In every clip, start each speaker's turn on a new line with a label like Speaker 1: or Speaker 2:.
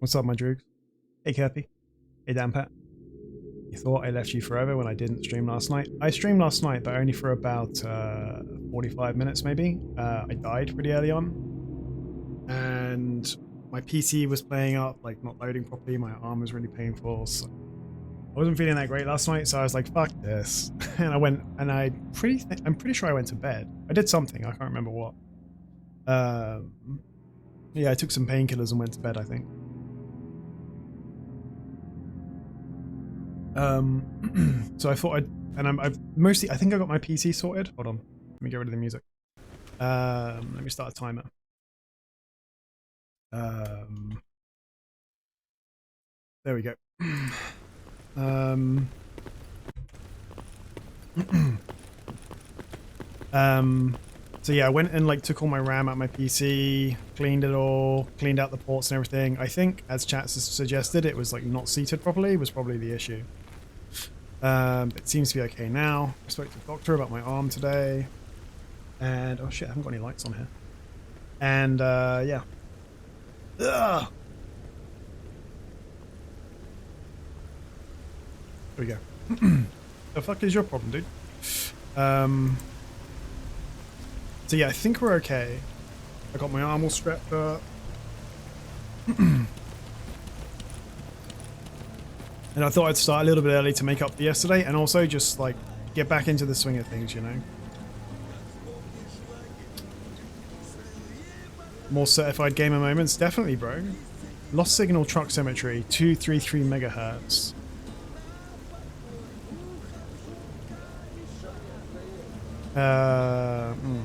Speaker 1: What's up, my droogs? Hey, Kirby. Hey, Dampat. You thought I left you forever when I didn't stream last night? I streamed last night, but only for about 45 minutes, maybe. I died pretty early on. And my PC was playing up, like not loading properly. My arm was really painful. So I wasn't feeling that great last night, so I was like, fuck this. And I went, and I'm pretty sure I went to bed. I did something, I can't remember what. Yeah, I took some painkillers and went to bed, I think. So I thought I've mostly, I think I got my PC sorted. Hold on, let me get rid of the music. Let me start a timer. There we go. So yeah, I went and like took all my RAM out of my PC, cleaned it all, cleaned out the ports and everything. I think, as chat suggested, it was like not seated properly, was probably the issue. It seems to be okay now. I spoke to the doctor about my arm today. And, oh shit, I haven't got any lights on here. And, yeah. Ugh! There we go. The fuck is your problem, dude? So yeah, I think we're okay. I got my arm all strapped up. And I thought I'd start a little bit early to make up for yesterday, and also just like get back into the swing of things, you know. More certified gamer moments, definitely, bro. Lost signal truck symmetry, 233 megahertz. I'm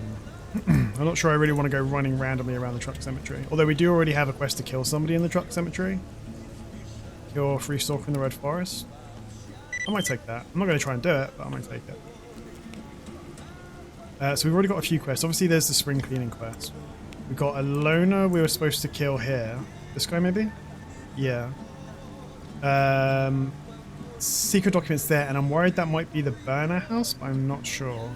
Speaker 1: not sure I really want to go running randomly around the truck cemetery. Although we do already have a quest to kill somebody in the truck cemetery. Kill Free Stalker in the Red Forest. I might take that. I'm not going to try and do it, but I might take it. So we've already got a few quests. Obviously there's the spring cleaning quest. We've got a loner we were supposed to kill here. This guy maybe? Yeah. Secret documents there, and I'm worried that might be the burner house, but I'm not sure.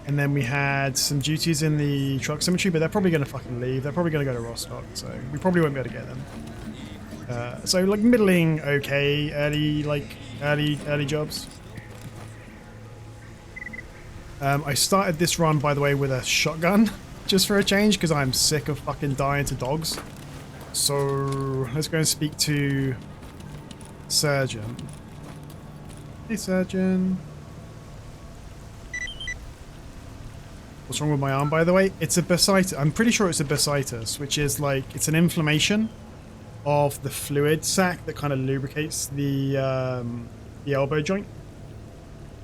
Speaker 1: And then we had some duties in the truck cemetery, but they're probably going to fucking leave. They're probably going to go to Rostock, so we probably won't be able to get them. So like middling okay, early jobs. I started this run, by the way, with a shotgun, just for a change, because I'm sick of fucking dying to dogs. So let's go and speak to Surgeon. Hey, Surgeon. What's wrong with my arm, by the way? It's a bursitis. I'm pretty sure it's a bursitis, which is like, it's an inflammation of the fluid sac that kind of lubricates the elbow joint.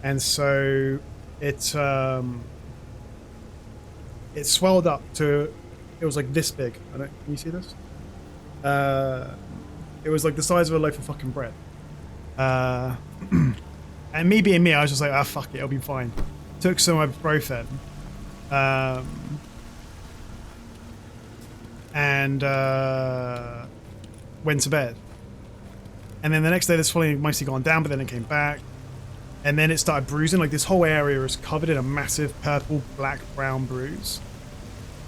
Speaker 1: And so it swelled up to, it was like this big. Can you see this? It was like the size of a loaf of fucking bread. And me being me, I was just like, ah, fuck it, it'll be fine. Took some ibuprofen. And went to bed. And then the next day the swelling mostly gone down, but then it came back. And then it started bruising. Like this whole area is covered in a massive purple, black, brown bruise.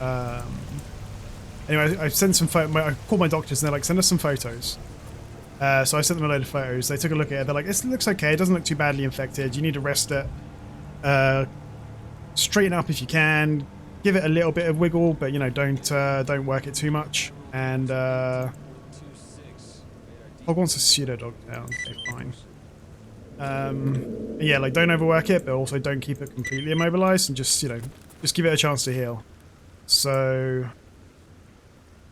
Speaker 1: Anyway, I sent some I called my doctors and they're like, send us some photos. So I sent them a load of photos. They took a look at it. They're like, it looks okay. It doesn't look too badly infected. You need to rest it. Straighten up if you can. Give it a little bit of wiggle, but you know, don't work it too much. And Hog wants a pseudo dog down. Okay, fine. Yeah, like don't overwork it, but also don't keep it completely immobilized, and just, you know, just give it a chance to heal. So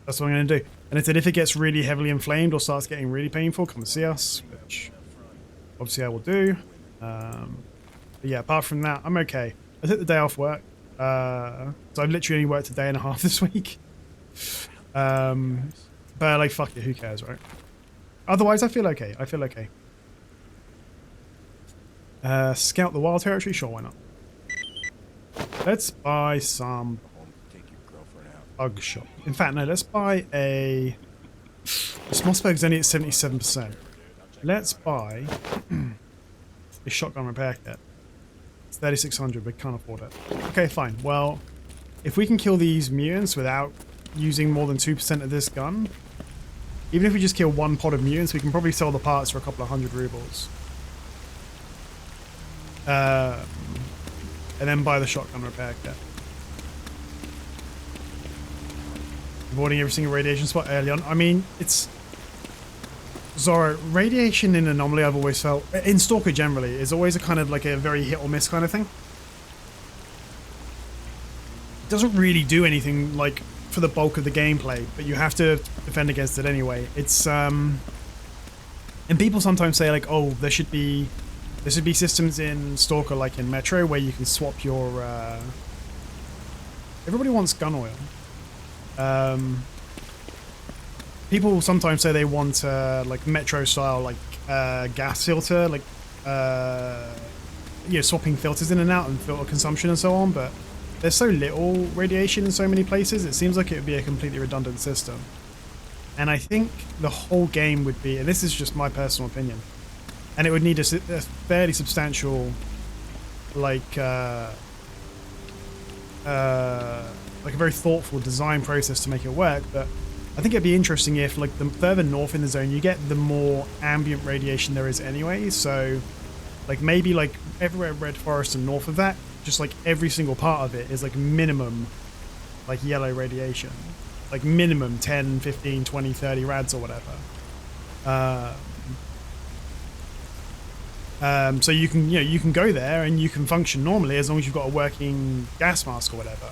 Speaker 1: that's what I'm going to do. And if it gets really heavily inflamed or starts getting really painful, come and see us, which obviously I will do. But yeah, apart from that, I'm okay. I took the day off work. So I've literally only worked a day and a half this week. But like, fuck it, who cares, right? Otherwise, I feel okay. I feel okay. Scout the wild territory? Sure, why not? Let's buy some bug shot. In fact, no, let's buy a... This Mossberg's only at 77%. Let's buy a shotgun repair kit. It's 3,600, we can't afford it. Okay, fine. Well, if we can kill these mutants without using more than 2% of this gun. Even if we just kill one pod of mutants, we can probably sell the parts for a couple of 100 rubles. And then buy the shotgun repair kit. Avoiding every single radiation spot early on. I mean, it's... Zoro, radiation in Anomaly, I've always felt... In S.T.A.L.K.E.R generally, is always a kind of like a very hit or miss kind of thing. It doesn't really do anything, like, for the bulk of the gameplay, but you have to defend against it anyway. It's, And people sometimes say, like, oh, there should be systems in S.T.A.L.K.E.R like in Metro where you can swap your, Everybody wants gun oil. People sometimes say they want like Metro style, like gas filter, like you know, swapping filters in and out and filter consumption and so on. But there's so little radiation in so many places, it seems like it would be a completely redundant system. And I think the whole game would be, and this is just my personal opinion, and it would need a fairly substantial, like a very thoughtful design process to make it work. But I think it'd be interesting if, like, the further north in the zone you get, the more ambient radiation there is anyway. So, like, maybe, like, everywhere Red Forest and north of that, just, like, every single part of it is, like, minimum, like, yellow radiation. Like, minimum 10, 15, 20, 30 rads or whatever. So you can, you know, you can go there and you can function normally as long as you've got a working gas mask or whatever.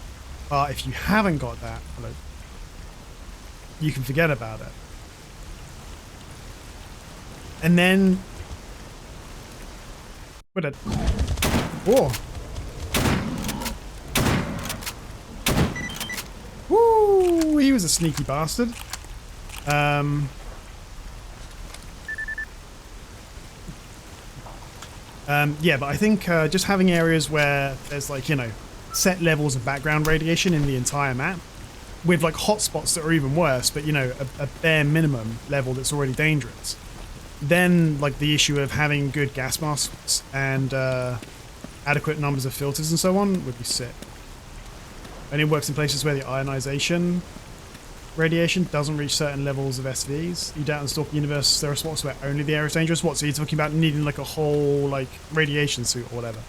Speaker 1: But if you haven't got that, you can forget about it. And then... What a... Whoa! Woo! He was a sneaky bastard. Yeah, but I think just having areas where there's, like, you know, set levels of background radiation in the entire map, with, like, hotspots that are even worse, but, you know, a bare minimum level that's already dangerous. Then, like, the issue of having good gas masks and adequate numbers of filters and so on would be sick. Only works in places where the ionization radiation doesn't reach certain levels of SVs. You doubt in S.T.A.L.K.E.R universe there are spots where only the air is dangerous? What, so you're talking about needing, like, a whole, like, radiation suit or whatever?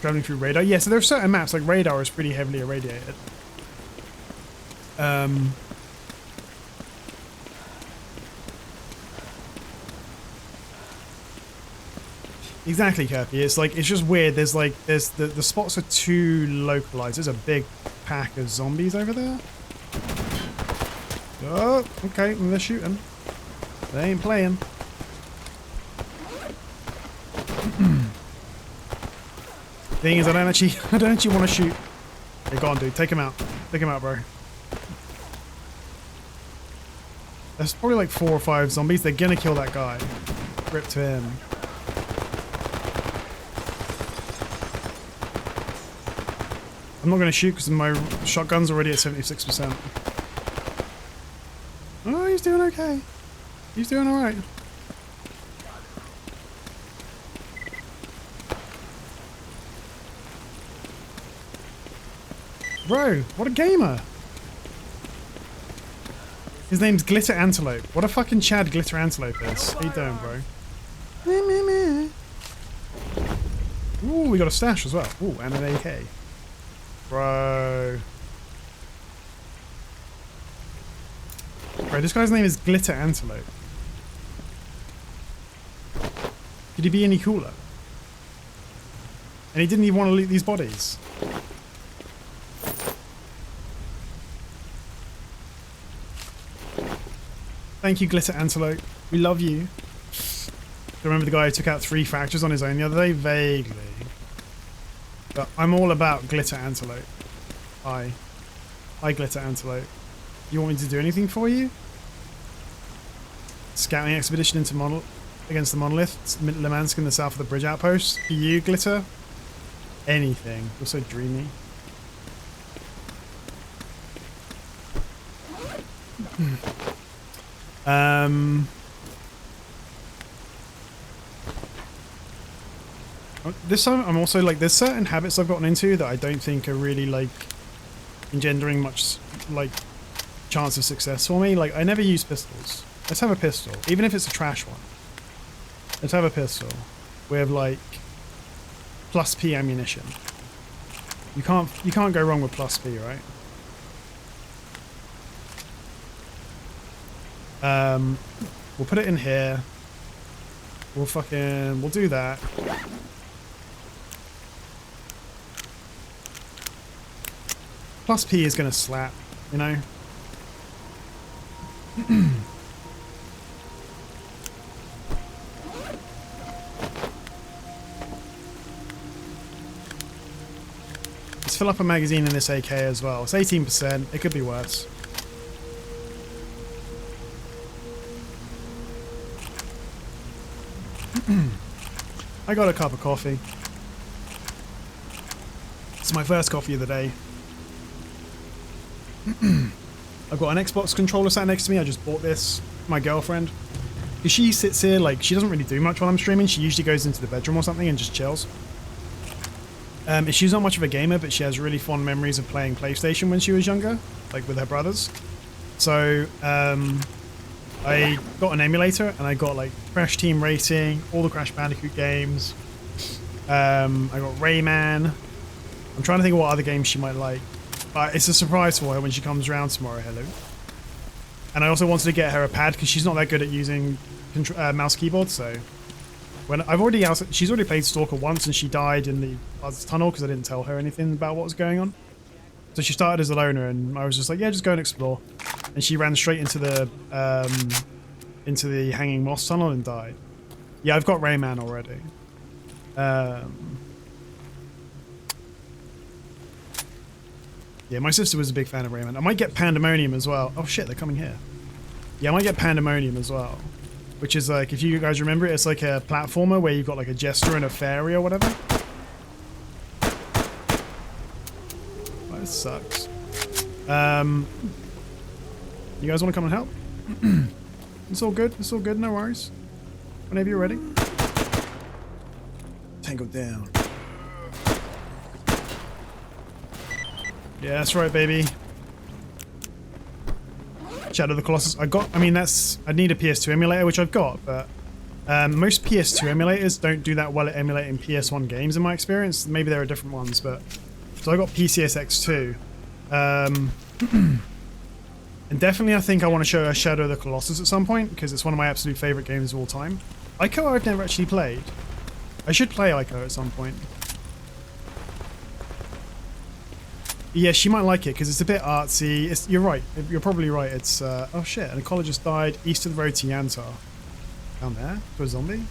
Speaker 1: Traveling through radar? Yeah, so there are certain maps, like radar is pretty heavily irradiated. Exactly, Kirby. It's like, it's just weird. There's like, the spots are too localized. There's a big pack of zombies over there. Oh, okay, well, they're shooting. They ain't playing. Thing is, I don't actually want to shoot. Hey, go on, dude. Take him out. Take him out, bro. There's probably like 4 or 5 zombies. They're gonna kill that guy. Rip to him. I'm not gonna shoot because my shotgun's already at 76%. Oh, he's doing okay. He's doing alright. Bro, what a gamer! His name's Glitter Antelope. What a fucking Chad Glitter Antelope is. How you doing, bro? Ooh, we got a stash as well. Ooh, and an AK. Bro. Bro, this guy's name is Glitter Antelope. Could he be any cooler? And he didn't even want to loot these bodies. Thank you, Glitter Antelope. We love you. Remember the guy who took out 3 fractures on his own the other day? Vaguely. But I'm all about Glitter Antelope. Hi. Hi, Glitter Antelope. You want me to do anything for you? Scouting expedition into against the monolith. Lemansk in the south of the bridge outpost. For you, Glitter? Anything. You're so dreamy. This time I'm also like, there's certain habits I've gotten into that I don't think are really like engendering much like chance of success for me. Like I never use pistols. Let's have a pistol, even if it's a trash one. Let's have a pistol with like plus P ammunition. You can't go wrong with plus P, right? We'll put it in here. We'll do that. Plus P is gonna slap, you know? Let's fill up a magazine in this AK as well. It's 18%. It could be worse. I got a cup of coffee. It's my first coffee of the day. I've got an Xbox controller sat next to me. I just bought this for my girlfriend. Because she sits here, like, she doesn't really do much while I'm streaming. She usually goes into the bedroom or something and just chills. She's not much of a gamer, but she has really fond memories of playing PlayStation when she was younger, like with her brothers. So, I got an emulator and I got like Crash Team Racing, all the Crash Bandicoot games. I got Rayman. I'm trying to think of what other games she might like. But it's a surprise for her when she comes around tomorrow. Hello. And I also wanted to get her a pad because she's not that good at using mouse keyboard. So when she's already played S.T.A.L.K.E.R once and she died in the tunnel because I didn't tell her anything about what was going on. So she started as a loner and I was just like, yeah, just go and explore. And she ran straight into the hanging moss tunnel and died. Yeah, I've got Rayman already. Yeah, my sister was a big fan of Rayman. I might get Pandemonium as well. Oh shit, they're coming here. Yeah, I might get Pandemonium as well. Which is like, if you guys remember it, it's like a platformer where you've got like a jester and a fairy or whatever. Oh, this sucks. You guys want to come and help? It's all good. It's all good. No worries. Whenever you're ready. Tangled down. Yeah, that's right, baby. Shadow of the Colossus. I need a PS2 emulator, which I've got, but most PS2 emulators don't do that well at emulating PS1 games in my experience. Maybe there are different ones, but so I got PCSX2. And definitely I think I want to show Shadow of the Colossus at some point because it's one of my absolute favorite games of all time. Ico I've never actually played. I should play Ico at some point. Yeah, she might like it because it's a bit artsy. You're right. You're probably right. It's oh shit, an ecologist died east of the road to Yantar. Down there for a zombie.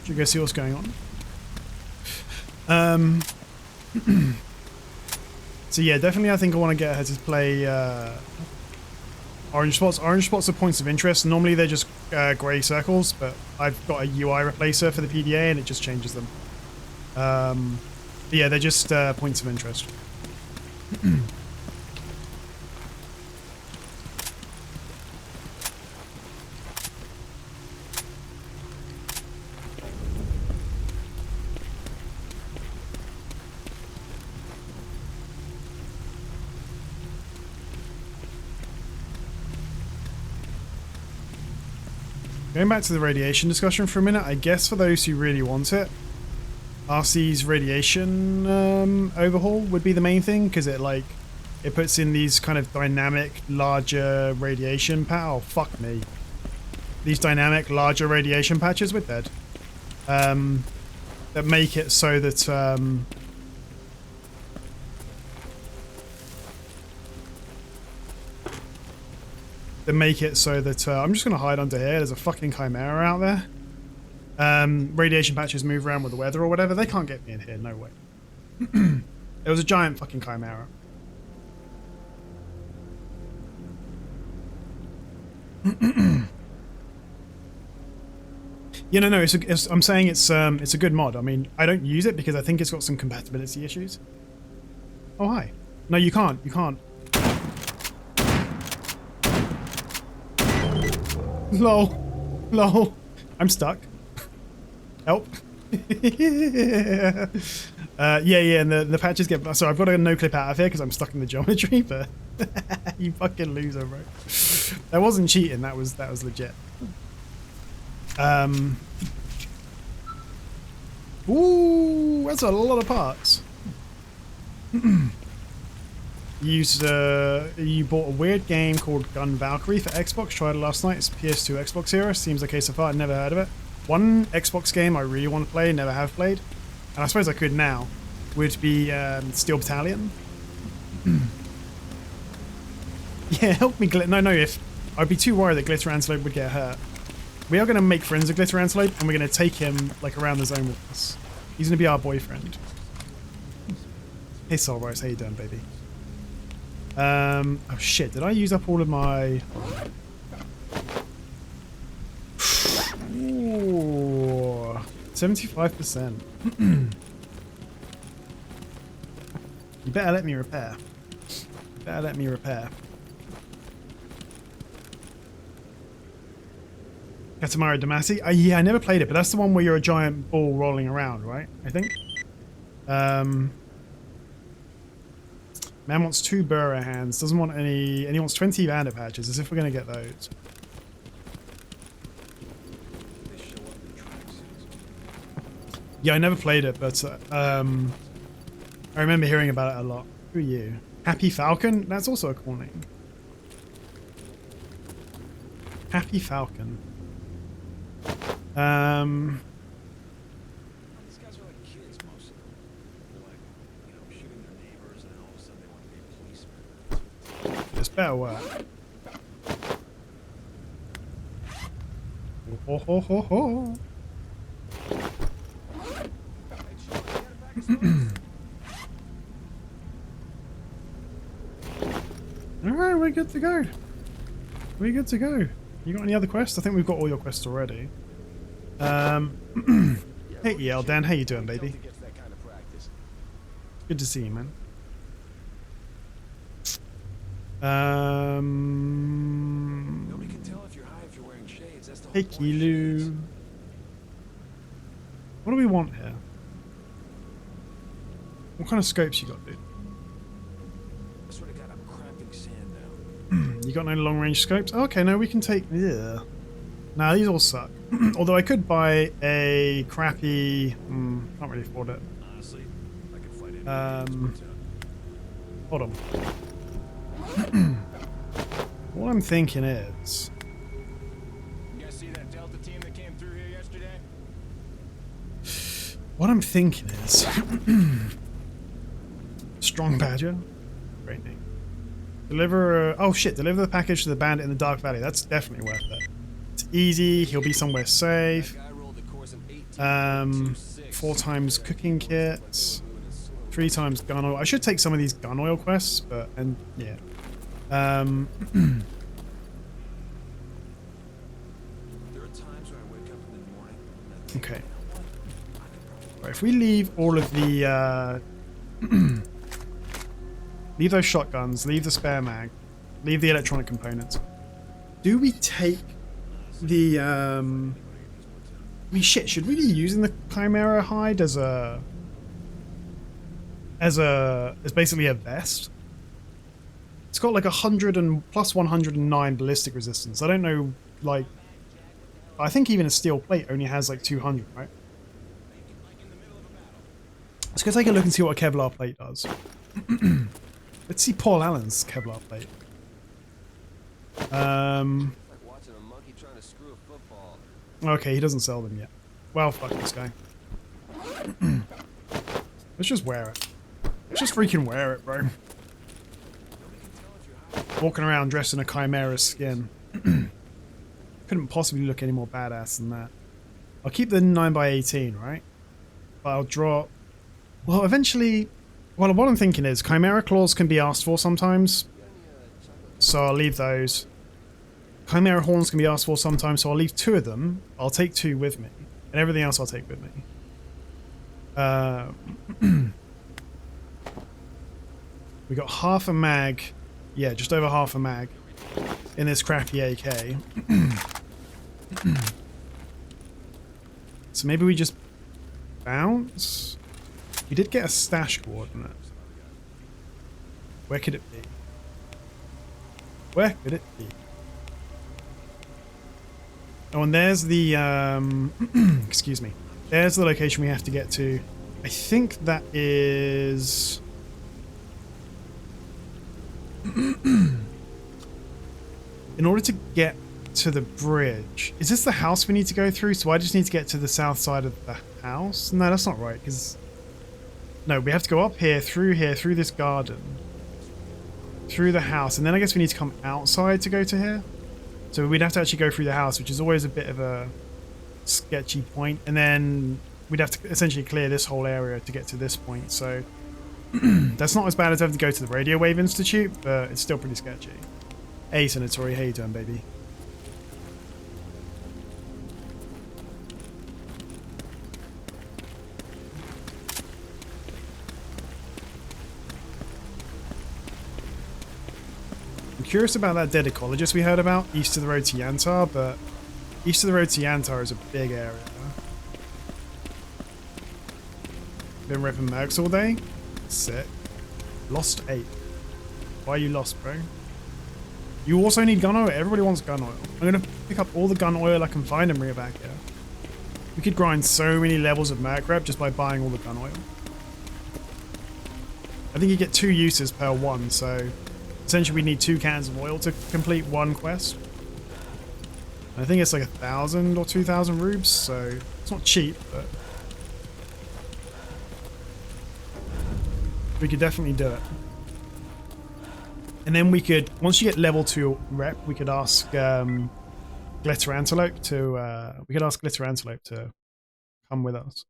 Speaker 1: Should we go see what's going on? So yeah, definitely I think I want to get her to play orange spots. Orange spots are points of interest. Normally they're just grey circles, but I've got a UI replacer for the PDA and it just changes them. Yeah, they're just points of interest. Going back to the radiation discussion for a minute, I guess for those who really want it, RC's radiation overhaul would be the main thing because it puts in these kind of dynamic larger radiation oh fuck me, these dynamic larger radiation patches with dead that make it so that I'm just gonna hide under here. There's a fucking chimera out there. Radiation patches move around with the weather or whatever. They can't get me in here, no way. It was a giant fucking chimera. Yeah, no, I'm saying it's a good mod. I mean, I don't use it because I think it's got some compatibility issues. Oh, hi. No, you can't. You can't. Lol. Lol. I'm stuck. Help. Yeah, and the patches get... So I've got a no-clip out of here because I'm stuck in the geometry, but... You fucking loser, bro. That wasn't cheating, that was legit. Ooh, that's a lot of parts. You bought a weird game called Gun Valkyrie for Xbox. Tried it last night. It's PS2 Xbox era. Seems okay so far. I've never heard of it. One Xbox game I really want to play, never have played, and I suppose I could now, would be Steel Battalion. Yeah, help me, No, if I'd be too worried that Glitter Antelope would get hurt. We are going to make friends with Glitter Antelope, and we're going to take him like around the zone with us. He's going to be our boyfriend. Hey, Solrose, how you doing, baby? Oh shit! Did I use up all of my? Ooh, 75%. You better let me repair. You better let me repair. Katamari Damacy? Yeah, I never played it, but that's the one where you're a giant ball rolling around, right? I think. Man wants 2 burrow hands, doesn't want any, and he wants 20 bandit patches, as if we're going to get those. Yeah, I never played it, but I remember hearing about it a lot. Who are you? Happy Falcon? That's also a cool name. Happy Falcon.
Speaker 2: These guys are like kids, most of them. They're like, you know, shooting their neighbors, and then all of a sudden they want to be policemen.
Speaker 1: This better work. Ho ho ho ho. Alright, we're good to go. We're good to go. You got any other quests? I think we've got all your quests already. Hey EL Dan, how you doing, baby? Good to see you, man.
Speaker 2: Nobody can tell if you're high if you're wearing shades. That's the whole
Speaker 1: Hey
Speaker 2: point of
Speaker 1: Kilu.
Speaker 2: shades.
Speaker 1: What do we want here? What kind of scopes you got, dude?
Speaker 2: I sort of got a cramping sand down.
Speaker 1: You got no long range scopes? Okay, no, we can take... Yeah. Nah, these all suck. Although I could buy a crappy... can't really afford it.
Speaker 2: Honestly, I could fight
Speaker 1: Hold on. What I'm thinking is...
Speaker 2: You guys see that Delta team that came through here yesterday?
Speaker 1: What I'm thinking is... Strong Badger. Great name. Deliver... oh shit, deliver the package to the bandit in the Dark Valley. That's definitely worth it. It's easy, he'll be somewhere safe. 4 times cooking kits. 3 times gun oil. I should take some of these gun oil quests, but... and yeah.
Speaker 2: There are times where I wake up in the morning.
Speaker 1: Okay. Right, if we leave all of the... leave those shotguns, leave the spare mag, leave the electronic components. Do we take the... I mean, shit, should we be using the Chimera hide as a... as basically a vest? It's got like 100 and plus 109 ballistic resistance. I don't know, like... I think even a steel plate only has like 200, right? Let's go take a look and see what a Kevlar plate does. Let's see Paul Allen's Kevlar plate. Okay, he doesn't sell them yet. Well, fuck this guy. Let's just wear it. Let's just freaking wear it, bro. Walking around dressed in a Chimera skin. Couldn't possibly look any more badass than that. I'll keep the 9x18, right? But I'll drop... well, eventually... well, what I'm thinking is Chimera claws can be asked for sometimes. So I'll leave those. Chimera horns can be asked for sometimes, so I'll leave 2 of them. I'll take 2 with me. And everything else I'll take with me. We got half a mag. Yeah, just over half a mag in this crappy AK. So maybe we just bounce. We did get a stash coordinate. Where could it be? Where could it be? Oh, and there's the, excuse me. There's the location we have to get to. I think that is... In order to get to the bridge... Is this the house we need to go through? So I just need to get to the south side of the house? No, that's not right, because... No, we have to go up here, through this garden. Through the house, and then I guess we need to come outside to go to here. So we'd have to actually go through the house, which is always a bit of a sketchy point. And then we'd have to essentially clear this whole area to get to this point. So that's not as bad as having to go to the Radio Wave Institute, but it's still pretty sketchy. Hey, Senatori, how you doing, baby? Curious about that dead ecologist we heard about east of the road to Yantar, but east of the road to Yantar is a big area. Been ripping mercs all day? Sick. Lost 8. Why are you lost, bro? You also need gun oil? Everybody wants gun oil. I'm gonna pick up all the gun oil I can find and bring it back here. We could grind so many levels of merc rep just by buying all the gun oil. I think you get 2 uses per one, so essentially we need 2 cans of oil to complete one quest. And I think it's like 1,000 or 2,000 rubes, so it's not cheap, but we could definitely do it. And then we could, once you get level 2 rep, we could ask Glitter Antelope to come with us.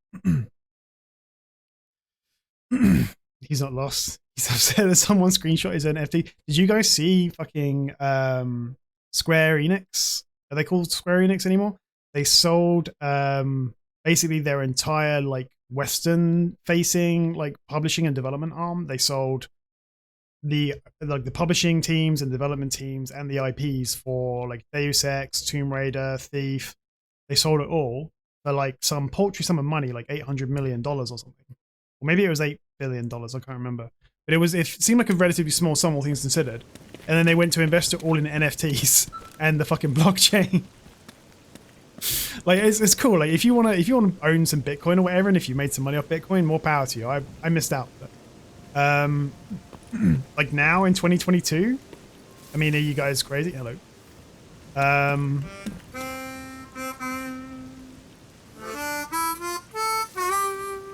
Speaker 1: He's not lost. He's upset that someone screenshot his NFT. Did you guys see fucking Square Enix? Are they called Square Enix anymore? They sold basically their entire like Western facing like publishing and development arm. They sold the publishing teams and development teams and the IPs for like Deus Ex, Tomb Raider, Thief. They sold it all for like some paltry sum of money, like $800 million or something. Or maybe it was $8 billion, I can't remember. But it seemed like a relatively small sum, all things considered. And then they went to invest it all in NFTs and the fucking blockchain. Like it's cool. Like if you wanna own some Bitcoin or whatever, and if you made some money off Bitcoin, more power to you. I missed out. But, like now in 2022, I mean, are you guys crazy? Hello.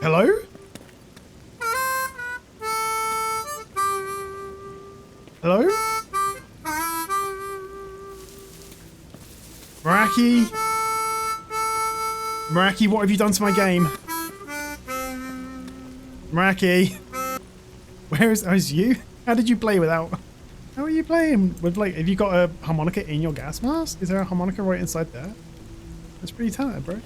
Speaker 1: Hello? Hello? Meraki? Meraki, what have you done to my game? Meraki? Where is you? How did you play without... How are you playing? With like, have you got a harmonica in your gas mask? Is there a harmonica right inside there? That's pretty talented, bro.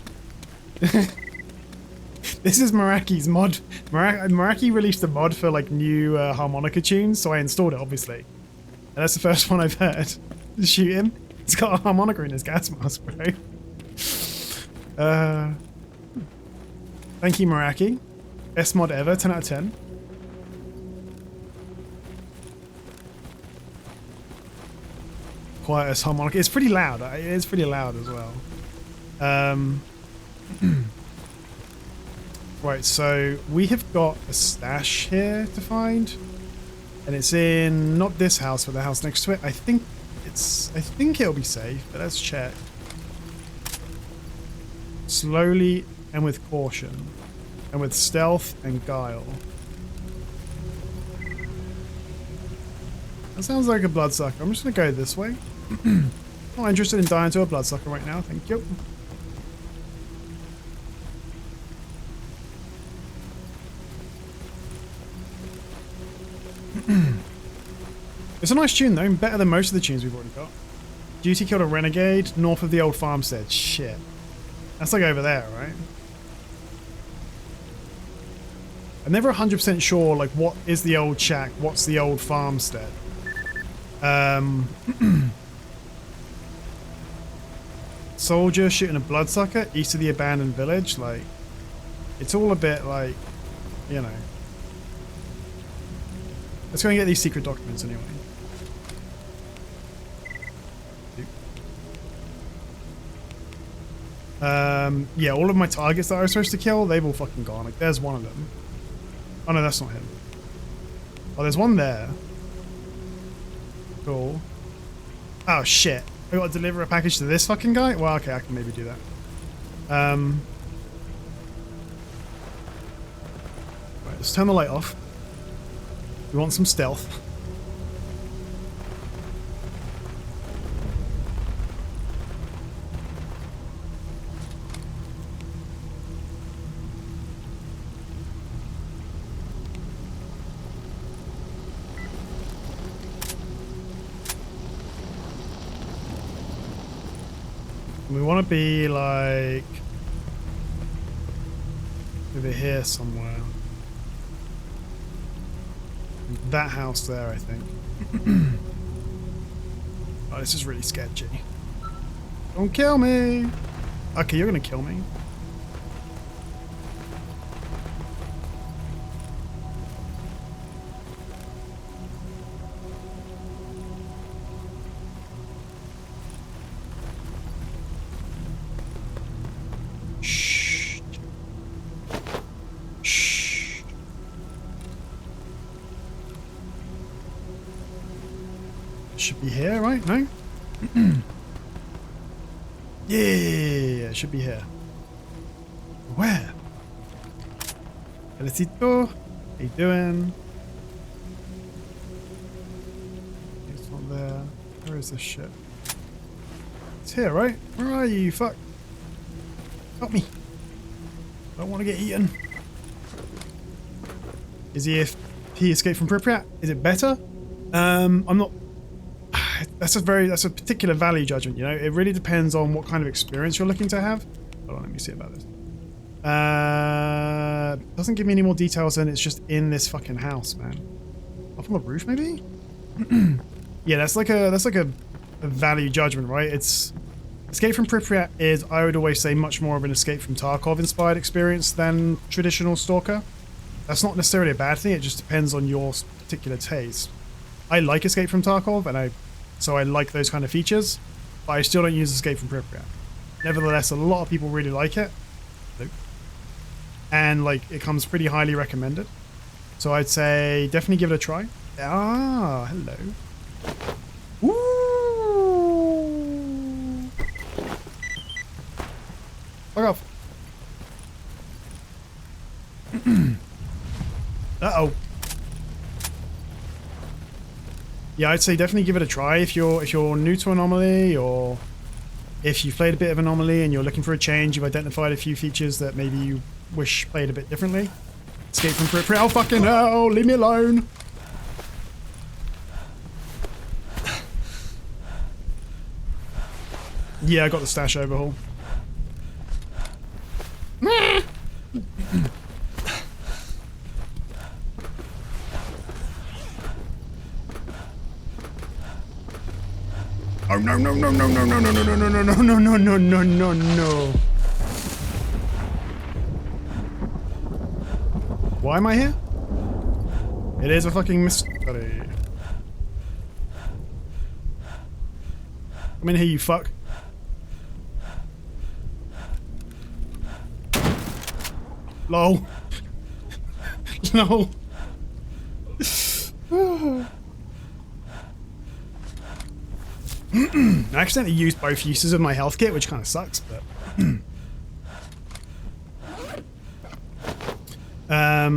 Speaker 1: This is Meraki's mod. Meraki released a mod for like new harmonica tunes, so I installed it, obviously. And that's the first one I've heard. Shoot him. He's got a harmonica in his gas mask, bro. Thank you, Meraki. Best mod ever, 10 out of 10. Quietest harmonica. It's pretty loud. It's pretty loud as well. Right, so we have got a stash here to find, and it's in not this house, but the house next to it. I think it'll be safe, but let's check. Slowly and with caution, and with stealth and guile. That sounds like a bloodsucker. I'm just gonna go this way. Not interested in dying to a bloodsucker right now, thank you. It's a nice tune though, better than most of the tunes we've already got. Duty killed a renegade north of the old farmstead. Shit. That's like over there, right? I'm never 100% sure like what is the old shack, what's the old farmstead. Soldier shooting a bloodsucker east of the abandoned village, like It's all a bit like, you know. Let's go and get these secret documents anyway. Yeah, all of my targets that I was supposed to kill, they've all fucking gone. Like, there's one of them. Oh no, that's not him. Oh, there's one there. Cool. Oh shit. I gotta deliver a package to this fucking guy? Well, okay, I can maybe do that. Right, let's turn the light off. We want some stealth. We want to be like over here somewhere. That house there, I think. Oh, this is really sketchy. Don't kill me! Okay, you're gonna kill me. Shh. Shh. Should be here, right? No? Yeah, it should be here. Where? Felicito. How you doing? It's not there. Where is this shit? It's here, right? Where are you? Fuck. Help me. I don't want to get eaten. Is he if he escaped from Pripyat? Is it better? I'm not. That's a particular value judgment, you know? It really depends on what kind of experience you're looking to have. Hold on, let me see about this. Doesn't give me any more details than it's just in this fucking house, man. Off on the roof, maybe? Yeah, that's like a value judgment, right? It's Escape from Pripyat is, I would always say, much more of an Escape from Tarkov inspired experience than traditional Stalker. That's not necessarily a bad thing, it just depends on your particular taste. I like Escape from Tarkov, so I like those kind of features, but I still don't use Escape from Pripyat. Nevertheless, a lot of people really like it. And like, it comes pretty highly recommended. So I'd say definitely give it a try. Ah, hello. Ooh. Fuck off. Uh-oh. Yeah, I'd say definitely give it a try if you're new to Anomaly, or if you've played a bit of Anomaly and you're looking for a change, you've identified a few features that maybe you wish played a bit differently. Escape from Pripyat. Oh fucking hell! Leave me alone! Yeah, I got the stash overhaul. Oh no no no no no no no no no no no no no no no no no no. Why am I here? It is a fucking mystery. Come in here, you fuck. Lol. No. I accidentally used both uses of my health kit, which kind of sucks, but... I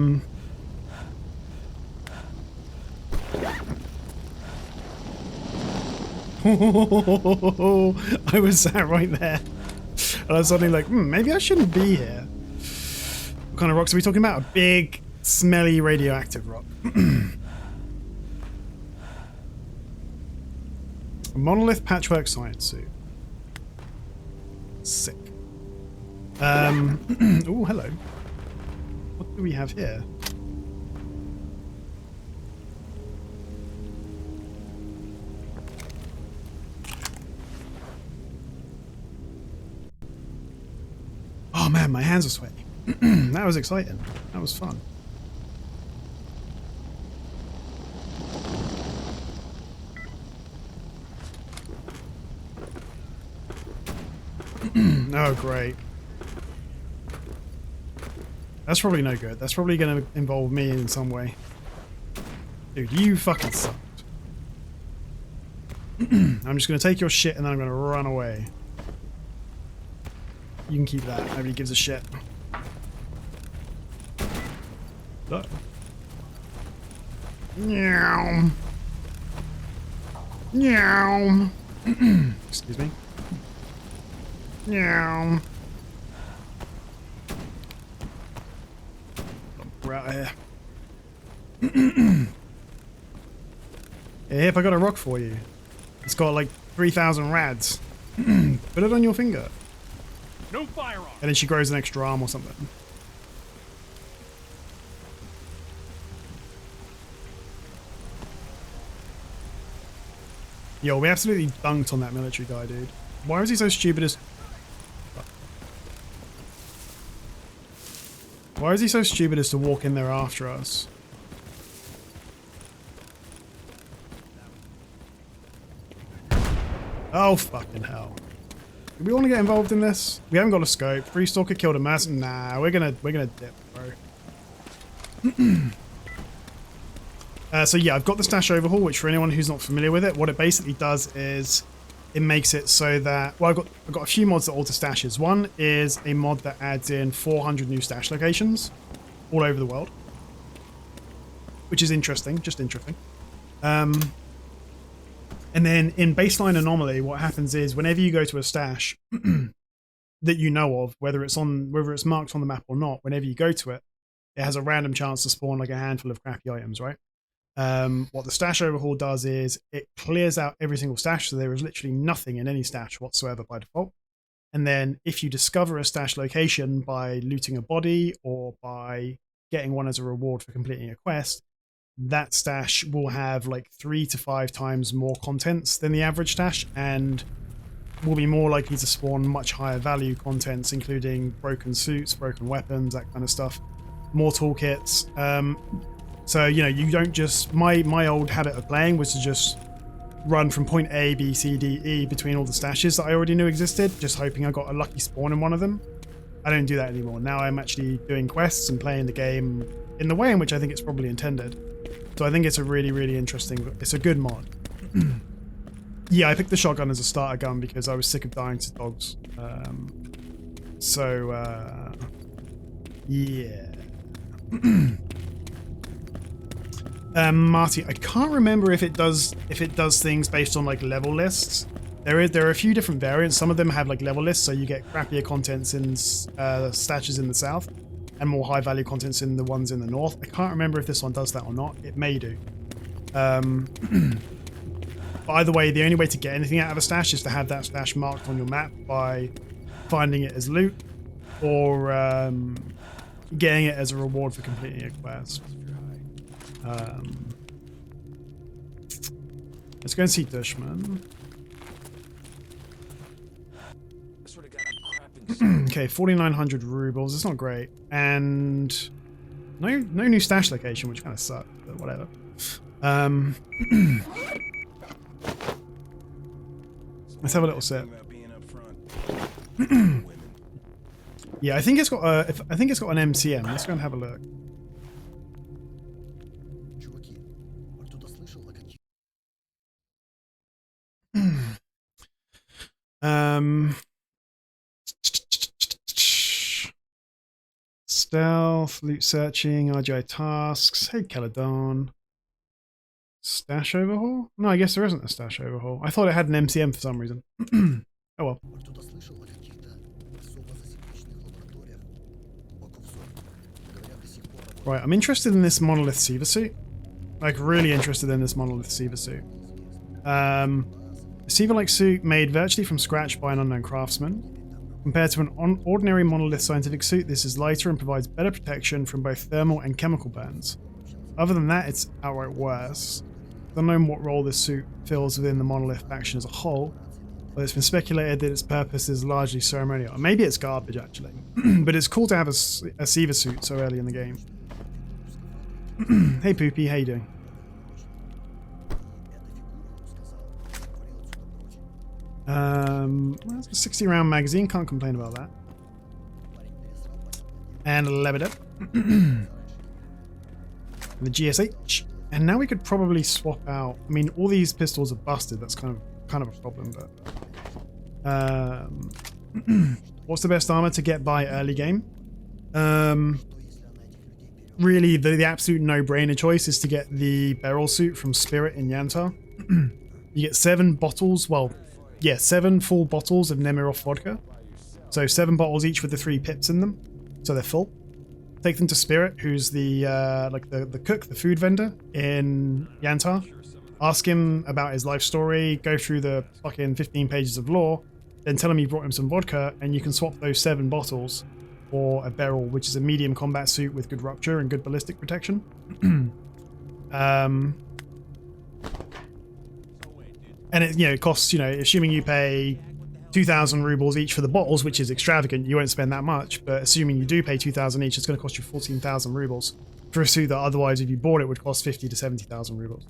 Speaker 1: was sat right there. And I was suddenly like, maybe I shouldn't be here. What kind of rocks are we talking about? A big, smelly, radioactive rock. A monolith patchwork science suit. Sick. Oh, hello. What do we have here? Oh man, my hands are sweaty. That was exciting. That was fun. Oh, great. That's probably no good. That's probably going to involve me in some way. Dude, you fucking sucked. I'm just going to take your shit and then I'm going to run away. You can keep that. Nobody gives a shit. Look. Meow. Meow. Excuse me. Meow. We're out of here. Hey, if I got a rock for you. It's got like 3,000 rads. Put it on your finger.
Speaker 2: No firearm.
Speaker 1: And then she grows an extra arm or something. Yo, we absolutely dunked on that military guy, dude. Why was he so stupid as... Why is he so stupid as to walk in there after us? Oh, fucking hell. Do we want to get involved in this? We haven't got a scope. Free Stalker killed a Mercenary. Nah, we're gonna dip, bro. So yeah, I've got the stash overhaul, which for anyone who's not familiar with it, what it basically does is it makes it so that, well, I've got a few mods that alter stashes. One is a mod that adds in 400 new stash locations all over the world, which is interesting, just interesting. And then in baseline Anomaly, what happens is whenever you go to a stash that you know of, whether it's marked on the map or not, whenever you go to it, it has a random chance to spawn like a handful of crappy items, right? What the stash overhaul does is it clears out every single stash, so there is literally nothing in any stash whatsoever by default. And then if you discover a stash location by looting a body or by getting one as a reward for completing a quest, that stash will have like 3 to 5 times more contents than the average stash and will be more likely to spawn much higher value contents, including broken suits, broken weapons, that kind of stuff, more toolkits. So, you know, you don't just... My old habit of playing was to just run from point A, B, C, D, E between all the stashes that I already knew existed, just hoping I got a lucky spawn in one of them. I don't do that anymore. Now I'm actually doing quests and playing the game in the way in which I think it's probably intended. So I think it's a really, really interesting... It's a good mod. Yeah, I picked the shotgun as a starter gun because I was sick of dying to dogs. Yeah. Marty, I can't remember if it does things based on like level lists. There are a few different variants. Some of them have like level lists, so you get crappier contents in stashes in the south and more high value contents in the ones in the north. I can't remember if this one does that or not. It may do. But either way, the only way to get anything out of a stash is to have that stash marked on your map by finding it as loot or getting it as a reward for completing a quest. Let's go and see Dushman. Okay, 4,900 rubles. It's not great, and no new stash location, which kind of sucks, but whatever. Let's have a little sip. Yeah, I think it's got an MCM. Let's go and have a look. Stealth, loot searching, RGI tasks. Hey, Caledon. Stash overhaul? No, I guess there isn't a stash overhaul. I thought it had an MCM for some reason. Oh well. Right, I'm interested in this monolith Siva suit. Like, really interested in this monolith Siva suit. A Siva-like suit made virtually from scratch by an unknown craftsman. Compared to an ordinary monolith scientific suit, this is lighter and provides better protection from both thermal and chemical burns. Other than that, it's outright worse. I don't know what role this suit fills within the monolith faction as a whole, but But it's been speculated that its purpose is largely ceremonial. Maybe it's garbage, actually. But it's cool to have a Seaver suit so early in the game. Hey, Poopy, how you doing? Well, it's a 60 round magazine, can't complain about that. And a Lebeda. And the GSH. And now we could probably swap out. I mean, all these pistols are busted. That's kind of a problem. But what's the best armor to get by early game? Really, the absolute no-brainer choice is to get the barrel suit from Spirit in Yantar. You get 7 bottles. Well, yeah, 7 full bottles of Nemirov vodka. So 7 bottles each with the 3 pips in them, so they're full. Take them to Spirit, who's the the cook, the food vendor in Yantar. Ask him about his life story, go through the fucking 15 pages of lore, then tell him you brought him some vodka, and you can swap those 7 bottles for a barrel, which is a medium combat suit with good rupture and good ballistic protection. And it, it costs, assuming you pay 2,000 rubles each for the bottles, which is extravagant, you won't spend that much, but assuming you do pay 2,000 each, it's going to cost you 14,000 rubles for a suit that otherwise, if you bought it, would cost 50 to 70,000 rubles.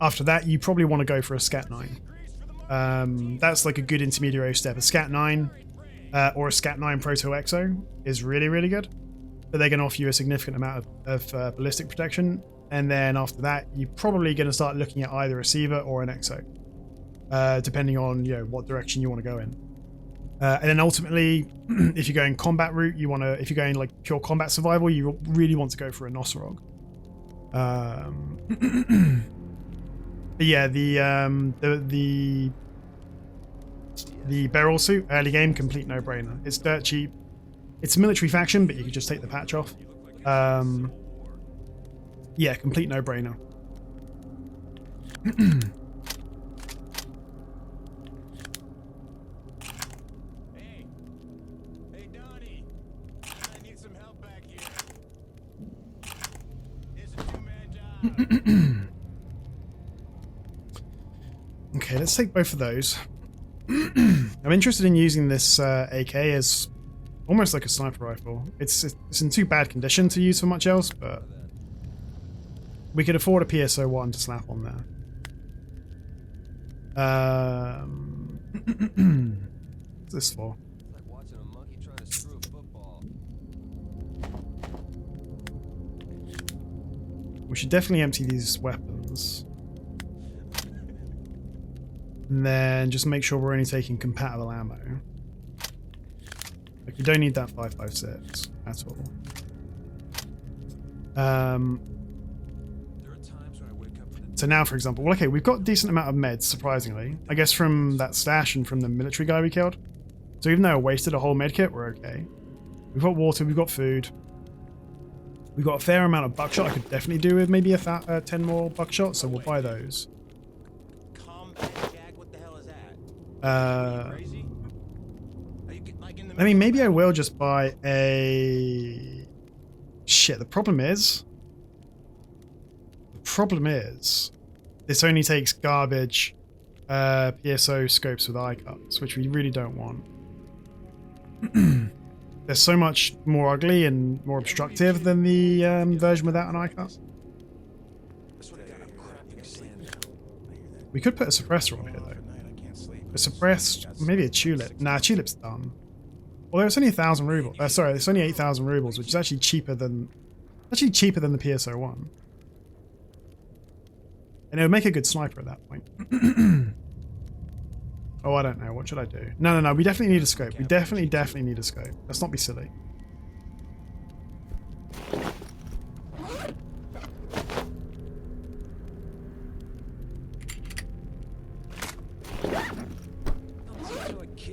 Speaker 1: After that, you probably want to go for a ST.A.L.K.E.R. That's like a good intermediary step. A ST.A.L.K.E.R. 9 or a ST.A.L.K.E.R. 9 Proto Exo is really, really good, but they're going to offer you a significant amount of ballistic protection. And then after that, you're probably going to start looking at either a Seaver or an Exo, depending on what direction you want to go in. And then ultimately, if you're going combat route, if you're going like pure combat survival, you really want to go for a Nosorog. But yeah, the barrel suit early game, complete no-brainer. It's dirt cheap. It's a military faction, but you can just take the patch off. Yeah, complete no-brainer.
Speaker 2: Hey, Donnie, I need some help back here. It's a 2-man job.
Speaker 1: Okay, let's take both of those. I'm interested in using this AK as almost like a sniper rifle. It's in too bad condition to use for much else, but we could afford a PSO1 to slap on there. What's this for?
Speaker 3: It's like watching a monkey trying to screw a football.
Speaker 1: We should definitely empty these weapons. And then just make sure we're only taking compatible ammo. Like, you don't need that 5.56 at all. So now, for example, well, okay, we've got a decent amount of meds, surprisingly. I guess from that stash and from the military guy we killed. So even though I wasted a whole med kit, we're okay. We've got water, we've got food. We've got a fair amount of buckshot. I could definitely do with maybe 10 more buckshot, so we'll buy those.
Speaker 2: What the hell is that? Crazy?
Speaker 1: I mean, maybe I will just buy a... Shit, the problem is, this only takes garbage PSO scopes with eye cuts, which we really don't want. They're so much more ugly and more obstructive than the version without an eye cut. We could put a suppressor on here, though. A suppressed, maybe a tulip. Nah, tulip's done. Although it's only 1,000 rubles. Sorry, it's only 8,000 rubles, which is actually cheaper than the PSO1. And it would make a good sniper at that point. Oh, I don't know. What should I do? No. We definitely need a scope. We definitely need a scope. Let's not be silly.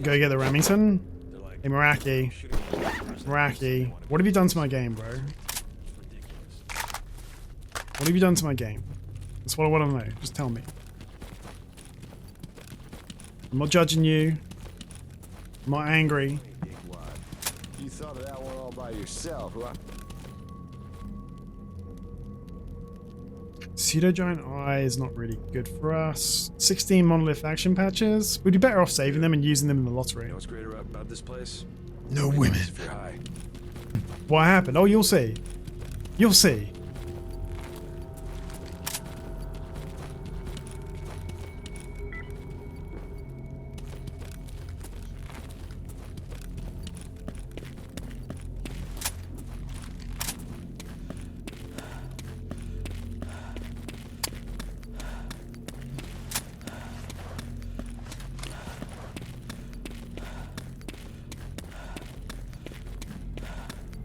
Speaker 1: Go get the Remington. Hey, Meraki. Meraki. What have you done to my game, bro? What have you done to my game? That's what I want to know. Just tell me. I'm not judging you. I'm not angry.
Speaker 4: You thought of that one all by yourself, huh?
Speaker 1: Pseudo giant eye is not really good for us. 16 monolith action patches. We'd be better off saving them and using them in the lottery.
Speaker 2: You know what's great about this place?
Speaker 1: No
Speaker 2: Be
Speaker 1: women.
Speaker 2: nice if you're high.
Speaker 1: What happened? Oh, you'll see. You'll see.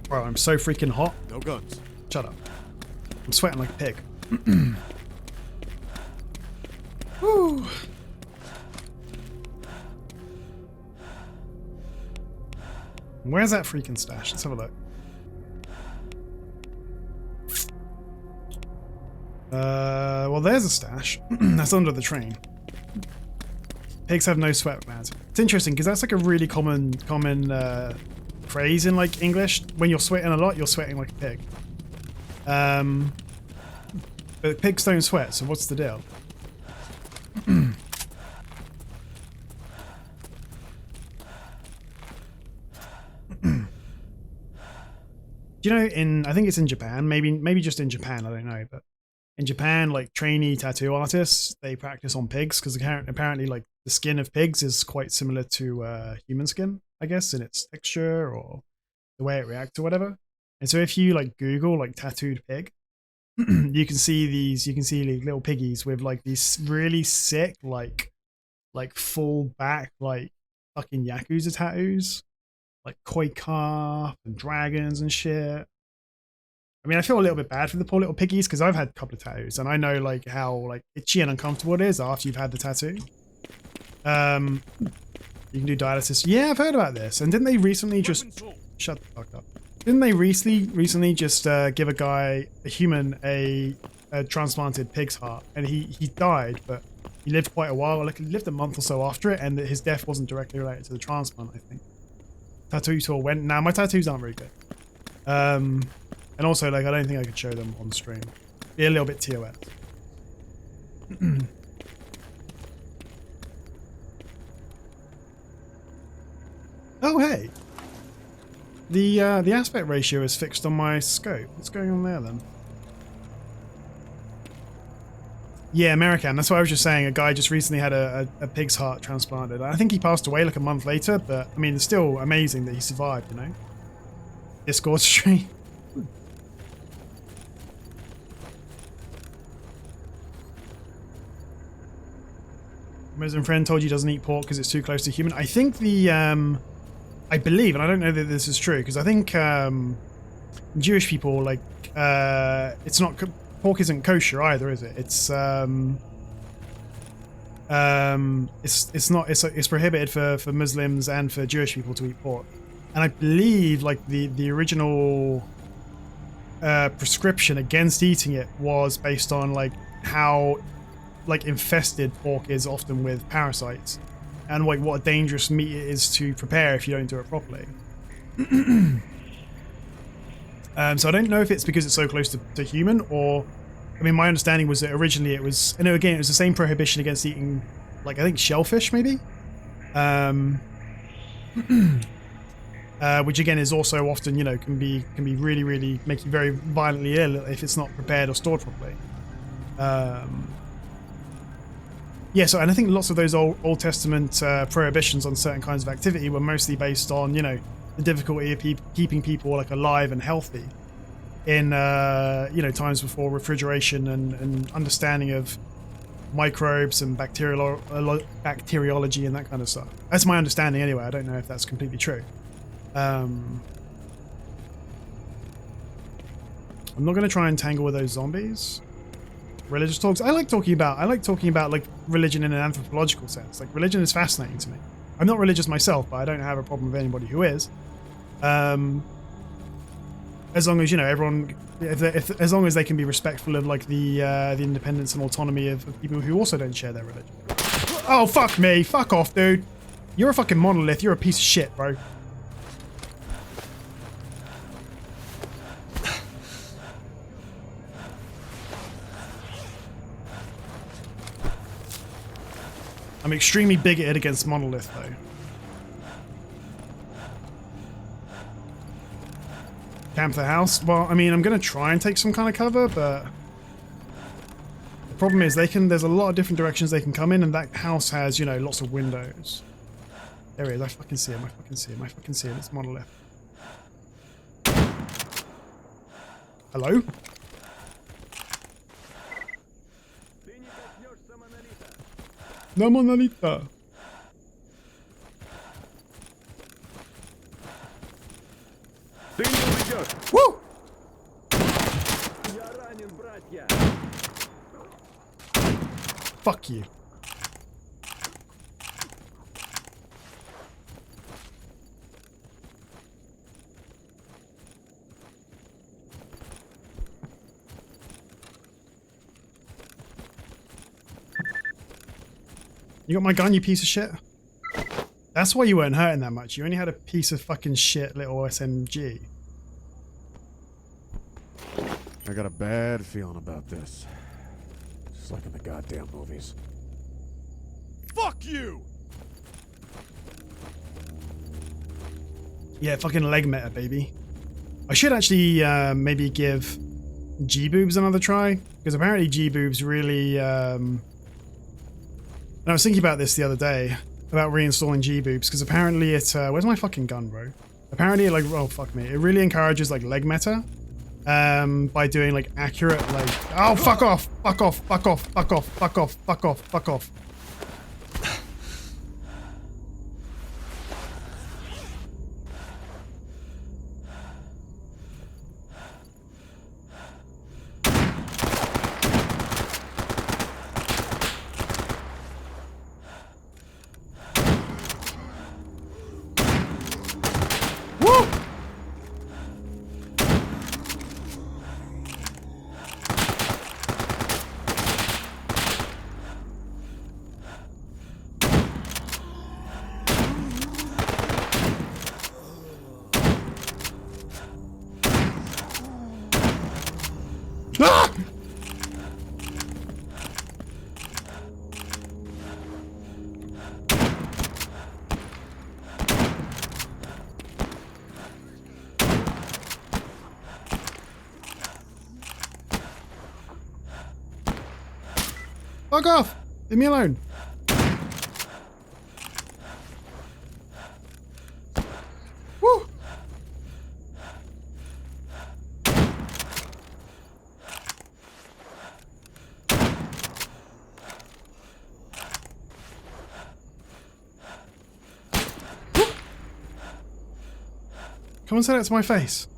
Speaker 1: Bro, I'm so freaking hot.
Speaker 4: No guns.
Speaker 1: Shut up. I'm sweating like a pig. Woo. Where's that freaking stash? Let's have a look. Well, there's a stash. That's under the train. Pigs have no sweat glands. It's interesting because that's like a really common phrase in like English. When you're sweating a lot, you're sweating like a pig. But pigs don't sweat, so what's the deal? Do you know, I think it's in Japan, maybe just in Japan, I don't know, but in Japan, like trainee tattoo artists, they practice on pigs because apparently like the skin of pigs is quite similar to human skin, I guess, in its texture or the way it reacts or whatever. And so if you like Google like tattooed pig, you can see these little piggies with like these really sick like full back like fucking Yakuza tattoos, like koi carp and dragons and shit. I mean, I feel a little bit bad for the poor little piggies because I've had a couple of tattoos and I know like how like itchy and uncomfortable it is after you've had the tattoo. You can do dialysis. Yeah, I've heard about this. And didn't they recently just shut the fuck up? Didn't they recently just give a human, a transplanted pig's heart, and he died, but he lived quite a while. Like he lived a month or so after it, and his death wasn't directly related to the transplant. I think. Tattoo tour went. Now my tattoos aren't very good. And also like I don't think I could show them on stream. Be a little bit TOS. Oh hey. The aspect ratio is fixed on my scope. What's going on there then? Yeah, American. That's what I was just saying. A guy just recently had a pig's heart transplanted. I think he passed away like a month later, but I mean, it's still amazing that he survived, you know? Discord stream. Muslim friend told you he doesn't eat pork because it's too close to human. I think I believe, and I don't know that this is true, because I think Jewish people like it's not pork isn't kosher either, is it? It's prohibited for Muslims and for Jewish people to eat pork, and I believe like the original prescription against eating it was based on like how like infested pork is often with parasites. And like what a dangerous meat it is to prepare if you don't do it properly. So I don't know if it's because it's so close to human, or I mean, my understanding was that originally it was, and again, it was the same prohibition against eating, like I think shellfish maybe, which again is also often, you know, can be really make you very violently ill if it's not prepared or stored properly. Yeah, so and I think lots of those Old Testament prohibitions on certain kinds of activity were mostly based on, you know, the difficulty of keeping people like alive and healthy in you know, times before refrigeration and understanding of microbes and bacteriology and that kind of stuff. That's my understanding anyway. I don't know if that's completely true. I'm not going to try and tangle with those zombies. Religious talks. I like talking about like religion in an anthropological sense. Like religion is fascinating to me. I'm not religious myself, but I don't have a problem with anybody who is. As long as, you know, everyone, as long as they can be respectful of like the independence and autonomy of people who also don't share their religion. Oh fuck me! Fuck off, dude. You're a fucking monolith. You're a piece of shit, bro. I'm extremely bigoted against Monolith, though. Camp the house? Well, I mean, I'm going to try and take some kind of cover, but... The problem is there's a lot of different directions they can come in, and that house has, you know, lots of windows. There he is. I fucking see him. I fucking see him. I fucking see him. It's Monolith. Hello? No Monolita.
Speaker 4: Ты не уйдешь.
Speaker 1: Woo!
Speaker 4: Я ранен, братья.
Speaker 1: Fuck you. You got my gun, you piece of shit? That's why you weren't hurting that much. You only had a piece of fucking shit little SMG.
Speaker 4: I got a bad feeling about this. Just like in the goddamn movies.
Speaker 2: Fuck you!
Speaker 1: Yeah, fucking leg meta, baby. I should actually maybe give G-Boobs another try, because apparently G-Boobs really... And I was thinking about this the other day, about reinstalling G-Boobs, because apparently it... where's my fucking gun, bro? Apparently it, like... Oh, fuck me. It really encourages, like, leg meta. By doing, like, accurate, like... Oh, fuck off! Fuck off! Fuck off! Fuck off! Fuck off! Fuck off! Fuck off! Ah! Fuck off! Leave me alone. Woo! Come and say that to my face.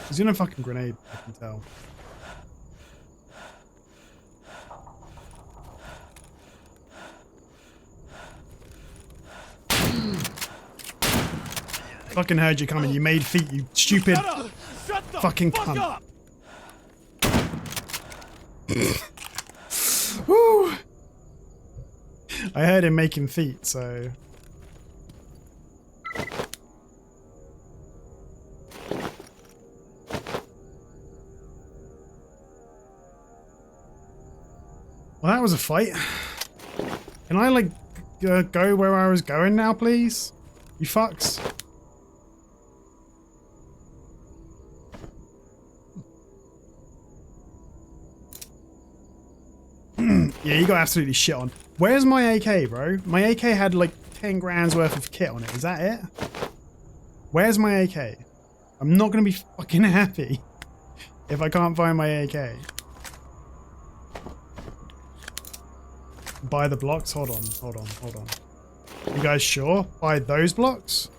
Speaker 1: He's in a fucking grenade, I can tell. Fucking heard you coming, you made feet, you stupid fucking cunt. Woo! I heard him making feet, so... Well, that was a fight. Can I, like, go where I was going now, please? You fucks. Yeah, you got absolutely shit on. Where's my AK, bro? My AK had, like, 10 grand's worth of kit on it. Is that it? Where's my AK? I'm not gonna be fucking happy if I can't find my AK. Buy the blocks? Hold on, hold on, hold on. You guys sure? Buy those blocks?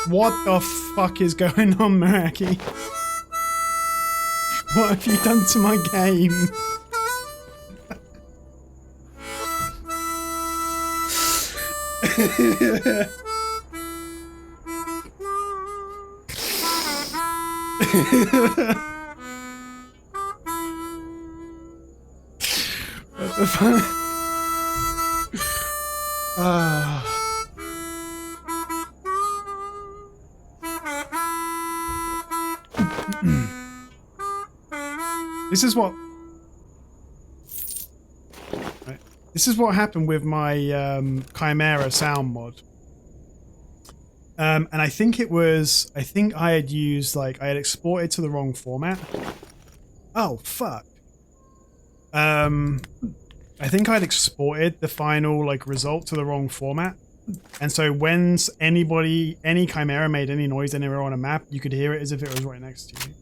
Speaker 1: What the fuck is going on, Meraki? What have you done to my game? What the fuck? This is what... Right. This is what happened with my Chimera sound mod. And I think it was... I think I had used, like... I had exported to the wrong format. Oh, fuck. I think I'd exported the final, like, result to the wrong format. And so when any Chimera made any noise anywhere on a map, you could hear it as if it was right next to you.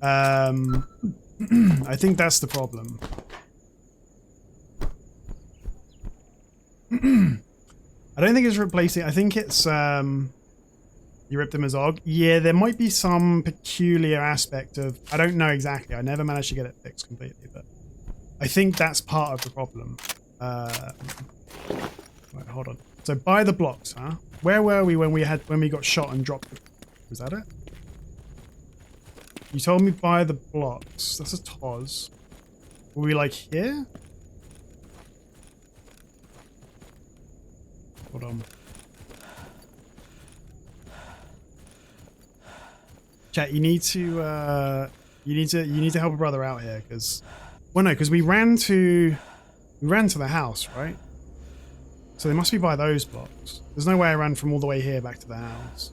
Speaker 1: I think that's the problem. I don't think it's replacing. I think it's you ripped them as Og. Yeah, there might be some peculiar aspect of. I don't know exactly. I never managed to get it fixed completely, but I think that's part of the problem. Wait, hold on. So buy the blocks, huh? Where were we when we got shot and dropped? Was that it? You told me buy the blocks. That's a TOS. Were we like here? Hold on. Chat, you need to help a brother out here, because well, no, because we ran to the house, right? So they must be by those blocks. There's no way I ran from all the way here back to the house.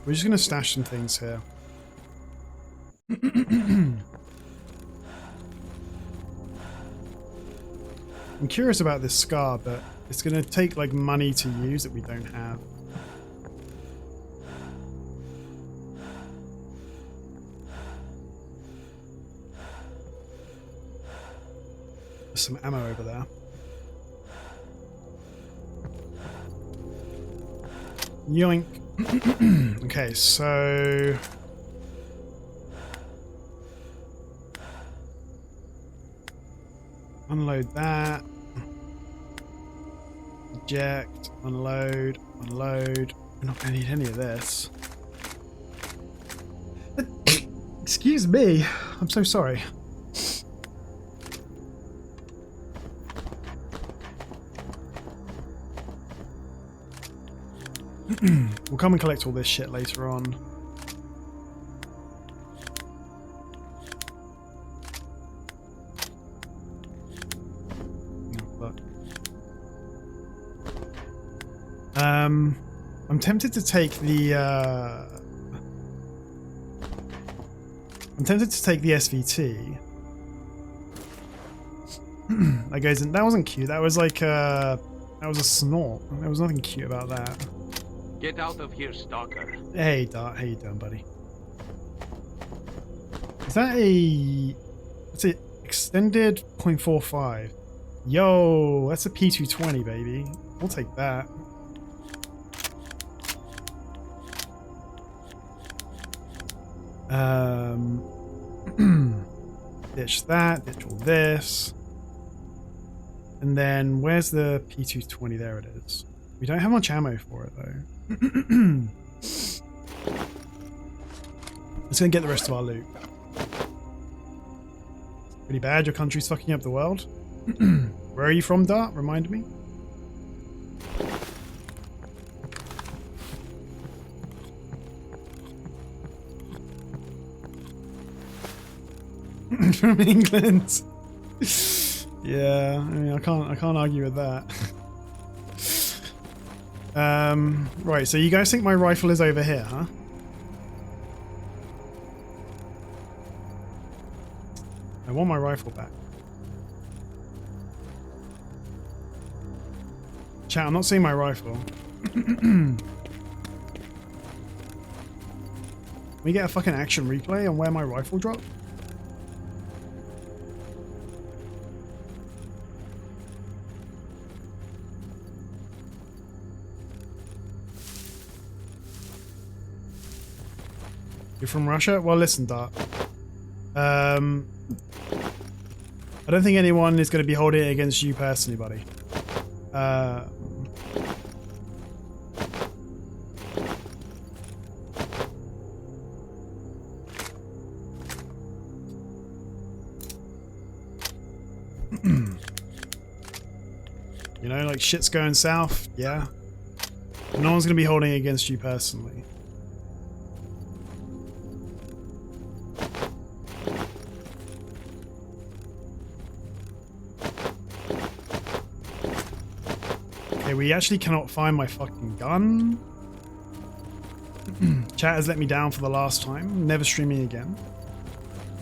Speaker 1: We're just gonna stash some things here. I'm curious about this scar, but it's gonna take like money to use that we don't have. There's some ammo over there. Yoink. Okay, so unload that. Eject, unload, unload. We're not going to need any of this. Excuse me. I'm so sorry. We'll come and collect all this shit later on. I'm tempted to take the SVT. That goes in. That wasn't cute. That was like that was a snort. There was nothing cute about that.
Speaker 5: Get out of here, stalker.
Speaker 1: Hey, Dart. How you doing, buddy? Is that a... That's an extended .45. Yo, that's a P220, baby. We'll take that. Ditch that. Ditch all this. And then, where's the P220? There it is. We don't have much ammo for it, though. Let's go and get the rest of our loot. Pretty bad, your country's fucking up the world. Where are you from, Dart? Remind me. From England. Yeah, I mean, I can't argue with that. Right, so you guys think my rifle is over here, huh? I want my rifle back. Chat, I'm not seeing my rifle. Can we get a fucking action replay on where my rifle dropped? You're from Russia? Well, listen, Dart. I don't think anyone is going to be holding it against you personally, buddy. You know, like shit's going south, yeah. No one's going to be holding it against you personally. Okay, we actually cannot find my fucking gun. Chat has let me down for the last time. Never streaming again.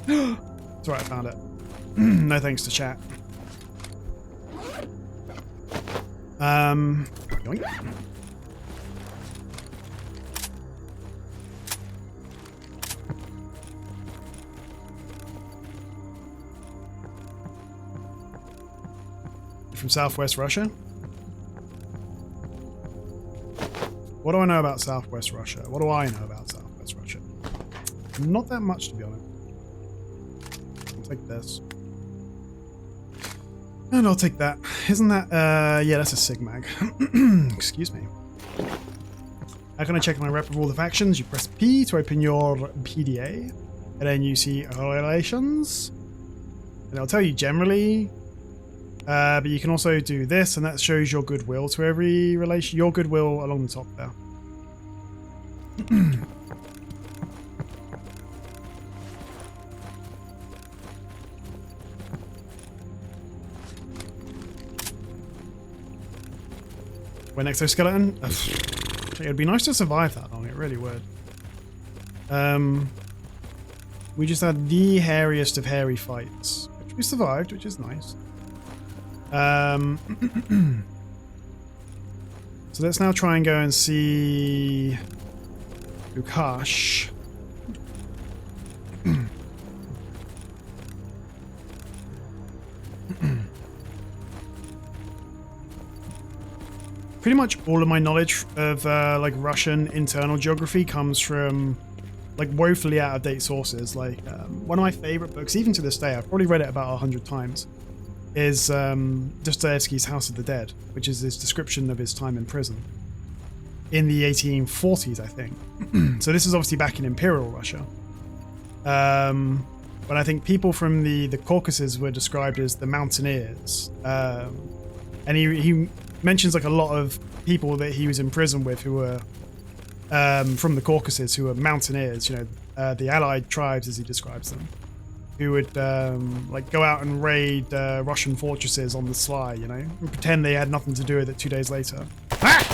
Speaker 1: That's right, I found it. No thanks to chat. Yoink. From Southwest Russia? What do I know about Southwest Russia? What do I know about Southwest Russia? Not that much, to be honest. I'll take this. And I'll take that. Isn't that, yeah, that's a Sigmag. Excuse me. How can I check my rep of all the factions? You press P to open your PDA. And then you see relations. And it'll tell you generally. But you can also do this, and that shows your goodwill to every relation. Your goodwill along the top there. When exoskeleton? It would be nice to survive that long, it really would. We just had the hairiest of hairy fights, which we survived, which is nice. So let's now try and go and see Lukash. Pretty much all of my knowledge of like Russian internal geography comes from like woefully out of date sources. Like one of my favorite books, even to this day, I've probably read it about 100 times, is Dostoevsky's House of the Dead, which is his description of his time in prison in the 1840s, I think. So this is obviously back in Imperial Russia. But I think people from the Caucasus were described as the mountaineers. And he mentions like a lot of people that he was in prison with who were from the Caucasus, who were mountaineers, you know, the allied tribes as he describes them, who would like go out and raid Russian fortresses on the sly, you know, and pretend they had nothing to do with it 2 days later. Ah!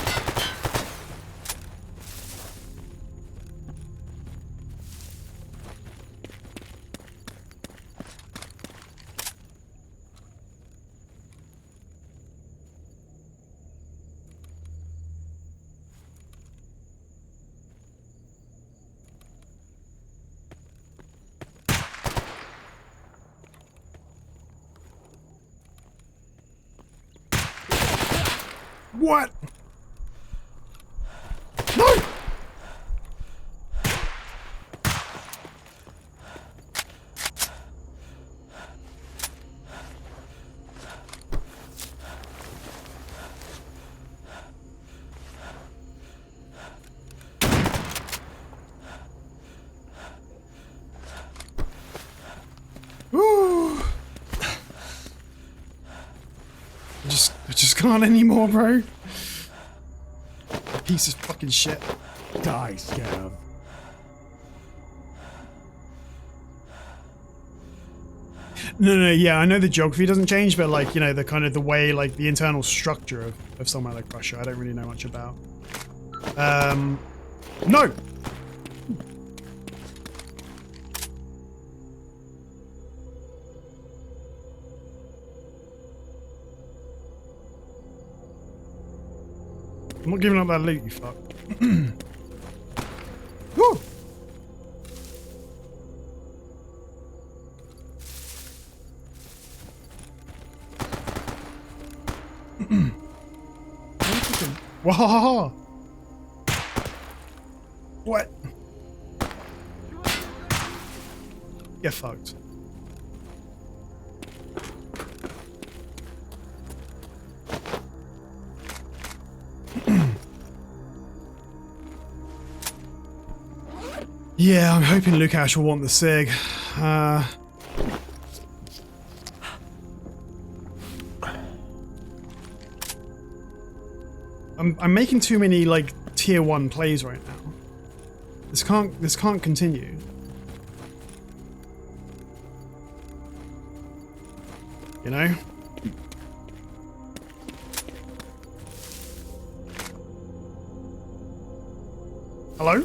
Speaker 1: What? No! Woo! I just can't anymore, bro. Piece of fucking shit.
Speaker 4: Die, Scav.
Speaker 1: No, yeah, I know the geography doesn't change, but like, you know, the kind of the way, like the internal structure of somewhere like Russia, I don't really know much about. No! I'm not giving up that loot, you fuck. Woo! Whoa! What? Get fucked. Yeah, I'm hoping Lukash will want the SIG. I'm making too many like tier 1 plays right now. This can't continue. You know? Hello?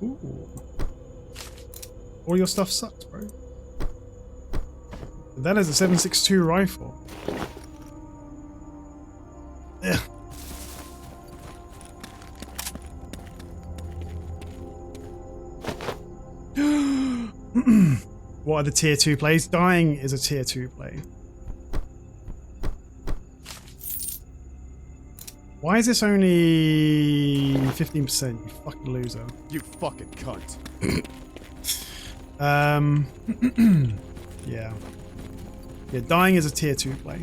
Speaker 1: Ooh. All your stuff sucks, bro. That is a 7.62 rifle. Ugh. What are the tier 2 plays? Dying is a tier 2 play. Why is this only 15%? You fucking loser.
Speaker 4: You fucking cunt.
Speaker 1: Yeah. Yeah, dying is a tier 2 play.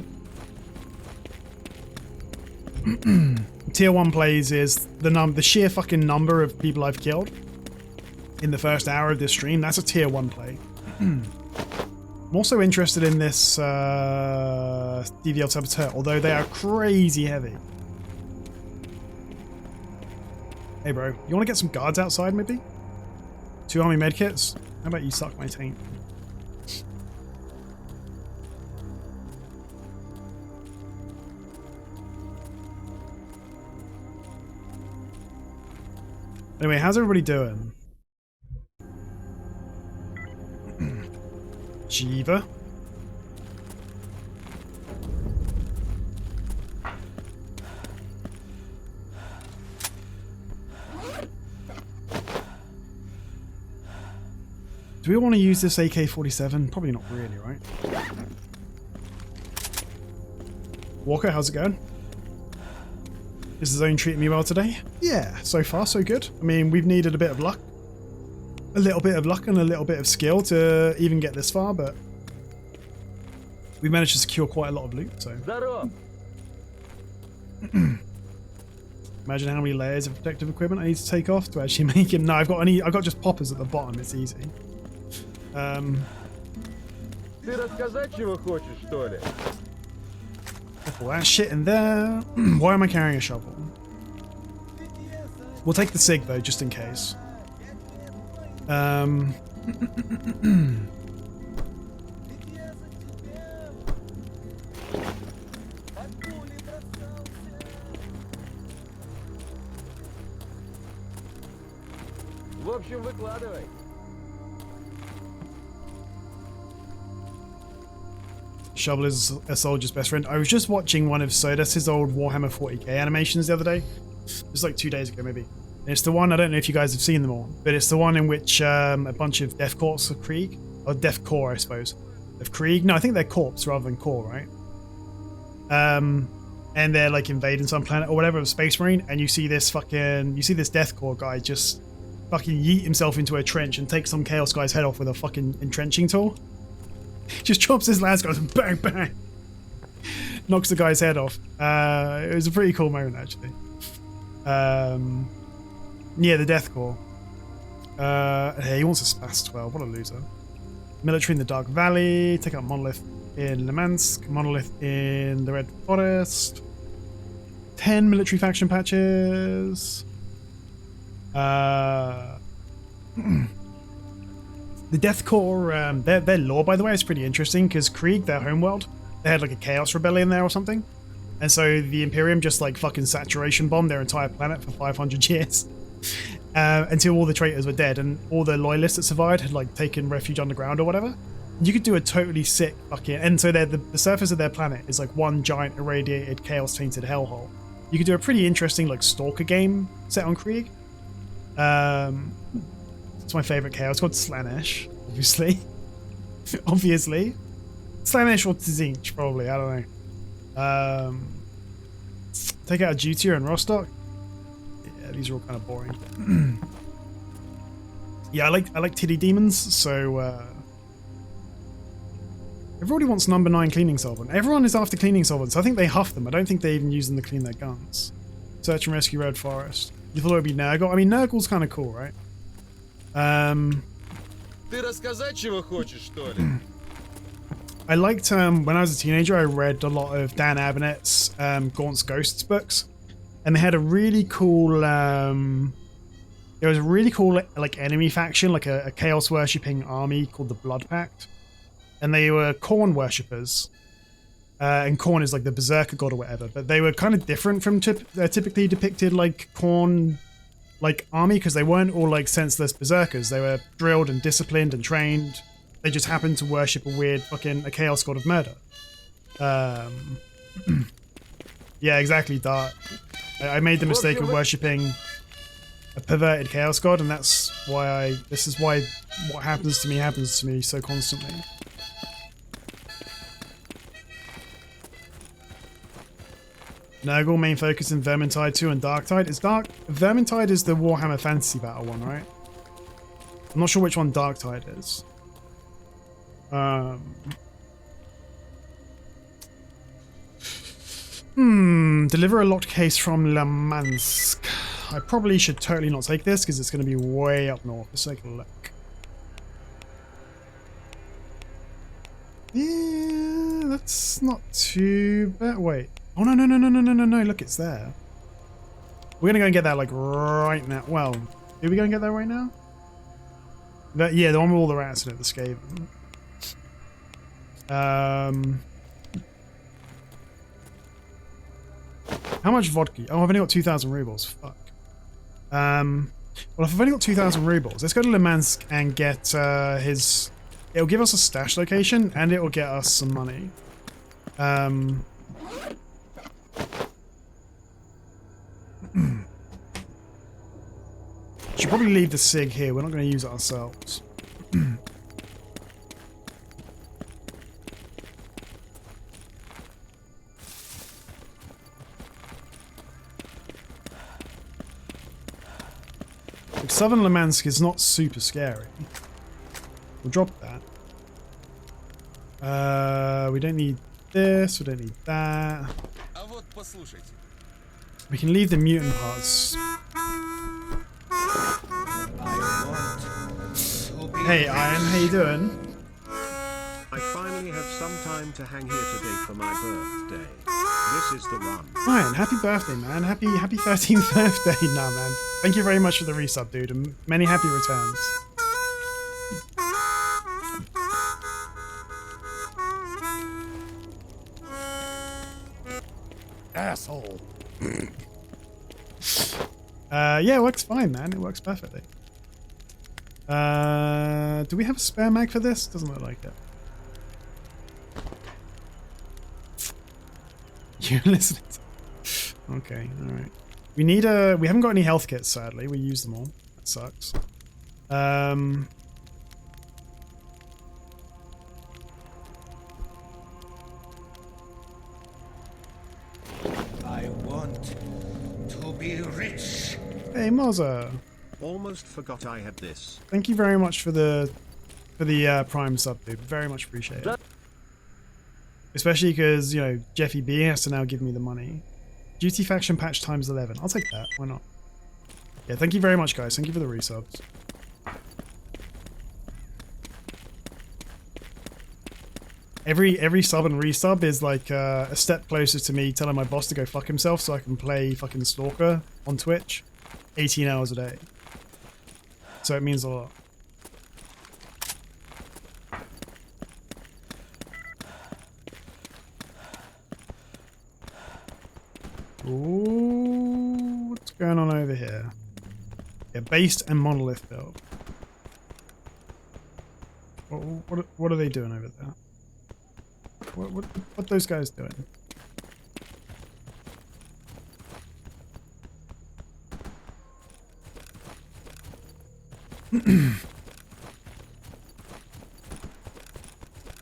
Speaker 1: Tier 1 plays is the sheer fucking number of people I've killed in the first hour of this stream. That's a tier 1 play. I'm also interested in this S.T.A.L.K.E.R, although they are crazy heavy. Hey bro, you want to get some guards outside maybe? 2 army medkits? How about you suck my taint? Anyway, how's everybody doing? Jiva? Do we want to use this AK-47? Probably not really, right? Walker, how's it going? Is the zone treating me well today? Yeah, so far so good. I mean, we've needed a bit of luck. A little bit of luck and a little bit of skill to even get this far, but we managed to secure quite a lot of loot, so. Imagine how many layers of protective equipment I need to take off to actually make him. No, I've got just poppers at the bottom, it's easy.
Speaker 6: Ты рассказать чего хочешь, что ли?
Speaker 1: All that shit in there. Why am I carrying a shovel? We'll take the SIG though, just in case.
Speaker 6: В общем, выкладывай.
Speaker 1: Shovel is a soldier's best friend. I was just watching one of Sodas's old Warhammer 40k animations the other day. It was like 2 days ago, maybe. And it's the one, I don't know if you guys have seen them all, but it's the one in which a bunch of Death Corps of Krieg, or Death Corps, I suppose, of Krieg. No, I think they're Corps rather than Corps, right? And they're like invading some planet or whatever of Space Marine, and you see this Death Corps guy just fucking yeet himself into a trench and take some Chaos guy's head off with a fucking entrenching tool. Just chops his lance, goes bang bang, knocks the guy's head off. It was a pretty cool moment actually. Yeah, the Death Corps. Hey, he wants a Spas 12. What a loser. Military in the Dark Valley. Take out Monolith in Lemansk. Monolith in the Red Forest. 10 military faction patches. The Death Corps, their lore, by the way, is pretty interesting because Krieg, their homeworld, they had like a Chaos Rebellion there or something. And so the Imperium just like fucking saturation bombed their entire planet for 500 years. Until all the traitors were dead and all the loyalists that survived had like taken refuge underground or whatever. You could do a totally sick fucking... And so the surface of their planet is like one giant irradiated chaos-tainted hellhole. You could do a pretty interesting like Stalker game set on Krieg. It's my favourite chaos. It's called Slaanesh, obviously. Obviously. Slaanesh or Tzinch, probably. I don't know. Take out a Jutia and Rostock. Yeah, these are all kind of boring. Yeah, I like titty demons, so everybody wants number 9 cleaning solvent. Everyone is after cleaning solvents. I think they huff them. I don't think they even use them to clean their guns. Search and rescue Red Forest. You thought it would be Nurgle? I mean, Nurgle's kind of cool, right?
Speaker 6: Ты рассказать чего хочешь, что ли?
Speaker 1: I liked when I was a teenager. I read a lot of Dan Abnett's Gaunt's Ghosts books, and they had a really cool. There was a really cool like enemy faction, like a chaos worshipping army called the Blood Pact, and they were Khorne worshippers. And Khorne is like the berserker god or whatever, but they were kind of different from typically depicted like Khorne like army, because they weren't all like senseless berserkers. They were drilled and disciplined and trained. They just happened to worship a weird fucking a chaos god of murder. Yeah, exactly, Dart. I made the mistake of worshipping a perverted chaos god, and that's why this is why what happens to me so constantly. Nurgle main focus in Vermintide 2 and Darktide. Vermintide is the Warhammer Fantasy Battle one, right? I'm not sure which one Darktide is. Deliver a locked case from Lamansk. I probably should totally not take this because it's going to be way up north. Let's take a look. Yeah, that's not too bad. Wait. Oh, no. Look, it's there. We're going to go and get that, like, right now. Well, are we going to get that right now? Yeah, the one with all the rats in it, the Skaven. How much vodka? Oh, I've only got 2,000 rubles. Fuck. Well, if I've only got 2,000 rubles, let's go to Limansk and get his... It'll give us a stash location, and it'll get us some money. Should probably leave the SIG here. We're not going to use it ourselves. Like, Southern Limansk is not super scary. We'll drop that. We don't need this. We don't need that. We can leave the mutant parts. Hey Iron, how you doing?
Speaker 2: I finally have some time to hang here today for my birthday. This is the one.
Speaker 1: Iron, happy birthday, man. Happy 13th birthday. Nah, man. Thank you very much for the resub, dude, and many happy returns.
Speaker 4: Asshole.
Speaker 1: Yeah, it works fine, man. It works perfectly. Do we have a spare mag for this? Doesn't look like it. You're listening to... Okay, alright. We need a... We haven't got any health kits, sadly. We used them all. That sucks.
Speaker 6: I want to be rich.
Speaker 1: Hey, Mozza.
Speaker 2: Almost forgot I had this.
Speaker 1: Thank you very much for the Prime sub, dude. Very much appreciate it. Especially because, you know, Jeffy B has to now give me the money. Duty faction patch times 11. I'll take that. Why not? Yeah, thank you very much, guys. Thank you for the resubs. Every sub and resub is like a step closer to me telling my boss to go fuck himself so I can play fucking S.T.A.L.K.E.R on Twitch 18 hours a day. So it means a lot. Ooh, what's going on over here? Yeah, based and monolith build. What are they doing over there? What those guys doing?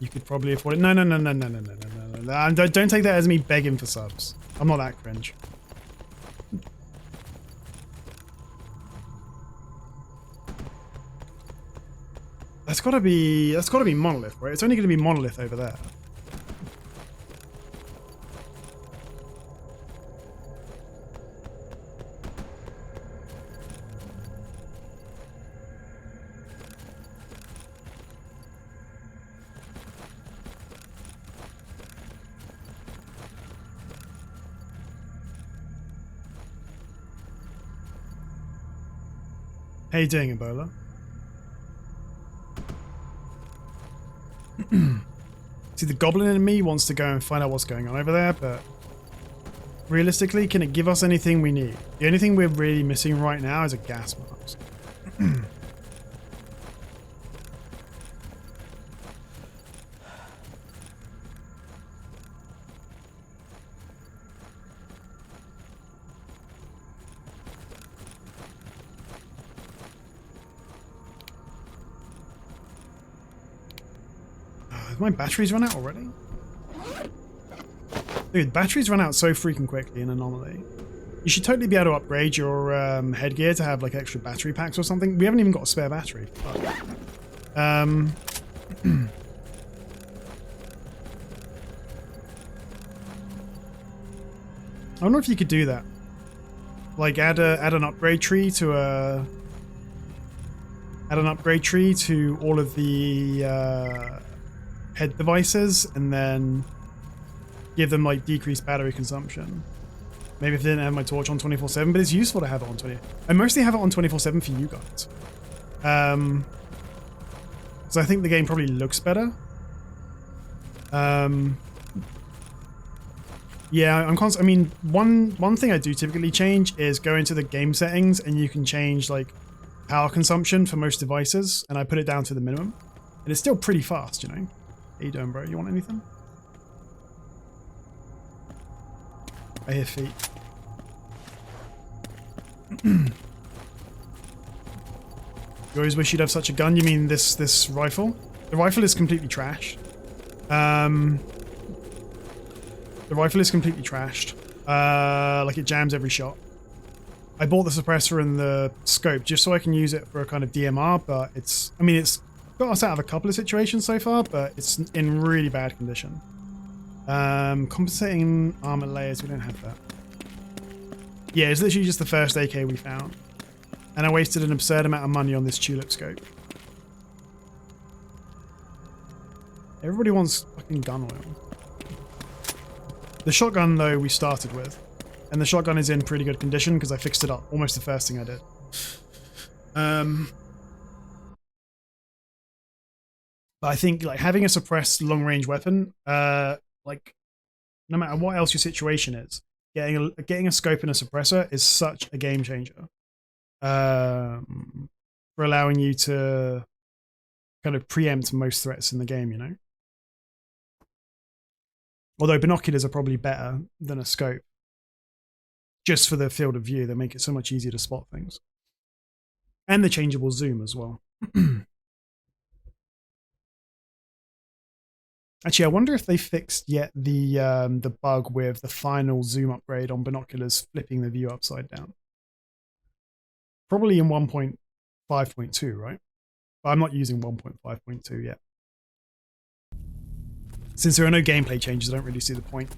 Speaker 1: You could probably afford it. No. Don't take that as me begging for subs. I'm not that cringe. That's gotta be monolith, right? It's only gonna be monolith over there. How you doing, Ebola? See, the goblin in me wants to go and find out what's going on over there, but realistically, can it give us anything we need? The only thing we're really missing right now is a gas mask. Have my batteries run out already? Dude, batteries run out so freaking quickly in Anomaly. You should totally be able to upgrade your headgear to have like extra battery packs or something. We haven't even got a spare battery. I wonder if you could do that. Like add an upgrade tree to all of the head devices, and then give them like decreased battery consumption. Maybe if I didn't have my torch on 24/7, but it's useful to have it on 20. I mostly have it on 24/7 for you guys. So I think the game probably looks better. Yeah, I mean, one thing I do typically change is go into the game settings, and you can change like power consumption for most devices, and I put it down to the minimum, and it's still pretty fast, you know. How you doing, bro? You want anything? I hear feet. You always wish you'd have such a gun. You mean this rifle? The rifle is completely trashed. The rifle is completely trashed. Like it jams every shot. I bought the suppressor and the scope just so I can use it for a kind of DMR, but it's got us out of a couple of situations so far, but it's in really bad condition. Compensating armor layers, we don't have that. Yeah, it's literally just the first AK we found. And I wasted an absurd amount of money on this tulip scope. Everybody wants fucking gun oil. The shotgun, though, we started with. And the shotgun is in pretty good condition because I fixed it up almost the first thing I did. But I think like having a suppressed long-range weapon, like no matter what else your situation is, getting a scope and a suppressor is such a game changer. For allowing you to kind of preempt most threats in the game, you know? Although binoculars are probably better than a scope. Just for the field of view, they make it so much easier to spot things. And the changeable zoom as well. Actually, I wonder if they fixed yet the bug with the final zoom upgrade on binoculars flipping the view upside down. Probably in 1.5.2, right? But I'm not using 1.5.2 yet. Since there are no gameplay changes, I don't really see the point.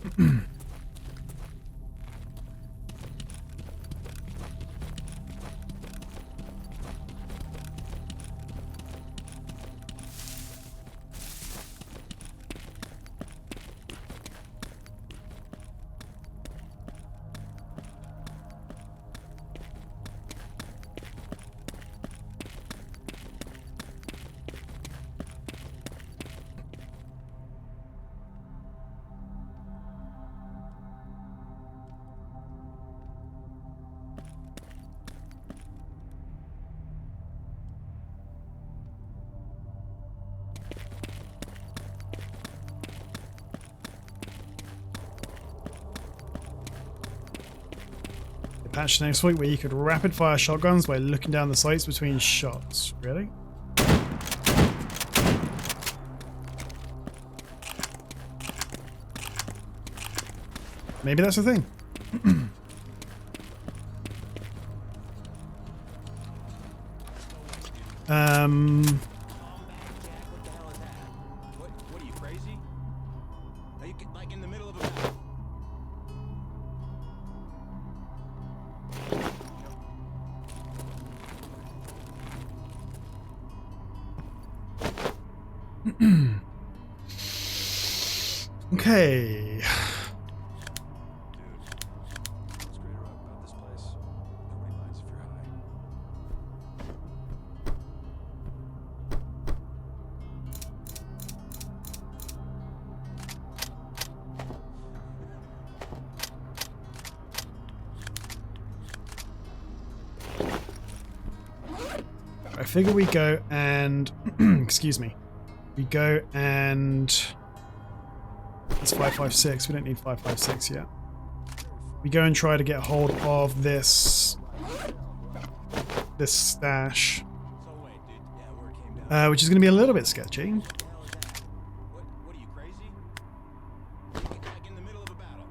Speaker 1: Patch next week where you could rapid fire shotguns by looking down the sights between shots. Really? Maybe that's the thing.
Speaker 2: What are you, crazy? Are you like in the middle of a...
Speaker 1: Okay.
Speaker 2: Dude, what's great about this place? Nobody minds if you're high.
Speaker 1: figure we go and excuse me. We go and it's 556. We don't need 556 yet. We go and try to get hold of this stash, which is going to be a little bit sketchy.
Speaker 2: What are you, crazy? Like in the middle of a battle.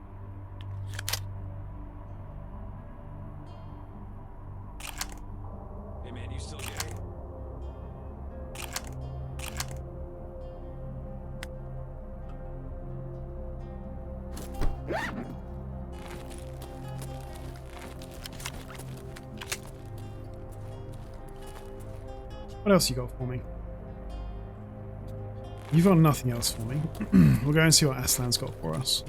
Speaker 2: Hey man, you still gay?
Speaker 1: What else you got for me? You've got nothing else for me. We'll go and see what Aslan's got for us.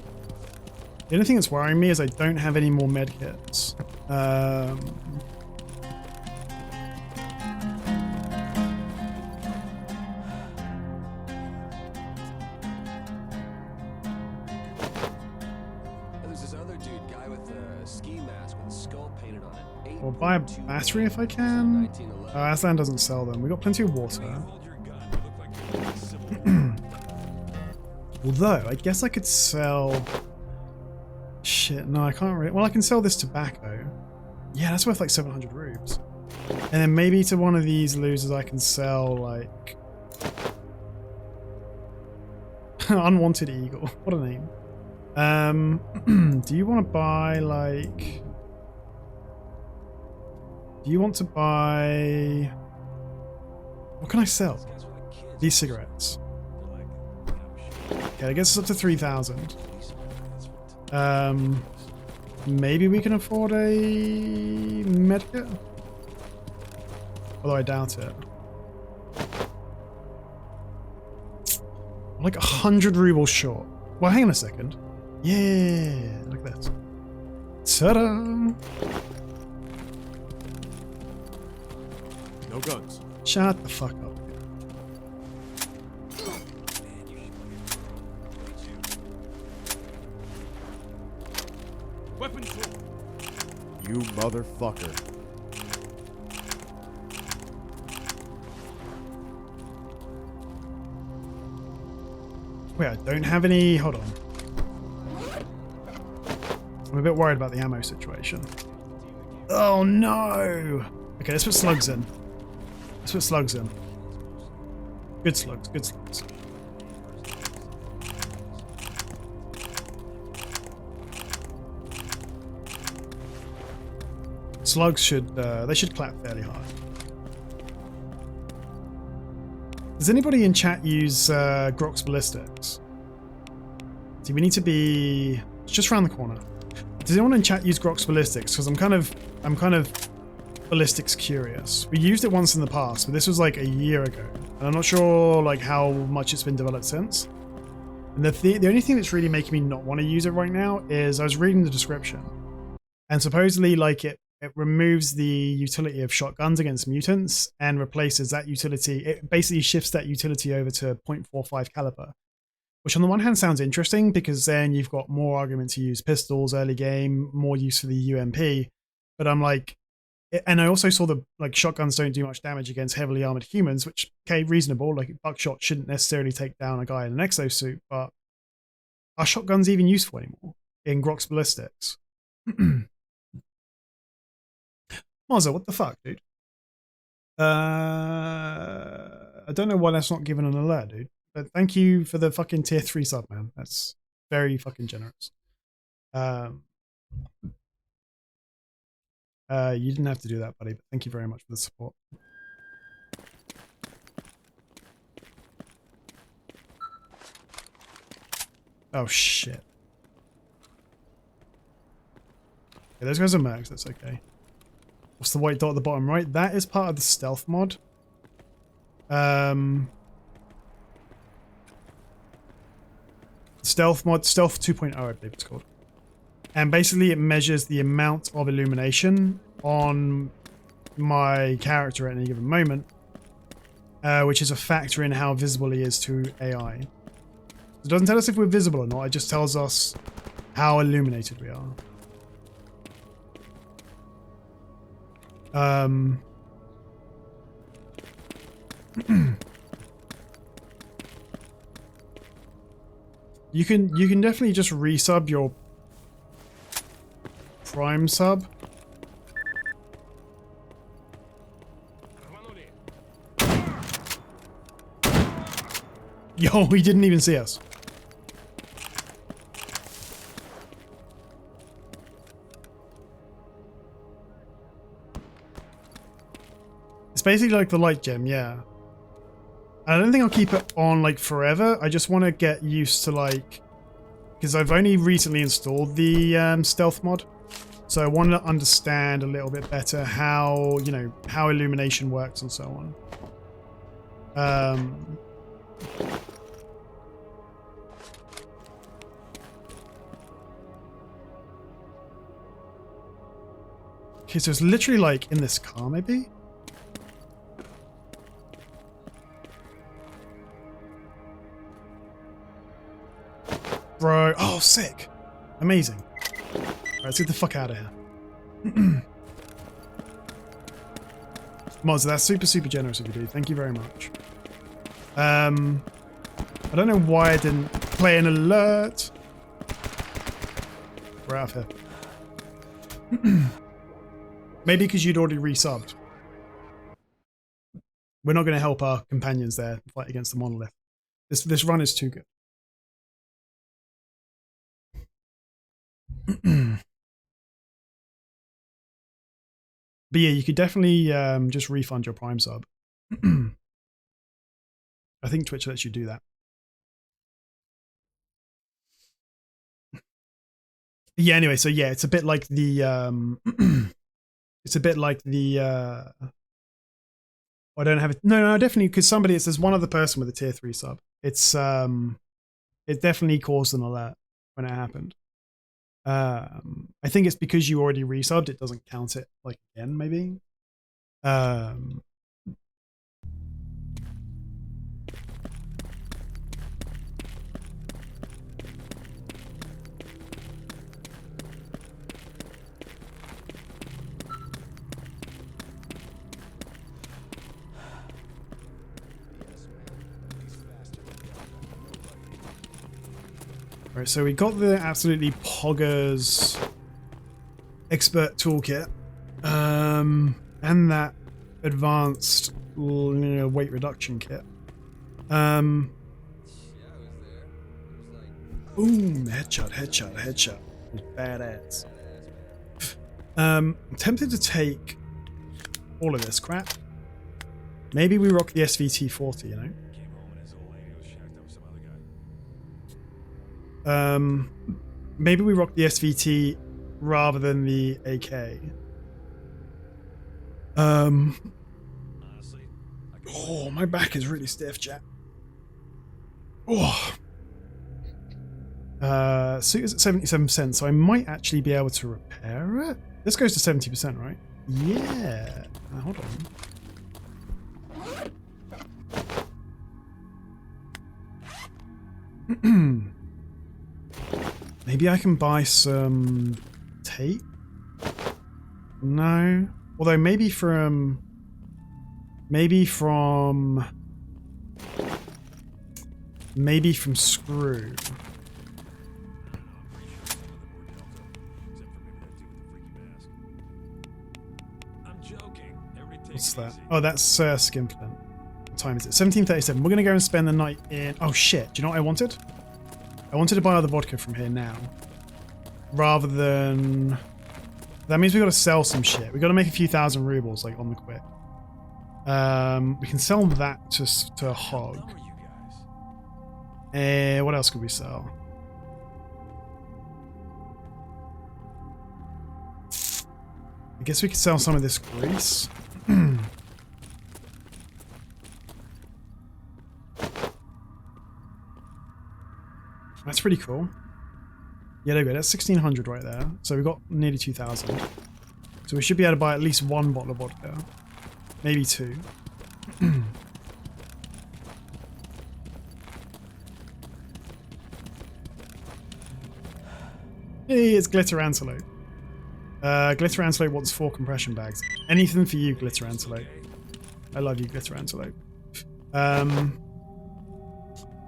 Speaker 1: The only thing that's worrying me is I don't have any more medkits.
Speaker 3: There's this other dude, guy with a ski mask with a skull painted on it.
Speaker 1: I'll buy a battery if I can.
Speaker 3: 1911.
Speaker 1: Aslan doesn't sell them. We got plenty of water.
Speaker 2: Hold your gun. You look like you're in a civil war.
Speaker 1: Although, I guess I could sell... Shit, no, I can't really... Well, I can sell this tobacco. Yeah, that's worth like 700 rubes. And then maybe to one of these losers I can sell, like... Unwanted Eagle. What a name. Do you want to buy, like... Do you want to buy... What can I sell?
Speaker 2: Guys were the kids.
Speaker 1: These cigarettes.
Speaker 2: They're like, you know, shit.
Speaker 1: Okay, I guess it's up to 3,000.
Speaker 2: Policeman, that's what-
Speaker 1: Maybe we can afford a medkit? Although I doubt it. Like 100 rubles short. Well, hang on a second. Yeah, look at that. Ta-da!
Speaker 4: No guns.
Speaker 1: Shut the fuck up.
Speaker 2: Weapon pull.
Speaker 4: You motherfucker.
Speaker 1: Wait, I don't have any... Hold on. I'm a bit worried about the ammo situation. Oh no! Okay, let's put slugs in. Let's put slugs in. Good slugs, good slugs. Slugs should, they should clap fairly hard. Does anybody in chat use Grok's ballistics? See, we need to be... It's just around the corner. Does anyone in chat use Grok's ballistics? Because I'm kind of ballistics curious. We used it once in the past, but this was like a year ago, and I'm not sure like how much it's been developed since. And the only thing that's really making me not want to use it right now is I was reading the description, and supposedly like it removes the utility of shotguns against mutants and replaces that utility. It basically shifts that utility over to .45 caliber, which on the one hand sounds interesting because then you've got more argument to use pistols early game, more use for the UMP. But I'm like, and I also saw the like shotguns don't do much damage against heavily armored humans, which okay, reasonable. Like buckshot shouldn't necessarily take down a guy in an exosuit, but are shotguns even useful anymore in Grok's ballistics? Mazza, what the fuck, dude? I don't know why that's not given an alert, dude. But thank you for the fucking tier 3 sub, man. That's very fucking generous. You didn't have to do that, buddy, but thank you very much for the support. Oh, shit. Okay, those guys are mercs, that's okay. What's the white dot at the bottom right? That is part of the stealth mod. Stealth mod, Stealth 2.0, I believe it's called. And basically it measures the amount of illumination on my character at any given moment, which is a factor in how visible he is to AI. It doesn't tell us if we're visible or not, it just tells us how illuminated we are. You can definitely just resub your Prime sub. Yo, he didn't even see us. It's basically like the light gem, yeah. I don't think I'll keep it on like forever. I just want to get used to like, because I've only recently installed the stealth mod, so I want to understand a little bit better how, you know, how illumination works and so on. Okay, so it's literally like in this car, maybe? Bro, oh, sick. Amazing. All right, let's get the fuck out of here. Mods, that's super, super generous of you, dude. Thank you very much. I don't know why I didn't play an alert. We're out of here. Maybe because you'd already resubbed. We're not going to help our companions there fight against the monolith. This run is too good. But yeah, you could definitely just refund your Prime sub. I think Twitch lets you do that. Yeah, anyway, so yeah, it's a bit like the it's a bit like the I don't have it. No, definitely, because somebody, it says one other person with a tier 3 sub. It's it definitely caused an alert when it happened. I think it's because you already resubbed, it doesn't count it like again, maybe. Right, so we got the absolutely poggers expert toolkit, and that advanced weight reduction kit. Boom, headshot. Badass. I'm tempted to take all of this crap. Maybe we rock the SVT-40, you know? Maybe we rock the SVT rather than the AK. Oh, my back is really stiff, chat. Oh. Suit is at 77%, so I might actually be able to repair it. This goes to 70%, right? Yeah. Hold on. Maybe I can buy some tape? No. Although maybe from screw. What's that? Oh, that's Skinflint. What time is it? 17:37. We're going to go and spend the night in... Oh, shit. Do you know what I wanted? I wanted to buy all the vodka from here now. Rather than... That means we got to sell some shit. We got to make a few thousand rubles, like, on the quick. We can sell that to a hog. What else could we sell? I guess we could sell some of this grease. That's pretty cool. Yeah, there we go. That's 1,600 right there. So we've got nearly 2,000. So we should be able to buy at least one bottle of vodka. Maybe two. Hey, it's Glitter Antelope. Glitter Antelope wants 4 compression bags. Anything for you, Glitter Antelope. I love you, Glitter Antelope. Okay,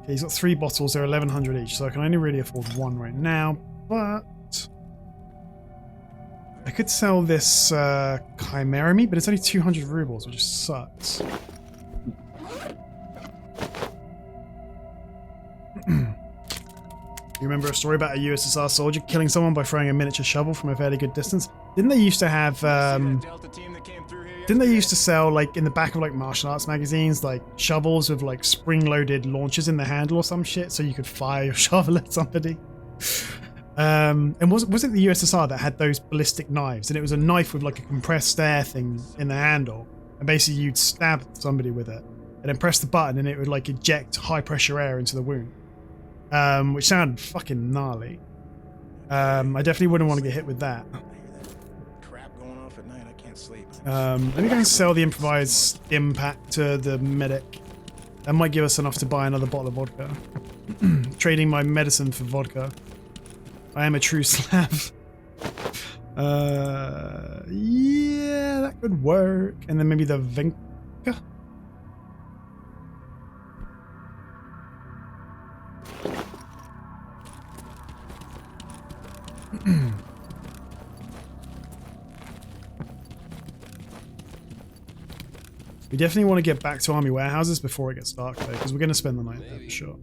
Speaker 1: he's got 3 bottles. They're 1,100 each, so I can only really afford 1 right now. But I could sell this Chimera meat, but it's only 200 rubles, which just sucks. You remember a story about a USSR soldier killing someone by throwing a miniature shovel from a fairly good distance? Didn't they used to have didn't they used to sell, like, in the back of like martial arts magazines, like shovels with like spring-loaded launchers in the handle or some shit, so you could fire your shovel at somebody? And was it the USSR that had those ballistic knives? And it was a knife with like a compressed air thing in the handle, and basically you'd stab somebody with it, and then press the button, and it would like eject high-pressure air into the wound. Which sounded fucking gnarly. I definitely wouldn't want to get hit with that.
Speaker 7: Crap going off at night. I can't sleep.
Speaker 1: Let me go and sell the improvised impact to the medic. That might give us enough to buy another bottle of vodka. Trading my medicine for vodka. I am a true Slav. Yeah, that could work. And then maybe the Vinka. We definitely want to get back to army warehouses before it gets dark, though, because we're going to spend the night there for sure.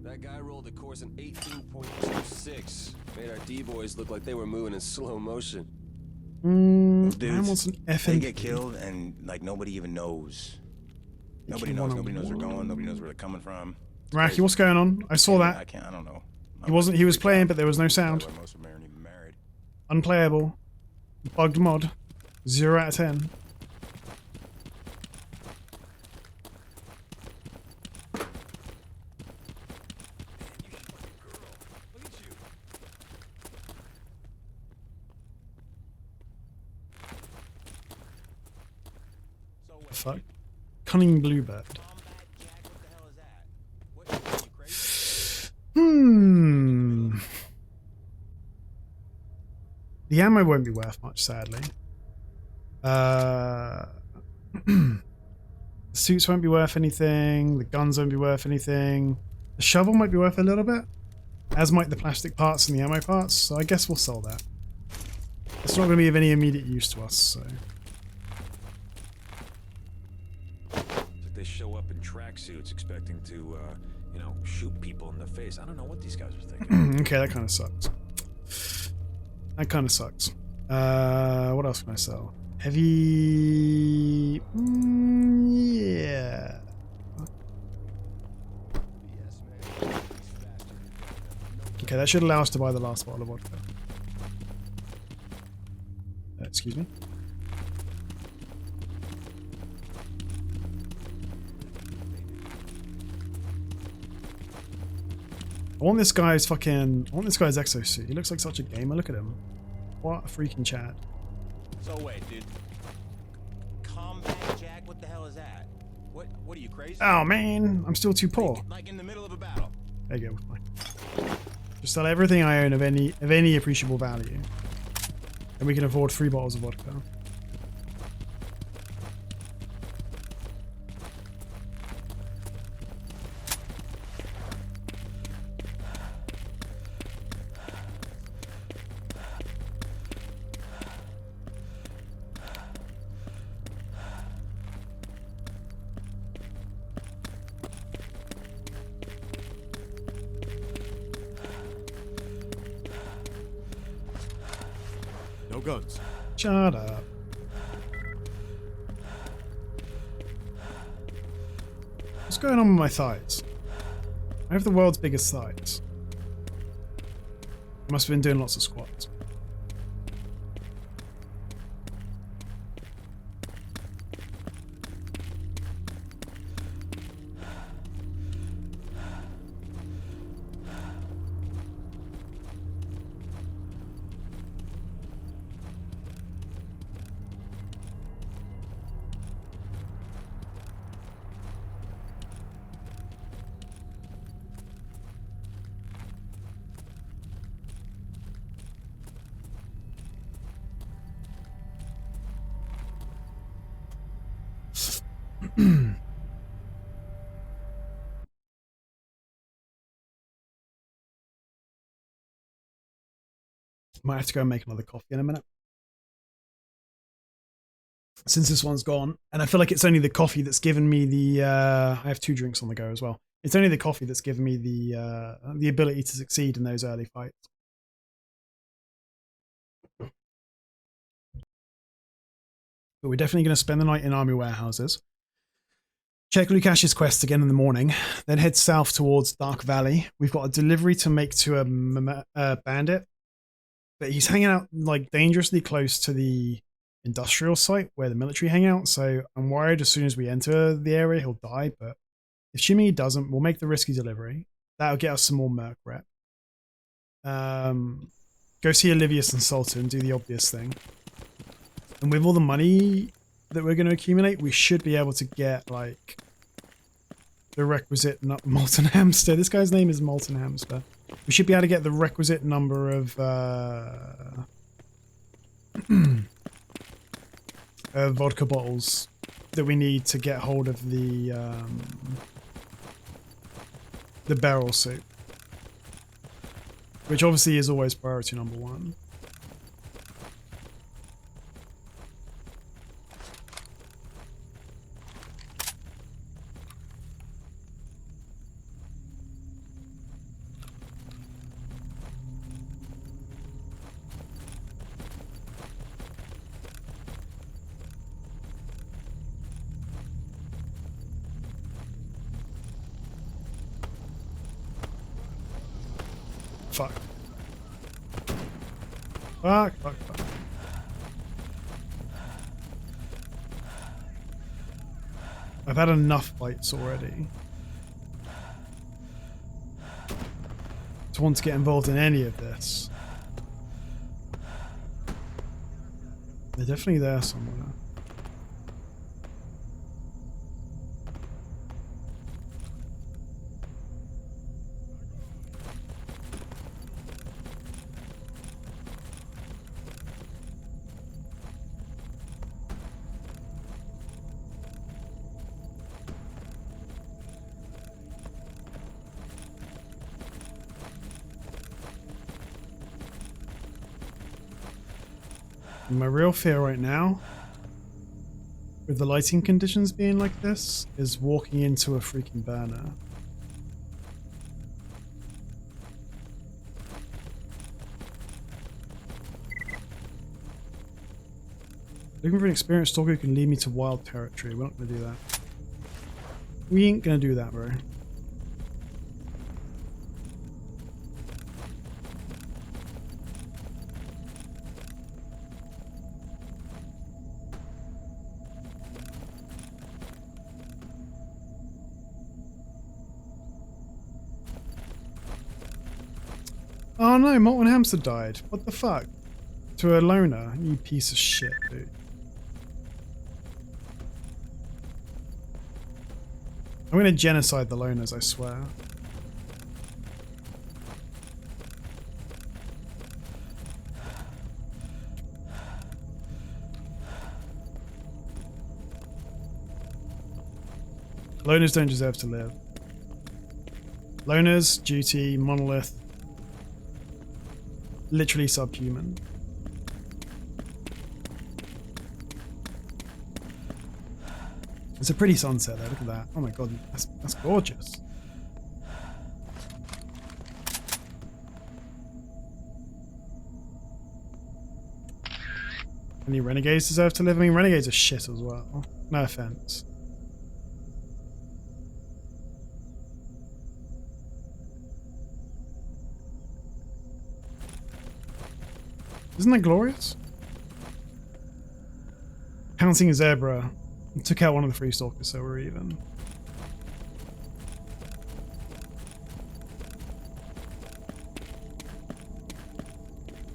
Speaker 3: That guy rolled a course in 18.26. Made our D-boys look like they were moving in slow motion.
Speaker 7: Those
Speaker 1: Man wants
Speaker 7: dudes,
Speaker 1: an F
Speaker 7: they
Speaker 1: and
Speaker 7: get killed and like nobody even knows. Nobody knows. Nobody knows where they're going. Nobody knows where they're coming from.
Speaker 1: Raki, what's going on? I saw that.
Speaker 7: I can't. I don't know.
Speaker 1: He was playing, but there was no sound.
Speaker 7: Most of them aren't even married.
Speaker 1: Unplayable. Bugged mod. 0 out of 10. Fuck. Cunning bluebird. The ammo won't be worth much, sadly. The suits won't be worth anything. The guns won't be worth anything. The shovel might be worth a little bit, as might the plastic parts and the ammo parts, so I guess we'll sell that. It's not going to be of any immediate use to us, so...
Speaker 2: They show up in tracksuits expecting to, you know, shoot people in the face. I don't know what these guys are thinking.
Speaker 1: Okay, that kind of sucks. That kind of sucks. What else can I sell? Heavy... yeah. Okay, that should allow us to buy the last bottle of vodka. Excuse me. I want this guy's exosuit. He looks like such a gamer. Look at him. What a freaking Chad.
Speaker 7: So wait, dude. Combat Jack? What the hell is that? What are you, crazy?
Speaker 1: Oh man, I'm still too poor.
Speaker 7: Like in the middle of a battle.
Speaker 1: There you go. Just sell everything I own of any appreciable value, and we can afford 3 bottles of vodka.
Speaker 4: No guns.
Speaker 1: Shut up. What's going on with my thighs? I have the world's biggest thighs. I must have been doing lots of squats. Might have to go and make another coffee in a minute. Since this one's gone, and I feel like it's only the coffee that's given me the I have 2 drinks on the go as well. It's only the coffee that's given me the ability to succeed in those early fights. But we're definitely going to spend the night in army warehouses. Check Lukash's quest again in the morning, then head south towards Dark Valley. We've got a delivery to make to a bandit, but he's hanging out like dangerously close to the industrial site where the military hang out, so I'm worried as soon as we enter the area he'll die, but assuming he doesn't, we'll make the risky delivery. That'll get us some more merc rep. Go see Olivius and Sultan, do the obvious thing. And with all the money that we're going to accumulate, we should be able to get like the requisite Molten Hamster. This guy's name is Molten Hamster. We should be able to get the requisite number of vodka bottles that we need to get hold of the barrel suit, which obviously is always priority number 1. Fuck. Fuck, fuck, fuck. I've had enough fights already to want to get involved in any of this. They're definitely there somewhere. My real fear right now, with the lighting conditions being like this, is walking into a freaking burner. Looking for an experienced stalker who can lead me to wild territory. We're not going to do that. We ain't going to do that, bro. Oh no, Molten Hamster died. What the fuck? To a loner, you piece of shit, dude. I'm gonna genocide the loners, I swear. Loners don't deserve to live. Loners, duty, monolith. Literally subhuman. It's a pretty sunset there, look at that. Oh my god, that's gorgeous. Any renegades deserve to live? I mean, renegades are shit as well. No offense. Isn't that glorious? Pouncing a zebra. Took out one of the free stalkers, so we're even.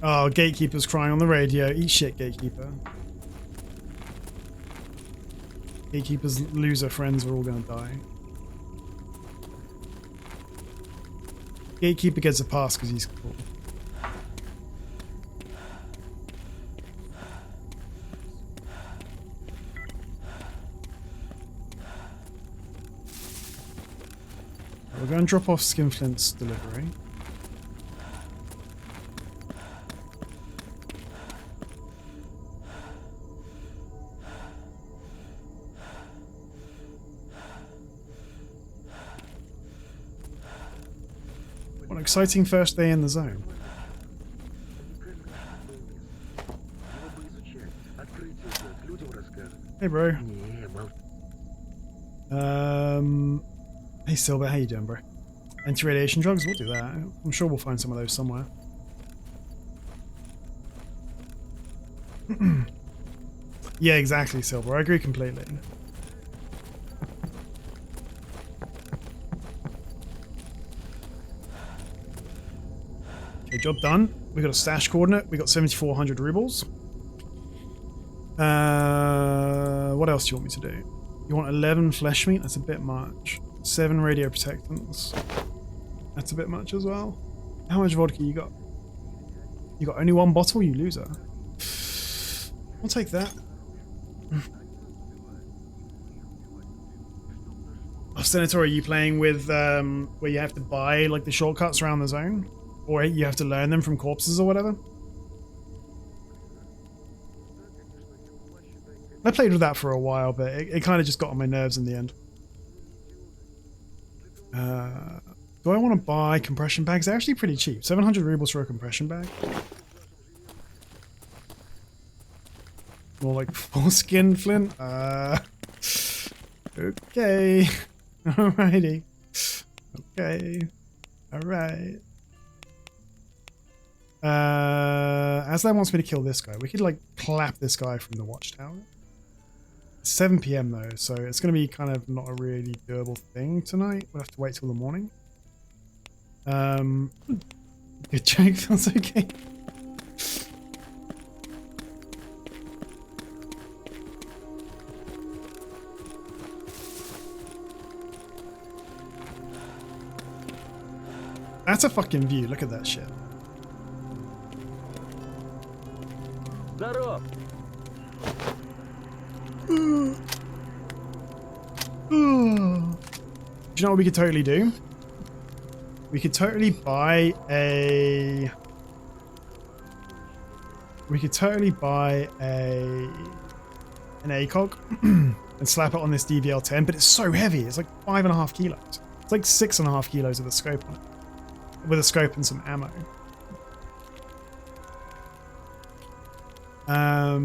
Speaker 1: Oh, Gatekeeper's crying on the radio. Eat shit, Gatekeeper. Gatekeeper's loser friends are all gonna die. Gatekeeper gets a pass because he's cool. We're going to drop off Skinflint's delivery. exciting first day in the zone. Hey, bro. Hey, Silver. How you doing, bro? Anti-radiation drugs? We'll do that. I'm sure we'll find some of those somewhere. Yeah, exactly, Silver. I agree completely. Okay, job done. We got a stash coordinate. We got 7,400 rubles. What else do you want me to do? You want 11 flesh meat? That's a bit much. 7 radio protectants. That's a bit much as well. How much vodka you got? You got only 1 bottle, you loser. I'll take that. Oh, Senator, are you playing with where you have to buy like the shortcuts around the zone? Or you have to learn them from corpses or whatever? I played with that for a while, but it kind of just got on my nerves in the end. Do I want to buy compression bags? They're actually pretty cheap. 700 rubles for a compression bag. More like foreskin flint. Okay. Alrighty. Okay. Alright. Aslan wants me to kill this guy. We could like clap this guy from the watchtower. 7 PM though, so it's going to be kind of not a really doable thing tonight. We'll have to wait till the morning. Good joke, feels okay. That's a fucking view, look at that shit. Do you know what we could totally do? We could totally buy a... We could totally buy an ACOG and slap it on this DVL-10, but it's so heavy. It's like 5.5 kilos. It's like 6.5 kilos with a scope on it. With a scope and some ammo. I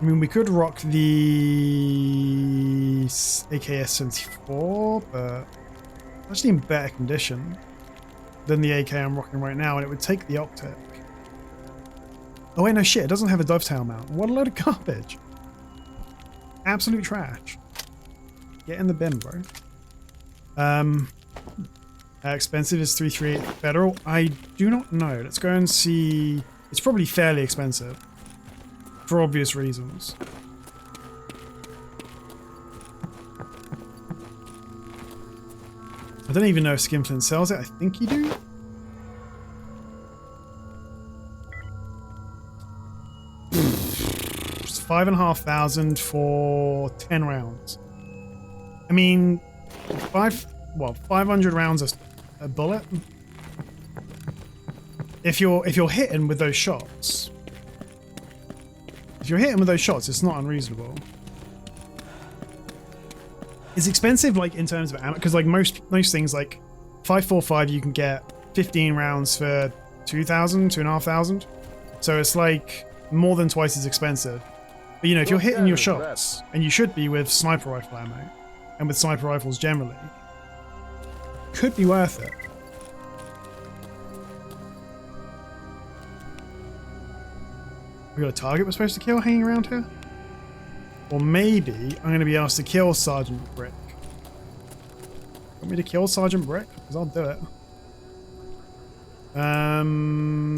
Speaker 1: mean, we could rock the AK-74, but it's actually in better condition than the AK I'm rocking right now, and it would take the optic. Oh wait, no shit, it doesn't have a dovetail mount. What a load of garbage. Absolute trash. Get in the bin, bro. How expensive is 338 Federal? I do not know. Let's go and see. It's probably fairly expensive. For obvious reasons. I don't even know if Skinflint sells it. I think you do. It's 5,500 for 10 rounds. I mean, 500 rounds a bullet. If you're hitting with those shots. If you're hitting with those shots, it's not unreasonable. It's expensive, like, in terms of ammo, because, like, most things, like, 5.45, you can get 15 rounds for 2,000, 2,500. So it's, like, more than twice as expensive. But, you know, if you're hitting your shots, and you should be with sniper rifle ammo, and with sniper rifles generally, could be worth it. We got a target we're supposed to kill hanging around here? Or maybe I'm going to be asked to kill Sergeant Brick. Want me to kill Sergeant Brick? Because I'll do it.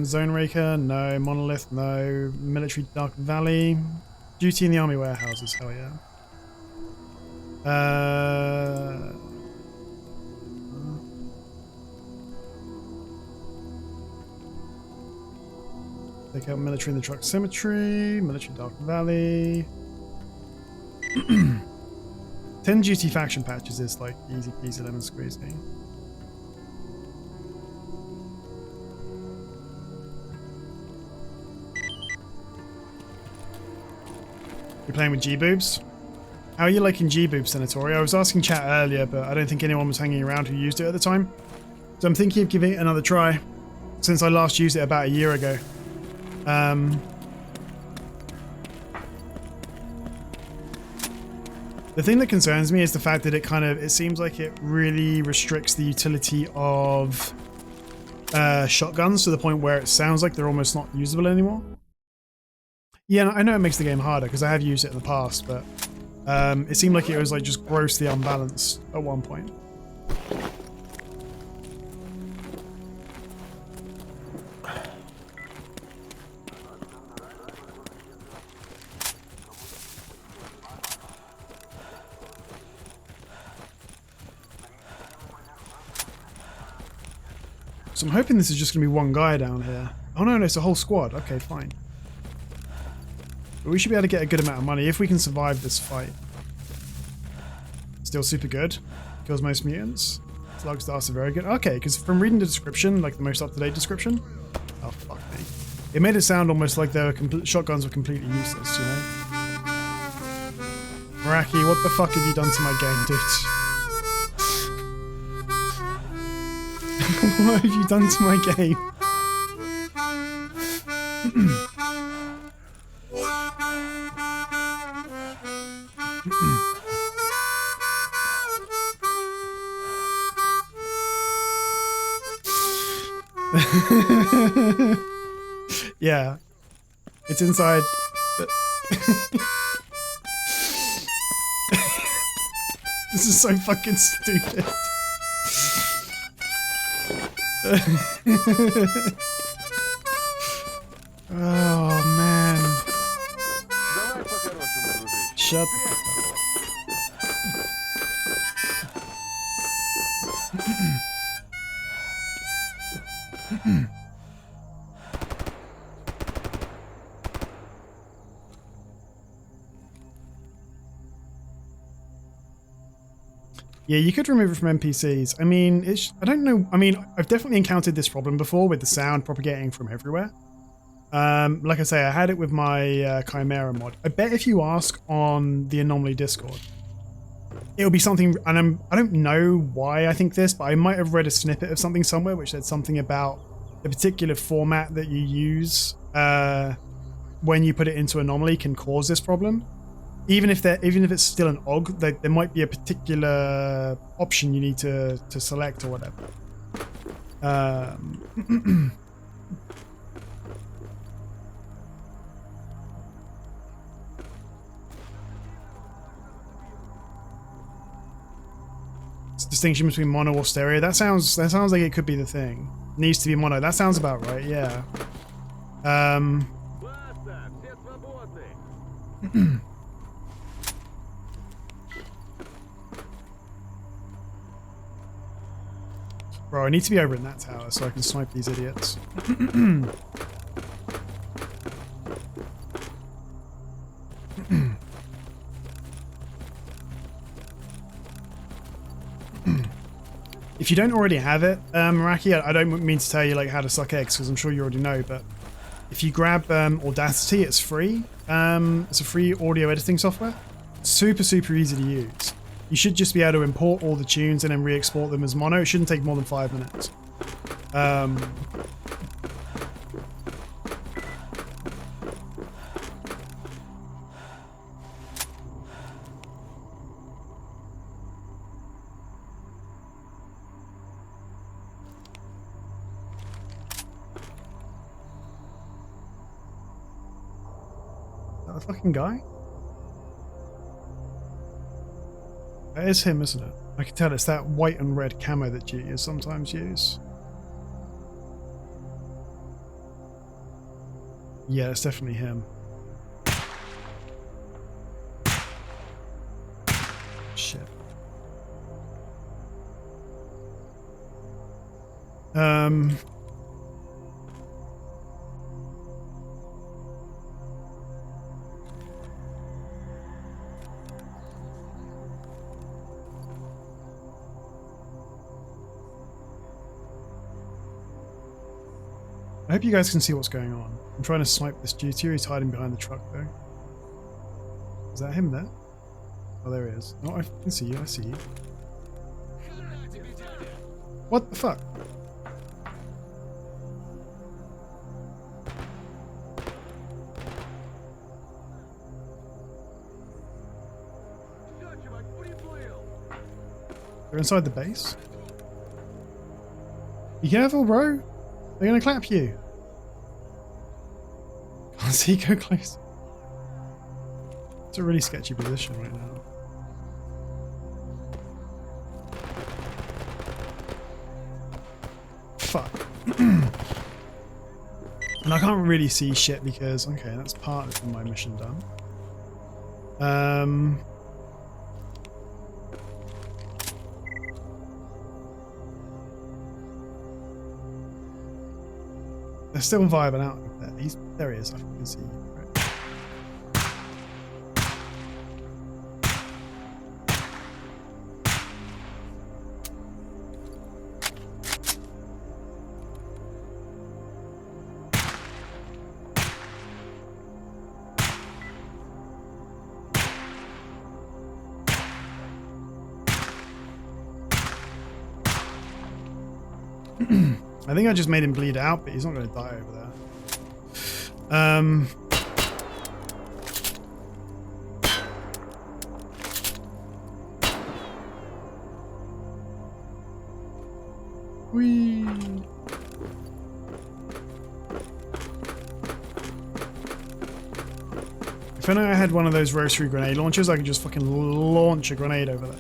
Speaker 1: Zone Raker? No. Monolith? No. Military Dark Valley? Duty in the Army warehouses? Hell yeah. Take out military in the truck cemetery, military Dark Valley. 10 duty faction patches is like easy peasy lemon squeezy. You're playing with G-Boobs? How are you liking G-Boobs, Senatori? I was asking chat earlier, but I don't think anyone was hanging around who used it at the time. So I'm thinking of giving it another try, since I last used it about a year ago. The thing that concerns me is the fact that it seems like it really restricts the utility of shotguns to the point where it sounds like they're almost not usable anymore. Yeah, I know it makes the game harder because I have used it in the past, but it seemed like it was like just grossly unbalanced at one point. So I'm hoping this is just going to be one guy down here. Oh no, it's a whole squad. Okay, fine. But we should be able to get a good amount of money if we can survive this fight. Still super good. Kills most mutants. Slug starts are very good. Okay, because from reading the description, like the most up-to-date description. Oh, fuck me. It made it sound almost like shotguns were completely useless, you know? Meraki, what the fuck have you done to my game, dude? What have you done to my game? Yeah. It's inside. This is so fucking stupid. Oh man. Shut the fuck up. Yeah, you could remove it from NPCs. I mean, I don't know. I mean, I've definitely encountered this problem before with the sound propagating from everywhere. Like I say, I had it with my Chimera mod. I bet if you ask on the Anomaly Discord, it'll be something, and I don't know why I think this, but I might have read a snippet of something somewhere which said something about the particular format that you use when you put it into Anomaly can cause this problem. Even if it's still an OG, there might be a particular option you need to select or whatever. Distinction between mono or stereo. That sounds like it could be the thing. Needs to be mono. That sounds about right. Yeah. Bro, I need to be over in that tower so I can snipe these idiots. If you don't already have it, Meraki, I don't mean to tell you like how to suck eggs because I'm sure you already know, but if you grab Audacity, it's free. It's a free audio editing software. Super easy to use. You should just be able to import all the tunes and then re-export them as mono. It shouldn't take more than 5 minutes. Is that the fucking guy? That is him, isn't it? I can tell it's that white and red camo that GTers sometimes use. Yeah, it's definitely him. Shit. I hope you guys can see what's going on. I'm trying to snipe this GT. He's hiding behind the truck though. Is that him there? Oh, there he is. Oh, I can see you. I see you. What the fuck? They're inside the base. Be careful, bro. They're gonna clap you. Can't see, go close. It's a really sketchy position right now. Fuck. And I can't really see shit because, okay, that's part of my mission done. They're still vibing out there. There he is, I can see you. Right. I think I just made him bleed out, but he's not going to die over there. Whee! If only I had one of those rotary grenade launchers, I could just fucking launch a grenade over there.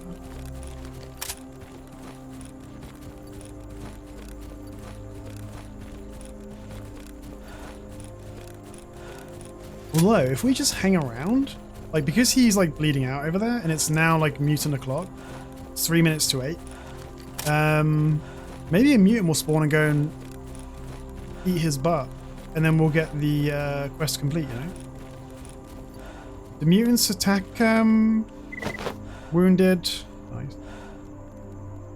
Speaker 1: Although, if we just hang around, like, because he's, like, bleeding out over there, and it's now, like, mutant o'clock, it's 3 minutes to 8, maybe a mutant will spawn and go and eat his butt, and then we'll get the quest complete, you know? The mutants attack, wounded, nice.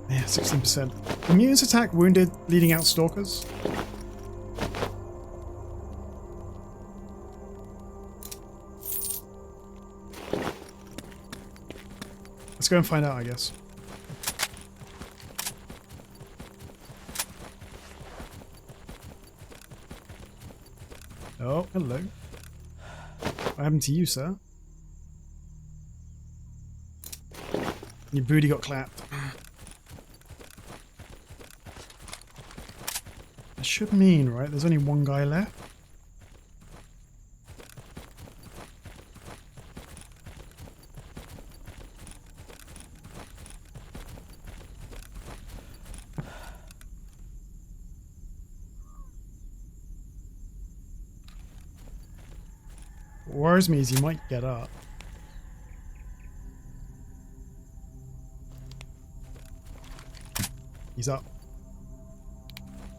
Speaker 1: Yeah, 16%. The mutants attack wounded, leading out stalkers. Let's go and find out, I guess. Oh, hello. What happened to you, sir? Your booty got clapped. That should mean, right, there's only one guy left. What worries me is he might get up. He's up.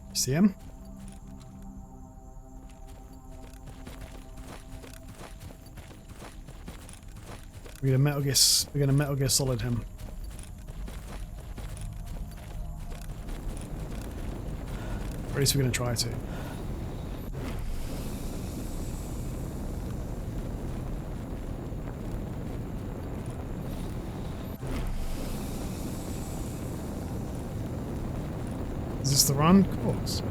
Speaker 1: You see him? We're gonna Metal Gear Solid him. Or at least we're gonna try to. Is this the run? Of course.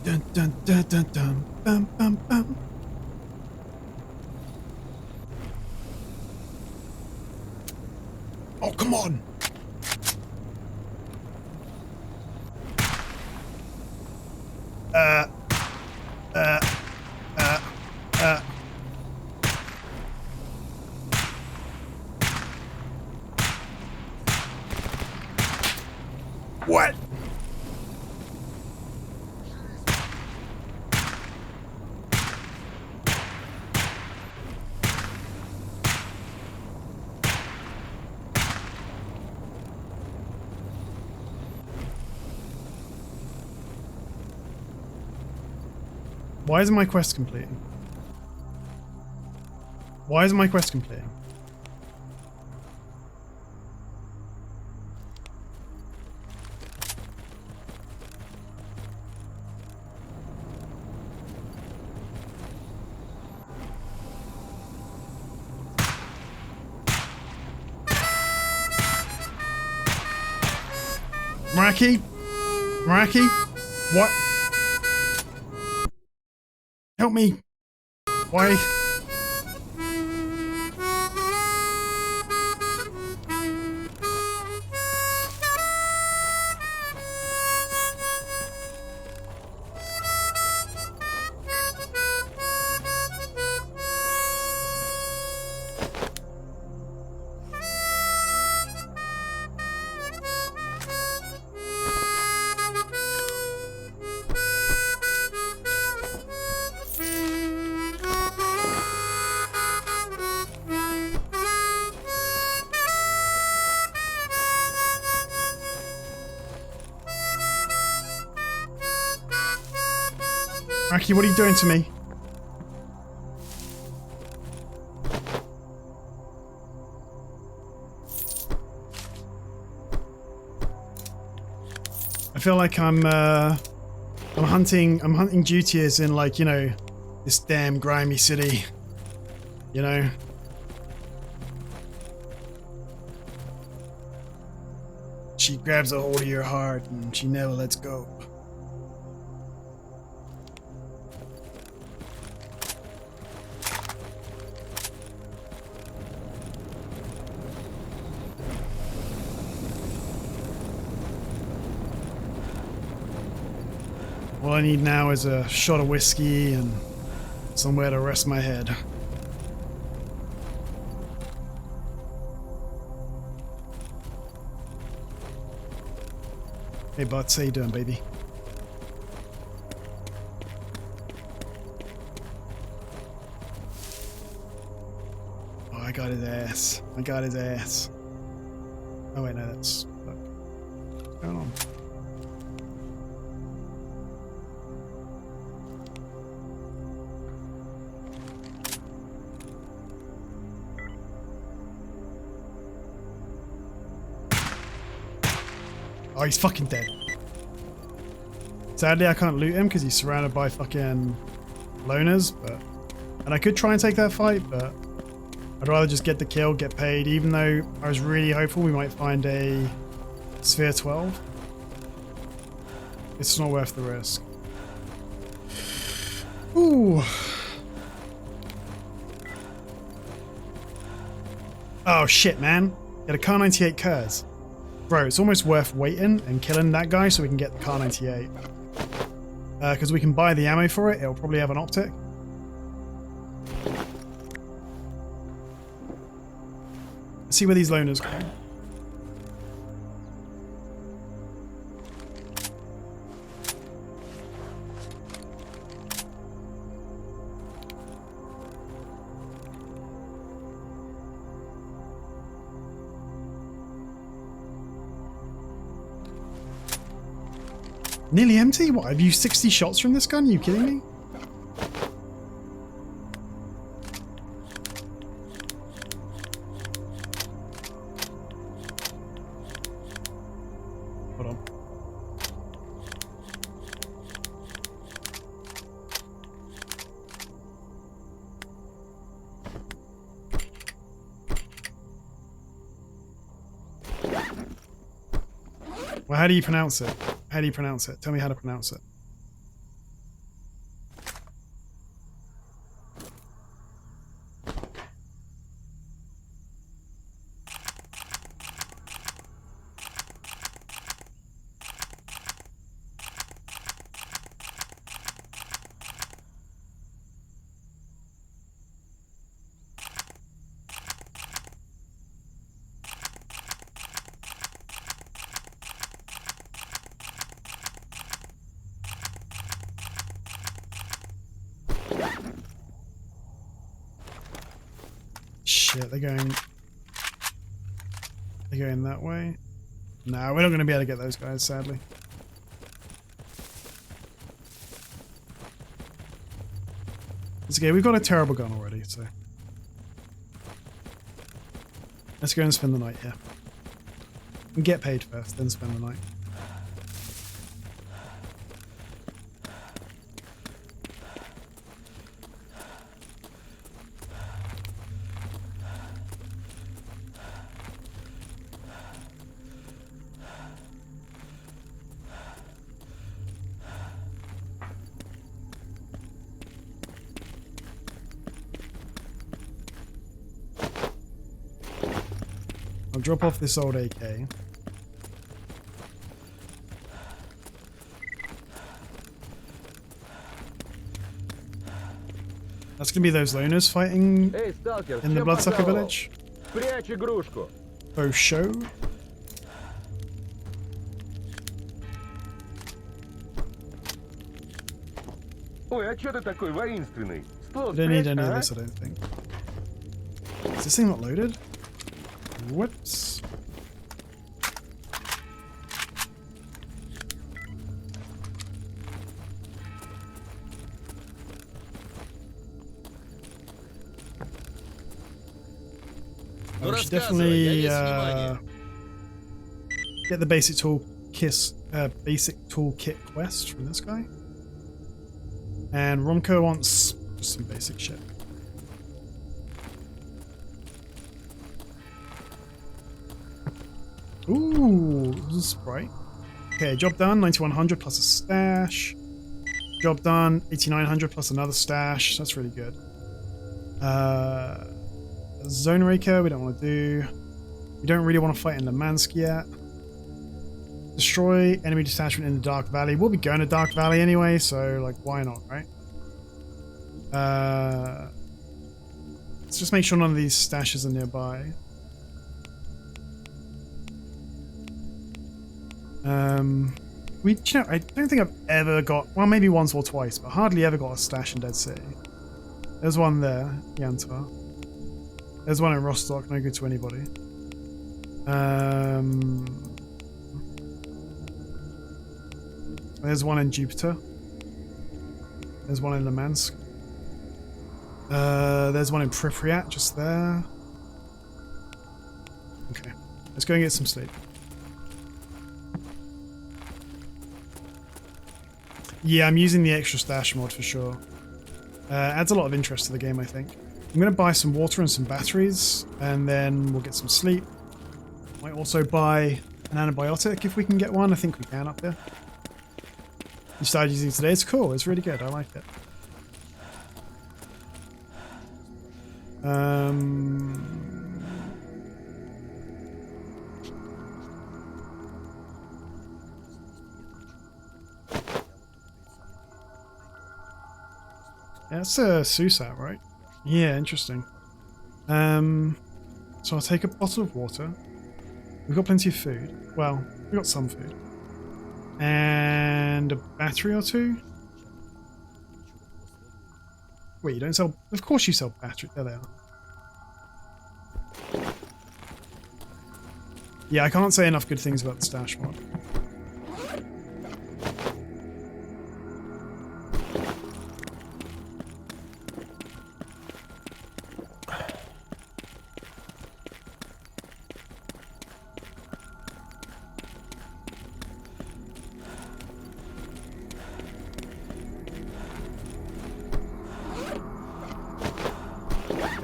Speaker 1: Dun dun dun dun dun bum bum bum. Oh, come on! What? Why isn't my quest completing? Why isn't my quest completing? Maraki? Maraki? What? Help me. Why? Maraki, what are you doing to me? I feel like I'm hunting duty as in, like, you know, this damn grimy city, you know. She grabs a hold of your heart and she never lets go. All I need now is a shot of whiskey and somewhere to rest my head. Hey Butts, how you doing, baby? Oh, I got his ass. I got his ass. Oh wait, no, that's... Look. What's going on? Oh, he's fucking dead. Sadly, I can't loot him because he's surrounded by fucking loners, but... And I could try and take that fight, but... I'd rather just get the kill, get paid, even though I was really hopeful we might find a S.T.A.L.K.E.R. It's not worth the risk. Ooh. Oh shit, man. Get a S.T.A.L.K.E.R. Bro, it's almost worth waiting and killing that guy so we can get the S.T.A.L.K.E.R. Because we can buy the ammo for it. It'll probably have an optic. Let's see where these loners go. Nearly empty? What, I've used 60 shots from this gun? Are you kidding me? Hold on. Well, how do you pronounce it? How do you pronounce it? Tell me how to pronounce it. Shit, they're going that way. No, we're not going to be able to get those guys, sadly. It's okay, we've got a terrible gun already, so. Let's go and spend the night here. And get paid first, then spend the night. I'll drop off this old AK. That's gonna be those loners fighting
Speaker 8: Эй, сталкер,
Speaker 1: in the
Speaker 8: чем
Speaker 1: Bloodsucker
Speaker 8: пожаловал?
Speaker 1: village.
Speaker 8: Прячь игрушку.
Speaker 1: Oh, show.
Speaker 8: Ой, а чё ты такой воинственный? Ствол
Speaker 1: I don't need
Speaker 8: спрячь,
Speaker 1: any of
Speaker 8: а?
Speaker 1: this, I don't think. Is this thing not loaded? Whoops.
Speaker 3: Ну,
Speaker 1: I should
Speaker 3: рассказывай, я
Speaker 1: definitely
Speaker 3: весь внимание.
Speaker 1: get the basic toolkit quest from this guy. And Romko wants just some basic shit. Ooh, this is Sprite. Okay, job done. 9100 plus a stash. Job done. 8900 plus another stash. That's really good. Zone Raker, we don't want to do. We don't really want to fight in Lemansk yet. Destroy enemy detachment in the Dark Valley. We'll be going to Dark Valley anyway, so like, why not, right? Let's just make sure none of these stashes are nearby. You know, I don't think I've ever got, well, maybe once or twice, but hardly ever got a stash in Dead City. There's one there, Yantar. There's one in Rostock, no good to anybody. There's one in Jupiter. There's one in Lemansk. There's one in Pripyat, just there. Okay, let's go and get some sleep. Yeah, I'm using the extra stash mod for sure. Adds a lot of interest to the game, I think. I'm going to buy some water and some batteries, and then we'll get some sleep. Might also buy an antibiotic if we can get one. I think we can up there. You started using it today. It's cool. It's really good. I like it. Yeah, that's a Susat, right? Yeah, interesting. So I'll take a bottle of water. We've got plenty of food. Well, we've got some food. And a battery or two? Wait, you don't sell... Of course you sell battery. There they are. Yeah, I can't say enough good things about the stash mod.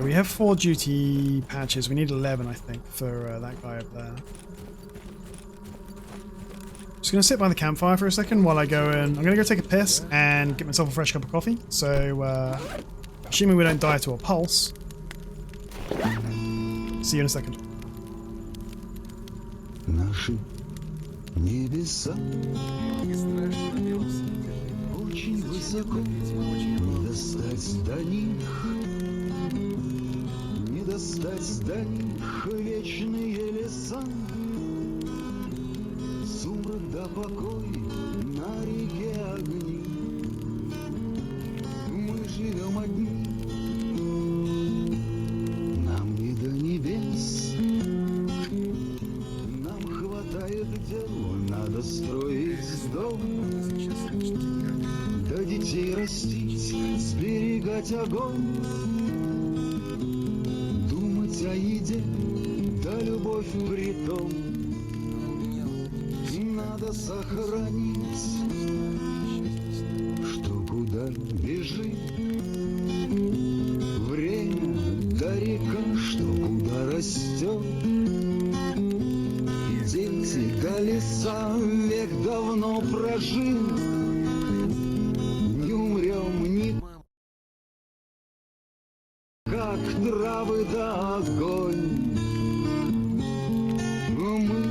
Speaker 1: We have 4 duty patches. We need 11, I think, for that guy up there. Just gonna sit by the campfire for a second while I go and... I'm gonna go take a piss and get myself a fresh cup of coffee. So, assuming we don't die to a pulse. See you in a second.
Speaker 9: Наши небеса очень высоко, не достать до них, не достать до них вечные леса, сумрак да покой на реке огни. Мы живем одни, нам не до небес. Надо строить дом, да детей растить, сберегать огонь, думать о еде, да любовь при том надо сохранить, что куда бежит время до река, что куда растет. Дети колеса век давно прожил, не умрем ни как травы да огонь, но мы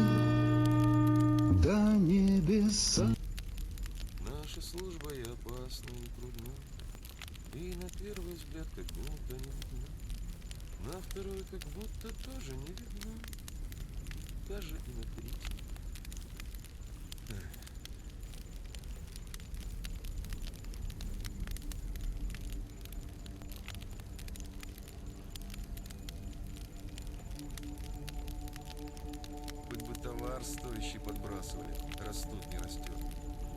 Speaker 9: до небеса.
Speaker 3: Наша служба и опасна, и трудна, и на первый взгляд как будто не видна, на второй как будто тоже не видна, даже и на третий. Хоть бы товар стоящий подбрасывали, раз тут не растет.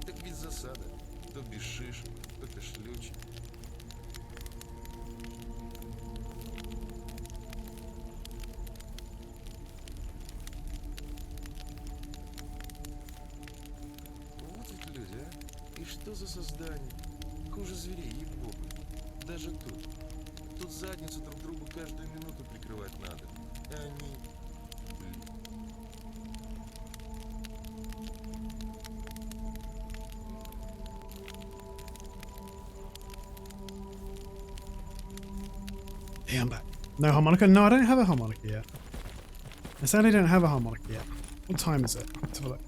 Speaker 3: Так ведь засада, то без шишек, то кашлючек. Вот ведь люди, а? И что за создание? Хуже зверей, ей-богу. Даже тут. Тут задницу друг другу каждую минуту прикрывать надо. А они... Блин.
Speaker 1: Damn that. No harmonica? No, I don't have a harmonica yet. I sadly don't have a harmonica yet. What time is it? Let's have a look.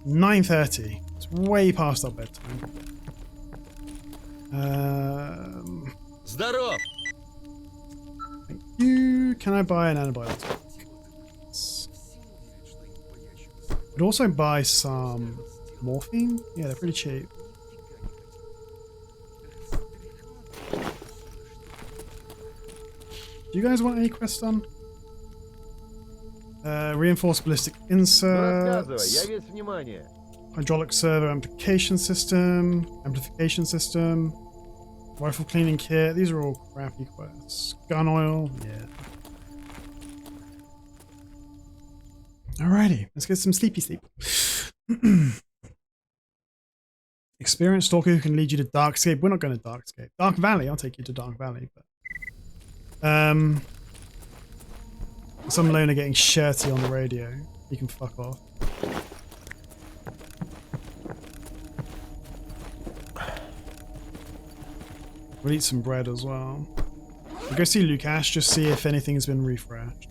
Speaker 1: 9:30. It's way past our bedtime.
Speaker 3: Здоров!
Speaker 1: Thank you. Can I buy an antibiotic? I'd also buy some morphine. Yeah, they're pretty cheap. Do you guys want any quests done? Reinforced ballistic inserts.
Speaker 8: Я весь внимание.
Speaker 1: Hydraulic servo amplification system. Rifle cleaning kit. These are all crappy quests. Gun oil. Yeah. Alrighty, let's get some sleepy sleep. Experienced stalker who can lead you to Darkscape. We're not going to Darkscape. Dark Valley. I'll take you to Dark Valley, but some loner getting shirty on the radio. You can fuck off. We'll eat some bread as well. We'll go see Lukash, just see if anything's been refreshed.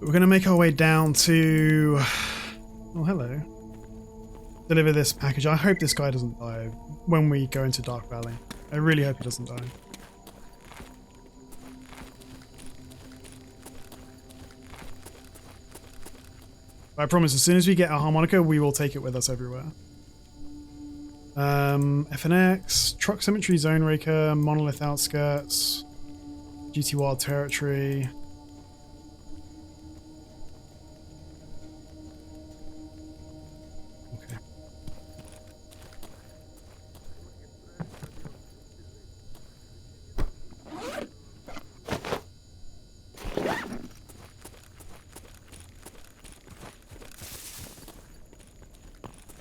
Speaker 1: We're going to make our way down to... Oh, hello. Deliver this package. I hope this guy doesn't die when we go into Dark Valley. I really hope he doesn't die. I promise, as soon as we get our harmonica, we will take it with us everywhere. FNX, Truck Cemetery, Zone Raker, Monolith Outskirts, GT Wild Territory. Okay.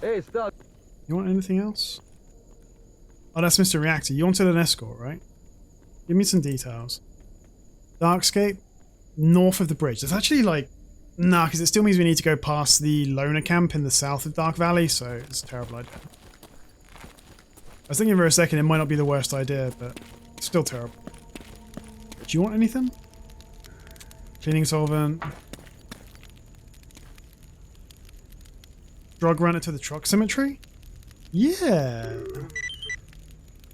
Speaker 8: Эй, Стал,
Speaker 1: You want anything else? Oh, that's Mr. Reactor. You wanted an escort, right? Give me some details. Darkscape, north of the bridge. It's actually like... Nah, because it still means we need to go past the loner camp in the south of Dark Valley, so it's a terrible idea. I was thinking for a second it might not be the worst idea, but it's still terrible. Do you want anything? Cleaning solvent. Drug runner to the truck cemetery? Yeah.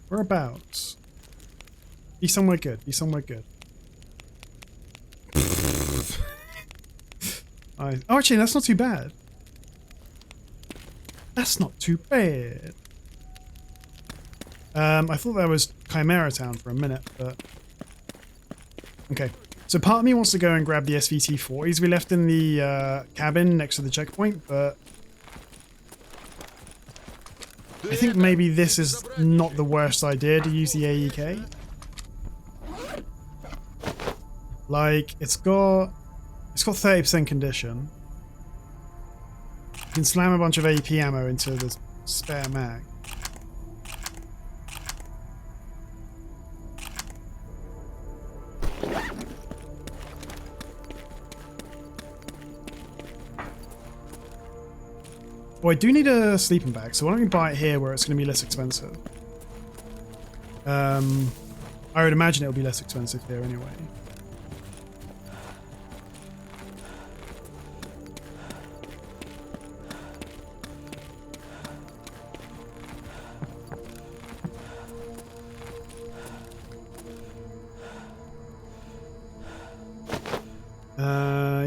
Speaker 1: Whereabouts? Be somewhere good. Be somewhere good. Oh, actually, that's not too bad. That's not too bad. I thought that was Chimera Town for a minute, but... Okay. So part of me wants to go and grab the SVT-40s we left in the cabin next to the checkpoint, but I think maybe this is not the worst idea to use the AEK. Like, it's got 30% condition. You can slam a bunch of AP ammo into the spare mag. Well, I do need a sleeping bag, so why don't we buy it here where it's going to be less expensive? I would imagine it'll be less expensive here anyway.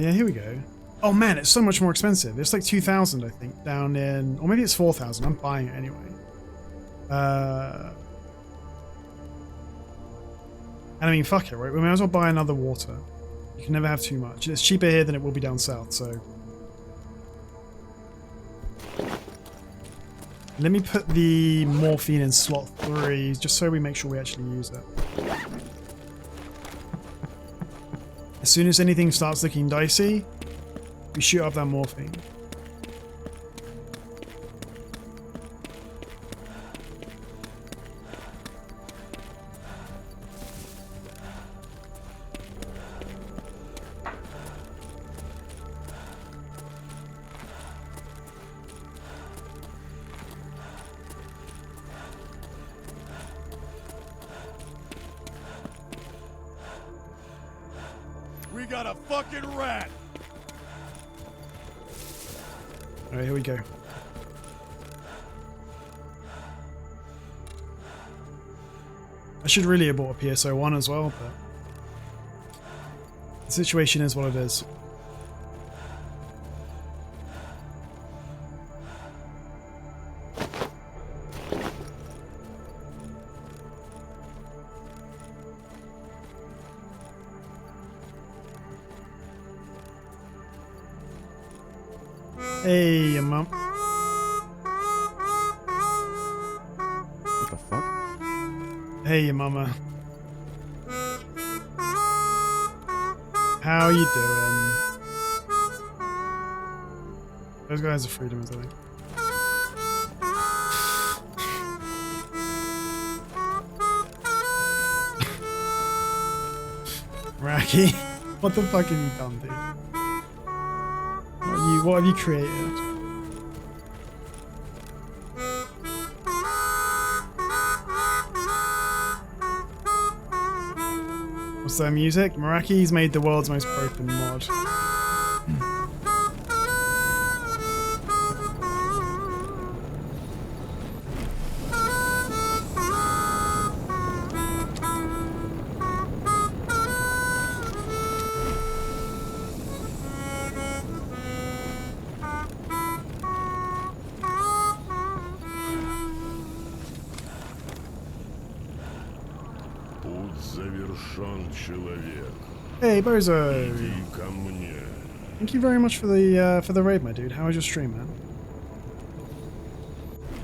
Speaker 1: Yeah, here we go. Oh man, it's so much more expensive. It's like 2,000, I think, down in, or maybe it's 4,000. I'm buying it anyway. And I mean, fuck it, right? We may as well buy another water. You can never have too much. It's cheaper here than it will be down south, so. Let me put the morphine in slot 3, just so we make sure we actually use it. As soon as anything starts looking dicey, we shoot up that morphine.
Speaker 4: We got a fucking rat!
Speaker 1: Alright, here we go. I should really have bought a PSO1 as well, but the situation is what it is. Hey, mum.
Speaker 4: What the fuck?
Speaker 1: Hey, mama. How you doing? Those guys are freedomers, I think. Racky, what the fuck have you done, dude? What have you created? What's that music? Meraki's made the world's most broken mod. Hey, Bozo! Thank you very much for the raid, my dude. How was your stream, man?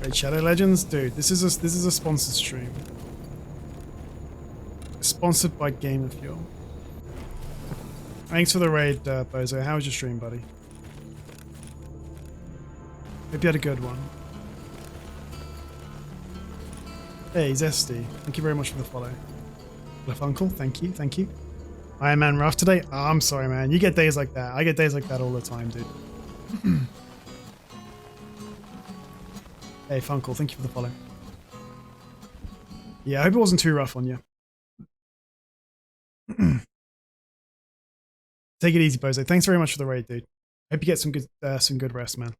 Speaker 1: Great Shadow Legends, dude. This is a sponsored stream. Sponsored by Game of Fuel. Thanks for the raid, Bozo. How was your stream, buddy? Hope you had a good one. Hey, Zesty. Thank you very much for the follow. Left Uncle, thank you, thank you. Ironman rough today? Oh, I'm sorry, man. You get days like that. I get days like that all the time, dude. Hey, Funkle, thank you for the follow. Yeah, I hope it wasn't too rough on you. Take it easy, Bozo. Thanks very much for the raid, dude. Hope you get some good rest, man.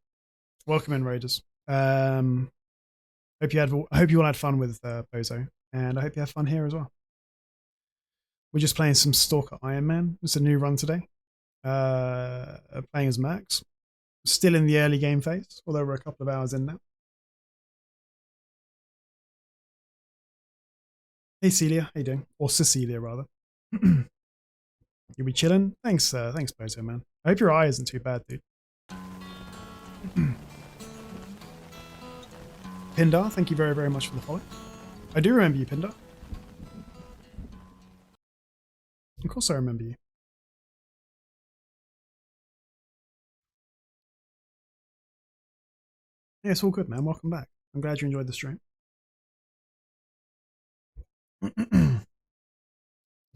Speaker 1: Welcome in, raiders. Hope you all had fun with Bozo, and I hope you have fun here as well. We're just playing some S.T.A.L.K.E.R Ironman. It's a new run today. Playing as Max. Still in the early game phase, although we're a couple of hours in now. Hey Celia, how you doing? Or Cecilia, rather. You'll be chilling? Thanks, thanks, Bozo, man. I hope your eye isn't too bad, dude. Pindar, thank you very, very much for the follow. I do remember you, Pindar. Of course I remember you. Yeah, it's all good, man. Welcome back. I'm glad you enjoyed the stream.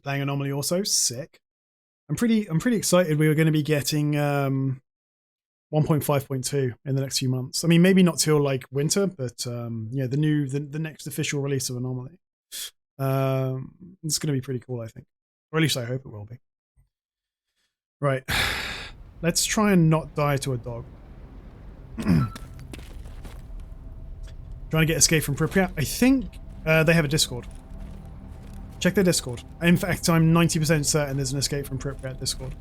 Speaker 1: Playing Anomaly also, sick. I'm pretty excited. We were going to be getting 1.5.2 in the next few months. I mean, maybe not till like winter, but yeah, the next official release of Anomaly. It's going to be pretty cool, I think, or at least I hope it will be. Right, let's try and not die to a dog. Trying to get Escape from Pripyat. I think they have a Discord. Check their Discord. In fact, I'm 90% certain there's an Escape from Pripyat Discord.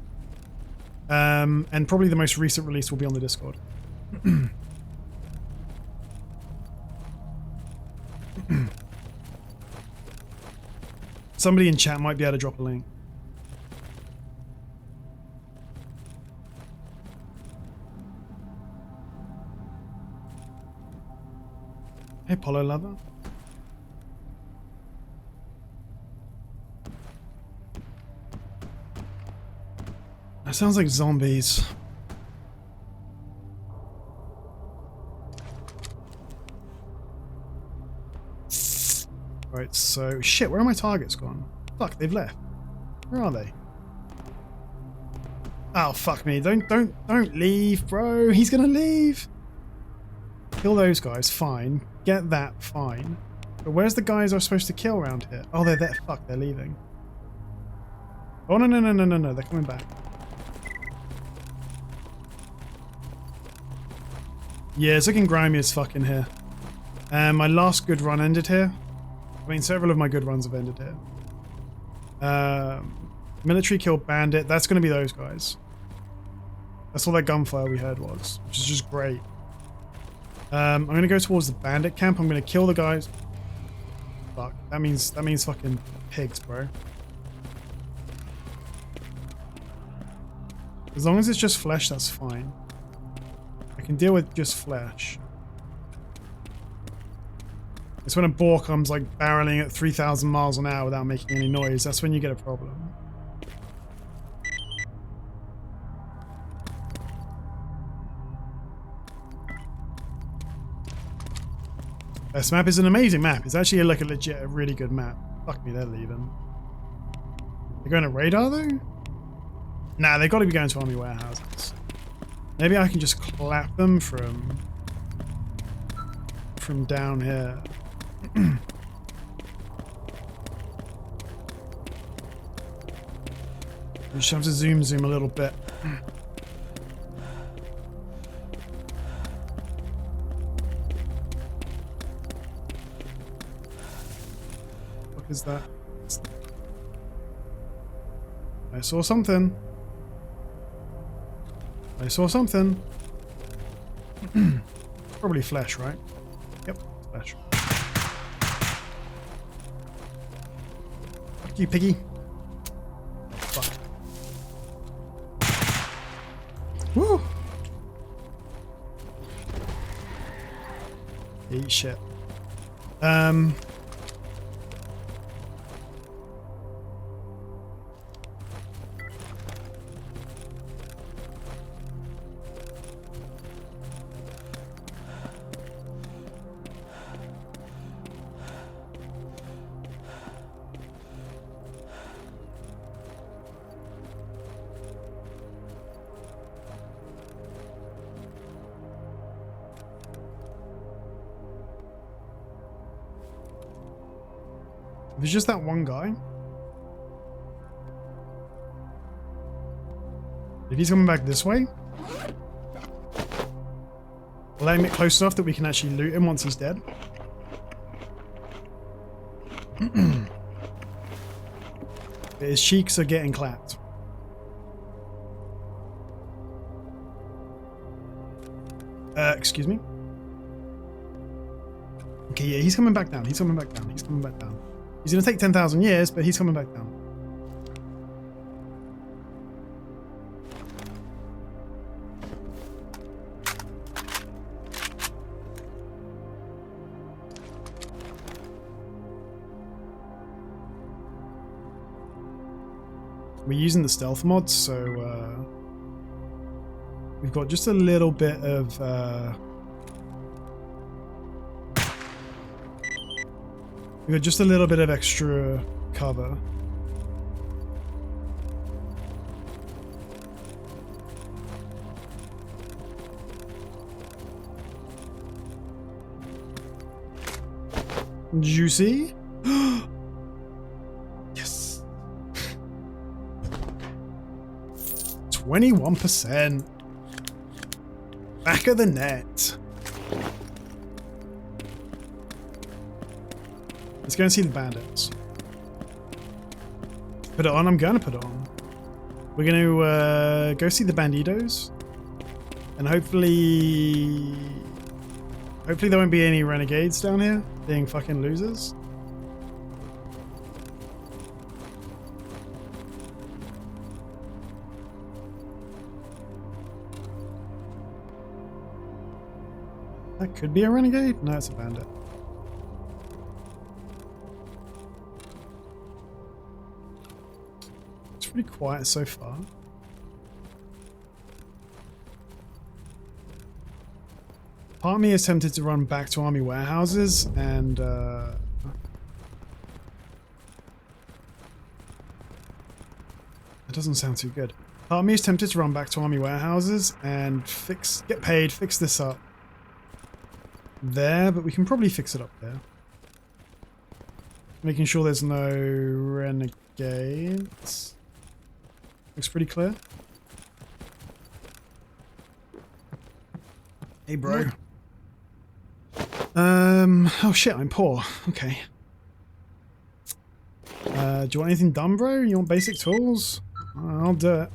Speaker 1: And probably the most recent release will be on the Discord. Somebody in chat might be able to drop a link. Hey, Polo Lover. That sounds like zombies. Right, so shit, where are my targets gone? Fuck, they've left. Where are they? Oh, fuck me. Don't leave, bro. He's gonna leave. Kill those guys, fine. Get that, fine. But where's the guys I'm supposed to kill around here? Oh, they're there. Fuck, they're leaving. Oh, no. They're coming back. Yeah, it's looking grimy as fuck in here. My last good run ended here. I mean, several of my good runs have ended here. Military killed bandit. That's going to be those guys. That's all that gunfire we heard was, which is just great. I'm going to go towards the bandit camp. I'm going to kill the guys. Fuck. That means fucking pigs, bro. As long as it's just flesh, that's fine. I can deal with just flesh. It's when a boar comes like barreling at 3,000 miles an hour without making any noise. That's when you get a problem. This map is an amazing map. It's actually like a really good map. Fuck me, they're leaving. They're going to radar though? Nah, they've got to be going to army warehouses. Maybe I can just clap them from down here. We just have to zoom a little bit. What is that? I saw something. I saw something. Probably flesh, right? Yep, flesh. Fuck you, piggy. Fuck. Woo! Eat shit. If it's just that one guy. If he's coming back this way, let him get close enough that we can actually loot him once he's dead. But his cheeks are getting clapped. Excuse me? Okay, yeah, he's coming back down. He's coming back down. He's coming back down. He's going to take 10,000 years, but he's coming back down. We're using the stealth mod, so we've got just a little bit of we've got just a little bit of extra cover. Juicy. Yes. 21%. Back of the net. Let's go and see the bandits. Put it on. I'm going to put it on. We're going to go see the banditos. And hopefully there won't be any renegades down here being fucking losers. That could be a renegade? No, it's a bandit. It's pretty quiet so far. Part of me is tempted to run back to army warehouses and that doesn't sound too good. Part of me is tempted to run back to army warehouses and get paid, fix this up there, but we can probably fix it up there. Making sure there's no renegades. Looks pretty clear. Hey, bro. Oh shit, I'm poor. Okay. Do you want anything done, bro? You want basic tools? I'll do it.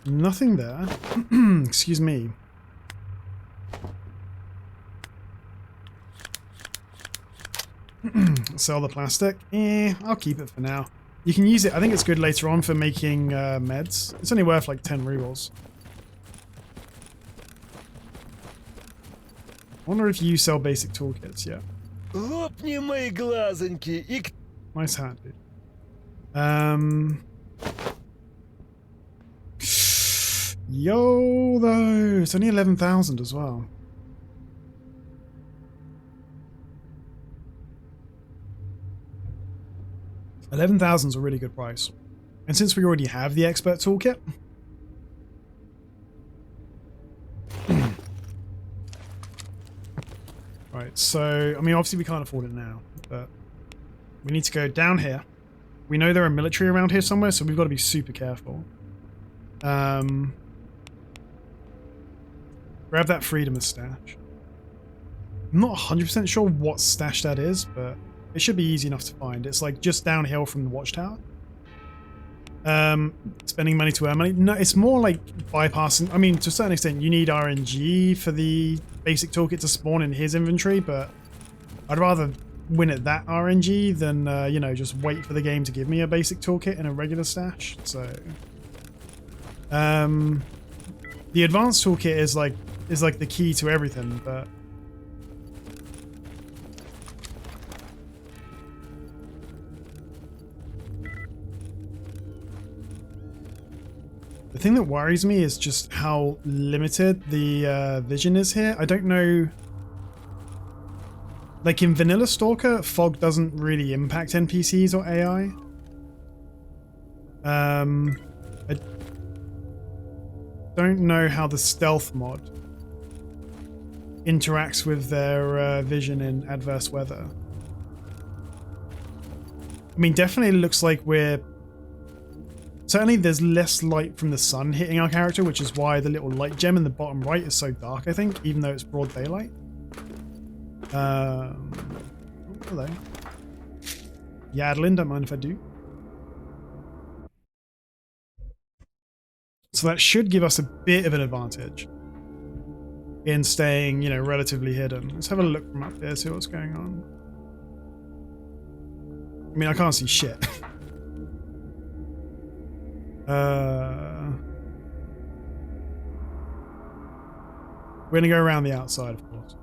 Speaker 1: Nothing there. Excuse me. Sell the plastic. I'll keep it for now. You can use it. I think it's good later on for making meds. It's only worth like 10 rerolls. I wonder if you sell basic toolkits yet. Nice hat, dude. Yo, though. It's only 11,000 as well. $11,000 is a really good price. And since we already have the expert toolkit, right, so, I mean, obviously we can't afford it now, but we need to go down here. We know there are military around here somewhere, so we've got to be super careful. Grab that freedom stash. I'm not 100% sure what stash that is, but it should be easy enough to find. It's like just downhill from the watchtower. Spending money to earn money. No, it's more like bypassing. I mean, to a certain extent, you need RNG for the basic toolkit to spawn in his inventory, but I'd rather win at that RNG than, you know, just wait for the game to give me a basic toolkit in a regular stash. So, the advanced toolkit is like the key to everything, but the thing that worries me is just how limited the vision is here. I don't know. Like in vanilla S.T.A.L.K.E.R, fog doesn't really impact NPCs or AI. I don't know how the stealth mod interacts with their vision in adverse weather. I mean, definitely looks like we're... Certainly there's less light from the sun hitting our character, which is why the little light gem in the bottom right is so dark, I think, even though it's broad daylight. Oh, hello. Yadlin, don't mind if I do. So that should give us a bit of an advantage in staying, you know, relatively hidden. Let's have a look from up there, see what's going on. I mean, I can't see shit. We're gonna go around the outside, of course.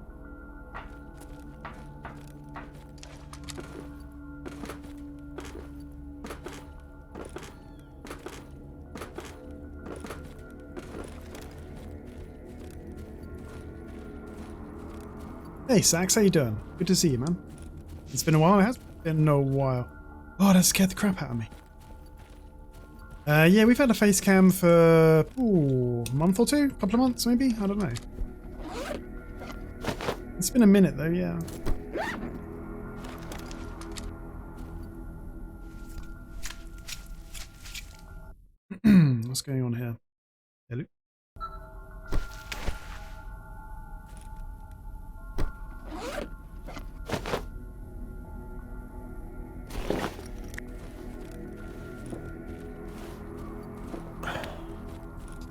Speaker 1: Hey, Sax, how you doing? Good to see you, man. It's been a while. It has been a while. Oh, that scared the crap out of me. Yeah, we've had a face cam for a month or two, couple of months maybe. I don't know. It's been a minute though, yeah. What's going on here? Hello?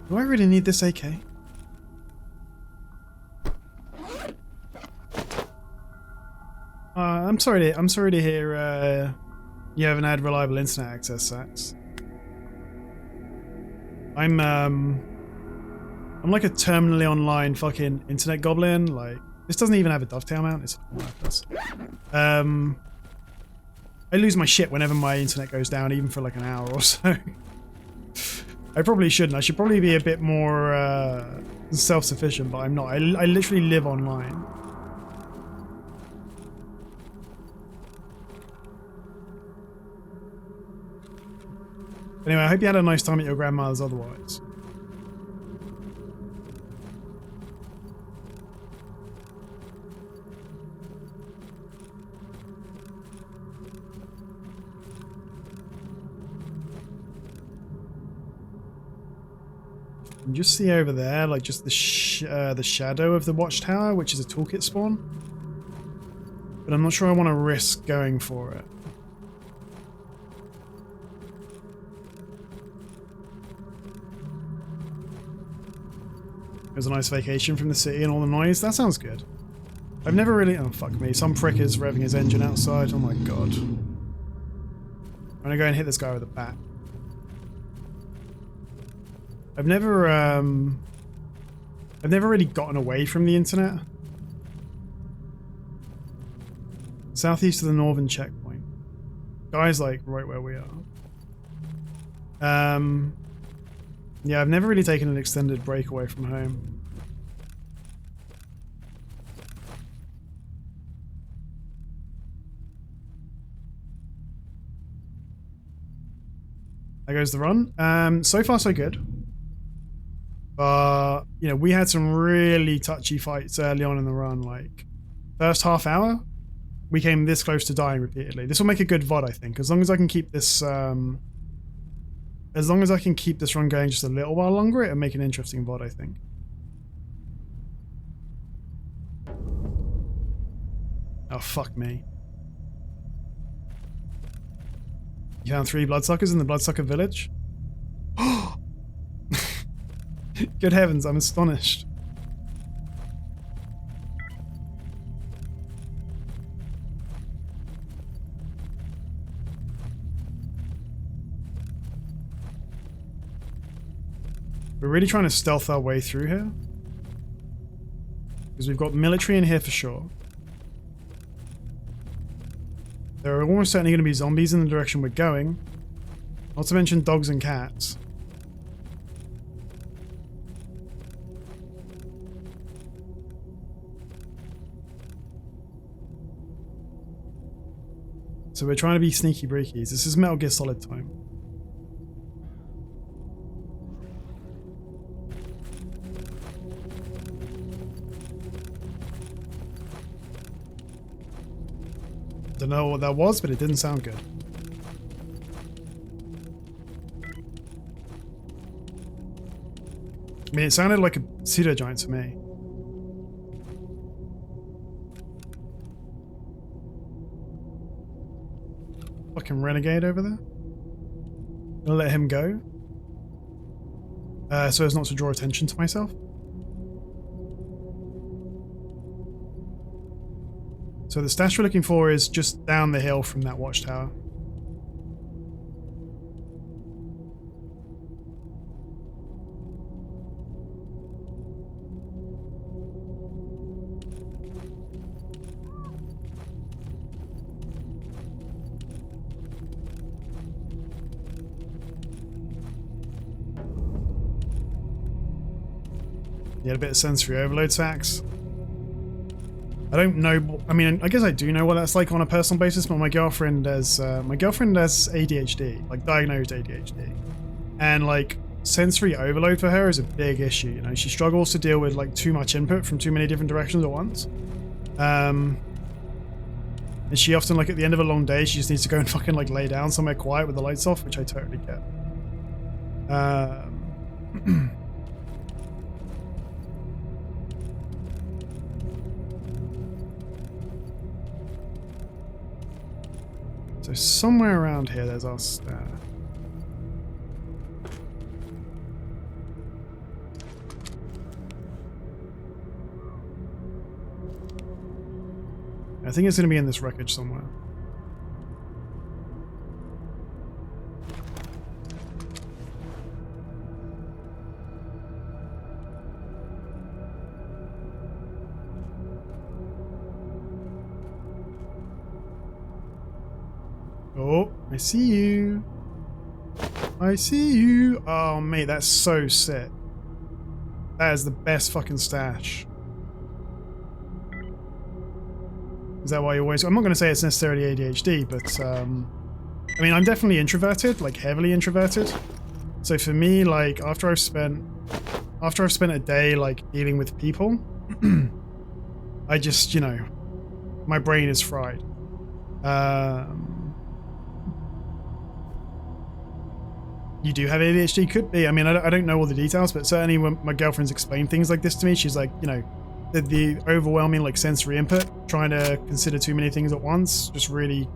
Speaker 1: Do I really need this AK? I'm sorry to hear you haven't had reliable internet access, Sax. I'm like a terminally online fucking internet goblin. Like, this doesn't even have a dovetail mount. It's worthless. I lose my shit whenever my internet goes down, even for like an hour or so. I probably shouldn't. I should probably be a bit more self-sufficient, but I'm not. I literally live online. Anyway, I hope you had a nice time at your grandmother's otherwise. You can just see over there, like just the shadow of the watchtower, which is a toolkit spawn. But I'm not sure I want to risk going for it. It was a nice vacation from the city and all the noise. That sounds good. I've never really... Oh, fuck me. Some prick is revving his engine outside. Oh my god. I'm gonna go and hit this guy with a bat. I've never really gotten away from the internet. Southeast of the northern checkpoint. Guy's like right where we are. Yeah, I've never really taken an extended break away from home. There goes the run. So far so good. But, you know, we had some really touchy fights early on in the run. Like, first half hour, we came this close to dying repeatedly. This will make a good VOD, I think. As long as I can keep this... as long as I can keep this run going just a little while longer, it'll make an interesting VOD, I think. Oh, fuck me. You found 3 bloodsuckers in the bloodsucker village? Good heavens, I'm astonished. We're really trying to stealth our way through here. Because we've got military in here for sure. There are almost certainly going to be zombies in the direction we're going. Not to mention dogs and cats. So we're trying to be sneaky breakies. This is Metal Gear Solid time. Don't know what that was, but it didn't sound good. I mean, it sounded like a pseudo-giant to me. Fucking renegade over there. Gonna let him go. So as not to draw attention to myself. So the stash we're looking for is just down the hill from that watchtower. You had a bit of sensory overload, Sax. I don't know. I mean, I guess I do know what that's like on a personal basis, but my girlfriend has ADHD, like diagnosed ADHD, and like sensory overload for her is a big issue. You know, she struggles to deal with like too much input from too many different directions at once. And she often, like at the end of a long day, she just needs to go and fucking like lay down somewhere quiet with the lights off, which I totally get. So somewhere around here, there's our stair. I think it's going to be in this wreckage somewhere. Oh, I see you. I see you. Oh, mate, that's so sick. That is the best fucking stash. Is that why you always... I'm not going to say it's necessarily ADHD, but I mean, I'm definitely introverted, like heavily introverted. So for me, like after I've spent a day like dealing with people, I just, you know, my brain is fried. You do have ADHD? Could be. I mean, I don't know all the details, but certainly when my girlfriend's explained things like this to me, she's like, you know, the overwhelming like sensory input, trying to consider too many things at once, just really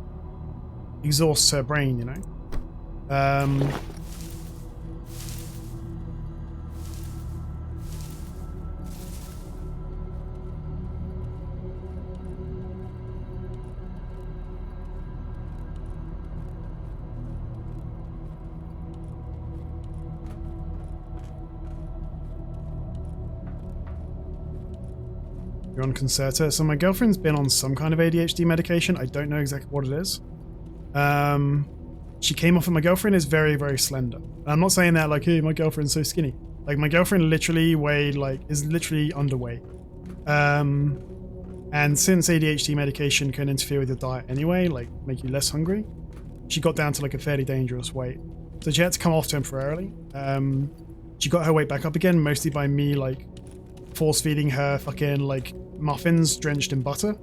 Speaker 1: exhausts her brain, you know. You're on Concerta. So my girlfriend's been on some kind of ADHD medication. I don't know exactly what it is. She came off of... My girlfriend is very, very slender. And I'm not saying that like, hey, my girlfriend's so skinny. Like my girlfriend literally weighed like... is literally underweight. And since ADHD medication can interfere with your diet anyway, like make you less hungry, she got down to like a fairly dangerous weight. So she had to come off temporarily. She got her weight back up again, mostly by me like force feeding her fucking like muffins drenched in butter.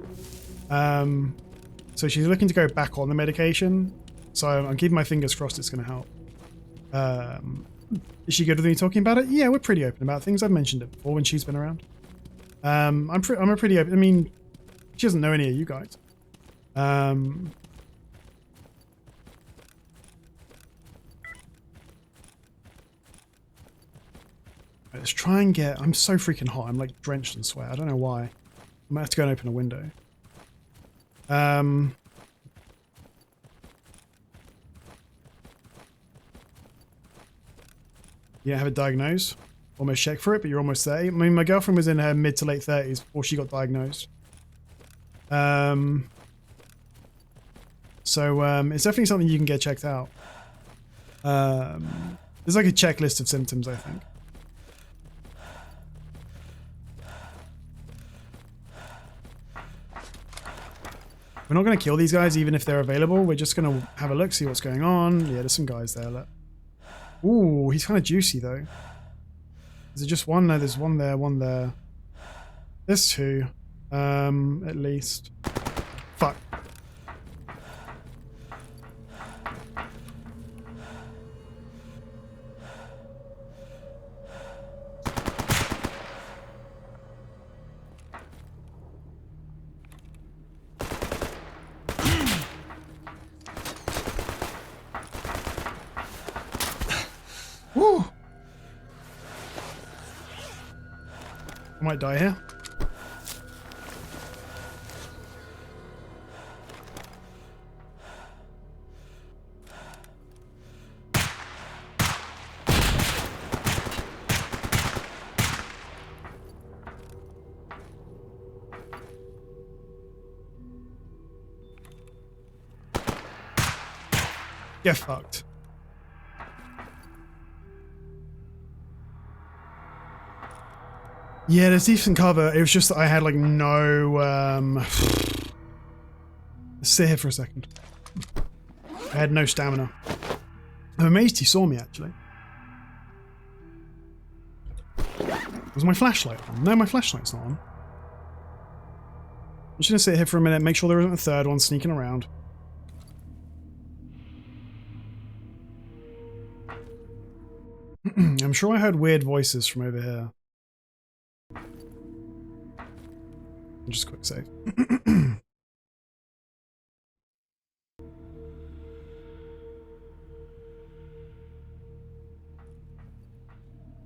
Speaker 1: So she's looking to go back on the medication. So I'm keeping my fingers crossed it's going to help. Is she good with me talking about it? Yeah, we're pretty open about things. I've mentioned it before when she's been around. I'm a pretty open... I mean, she doesn't know any of you guys. Let's try and get... I'm so freaking hot. I'm like drenched in sweat. I don't know why. I might have to go and open a window. You don't have it diagnosed? Almost checked for it, but you're almost there. I mean, my girlfriend was in her mid to late 30s before she got diagnosed. So it's definitely something you can get checked out. There's like a checklist of symptoms, I think. We're not going to kill these guys even if they're available. We're just going to have a look, see what's going on. Yeah, there's some guys there. Look. Ooh, he's kind of juicy though. Is it just one? No, there's one there, one there. There's two. At least. Fuck. Woo! I might die here. Get fucked. Yeah, there's decent cover. It was just that I had like no. Let's sit here for a second. I had no stamina. I'm amazed he saw me actually. Was my flashlight on? No, my flashlight's not on. I'm just gonna sit here for a minute, make sure there isn't a third one sneaking around. I'm sure I heard weird voices from over here. Just quick save.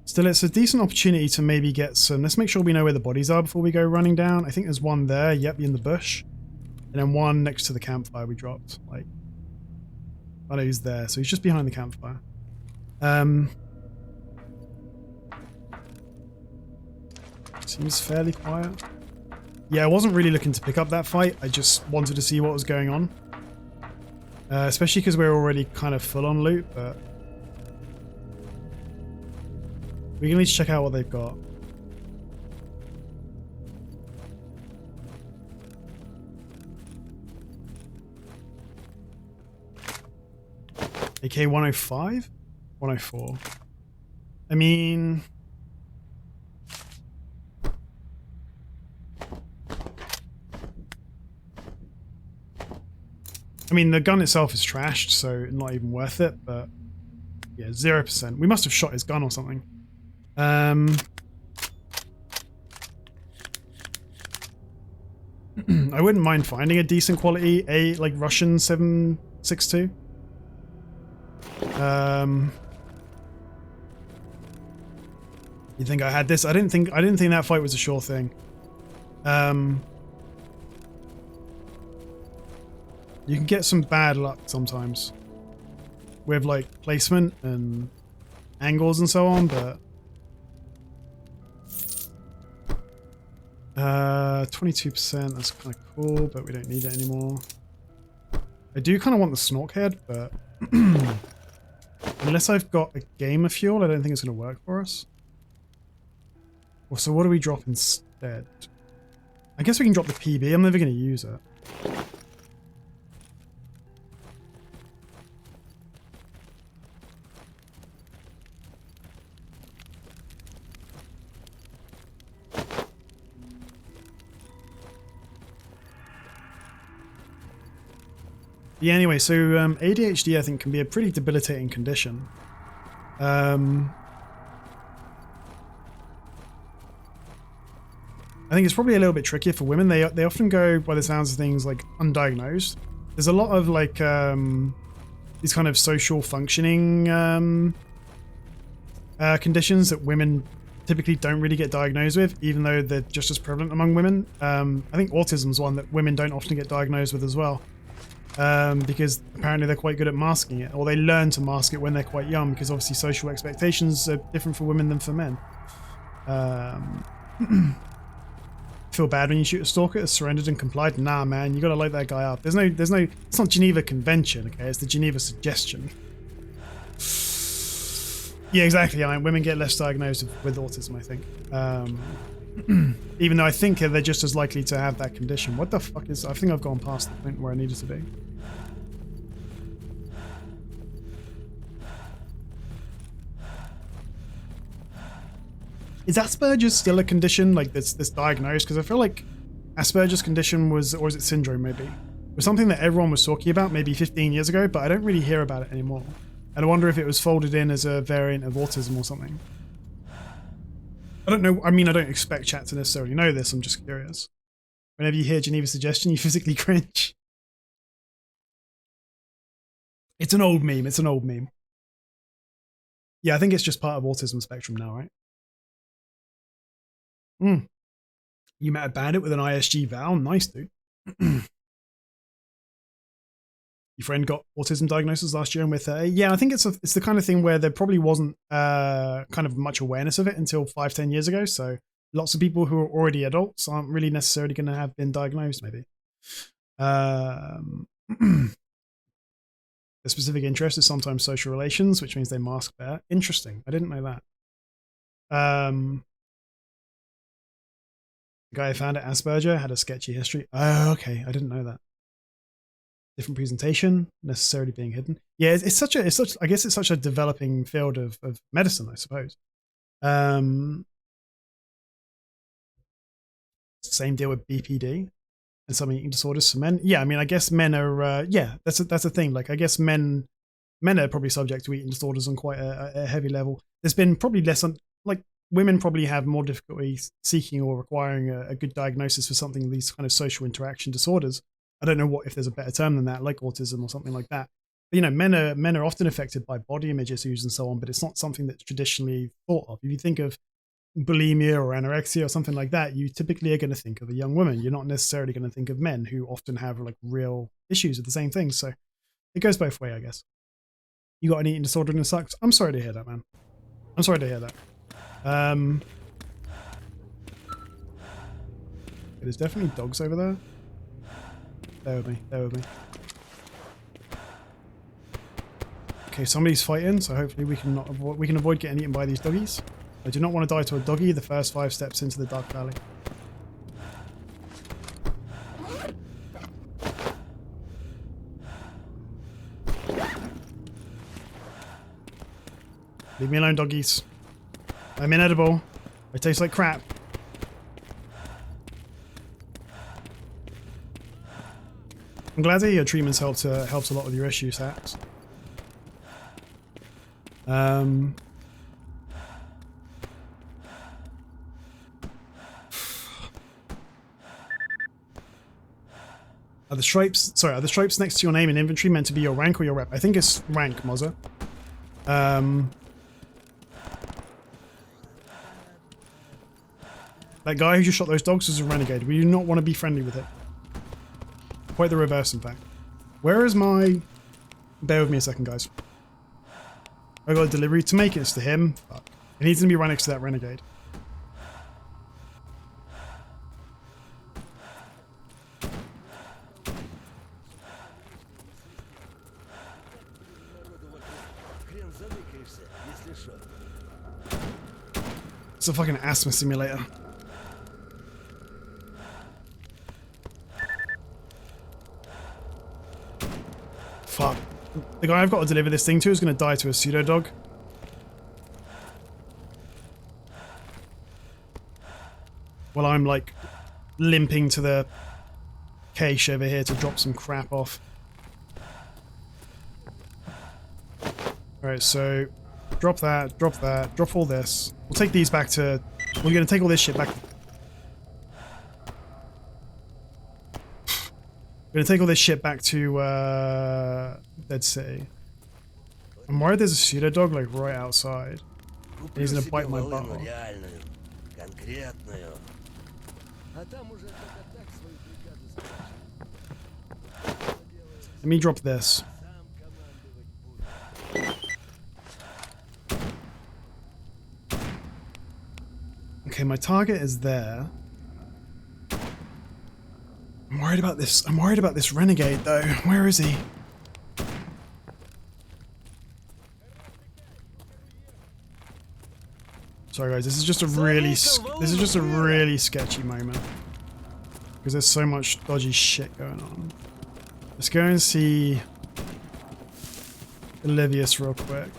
Speaker 1: Still, it's a decent opportunity to maybe get some... Let's make sure we know where the bodies are before we go running down. I think there's one there, yep, in the bush. And then one next to the campfire we dropped. Like, I know he's there, so he's just behind the campfire. Seems fairly quiet. Yeah, I wasn't really looking to pick up that fight. I just wanted to see what was going on. Especially because we're already kind of full on loot, but... we're gonna need to check out what they've got. AK 105? 104. I mean... the gun itself is trashed, so not even worth it, but... yeah, 0%. We must have shot his gun or something. I wouldn't mind finding a decent quality like Russian 7.62. You think I had this? I didn't think that fight was a sure thing. You can get some bad luck sometimes with like placement and angles and so on, but 22%, that's kind of cool, but we don't need it anymore. I do kind of want the snork head, but unless I've got a game of fuel, I don't think it's going to work for us. Well, so what do we drop instead? I guess we can drop the PB. I'm never going to use it. Yeah, anyway, so ADHD I think can be a pretty debilitating condition. I think it's probably a little bit trickier for women. They often go, by the sounds of things, like undiagnosed. There's a lot of like these kind of social functioning conditions that women typically don't really get diagnosed with, even though they're just as prevalent among women. I think autism's one that women don't often get diagnosed with as well. Because apparently they're quite good at masking it, or they learn to mask it when they're quite young, because obviously social expectations are different for women than for men. Feel bad when you shoot a stalker that's surrendered and complied? Nah, man, you gotta light that guy up. There's no, it's not Geneva Convention, okay? It's the Geneva Suggestion. Yeah, exactly. Women get less diagnosed with autism, I think. Even though I think they're just as likely to have that condition. What the fuck is... I think I've gone past the point where I needed to be. Is Asperger's still a condition like that's diagnosed? Because I feel like Asperger's condition was, or is it syndrome maybe, was something that everyone was talking about maybe 15 years ago, but I don't really hear about it anymore. And I wonder if it was folded in as a variant of autism or something. I don't know. I mean, I don't expect chat to necessarily know this. I'm just curious. Whenever you hear Geneva Suggestion, you physically cringe. It's an old meme. It's an old meme. Yeah, I think it's just part of autism spectrum now, right? You met a bandit with an ISG Val. Nice, dude. Your friend got autism diagnosis last year and with yeah, I think it's the kind of thing where there probably wasn't kind of much awareness of it until 5-10 years ago. So lots of people who are already adults aren't really necessarily going to have been diagnosed, maybe. The specific interest is sometimes social relations, which means they mask better. Interesting. I didn't know that. The guy who found it, Asperger, had a sketchy history. Oh, okay. I didn't know that. Different presentation, necessarily being hidden. Yeah, it's such. I guess it's such a developing field of medicine, I suppose. Same deal with BPD and some eating disorders for men. Yeah, I mean, I guess men are. Yeah, that's a thing. Like, I guess men are probably subject to eating disorders on quite a heavy level. There's been probably less on, like, women probably have more difficulty seeking or requiring a good diagnosis for something, these kind of social interaction disorders. I don't know if there's a better term than that, like autism or something like that. But, you know, men are often affected by body image issues and so on, but it's not something that's traditionally thought of. If you think of bulimia or anorexia or something like that, you typically are going to think of a young woman. You're not necessarily going to think of men who often have like real issues with the same things. So it goes both ways, I guess. You got an eating disorder and it sucks. I'm sorry to hear that, man. I'm sorry to hear that. There's definitely dogs over there. Bear with me. Bear with me. Okay, somebody's fighting, so hopefully we can avoid getting eaten by these doggies. I do not want to die to a doggy the first 5 steps into the dark valley. Leave me alone, doggies. I'm inedible. I taste like crap. I'm glad to hear your treatments helps a lot with your issues, Sax. Are the stripes next to your name in inventory meant to be your rank or your rep? I think it's rank, Mozza. That guy who just shot those dogs is a renegade. We do not want to be friendly with it. Quite the reverse, in fact. Where is my... Bear with me a second, guys. I got a delivery to make it. It's to him. Fuck. It needs to be right next to that renegade. It's a fucking asthma simulator. Fuck. The guy I've got to deliver this thing to is going to die to a pseudo dog. While I'm like limping to the cache over here to drop some crap off. Alright, so drop that, drop all this. We'll take these back to... We're going to take all this shit back... We're going to take all this shit back to Dead City. I'm worried there's a pseudo dog like right outside. And he's going to bite my butt off. Let me drop this. Okay, my target is there. I'm worried about this. I'm worried about this renegade though. Where is he? Sorry guys, this is just a really sketchy moment because there's so much dodgy shit going on. Let's go and see Olivius real quick.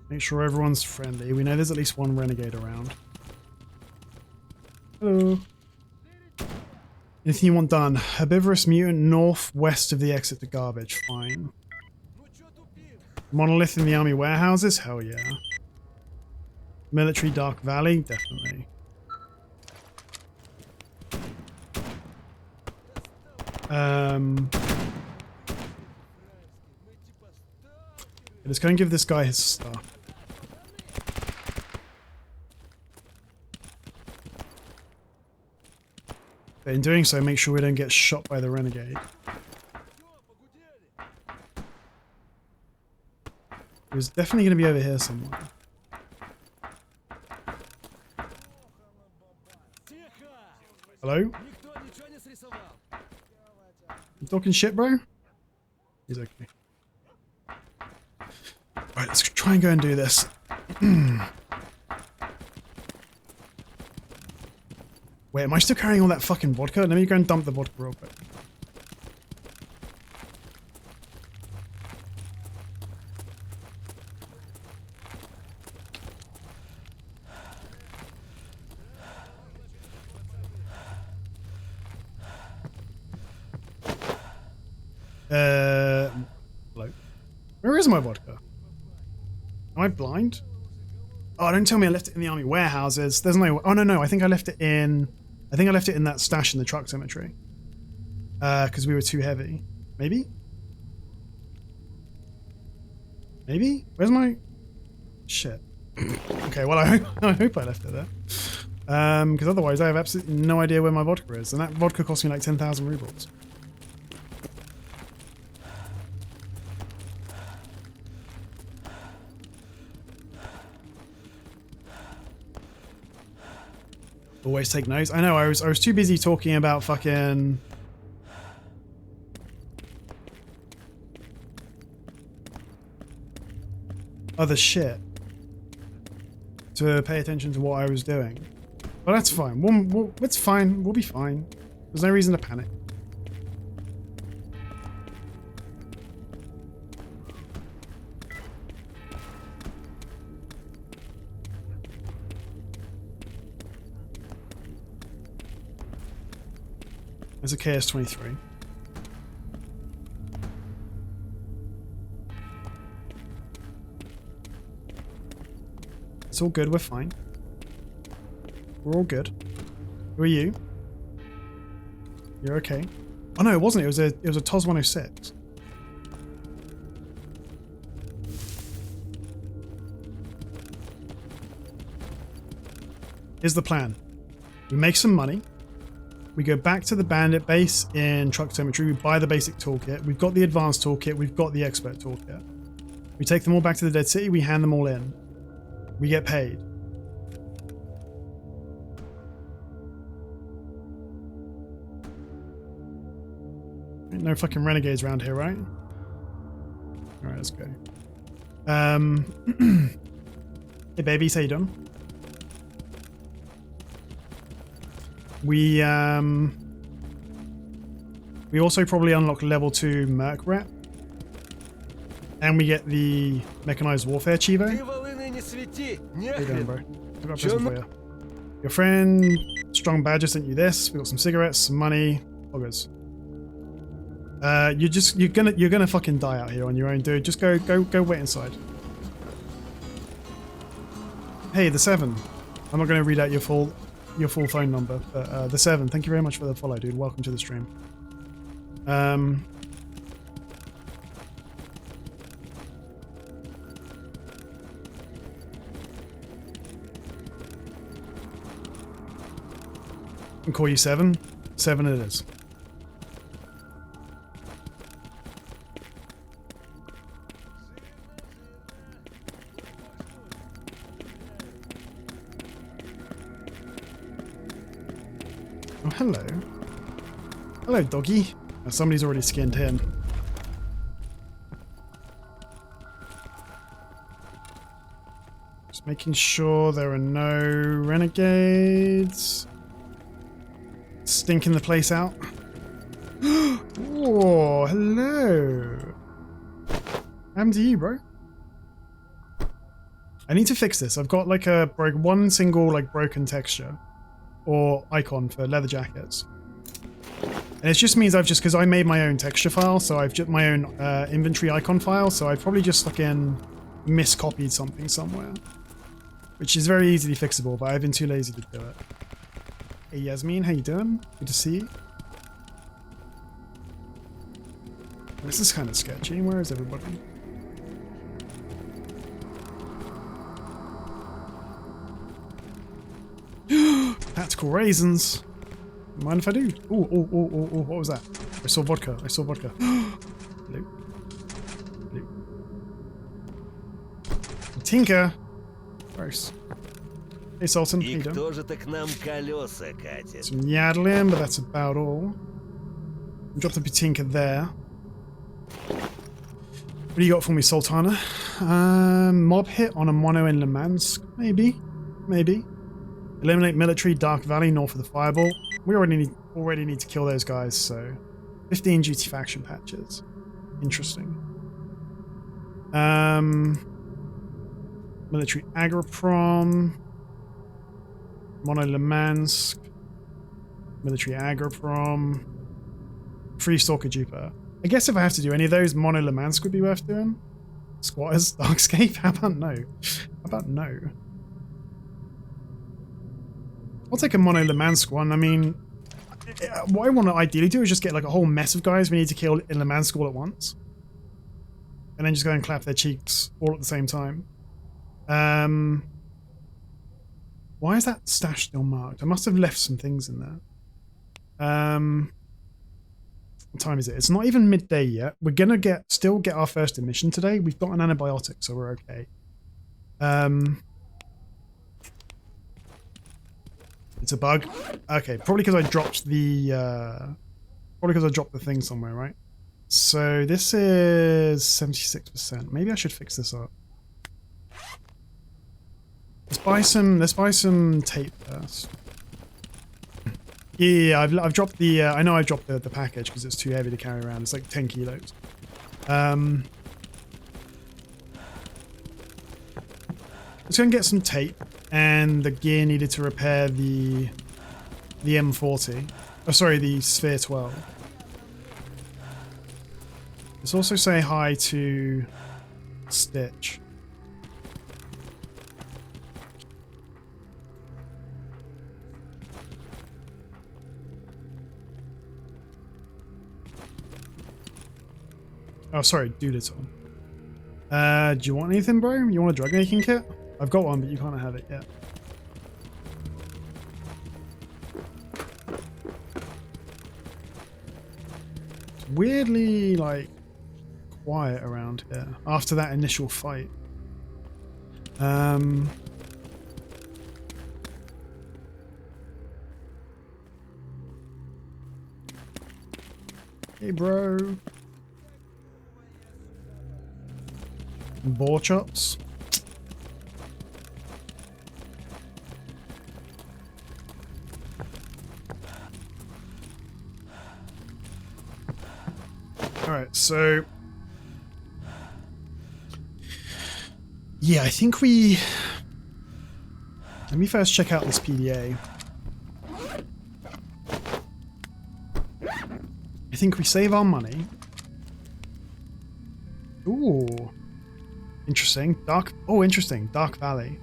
Speaker 1: Make sure everyone's friendly. We know there's at least one renegade around. Hello. Anything you want done? Herbivorous mutant northwest of the exit to garbage. Fine. Monolith in the army warehouses? Hell yeah. Military Dark Valley? Definitely. Let's go and give this guy his stuff. But in doing so, make sure we don't get shot by the renegade. He was definitely going to be over here somewhere. Hello? You talking shit, bro? He's okay. Right, let's try and go and do this. Wait, am I still carrying all that fucking vodka? Let me go and dump the vodka real quick. Hello? Where is my vodka? Am I blind? Oh, don't tell me I left it in the army warehouses. There's no... Oh, no. I think I left it in... that stash in the truck cemetery. Because we were too heavy. Maybe? Maybe? Where's my... Shit. Okay, well, I hope I left it there. Because otherwise I have absolutely no idea where my vodka is. And that vodka cost me like 10,000 rubles. Always take notes. I know, I was too busy talking about fucking... other shit to pay attention to what I was doing. But that's fine. It's fine. We'll be fine. There's no reason to panic. There's a KS-23. It's all good, we're fine. We're all good. Who are you? You're okay. Oh no, it wasn't. It was a TOS 106. Here's the plan. We make some money. We go back to the bandit base in Truck Cemetery. We buy the basic toolkit. We've got the advanced toolkit. We've got the expert toolkit. We take them all back to the Dead City. We hand them all in. We get paid. Ain't no fucking renegades around here, right? Alright, let's go. Hey babies, how you doing? We also probably unlock level 2 Merc rep. And we get the Mechanized Warfare Chivo. How you doing, bro? I've got a present for you. Your friend Strong Badger sent you this. We got some cigarettes, some money. Poggers. You're gonna fucking die out here on your own, dude. Just go wait inside. Hey, the 7. I'm not gonna read out your full phone number, but the 7. Thank you very much for the follow, dude. Welcome to the stream. I can call you 7. 7 it is. Oh, hello. Hello, doggy. Oh, somebody's already skinned him. Just making sure there are no renegades. Stinking the place out. Oh, hello. What happened to you, bro? I need to fix this. I've got like one single like broken texture or icon for leather jackets. And it just means because I made my own texture file, so I've just my own inventory icon file, so I've probably just fucking miscopied something somewhere. Which is very easily fixable, but I've been too lazy to do it. Hey Yasmin, how you doing? Good to see you. This is kind of sketchy. Where is everybody? Tactical raisins. Mind if I do? Oh, what was that? I saw vodka. Hello. Tinker. Gross. Hey Sultan, how you doing? Some yaddling, but that's about all. Drop the Patinka there. What do you got for me, Sultana? Mob hit on a mono in Le Mans? Maybe. Maybe. Eliminate military, Dark Valley, north of the Fireball. We already need to kill those guys, so... 15 duty faction patches. Interesting. Military Agroprom. Mono Le Mans. Military Agroprom. Free Stalker Jupiter. I guess if I have to do any of those, Mono Le Mans would be worth doing. Squatters, Darkscape? How about no? How about no? I'll take a Mono Le Mans one. I mean, what I want to ideally do is just get like a whole mess of guys we need to kill in Le Mans all at once. And then just go and clap their cheeks all at the same time. Why is that stash still marked? I must have left some things in there. What time is it? It's not even midday yet. We're gonna still get our first emission today. We've got an antibiotic, so we're okay. It's a bug. Okay, probably because I dropped the thing somewhere, right? So this is 76%. Maybe I should fix this up. Let's buy some tape first. Yeah, I've dropped the I know I've dropped the package because it's too heavy to carry around. It's like 10 kilos. Let's go and get some tape and the gear needed to repair the M40. Oh, sorry, the Sphere 12. Let's also say hi to Stitch. Oh, sorry, Doolittle. Do you want anything, bro? You want a drug making kit? I've got one, but you can't have it yet. It's weirdly, like, quiet around here after that initial fight. Hey, bro. Boar chops. Alright, so yeah, I think let me first check out this PDA. I think we save our money. Ooh. Interesting. Interesting. Dark Valley.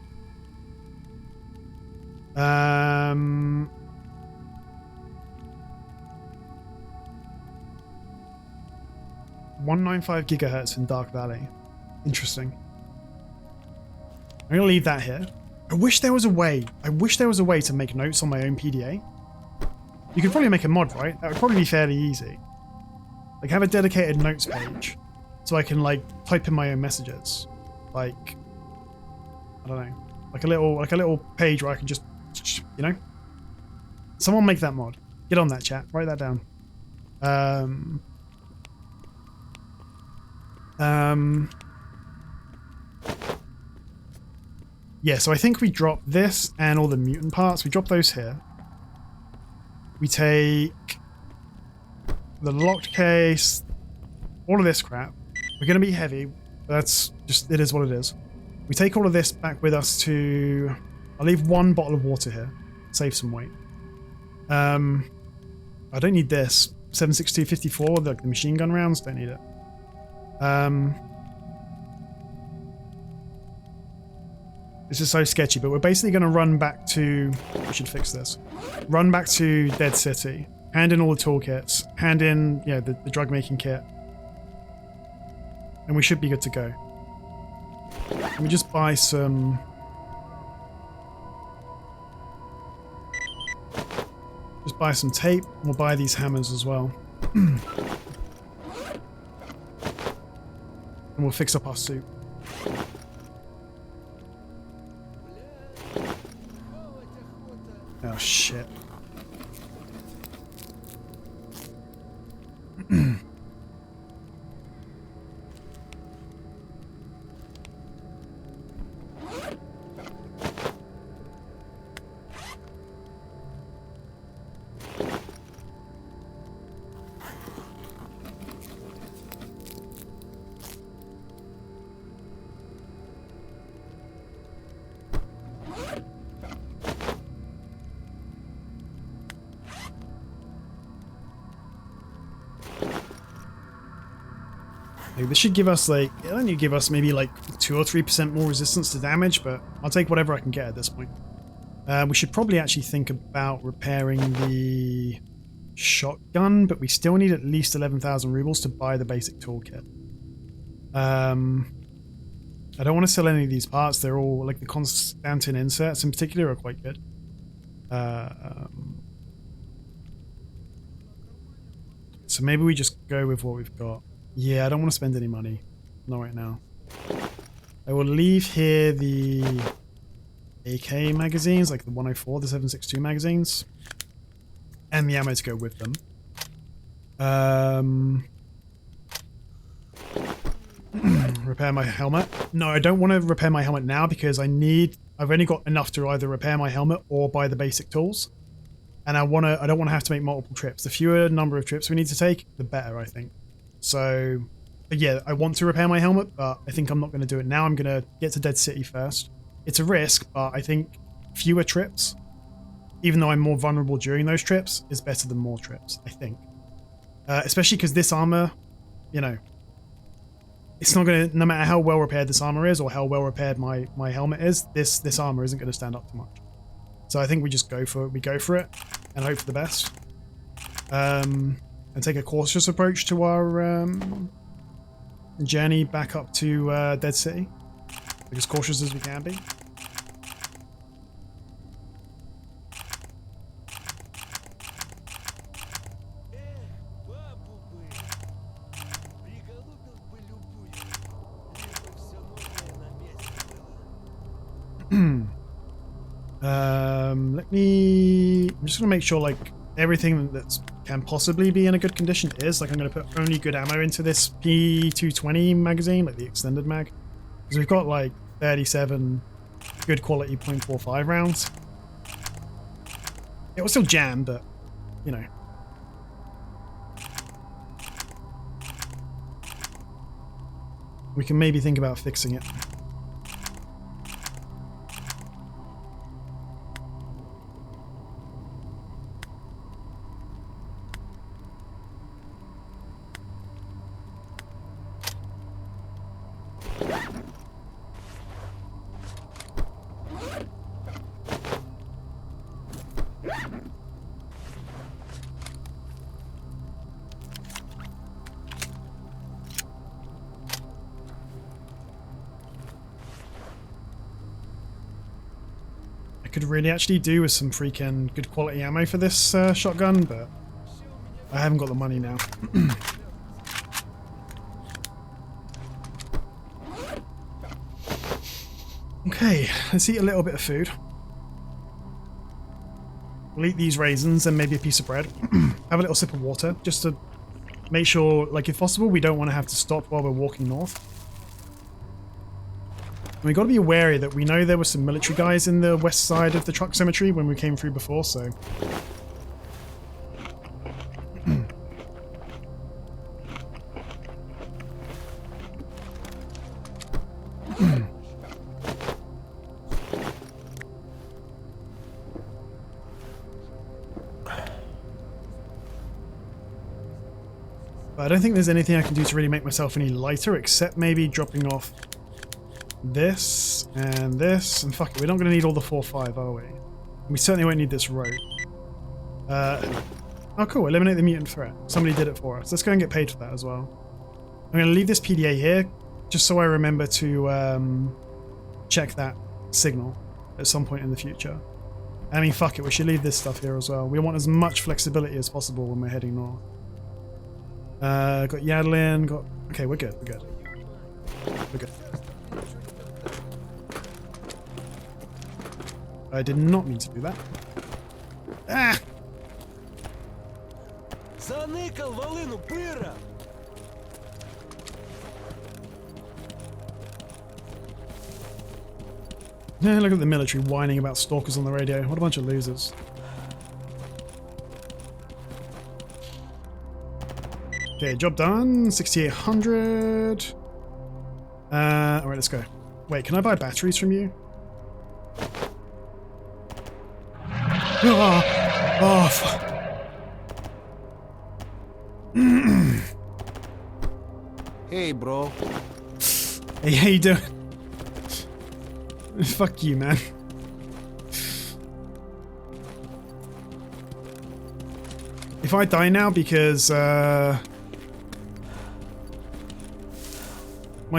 Speaker 1: 195 gigahertz in Dark Valley. Interesting. I'm gonna leave that here. I wish there was a way to make notes on my own PDA. You could probably make a mod, right? That would probably be fairly easy. Like, have a dedicated notes page so I can, like, type in my own messages. Like, I don't know, like a little page where I can just, you know, someone make that mod. Get on that, chat. Write that down. Yeah, so I think we drop this and all the mutant parts. We drop those here. We take the locked case, all of this crap. We're going to be heavy. That's just, it is what it is. We take all of this back with us to... I'll leave one bottle of water here. Save some weight. I don't need this. 7.6254, the machine gun rounds, don't need it. This is so sketchy, but we're basically going to run back to... We should fix this. Run back to Dead City. Hand in all the toolkits. Hand in, yeah, the drug making kit. And we should be good to go. Let me just buy some... Just buy some tape. We'll buy these hammers as well. And we'll fix up our suit. Oh shit. Like, this should give us like, it only give us maybe like 2 or 3% more resistance to damage, but I'll take whatever I can get at this point. We should probably actually think about repairing the shotgun, but we still need at least 11,000 rubles to buy the basic toolkit. I don't want to sell any of these parts. They're all like the Constantin inserts in particular are quite good. So maybe we just go with what we've got. Yeah, I don't want to spend any money. Not right now. I will leave here the AK magazines, like the 104, the 7.62 magazines, and the ammo to go with them. Repair my helmet. No, I don't want to repair my helmet now because I've only got enough to either repair my helmet or buy the basic tools. And I don't want to have to make multiple trips. The fewer number of trips we need to take, the better, I think. So, but yeah, I want to repair my helmet, but I think I'm not going to do it now. I'm going to get to Dead City first. It's a risk, but I think fewer trips, even though I'm more vulnerable during those trips, is better than more trips, I think. Especially because this armor, you know, it's not going to, no matter how well repaired this armor is or how well repaired my helmet is, this armor isn't going to stand up to much. So I think we just go for it and hope for the best. And take a cautious approach to our journey back up to Dead City. Like as cautious as we can be. I'm just gonna make sure like everything that can possibly be in a good condition is. Like I'm gonna put only good ammo into this P220 magazine, like the extended mag, because we've got like 37 good quality .45 rounds. It will still jam, but you know. We can maybe think about fixing it. Could really actually do with some freaking good quality ammo for this shotgun, but I haven't got the money now. Okay, let's eat a little bit of food. We'll eat these raisins and maybe a piece of bread. Have a little sip of water, just to make sure, like if possible, we don't want to have to stop while we're walking north. And we got to be wary that we know there were some military guys in the west side of the truck cemetery when we came through before, so... But I don't think there's anything I can do to really make myself any lighter, except maybe dropping off this, and fuck it, we're not going to need all the 4-5, are we? We certainly won't need this rope. Oh cool, eliminate the mutant threat. Somebody did it for us. Let's go and get paid for that as well. I'm going to leave this PDA here, just so I remember to check that signal at some point in the future. I mean, fuck it, we should leave this stuff here as well. We want as much flexibility as possible when we're heading north. Got Yadlin, got... Okay, we're good, we're good. We're good. I did not mean to do that. Ah! Yeah, look at the military whining about stalkers on the radio. What a bunch of losers. Okay, job done. 6,800. Alright, let's go. Wait, can I buy batteries from you? Oh, fuck.
Speaker 4: Hey, bro.
Speaker 1: Hey, how you doing? Fuck you, man. If I die now because my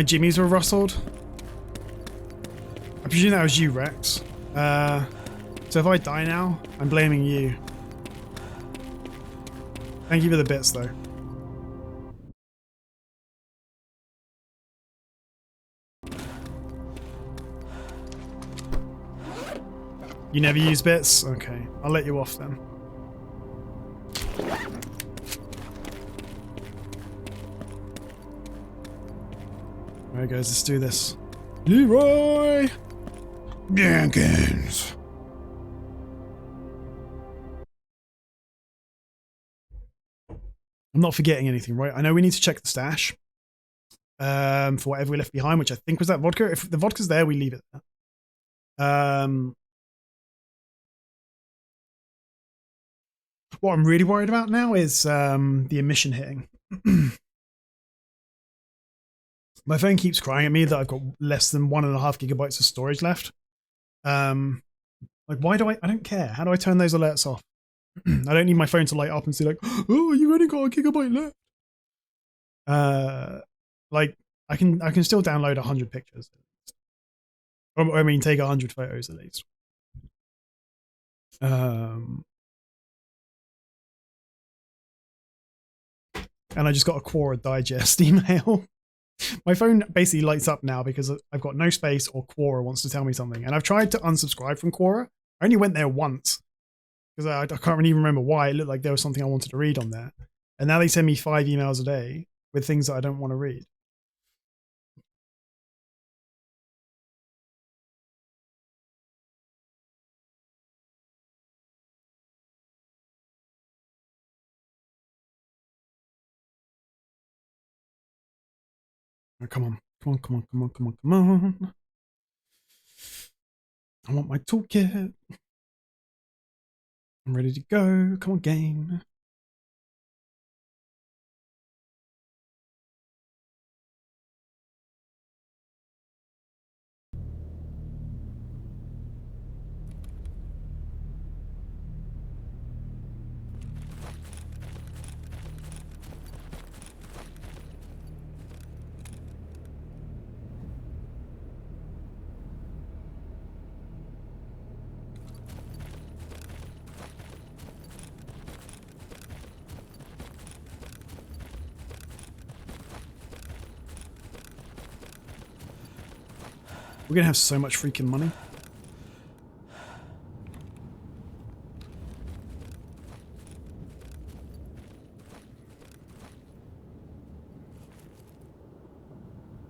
Speaker 1: jimmies were rustled, I presume that was you, Rex. So if I die now, I'm blaming you. Thank you for the bits, though. You never use bits? Okay, I'll let you off then. Alright guys, let's do this. Leroy Jenkins. I'm not forgetting anything, right? I know we need to check the stash for whatever we left behind, which I think was that vodka. If the vodka's there, we leave it there. What I'm really worried about now is the emission hitting. My phone keeps crying at me that I've got less than 1.5 gigabytes of storage left. Like, why do I don't care. How do I turn those alerts off? I don't need my phone to light up and say like, oh, you only got a gigabyte left. Like I can still download 100 pictures. Or, I mean, take 100 photos at least. And I just got a Quora digest email. My phone basically lights up now because I've got no space or Quora wants to tell me something. And I've tried to unsubscribe from Quora. I only went there once because I can't really remember why. It looked like there was something I wanted to read on there. And now they send me 5 emails a day with things that I don't want to read. Oh, come on. Come on, come on, come on, come on, come on. I want my toolkit. I'm ready to go. Come on, game. We're gonna have so much freaking money.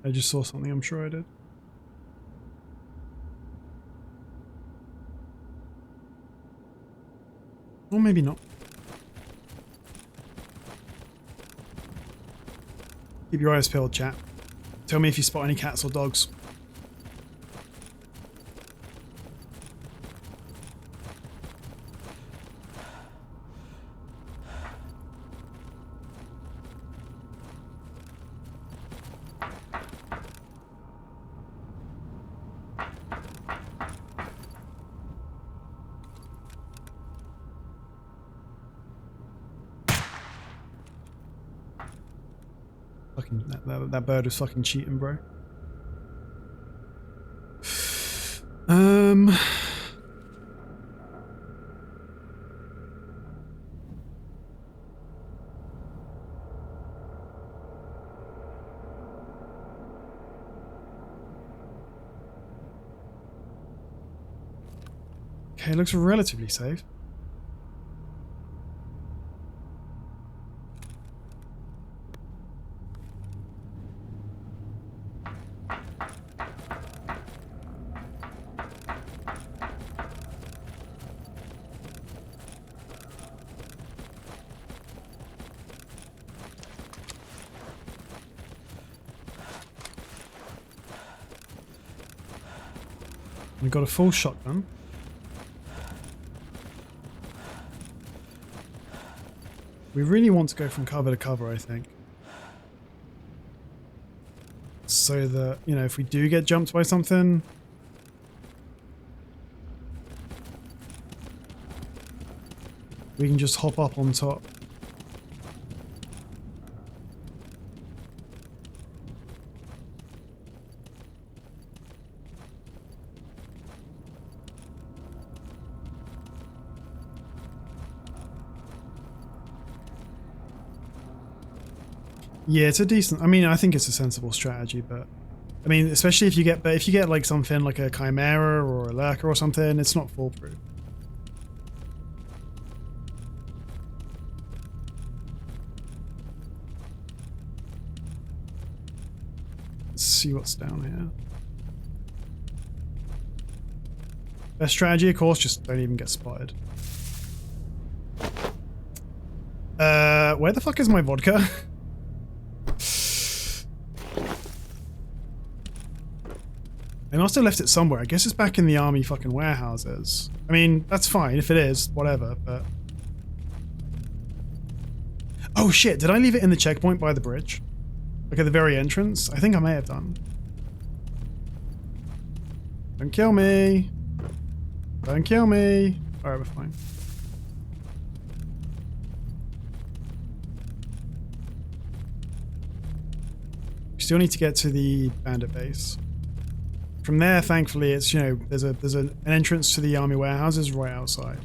Speaker 1: I just saw something, I'm sure I did. Or maybe not. Keep your eyes peeled, chat. Tell me if you spot any cats or dogs. Fucking that bird was fucking cheating, bro. Okay, it looks relatively safe. We got a full shotgun. We really want to go from cover to cover, I think. so that, you know, if we do get jumped by something, we can just hop up on top. Yeah, it's a decent, I mean, I think it's a sensible strategy, but I mean, especially if you get like something like a Chimera or a Lurker or something, it's not foolproof. Let's see what's down here. Best strategy, of course, just don't even get spotted. Where the fuck is my vodka? I must have left it somewhere. I guess it's back in the army fucking warehouses. I mean, that's fine if it is, whatever, but... Oh shit, did I leave it in the checkpoint by the bridge? Like at the very entrance? I think I may have done. Don't kill me. Don't kill me. Alright, we're fine. We still need to get to the bandit base. From there, thankfully, it's, you know, there's an entrance to the army warehouses right outside.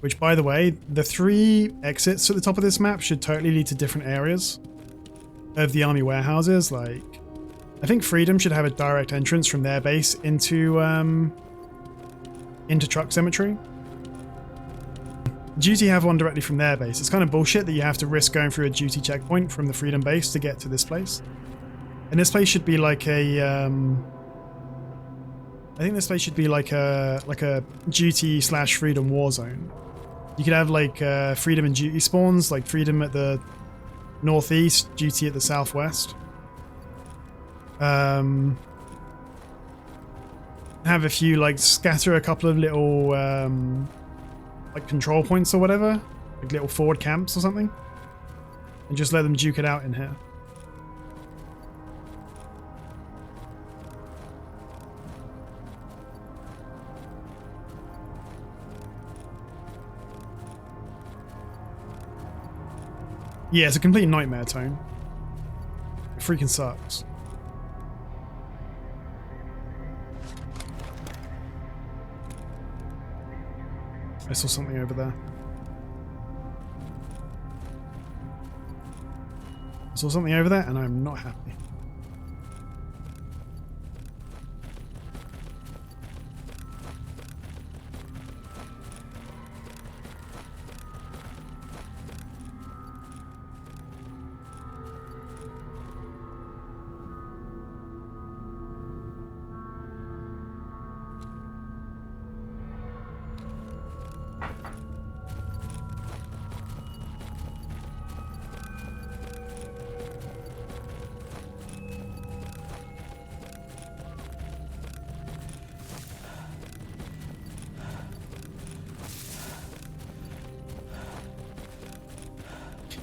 Speaker 1: Which, by the way, the 3 exits at the top of this map should totally lead to different areas of the army warehouses. Like, I think Freedom should have a direct entrance from their base into Truck Cemetery. Duty have one directly from their base. It's kind of bullshit that you have to risk going through a duty checkpoint from the Freedom base to get to this place. And this place should be like a, I think this place should be like a duty/freedom war zone. You could have like freedom and duty spawns, like freedom at the northeast, duty at the southwest. Have a few, like, scatter a couple of little like control points or whatever, like little forward camps or something, and just let them duke it out in here. Yeah, it's a complete nightmare, Tone. It freaking sucks. I saw something over there. I saw something over there, and I'm not happy.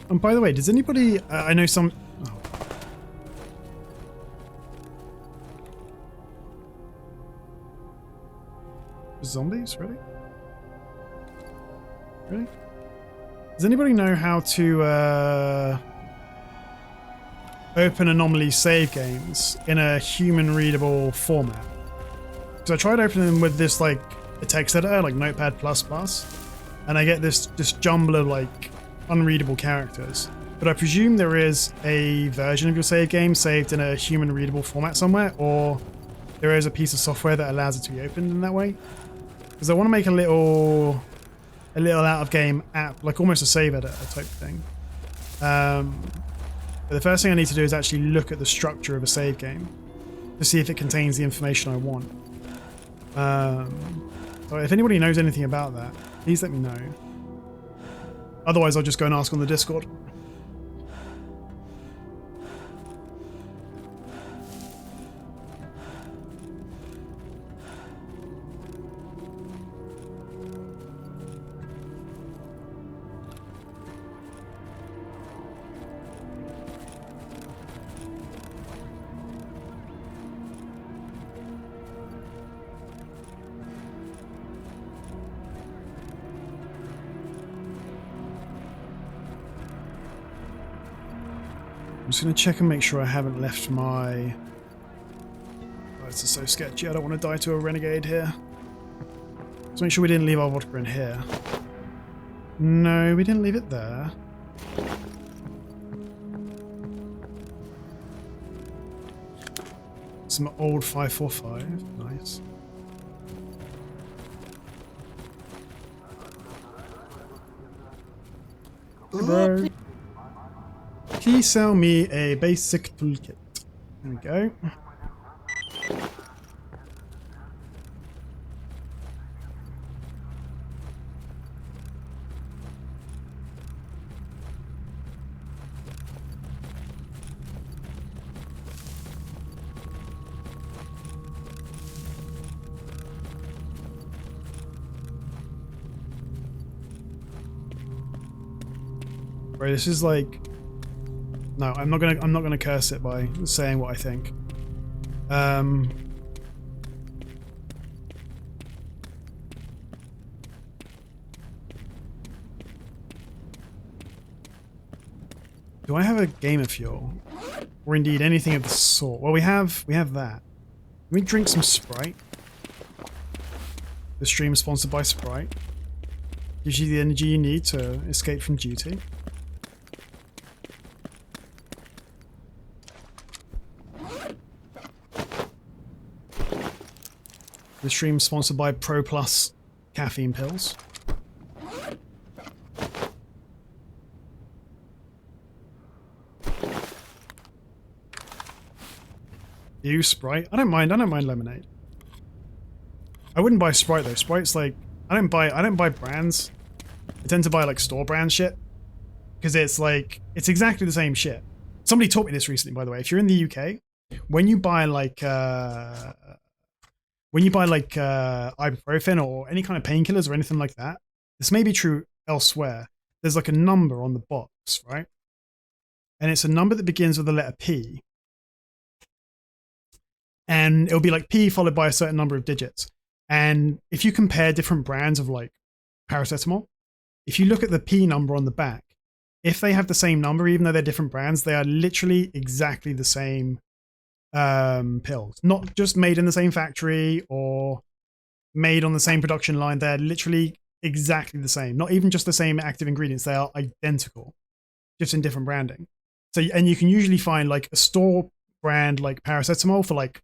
Speaker 1: And by the way, does anybody... I know some... Oh. Zombies? Really? Really? Does anybody know how to open Anomaly save games in a human-readable format? Because I tried opening them with this, like, a text editor, like Notepad++, and I get this jumble of, like, unreadable characters. But I presume there is a version of your save game saved in a human readable format somewhere, or there is a piece of software that allows it to be opened in that way. Because I want to make a little out of game app, like almost a save editor type thing. But the first thing I need to do is actually look at the structure of a save game to see if it contains the information I want. So if anybody knows anything about that, please let me know. Otherwise, I'll just go and ask on the Discord. I'm just going to check and make sure I haven't left my... Oh, this is so sketchy. I don't want to die to a renegade here. Let's make sure we didn't leave our vodka in here. No, we didn't leave it there. Some old 545. Nice. Hey, bro. Please sell me a basic toolkit. There we go. Bro, this is like... No, I'm not gonna curse it by saying what I think. Do I have a gamer fuel? Or indeed anything of the sort? Well, we have that. Let me drink some Sprite. The stream is sponsored by Sprite. Gives you the energy you need to escape from duty. The stream is sponsored by Pro Plus caffeine pills. You Sprite? I don't mind lemonade. I wouldn't buy Sprite though. Sprite's like I don't buy brands. I tend to buy like store brand shit. Because it's like it's exactly the same shit. Somebody taught me this recently, by the way. If you're in the UK, when you buy like ibuprofen or any kind of painkillers or anything like that, this may be true elsewhere. There's like a number on the box, right? And it's a number that begins with the letter P. And it'll be like P followed by a certain number of digits. And if you compare different brands of like paracetamol, if you look at the P number on the back, if they have the same number, even though they're different brands, they are literally exactly the same pills. Not just made in the same factory or made on the same production line. They're literally exactly the same. Not even just the same active ingredients. They are identical, just in different branding. So, and you can usually find like a store brand like paracetamol for like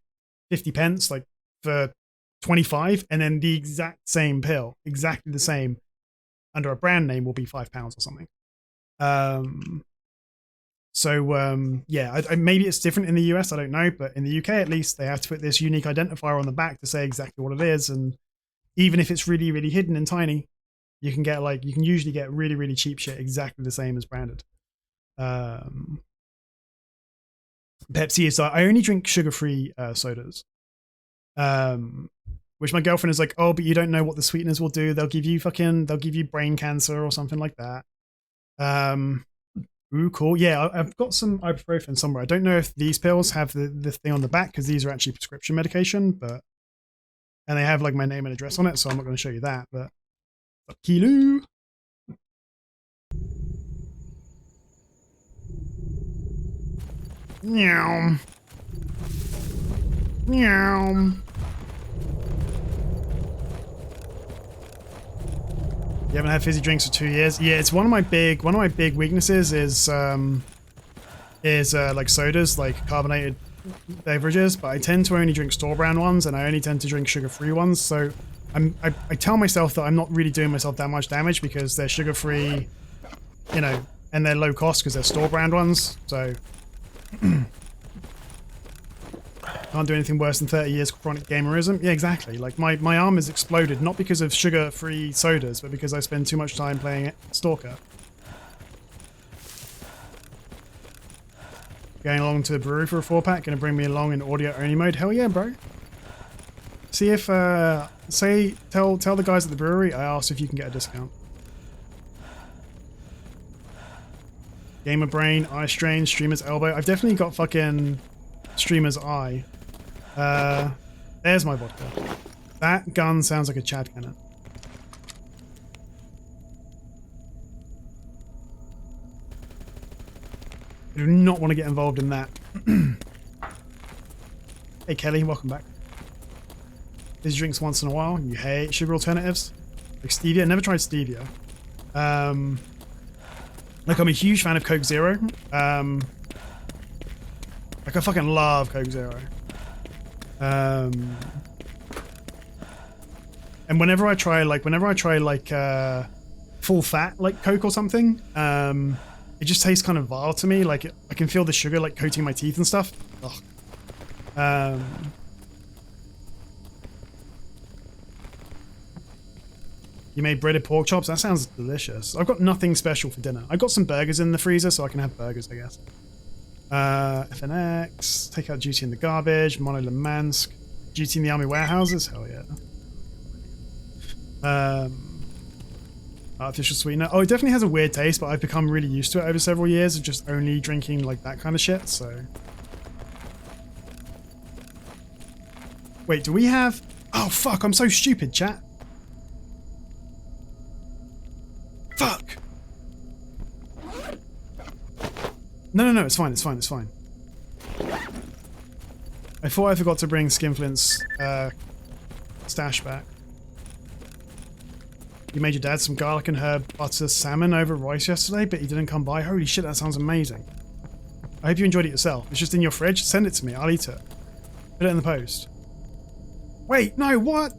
Speaker 1: 50 pence, like for 25, and then the exact same pill, exactly the same, under a brand name will be £5 or something. Yeah, maybe it's different in the US, I don't know, but in the UK at least, they have to put this unique identifier on the back to say exactly what it is, and even if it's really, really hidden and tiny, you can get like, you can usually get really, really cheap shit exactly the same as branded. Pepsi is like, I only drink sugar-free sodas. Which my girlfriend is like, oh, but you don't know what the sweeteners will do. They'll give you brain cancer or something like that. Ooh, cool. Yeah, I've got some ibuprofen somewhere. I don't know if these pills have the thing on the back because these are actually prescription medication, but and they have like my name and address on it, so I'm not going to show you that. But kilo. Meow. Meow. You haven't had fizzy drinks for 2 years? Yeah, it's one of my big weaknesses is like sodas, like carbonated beverages, but I tend to only drink store brand ones and I only tend to drink sugar-free ones. So I tell myself that I'm not really doing myself that much damage because they're sugar-free, you know, and they're low cost because they're store brand ones. So can't do anything worse than 30 years chronic gamerism. Yeah, exactly. Like my arm has exploded, not because of sugar-free sodas, but because I spend too much time playing S.T.A.L.K.E.R. Going along to the brewery for a 4-pack, gonna bring me along in audio-only mode. Hell yeah, bro. See if, tell the guys at the brewery I asked if you can get a discount. Gamer Brain, Eye Strain, Streamer's Elbow. I've definitely got fucking Streamer's Eye. There's my vodka. That gun sounds like a Chad cannon. I do not want to get involved in that. Hey Kelly, welcome back. These drinks once in a while. You hate sugar alternatives? Like stevia? Never tried stevia. Like I'm a huge fan of Coke Zero. Like I fucking love Coke Zero. And whenever I try like full fat like Coke or something, it just tastes kind of vile to me. Like I can feel the sugar like coating my teeth and stuff. Ugh. You made breaded pork chops? That sounds delicious. I've got nothing special for dinner. I've got some burgers in the freezer, so I can have burgers, I guess. FNX, take out duty in the garbage, Mono Lemansk, duty in the army warehouses, hell yeah. Artificial sweetener. Oh, it definitely has a weird taste, but I've become really used to it over several years of just only drinking like that kind of shit, so. Wait, do we have... Oh, fuck, I'm so stupid, chat. Fuck! No, it's fine, it's fine, it's fine. I thought I forgot to bring Skinflint's stash back. You made your dad some garlic and herb butter salmon over rice yesterday, but he didn't come by. Holy shit, that sounds amazing. I hope you enjoyed it yourself. It's just in your fridge. Send it to me, I'll eat it. Put it in the post. Wait, no, what?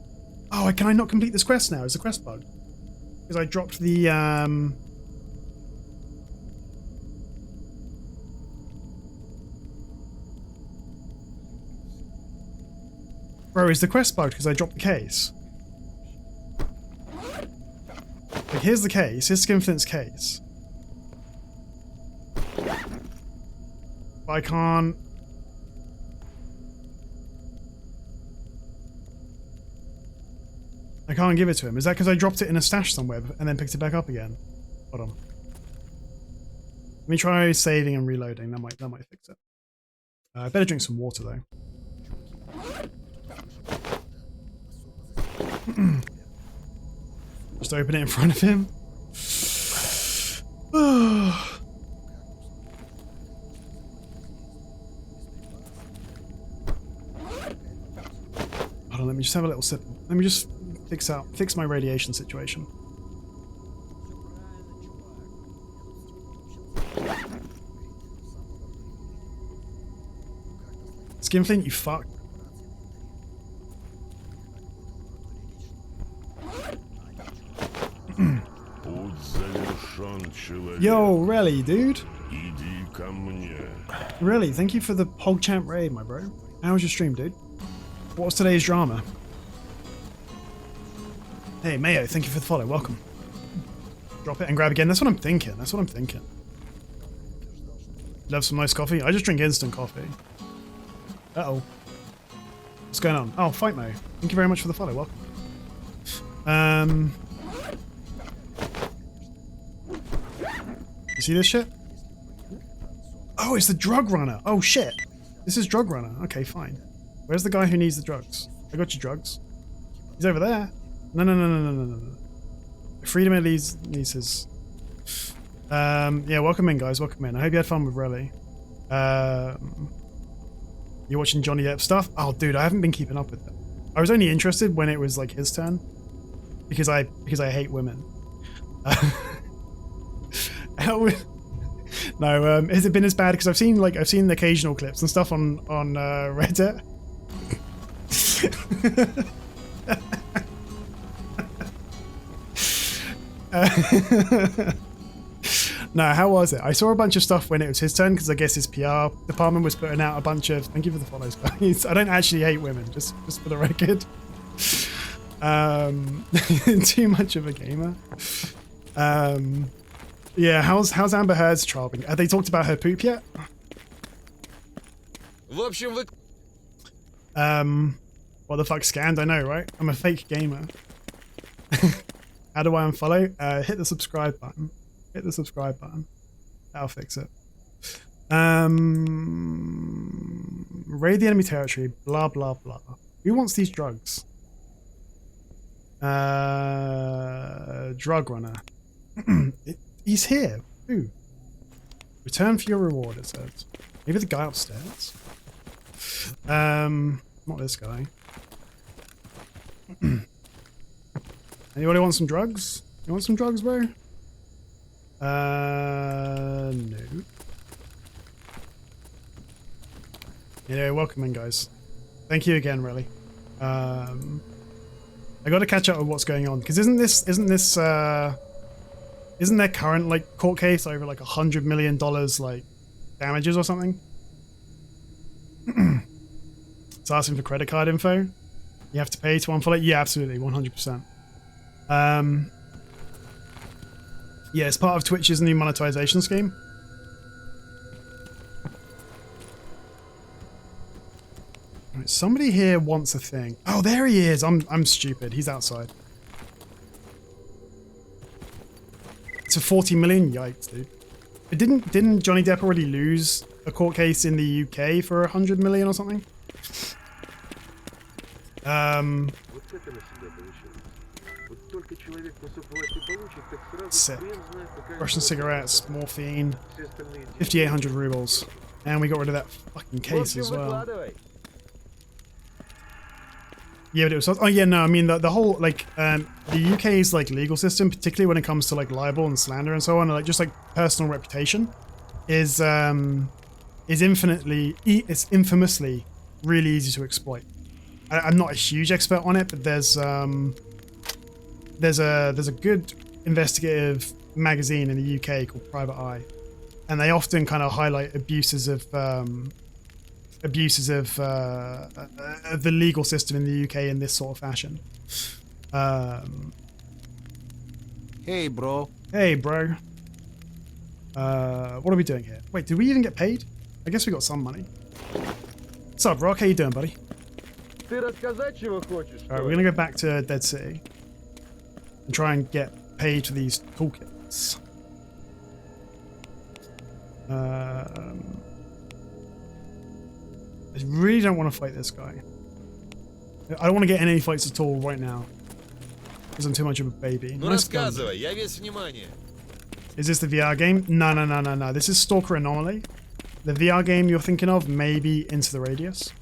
Speaker 1: Oh, can I not complete this quest now? Is the quest bugged? Because I dropped the, Bro, is the quest bugged because I dropped the case? Like, here's the case. Here's Skinflint's case. But I can't... I can't give it to him. Is that because I dropped it in a stash somewhere and then picked it back up again? Hold on. Let me try saving and reloading. That might fix it. I better drink some water though. Just open it in front of him. Hold on, let me just have a little sip. Let me just fix my radiation situation. Skinflint, you fuck. Yo, really, dude? Really, thank you for the PogChamp raid, my bro. How was your stream, dude? What was today's drama? Hey, Mayo, thank you for the follow. Welcome. Drop it and grab again. That's what I'm thinking. That's what I'm thinking. Love some nice coffee? I just drink instant coffee. Uh-oh. What's going on? Oh, Fight Mo. Thank you very much for the follow. Welcome. You see this shit? Oh, it's the drug runner. Oh, shit. This is drug runner. Okay, fine. Where's the guy who needs the drugs? I got your drugs. He's over there. No. Freedom at least needs his... yeah, welcome in, guys. Welcome in. I hope you had fun with Relly. You watching Johnny Depp stuff? Oh, dude, I haven't been keeping up with it. I was only interested when it was like his turn, because I hate women. No, has it been as bad? Because I've seen the occasional clips and stuff on Reddit. No, how was it? I saw a bunch of stuff when it was his turn, because I guess his PR department was putting out a bunch of... Thank you for the follows, guys. I don't actually hate women, just for the record. Too much of a gamer. Yeah, how's Amber Heard's trial been? Have they talked about her poop yet? What the fuck, scammed? I know, right? I'm a fake gamer. How do I unfollow? Hit the subscribe button. Hit the subscribe button. That'll fix it. Raid the enemy territory. Blah, blah, blah. Who wants these drugs? Drug runner. He's here. Who? Return for your reward, it says. Maybe the guy upstairs? Not this guy. Anybody want some drugs? You want some drugs, bro? No. Yeah, welcome in, guys. Thank you again, really. I got to catch up with what's going on because isn't their current like court case over like $100 million like damages or something? It's asking for credit card info. You have to pay to unfollow it. Yeah, absolutely, 100%. Yeah, it's part of Twitch's new monetization scheme. Right, somebody here wants a thing. Oh, there he is. I'm stupid. He's outside. It's a 40 million. Yikes, dude. But didn't Johnny Depp already lose a court case in the UK for 100 million or something? Sick. Russian cigarettes, morphine, 5,800 rubles. And we got rid of that fucking case as well. Yeah, but it was... Oh, yeah, no, I mean, the whole, like, the UK's, like, legal system, particularly when it comes to, like, libel and slander and so on, and, like, just, like, personal reputation, is infamously really easy to exploit. I'm not a huge expert on it, but there's a good investigative magazine in the UK called Private Eye, and they often kind of highlight abuses of the legal system in the UK in this sort of fashion.
Speaker 6: Hey, bro.
Speaker 1: Hey, bro. What are we doing here? Wait, did we even get paid? I guess we got some money. What's up, Rock? How you doing, buddy? Alright, we're gonna go back to Dead City and try and get paid for these toolkits. I really don't want to fight this guy. I don't want to get any fights at all right now because I'm too much of a baby. Nice gun. Is this the VR game? No. This is S.T.A.L.K.E.R Anomaly. The VR game you're thinking of may be Into the Radius.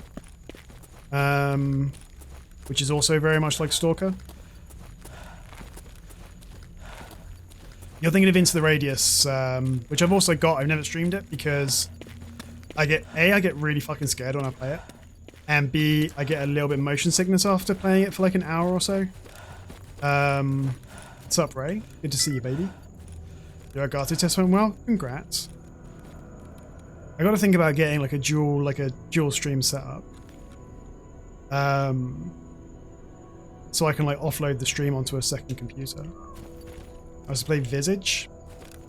Speaker 1: Which is also very much like S.T.A.L.K.E.R. You're thinking of Into the Radius, which I've also got. I've never streamed it because I get really fucking scared when I play it, and B, I get a little bit motion sickness after playing it for like an hour or so. What's up, Ray? Good to see you, baby. Your Elgato test went well. Congrats. I got to think about getting like a dual stream setup, so I can like offload the stream onto a second computer. I was to play Visage.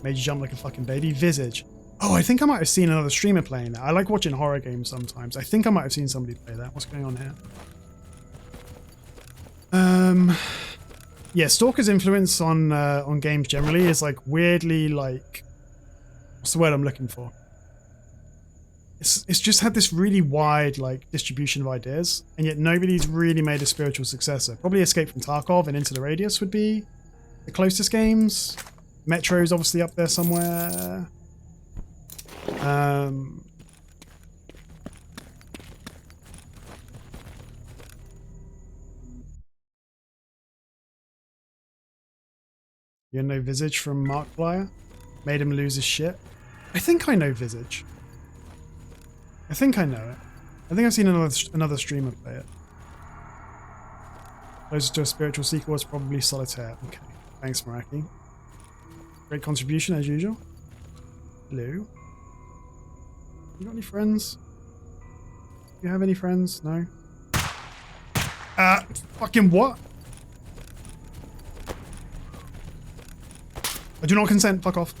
Speaker 1: Made you jump like a fucking baby. Visage. Oh, I think I might have seen another streamer playing that. I like watching horror games sometimes. I think I might have seen somebody play that. What's going on here? Yeah, S.T.A.L.K.E.R's influence on games generally is like weirdly like... What's the word I'm looking for? It's just had this really wide like distribution of ideas, and yet nobody's really made a spiritual successor. Probably Escape from Tarkov and Into the Radius would be the closest games. Metro's obviously up there somewhere. You know Visage from Markiplier? Made him lose his shit? I think I know Visage. I think I know it. I think I've seen another streamer play it. Closest to a spiritual sequel is probably S.T.A.L.K.E.R. Okay. Thanks, Maraki. Great contribution as usual. Hello. You got any friends? Do you have any friends? No? Fucking what? I do not consent. Fuck off.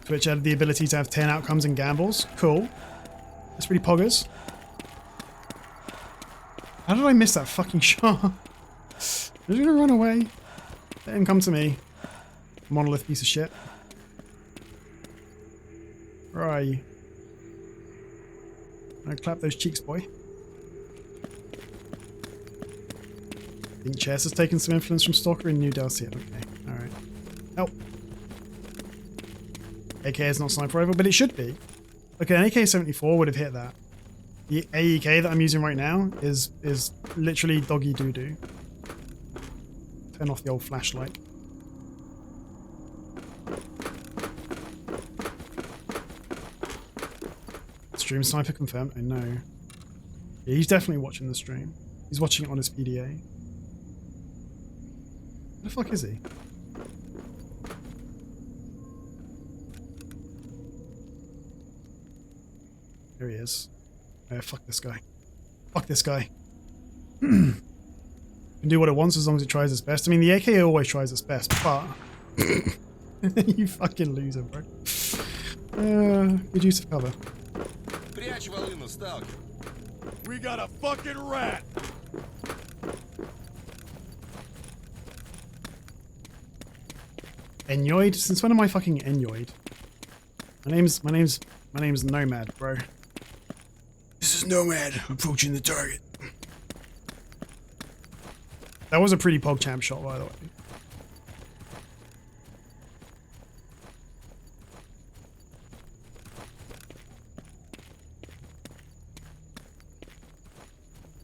Speaker 1: Twitch added the ability to have 10 outcomes and gambles. Cool. That's pretty poggers. How did I miss that fucking shot? Is he gonna run away? Let him come to me. Monolith piece of shit. Where are you? I clap those cheeks, boy. I think Chess has taken some influence from S.T.A.L.K.E.R in New Delcia. Okay. Oh. AK is not sniper rifle, but it should be. Okay, an AK-74 would have hit that. The AEK that I'm using right now is literally doggy doo-doo. Turn off the old flashlight. Stream sniper confirmed. I know. Yeah, he's definitely watching the stream. He's watching it on his PDA. Where the fuck is he? There he is. Oh, fuck this guy. Fuck this guy. Can do what it wants as long as it tries its best. I mean, the AK always tries its best, but... you fucking loser, bro. Good use of cover.
Speaker 3: Прячь волыну, сталкер.
Speaker 4: We got a fucking rat!
Speaker 1: Enoid? Since when am I fucking Enoid? My name's Nomad, bro. This is Nomad, approaching the target. That was a pretty PogChamp shot, by the way.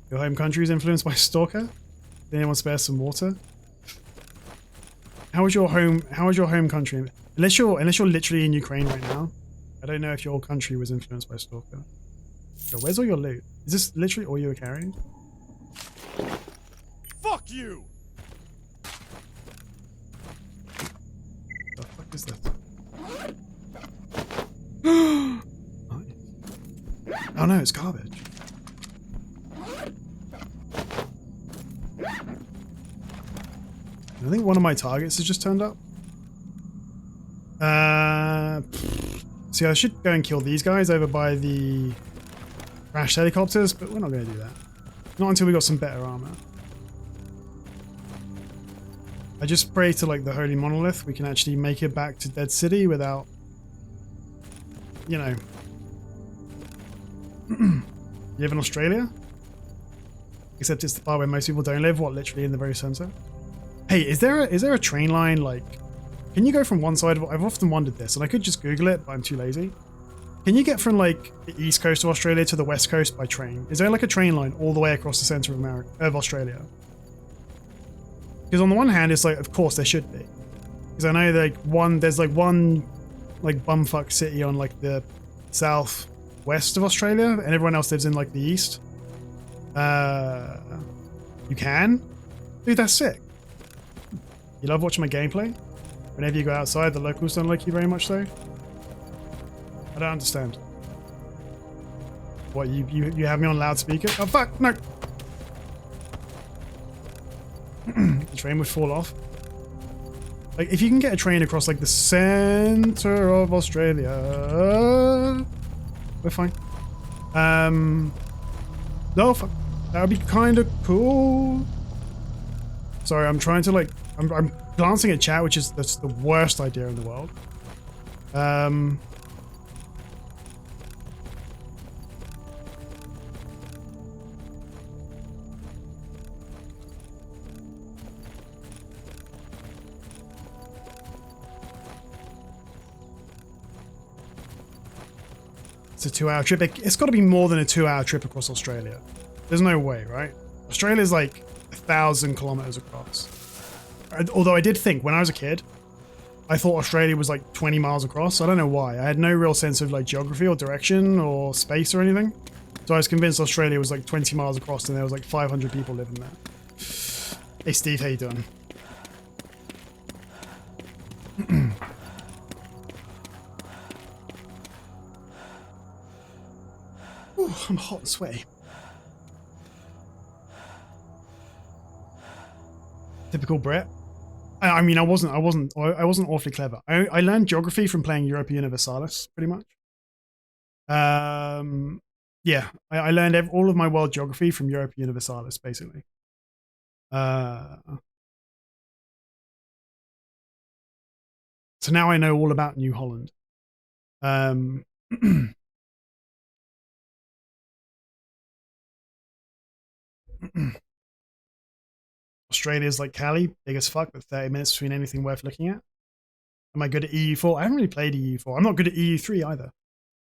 Speaker 1: Your home country is influenced by S.T.A.L.K.E.R? Did anyone spare some water? How is your home country? Unless you're literally in Ukraine right now, I don't know if your country was influenced by S.T.A.L.K.E.R. Yo, where's all your loot? Is this literally all you were carrying?
Speaker 4: Fuck you!
Speaker 1: The fuck is this? Oh no, it's garbage. I think one of my targets has just turned up. See, I should go and kill these guys over by the crashed helicopters, but we're not going to do that. Not until we got some better armor. I just pray to like the Holy Monolith we can actually make it back to Dead City without, you know. You live in Australia? Except it's the part where most people don't live, what, literally in the very center? Hey, is there a train line, like, can you go from one side of, I've often wondered this, and I could just Google it, but I'm too lazy. Can you get from, like, the east coast of Australia to the west coast by train? Is there, like, a train line all the way across the center of Australia? Because on the one hand, it's like, of course there should be. Because I know, there's one, bumfuck city on, like, the southwest of Australia, and everyone else lives in, like, the east. You can? Dude, that's sick. You love watching my gameplay? Whenever you go outside, the locals don't like you very much, though? I don't understand. What, you have me on loudspeaker? Oh, fuck! No! The train would fall off. Like, if you can get a train across, like, the center of Australia... We're fine. No, fuck. That would be kind of cool. Sorry, I'm trying to, like... I'm glancing at chat, that's the worst idea in the world. It's a 2-hour trip. It's got to be more than a 2-hour trip across Australia. There's no way, right? Australia's like 1,000 kilometers across. Although I did think when I was a kid, I thought Australia was like 20 miles across. I don't know why. I had no real sense of like geography or direction or space or anything. So I was convinced Australia was like 20 miles across and there was like 500 people living there. Hey Steve, how you doing? Ooh, I'm hot and sweaty. Typical Brit. I mean, I wasn't awfully clever. I learned geography from playing Europa Universalis, pretty much. Yeah, I learned all of my world geography from Europa Universalis, basically. So now I know all about New Holland. Australia's like Cali, big as fuck, but 30 minutes between anything worth looking at. Am I good at EU4? I haven't really played EU4. I'm not good at EU3 either.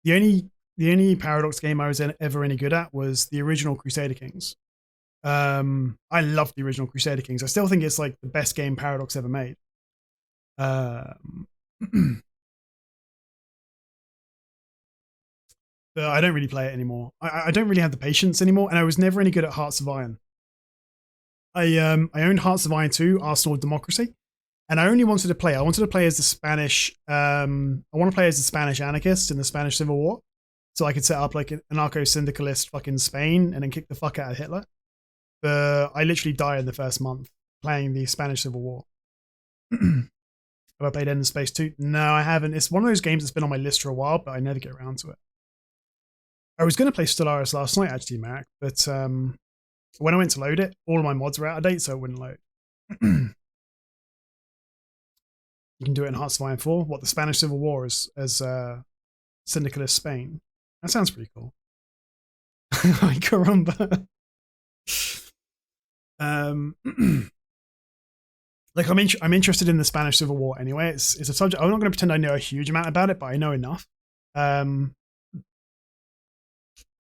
Speaker 1: The only Paradox game I was ever any good at was the original Crusader Kings. I love the original Crusader Kings. I still think it's like the best game Paradox ever made. But I don't really play it anymore. I don't really have the patience anymore, and I was never any good at Hearts of Iron. I owned Hearts of Iron 2, Arsenal of Democracy, and I only wanted to play. I wanted to play as the Spanish. I want to play as the Spanish anarchist in the Spanish Civil War, so I could set up like an anarcho-syndicalist fucking Spain and then kick the fuck out of Hitler. But I literally died in the first month playing the Spanish Civil War. Have I played End of Space 2? No, I haven't. It's one of those games that's been on my list for a while, but I never get around to it. I was going to play Stellaris last night, actually, Mac, but when I went to load it, all of my mods were out of date, so it wouldn't load. You can do it in Hearts of Iron 4. What, the Spanish Civil War as syndicalist Spain? That sounds pretty cool. Ay, caramba. Like I'm interested in the Spanish Civil War anyway. It's a subject. I'm not going to pretend I know a huge amount about it, but I know enough.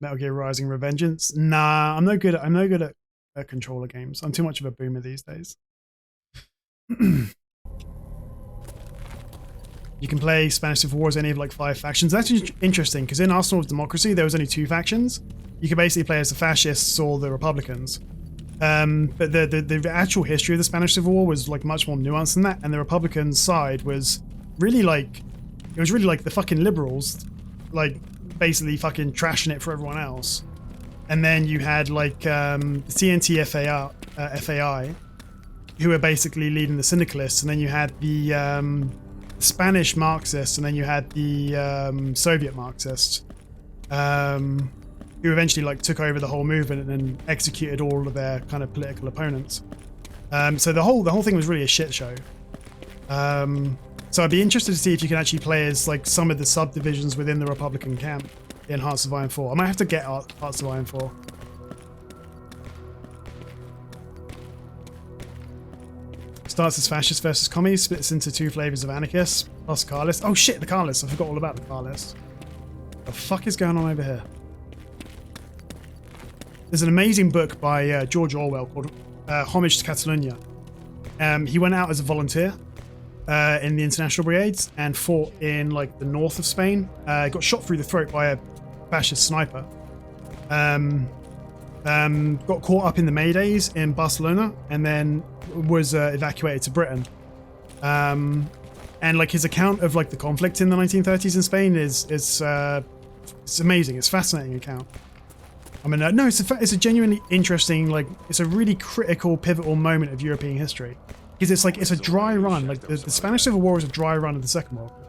Speaker 1: Metal Gear Rising: Revengeance. Nah, I'm no good at controller games. I'm too much of a boomer these days. You can play Spanish Civil War as any of like 5 factions. That's interesting because in Arsenal of Democracy there was only 2 factions. You could basically play as the fascists or the Republicans. But the actual history of the Spanish Civil War was like much more nuanced than that, and the Republican side was really like the fucking liberals, like basically fucking trashing it for everyone else. And then you had like the TNT FAI, who were basically leading the syndicalists, and then you had the Spanish Marxists, and then you had the Soviet Marxists, who eventually like took over the whole movement and then executed all of their kind of political opponents. So the whole thing was really a shit show. So I'd be interested to see if you can actually play as like some of the subdivisions within the Republican camp in Hearts of Iron 4. I might have to get Hearts of Iron 4. Starts as fascist versus commies, splits into 2 flavors of anarchists, plus car list. Oh shit, the car list. I forgot all about the car list. What the fuck is going on over here? There's an amazing book by George Orwell called Homage to Catalonia. He went out as a volunteer in the International Brigades and fought in like the north of Spain. Got shot through the throat by a fascist sniper. Got caught up in the Maydays in Barcelona and then was evacuated to Britain. And like his account of like the conflict in the 1930s in Spain is it's amazing. It's a fascinating account. I mean, no, it's a genuinely interesting, like, it's a really critical, pivotal moment of European history. Because it's like, it's a dry run. Like, the Spanish Civil War is a dry run of the Second World War.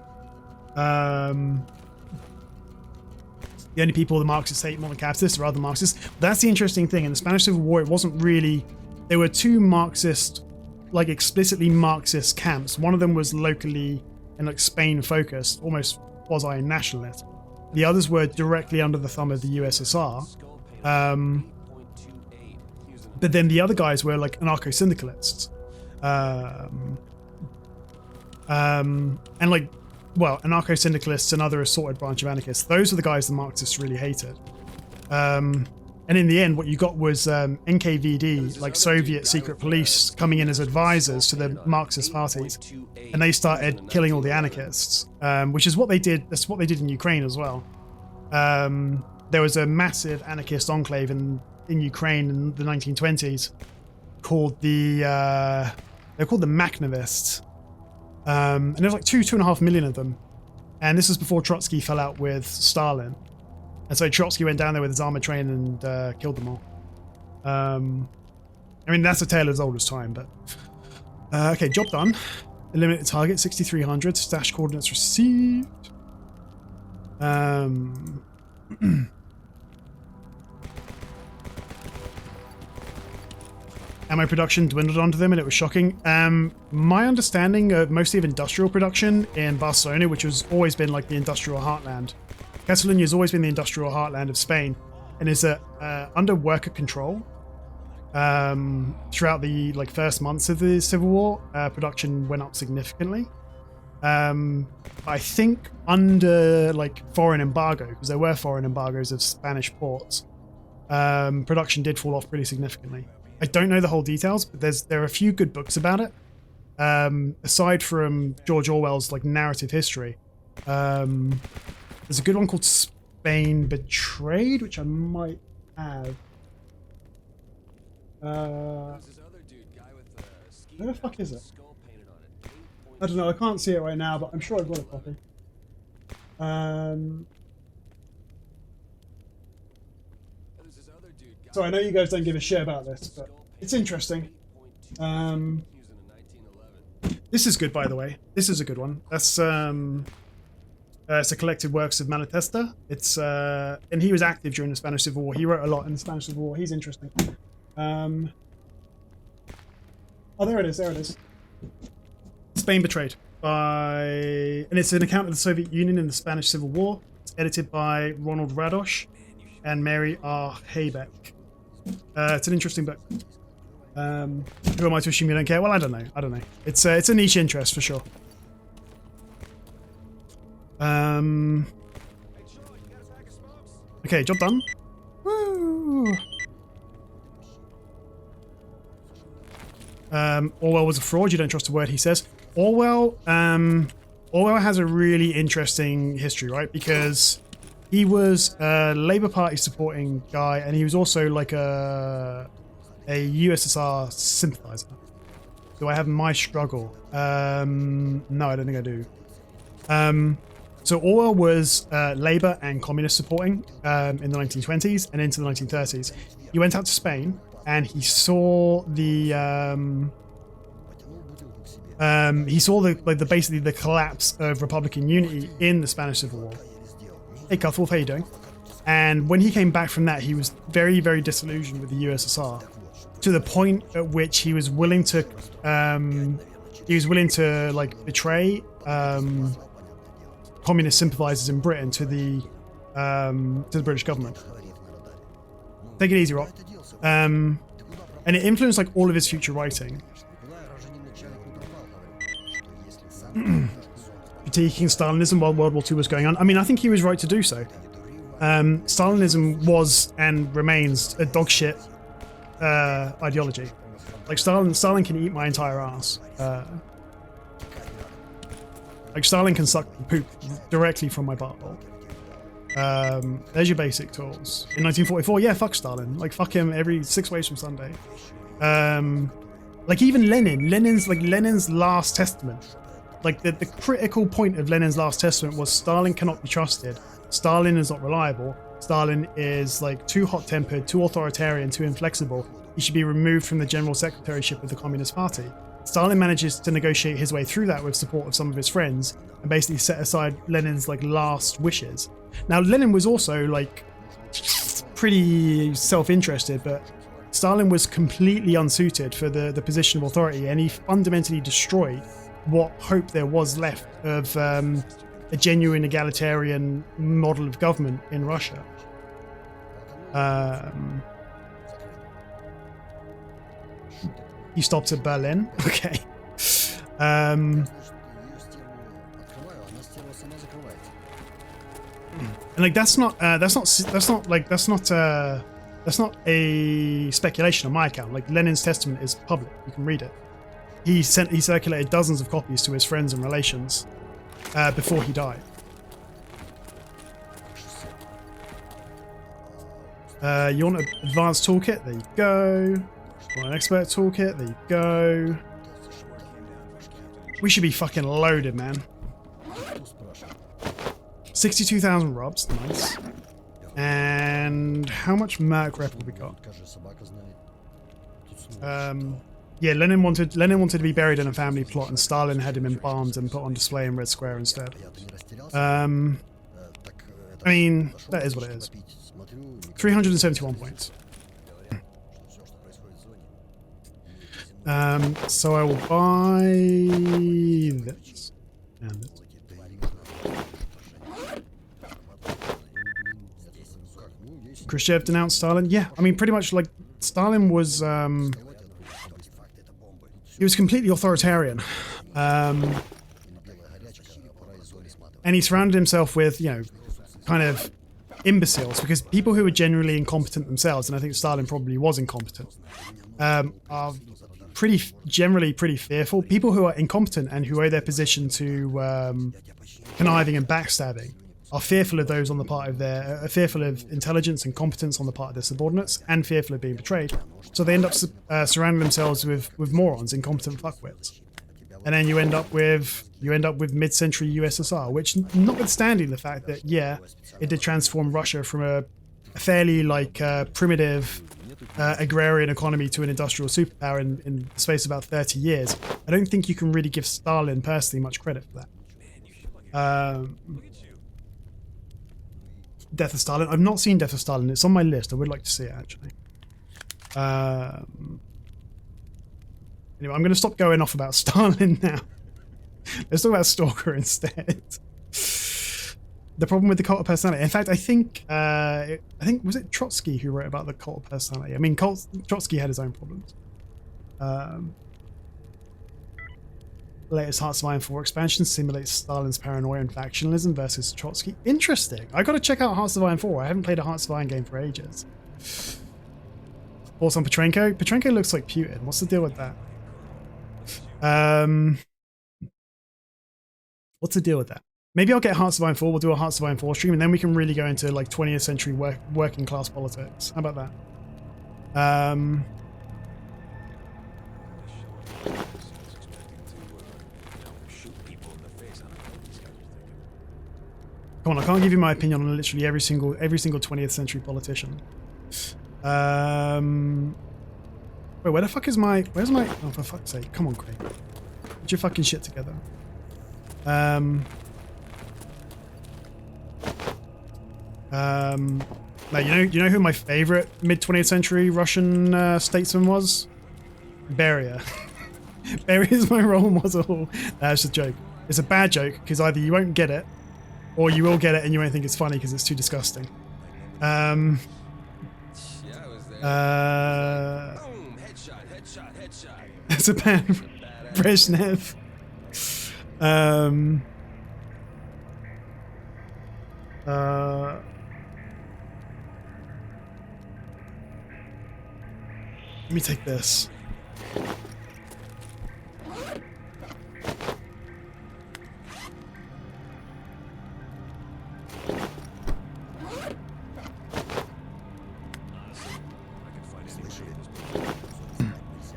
Speaker 1: The only people the Marxists hate more than capitalists are other Marxists. That's the interesting thing. In the Spanish Civil War, it wasn't really... There were 2 Marxist, like, explicitly Marxist camps. One of them was locally and like Spain-focused, almost quasi-nationalist. The others were directly under the thumb of the USSR. But then the other guys were like anarcho-syndicalists. And like, well, anarcho-syndicalists and other assorted branch of anarchists. Those are the guys the Marxists really hated. And in the end, what you got was NKVD, like Soviet secret police, coming in as advisors to the Marxist parties. And they started killing all the anarchists, which is what they did. That's what they did in Ukraine as well. There was a massive anarchist enclave in Ukraine in the 1920s called they're called the Makhnovists. And there's like 2.5 million of them. And this was before Trotsky fell out with Stalin. And so Trotsky went down there with his armored train and killed them all. I mean, that's a tale as old as time, but... okay, job done. Eliminate the target, 6,300. Stash coordinates received. Ammo production dwindled onto them and it was shocking. My understanding of mostly of industrial production in Barcelona, which has always been like the industrial heartland. Catalonia has always been the industrial heartland of Spain and is under worker control. Throughout the like first months of the Civil War, production went up significantly. I think under like foreign embargo, because there were foreign embargoes of Spanish ports, production did fall off pretty significantly. I don't know the whole details, but there are a few good books about it. Aside from George Orwell's like narrative history, there's a good one called Spain Betrayed, which I might have. Where the fuck is it? I don't know, I can't see it right now, but I'm sure I've got a copy. So I know you guys don't give a shit about this, but it's interesting. This is good, by the way. This is a good one. That's it's a collected works of Malatesta. It's and he was active during the Spanish Civil War. He wrote a lot in the Spanish Civil War. He's interesting. Oh, there it is. There it is. Spain Betrayed and it's an account of the Soviet Union in the Spanish Civil War. It's edited by Ronald Radosh and Mary R. Haybeck. It's an interesting book. Who am I to assume you don't care? Well, I don't know. I don't know. It's a niche interest for sure. Okay, job done. Woo! Orwell was a fraud. You don't trust a word he says. Orwell has a really interesting history, right? Because he was a Labour Party supporting guy, and he was also like a USSR sympathizer. Do I have my struggle? No, I don't think I do. So Orwell was Labour and communist supporting in the 1920s and into the 1930s. He went out to Spain and he saw the basically the collapse of Republican unity in the Spanish Civil War. Hey Cuthwolf, how you doing? And when he came back from that, he was very, very disillusioned with the USSR, to the point at which he was willing to like betray communist sympathizers in Britain to the British government. Take it easy, Rock. And it influenced like all of his future writing. Critiquing Stalinism while World War II was going on. I mean, I think he was right to do so. Stalinism was and remains a dogshit ideology. Like Stalin can eat my entire ass. Like Stalin can suck poop directly from my butthole. There's your basic tools. In 1944, yeah, fuck Stalin. Like fuck him every 6 ways from Sunday. Like even Lenin's last testament. Like the critical point of Lenin's last testament was Stalin cannot be trusted. Stalin is not reliable. Stalin is like too hot-tempered, too authoritarian, too inflexible. He should be removed from the general secretaryship of the Communist Party. Stalin manages to negotiate his way through that with support of some of his friends and basically set aside Lenin's like last wishes. Now Lenin was also like pretty self-interested, but Stalin was completely unsuited for the position of authority, and he fundamentally destroyed what hope there was left of a genuine egalitarian model of government in Russia. You stopped at Berlin, okay. And like that's not a speculation on my account. Like Lenin's testament is public; you can read it. He circulated dozens of copies to his friends and relations before he died. You want an advanced toolkit? There you go. You want an expert toolkit? There you go. We should be fucking loaded, man. 62,000 rubs, nice. And how much Merc rep have we got? Yeah, Lenin wanted to be buried in a family plot, and Stalin had him embalmed and put on display in Red Square instead. I mean, that is what it is. 371 points. So I will buy this and this. Khrushchev denounced Stalin. Yeah, I mean, pretty much like Stalin was. He was completely authoritarian. And he surrounded himself with, you know, kind of imbeciles, because people who are generally incompetent themselves, and I think Stalin probably was incompetent, are generally pretty fearful. People who are incompetent and who owe their position to conniving and backstabbing are fearful of those on the part of their, fearful of intelligence and competence on the part of their subordinates, and fearful of being betrayed. So they end up surrounding themselves with morons, incompetent fuckwits, and then you end up with mid-century USSR, which, notwithstanding the fact that it did transform Russia from a fairly primitive agrarian economy to an industrial superpower in the space of about 30 years. I don't think you can really give Stalin personally much credit for that. Death of Stalin. I've not seen Death of Stalin. It's on my list. I would like to see it, actually. Anyway, I'm going to stop going off about Stalin now. Let's talk about S.T.A.L.K.E.R instead. The problem with the cult of personality. In fact, I think was it Trotsky who wrote about the cult of personality? I mean, Trotsky had his own problems. Latest Hearts of Iron 4 expansion simulates Stalin's paranoia and factionalism versus Trotsky. Interesting. I got to check out Hearts of Iron 4. I haven't played a Hearts of Iron game for ages. Thoughts on Petrenko? Petrenko looks like Putin. What's the deal with that? What's the deal with that? Maybe I'll get Hearts of Iron 4. We'll do a Hearts of Iron 4 stream, and then we can really go into 20th century working class politics. How about that? Come on, I can't give you my opinion on literally every single 20th century politician. Wait, where the fuck is my... Where's my... Oh, for fuck's sake. Come on, Craig. Get your fucking shit together. Now, you know who my favorite mid-20th century Russian statesman was? Beria. Beria is my role model. That's a joke. It's a bad joke, because either you won't get it, or you will get it and you won't think it's funny because it's too disgusting. It's a bad Brezhnev. Let me take this.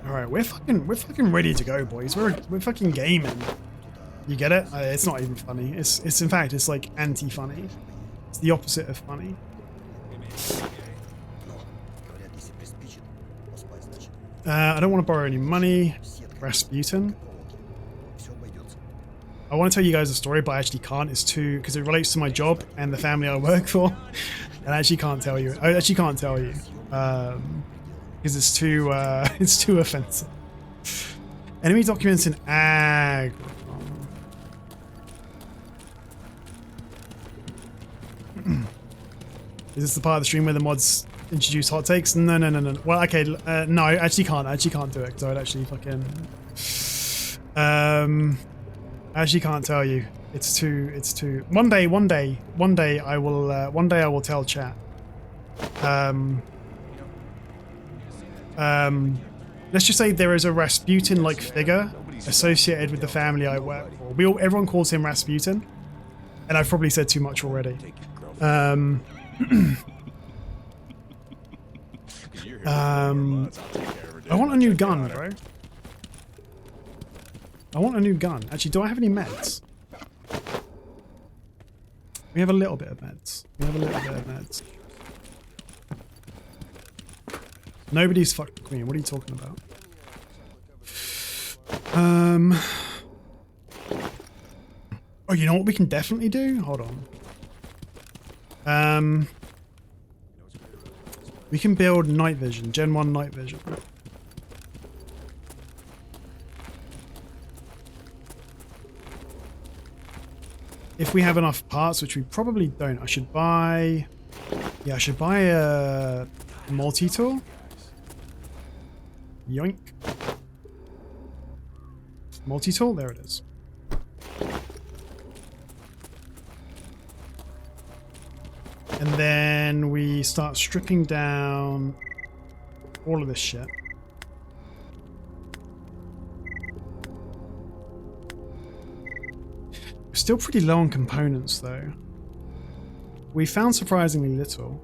Speaker 1: Alright, we're fucking ready to go, boys. We're fucking gaming. You get it? It's not even funny. It's in fact, it's like anti-funny. It's the opposite of funny. I don't want to borrow any money. Rasputin. I want to tell you guys a story, but I actually can't. It's too, because it relates to my job and the family I work for. And I actually can't tell you. I actually can't tell you. Because it's too offensive. Enemy documents in ag. Is this the part of the stream where the mods introduce hot takes? No. Well, okay, no, I actually can't do it because I would actually fucking. I actually can't tell you. It's too. One day I will tell chat. Let's just say there is a Rasputin-like figure associated with the family I work for. Everyone calls him Rasputin, and I've probably said too much already. I want a new gun, bro. I want a new gun. Actually, do I have any meds? We have a little bit of meds. Nobody's fucked the queen. What are you talking about? Oh, you know what we can definitely do? Hold on. We can build night vision, Gen 1 night vision. If we have enough parts, which we probably don't, I should buy... Yeah, I should buy a multi-tool. Yoink. Multi-tool, there it is. then we start stripping down all of this shit. We're still pretty low on components though. We found surprisingly little.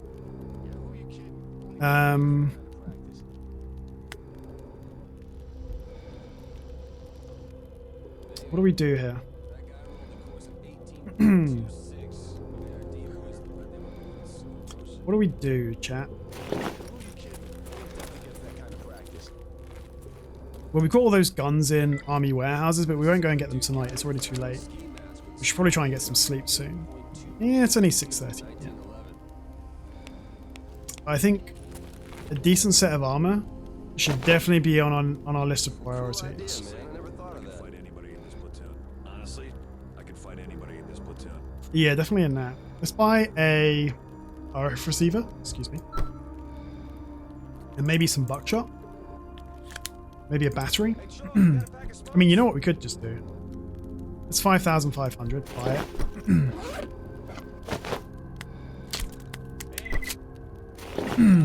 Speaker 1: What do we do here? What do we do, chat? Well, we've got all those guns in army warehouses, but we won't go and get them tonight. It's already too late. We should probably try and get some sleep soon. Yeah, it's only 6:30. Yeah. I think a decent set of armor should definitely be on our list of priorities. Yeah, definitely in that. Let's buy a RF receiver, excuse me. And maybe some buckshot. Maybe a battery. I mean, you know what we could just do? It's 5,500. Buy it.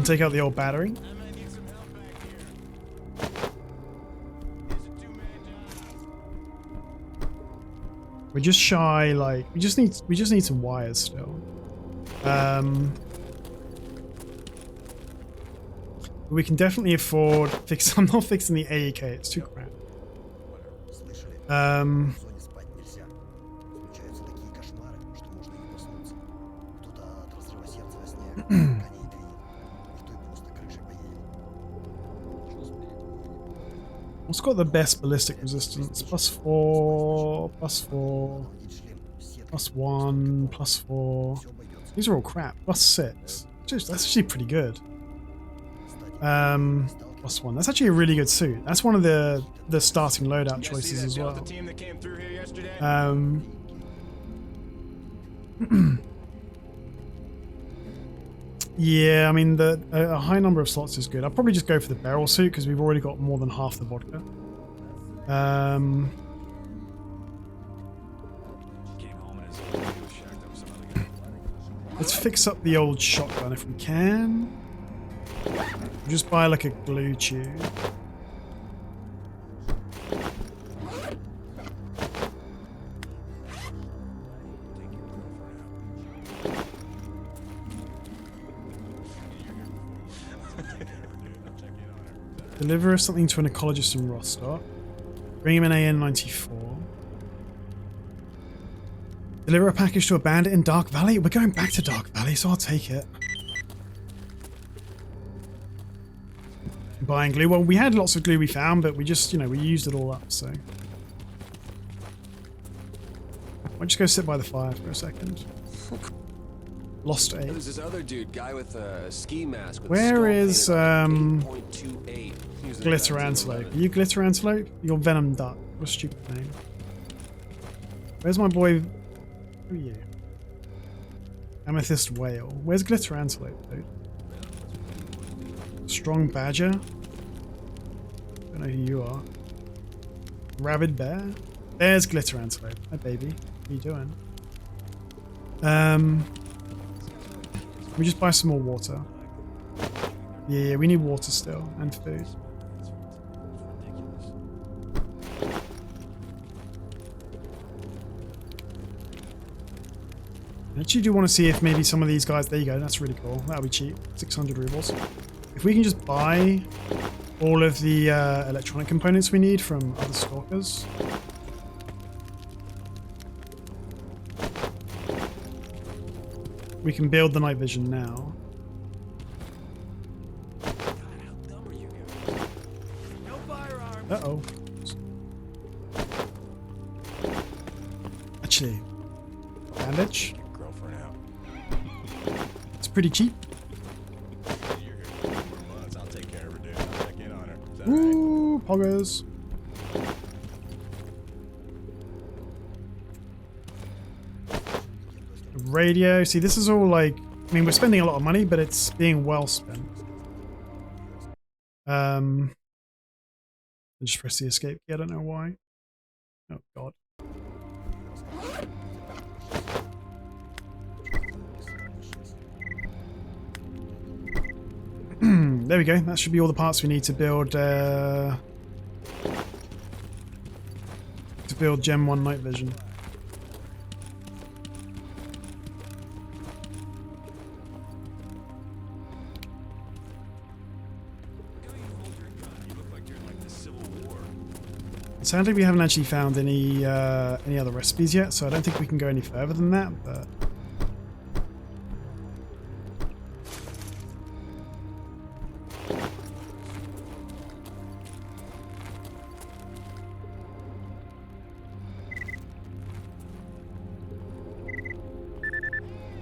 Speaker 1: Take out the old battery. We're just shy, like we just need some wires still. We can definitely afford fix. I'm not fixing the AEK, it's too crap. What's got the best ballistic resistance? +4, +4, +1, +4. These are all crap. +6. That's actually pretty good. +1. That's actually a really good suit. That's one of the starting loadout choices as well. Yeah, I mean, a high number of slots is good. I'll probably just go for the barrel suit because we've already got more than half the vodka. Let's fix up the old shotgun if we can. Just buy like a glue tube. Deliver something to an ecologist in Rostock. Bring him an AN-94. Deliver a package to a bandit in Dark Valley? We're going back to Dark Valley, so I'll take it. Buying glue. Well, we had lots of glue we found, but we just, you know, we used it all up, so. I'll just go sit by the fire for a second. Lost 8.
Speaker 3: There's this other dude, guy with a ski mask. With
Speaker 1: Where is
Speaker 3: Glitter
Speaker 1: Glitter Antelope? Are you Glitter Antelope? You're Venom Duck. What a stupid name. Where's my boy? Who are you? Amethyst Whale. Where's Glitter Antelope, dude? Strong Badger? Don't know who you are. Rabid Bear? There's Glitter Antelope. Hi, baby. What are you doing? We just buy some more water. Yeah, we need water still, and food. I actually do want to see if maybe some of these guys... There you go, that's really cool. That'll be cheap. 600 rubles. If we can just buy all of the electronic components we need from other stalkers... we can build the night vision now. Uh-oh. Actually, bandage. It's pretty cheap. Ooh, poggers. Radio. See, this is all like, I mean, we're spending a lot of money, but it's being well spent. I just press the escape key. I don't know why. Oh god. There we go. That should be all the parts we need to build Gen 1 night vision. Sadly, we haven't actually found any other recipes yet, so I don't think we can go any further than that. But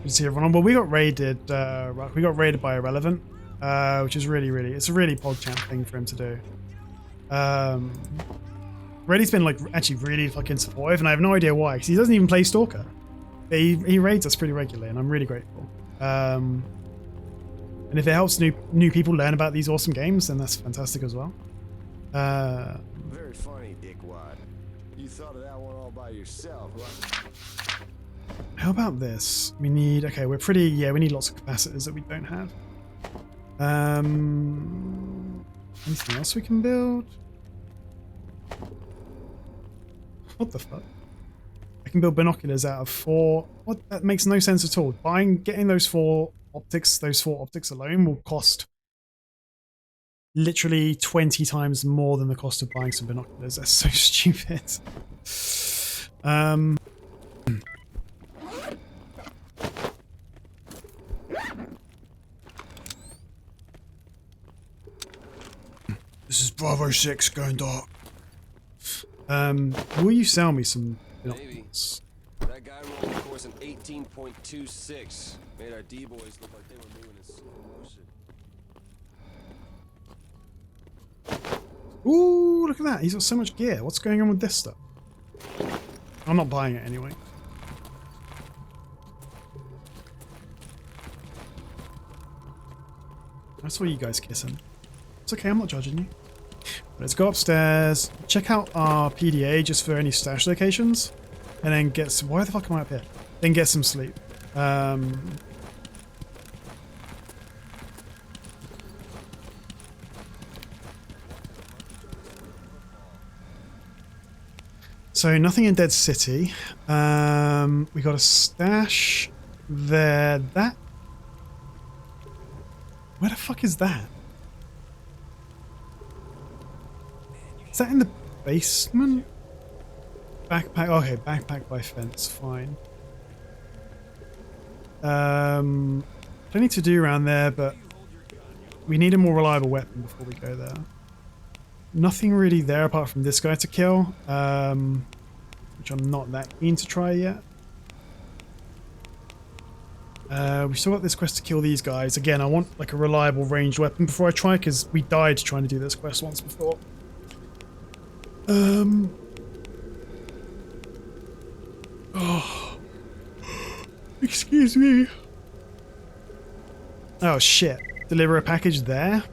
Speaker 1: you see everyone. Well, we got raided. We got raided by Irrelevant, which is it's a really PogChamp thing for him to do. Reddy's been like actually really fucking supportive, and I have no idea why, because he doesn't even play S.T.A.L.K.E.R. He raids us pretty regularly, and I'm really grateful. And if it helps new people learn about these awesome games, then that's fantastic as well.
Speaker 10: Very funny, dickwad. You thought of that one all by yourself, right?
Speaker 1: How about this? We need we need lots of capacitors that we don't have. Anything else we can build? What the fuck? I can build binoculars out of 4. What? That makes no sense at all. Getting those four optics alone will cost literally 20 times more than the cost of buying some binoculars. That's so stupid. This is Bravo 6 going dark. Will you sell me some binoculars?
Speaker 3: Maybe. That guy rolled the course in 18.26. Made our D-boys look like they were moving in slow motion.
Speaker 1: Ooh, look at that. He's got so much gear. What's going on with this stuff? I'm not buying it anyway. I saw you guys kissing. It's okay, I'm not judging you. Let's go upstairs, check out our PDA just for any stash locations, and then get some... Why the fuck am I up here? Then get some sleep. So nothing in Dead City. We got a stash there. That... Where the fuck is that? Is that in the basement? Backpack. Okay, backpack by fence. Fine. Plenty to do around there, but we need a more reliable weapon before we go there. Nothing really there apart from this guy to kill, which I'm not that keen to try yet. We still got this quest to kill these guys. Again, I want like a reliable ranged weapon before I try, because we died trying to do this quest once before. Oh. Excuse me. Oh shit. Deliver a package there?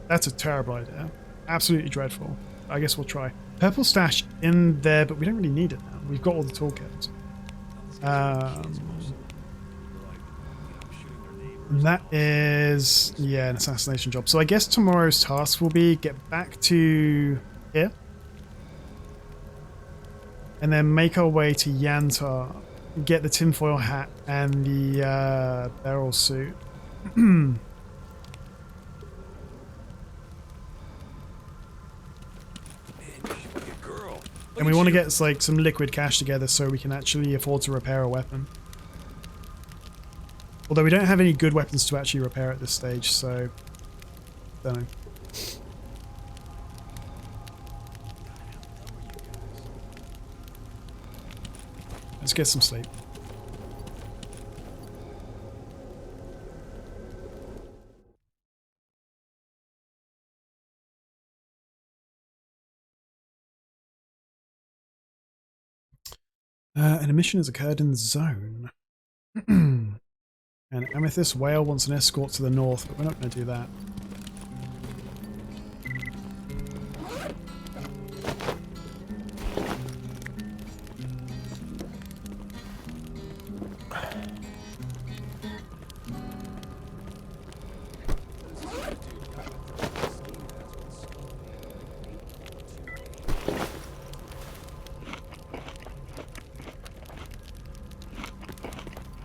Speaker 1: That's a terrible idea. Absolutely dreadful. I guess we'll try. Purple stash in there, but we don't really need it now. We've got all the toolkits. That is, yeah, an assassination job. So I guess tomorrow's task will be get back to here. And then make our way to Yantar, get the tinfoil hat and the barrel suit. And we want to get like some liquid cash together so we can actually afford to repair a weapon. Although we don't have any good weapons to actually repair at this stage, so don't know. Let's get some sleep. An emission has occurred in the zone. An amethyst whale wants an escort to the north, but we're not going to do that.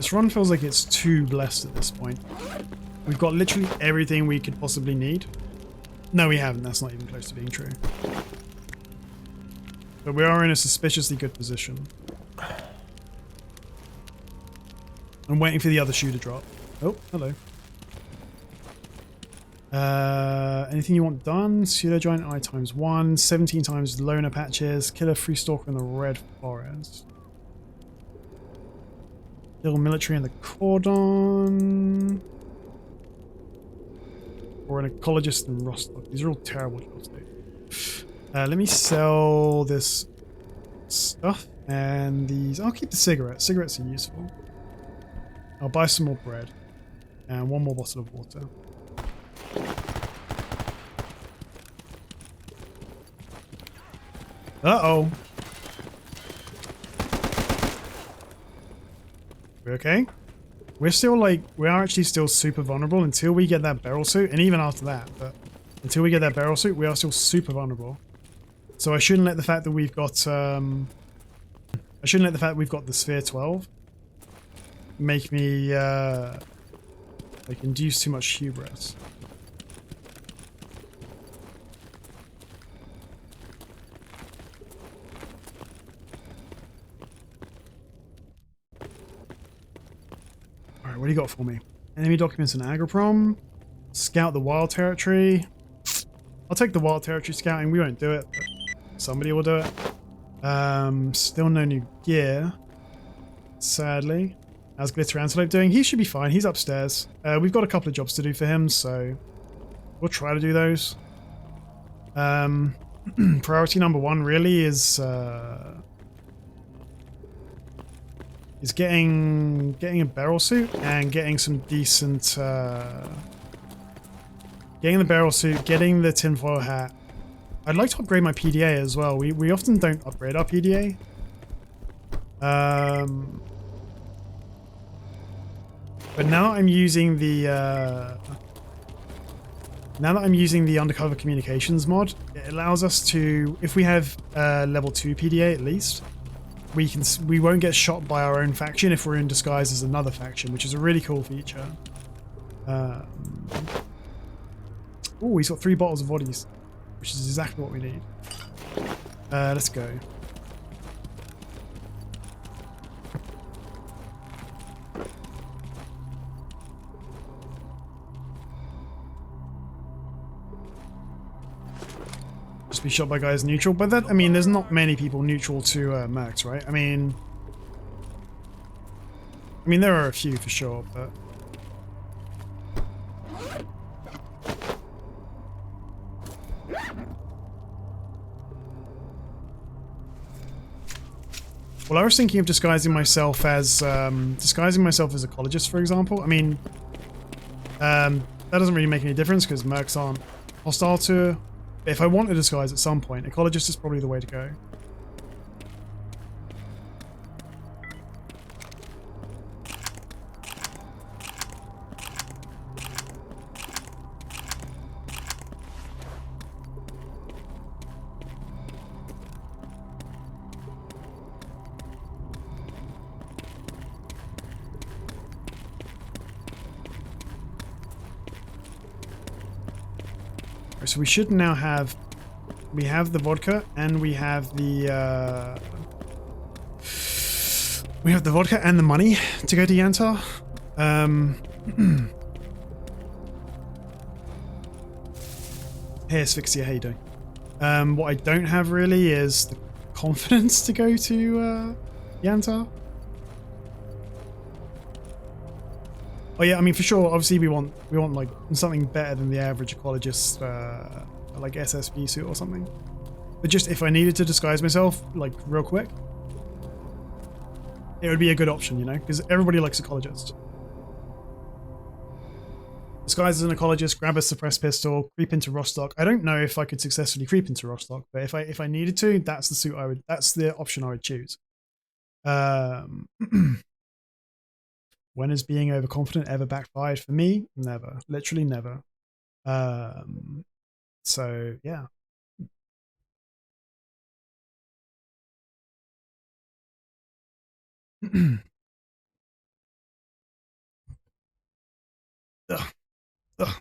Speaker 1: This run feels like it's too blessed at this point. We've got literally everything we could possibly need. No, we haven't. That's not even close to being true. But we are in a suspiciously good position. I'm waiting for the other shoe to drop. Oh, hello. Anything you want done? Pseudo giant eye ×1, 17 times loner patches, killer free stalker in the red forest. Kill military in the cordon. Or an ecologist in Rostock. These are all terrible jobs, dude. Let me sell this stuff and these. I'll keep the cigarettes. Cigarettes are useful. I'll buy some more bread and one more bottle of water. Uh-oh. We okay? We're still like, we are actually still super vulnerable until we get that barrel suit, and even after that, but until we get that barrel suit, we are still super vulnerable. So I shouldn't let the fact that we've got, the S.T.A.L.K.E.R make me, like, induce too much hubris. Alright, what do you got for me? Enemy documents and agroprom. Scout the wild territory. I'll take the wild territory scouting. We won't do it, but somebody will do it. Still no new gear. Sadly. How's Glitter Antelope doing? He should be fine. He's upstairs. We've got a couple of jobs to do for him, so we'll try to do those. Priority number one really is getting a barrel suit and getting some decent getting the barrel suit, getting the tinfoil hat. I'd like to upgrade my PDA as well. We often don't upgrade our PDA. But now that I'm using the undercover communications mod, it allows us to, if we have level 2 PDA at least, we won't get shot by our own faction if we're in disguise as another faction, which is a really cool feature. Oh, he's got 3 bottles of bodies, which is exactly what we need. Let's go. Just be shot by guys neutral, but that, I mean, there's not many people neutral to mercs, right? I mean, there are a few for sure, but well, I was thinking of disguising myself as ecologist, for example. I mean, that doesn't really make any difference because mercs aren't hostile to. But if I want to disguise at some point, ecologist is probably the way to go. So we should now have, we have the vodka and we have the vodka and the money to go to Yantar. Hey Asphyxia, how you doing? What I don't have really is the confidence to go to Yantar. Oh yeah, I mean for sure. Obviously, we want like something better than the average ecologist, like SSB suit or something. But just if I needed to disguise myself, like real quick, it would be a good option, you know, because everybody likes ecologist. Disguise as an ecologist, grab a suppressed pistol, creep into Rostock. I don't know if I could successfully creep into Rostock, but if I needed to, that's the suit that's the option I would choose. When has being overconfident ever backfired for me? Never. Literally never. So, yeah. Ugh. Ugh.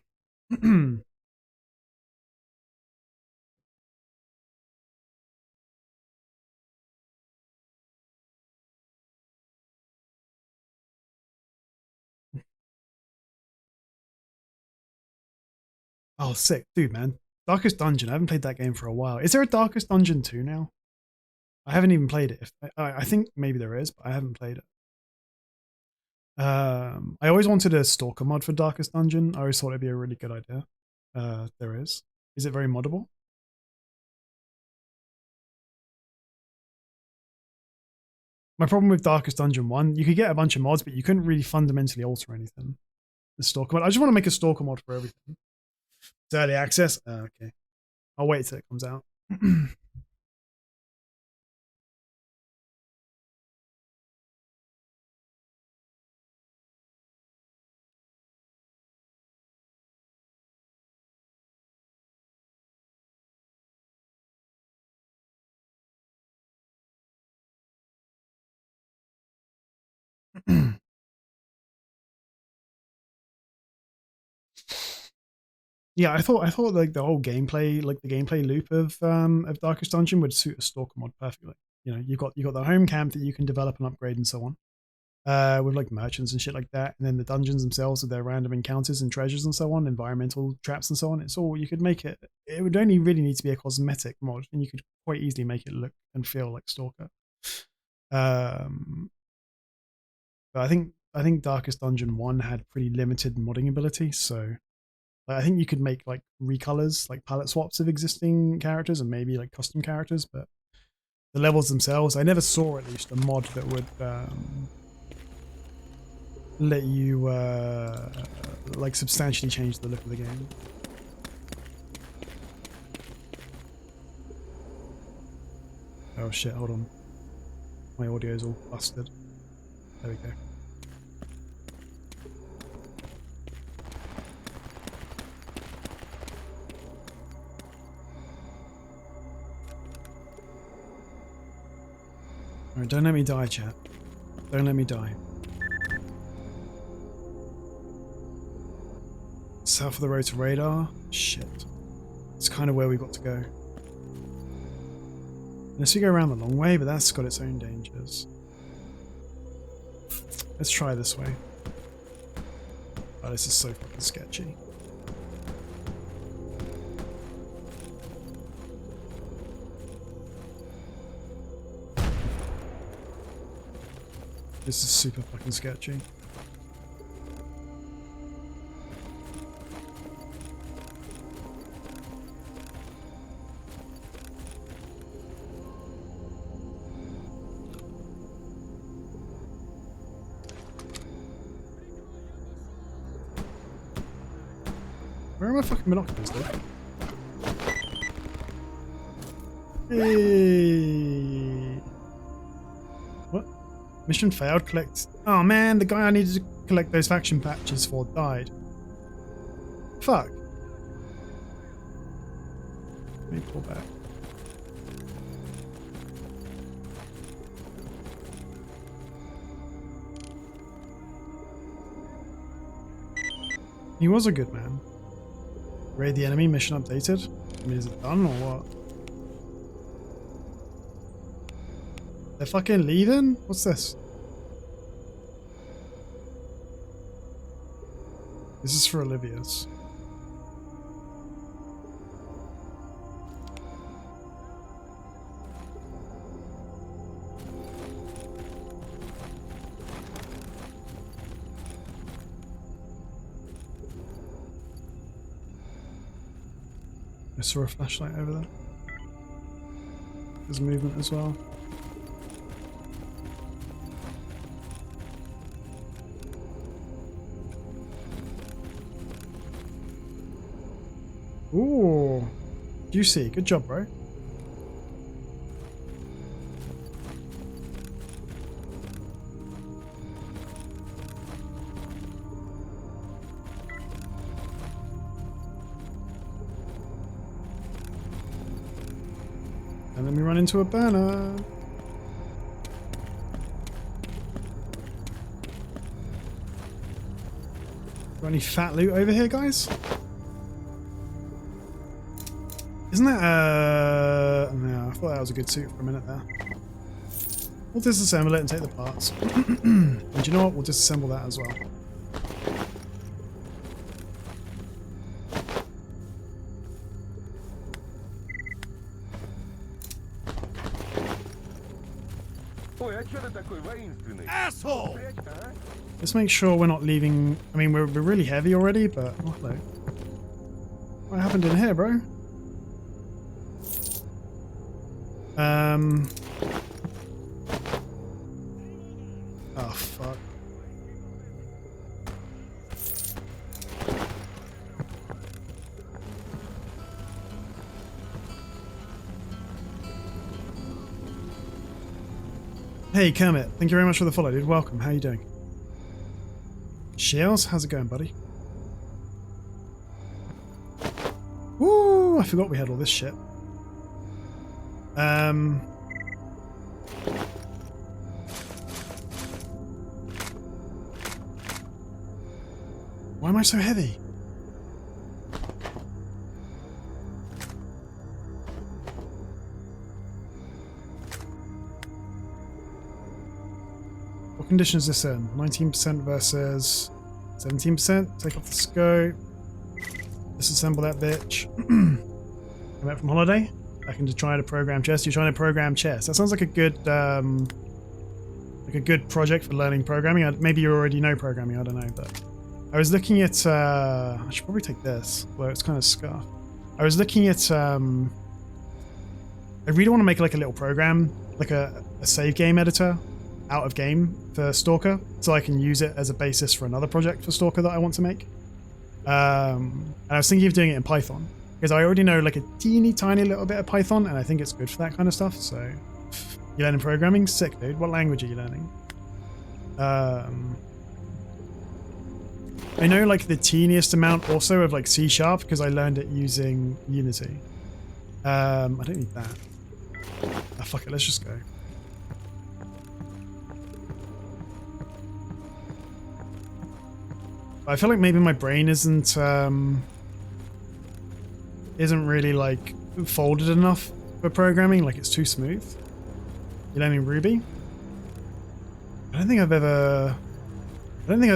Speaker 1: Oh, sick. Dude, man. Darkest Dungeon. I haven't played that game for a while. Is there a Darkest Dungeon 2 now? I haven't even played it. I think maybe there is, but I haven't played it. I always wanted a Stalker mod for Darkest Dungeon. I always thought it'd be a really good idea. There is. Is it very moddable? My problem with Darkest Dungeon 1, you could get a bunch of mods, but you couldn't really fundamentally alter anything. The Stalker mod. I just want to make a Stalker mod for everything. It's early access? Okay. I'll wait till it comes out. Yeah, I thought like the whole gameplay, like the gameplay loop of Darkest Dungeon would suit a Stalker mod perfectly. You know, you got the home camp that you can develop and upgrade and so on. With like merchants and shit like that, and then the dungeons themselves with their random encounters and treasures and so on, environmental traps and so on. It's all, you could make it. It would only really need to be a cosmetic mod, and you could quite easily make it look and feel like Stalker. But I think Darkest Dungeon 1 had pretty limited modding ability, so I think you could make like recolors, like palette swaps of existing characters and maybe like custom characters, but the levels themselves, I never saw at least a mod that would let you like substantially change the look of the game. Oh shit, hold on. My audio's all busted. There we go. Alright, don't let me die, chat. Don't let me die. South of the road to radar? Shit. It's kind of where we've got to go. Unless we go around the long way, but that's got its own dangers. Let's try this way. Oh, this is so fucking sketchy. This is super fucking sketchy. Where are my fucking binoculars, dude? Hey. What? Mission failed. Collect. Oh man, the guy I needed to collect those faction patches for died. Fuck. Let me pull back. He was a good man. Raid the enemy, mission updated. I mean, is it done or what? They're fucking leaving? What's this? This is for Olivia's. I saw a flashlight over there. There's movement as well. Ooh, juicy. Good job, bro. And let me run into a burner. Got any fat loot over here, guys? Isn't that no, I thought that was a good suit for a minute there. We'll disassemble it and take the parts. And do you know what? We'll disassemble that as well.
Speaker 8: Ой, а чё ты такой воинственный?
Speaker 3: Asshole!
Speaker 1: Let's make sure we're not leaving. I mean, we're really heavy already, but oh, hello. What happened in here, bro? Oh fuck. Hey Kermit, thank you very much for the follow, dude. Welcome. How you doing? Shells, how's it going, buddy? Woo! I forgot we had all this shit. Why am I so heavy? What condition is this in? 19% versus 17%. Take off the scope. Disassemble that bitch. Come back from holiday. I can just try to program chess. You're trying to program chess. That sounds like a good project for learning programming. Maybe you already know programming. I don't know, but I was looking at. I should probably take this, although it's kind of scuffed. I was looking at. I really want to make like a little program, like a save game editor, out of game for S.T.A.L.K.E.R, so I can use it as a basis for another project for S.T.A.L.K.E.R that I want to make. And I was thinking of doing it in Python because I already know like a teeny tiny little bit of Python, and I think it's good for that kind of stuff. So, you learning programming? Sick, dude. What language are you learning? I know like the teeniest amount also of like C# because I learned it using Unity. I don't need that. Ah, fuck it. Let's just go. I feel like maybe my brain isn't really like folded enough for programming. Like it's too smooth. You learning Ruby? I don't think I've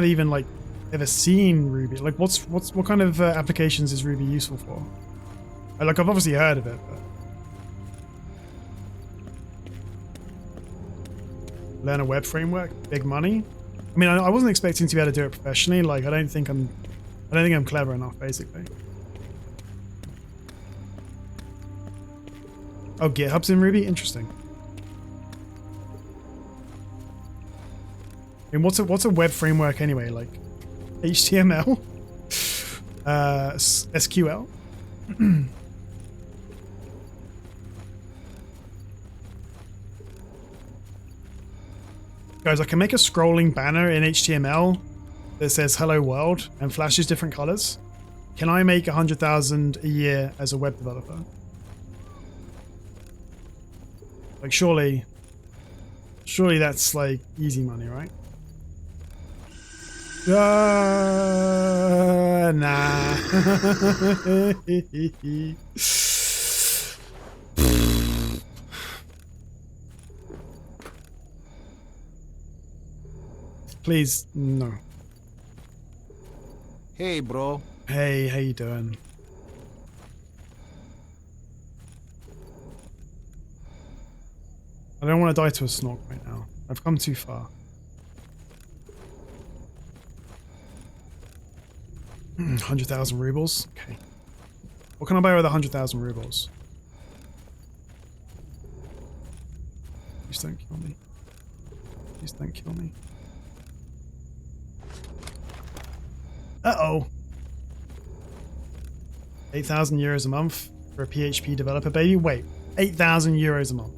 Speaker 1: even like ever seen Ruby. Like what kind of applications is Ruby useful for? Like I've obviously heard of it, but learn a web framework, big money. I mean, I wasn't expecting to be able to do it professionally. Like, I don't think I'm clever enough, basically. Oh, GitHub's in Ruby? Interesting. I mean, what's a web framework anyway? Like, HTML, SQL. Guys, I can make a scrolling banner in HTML that says "Hello World" and flashes different colors. Can I make 100,000 a year as a web developer? Like, surely that's like easy money, right? Nah. Please, no.
Speaker 6: Hey, bro.
Speaker 1: Hey, how you doing? I don't want to die to a snork right now. I've come too far. 100,000 rubles? Okay. What can I buy with 100,000 rubles? Please don't kill me. Please don't kill me. Uh-oh. 8,000 euros a month for a PHP developer, baby? Wait, 8,000 euros a month.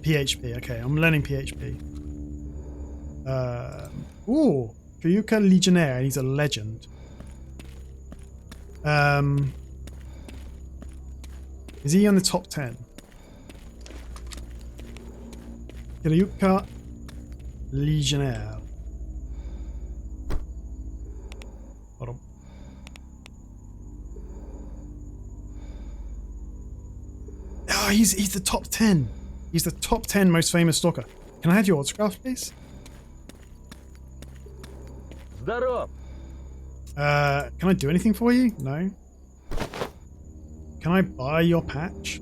Speaker 1: PHP, okay, I'm learning PHP. Ooh, Kuyuka Legionnaire, he's a legend. Is he on the top 10? Kuyuka Legionnaire. Hold he's the top 10. He's the top 10 most famous stalker. Can I have your autograph, please?
Speaker 8: Здоров!
Speaker 1: Can I do anything for you? No. Can I buy your patch?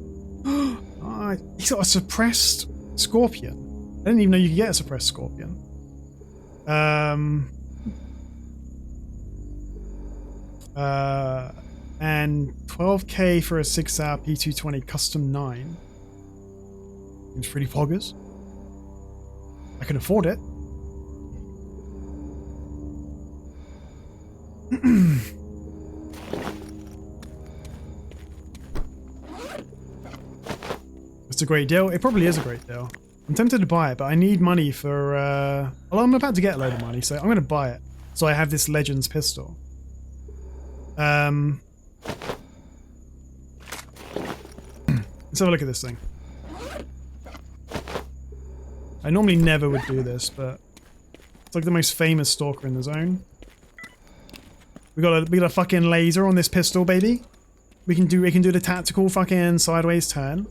Speaker 1: He's got a suppressed scorpion. I didn't even know you could get a suppressed scorpion. And 12k for a 6-hour P220 custom 9. Seems pretty poggers. I can afford it. It's a great deal. It probably is a great deal. I'm tempted to buy it, but I need money for... well, I'm about to get a load of money, so I'm going to buy it. So I have this Legends pistol. Let's have a look at this thing. I normally never would do this, but it's like the most famous stalker in the zone. We got a fucking laser on this pistol, baby. We can do the tactical fucking sideways turn.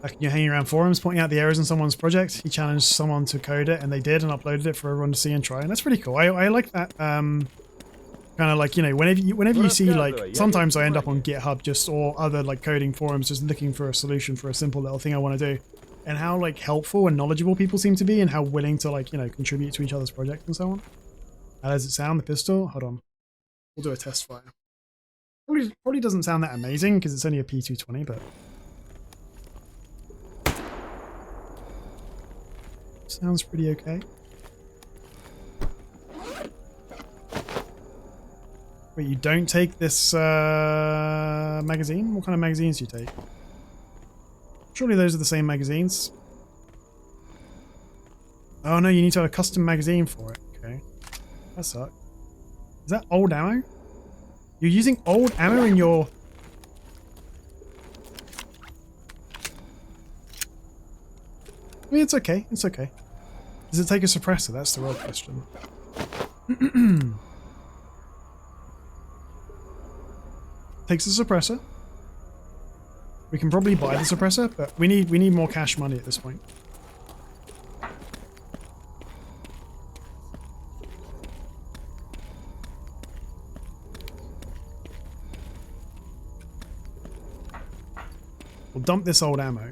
Speaker 1: Like you're hanging around forums pointing out the errors in someone's project. He challenged someone to code it, and they did, and uploaded it for everyone to see and try. And that's pretty cool. I like that. Kind of like, you know, whenever you see, like, sometimes I end up on GitHub just or other like coding forums just looking for a solution for a simple little thing I want to do, and how like helpful and knowledgeable people seem to be, and how willing to like, you know, contribute to each other's projects and so on. How does it sound? The pistol? Hold on, we'll do a test fire. Probably doesn't sound that amazing because it's only a P220, but. Sounds pretty okay. Wait, you don't take this magazine? What kind of magazines do you take? Surely those are the same magazines. Oh no, you need to have a custom magazine for it. Okay. That sucks. Is that old ammo? You're using old ammo in your... I mean, it's okay. It's okay. Does it take a suppressor? That's the real question. Takes a suppressor. We can probably buy the suppressor, but we need more cash money at this point. We'll dump this old ammo.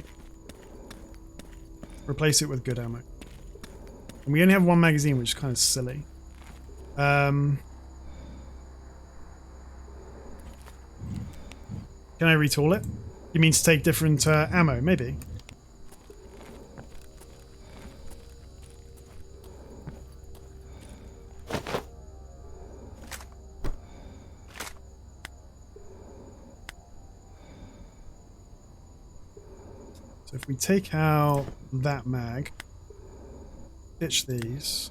Speaker 1: Replace it with good ammo. And we only have one magazine, which is kind of silly. Can I retool it? You mean to take different ammo? Maybe. So if we take out that mag, ditch these.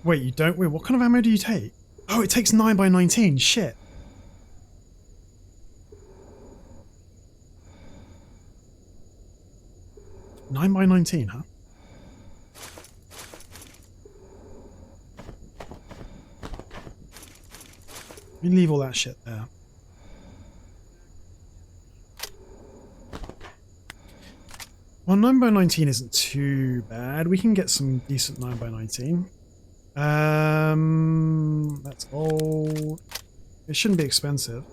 Speaker 1: Wait, you don't? Wait, what kind of ammo do you take? Oh, it takes 9x19. Shit. Nine by 19, huh? Let me leave all that shit there. Well, 9x19 isn't too bad. We can get some decent 9x19. That's old. It shouldn't be expensive.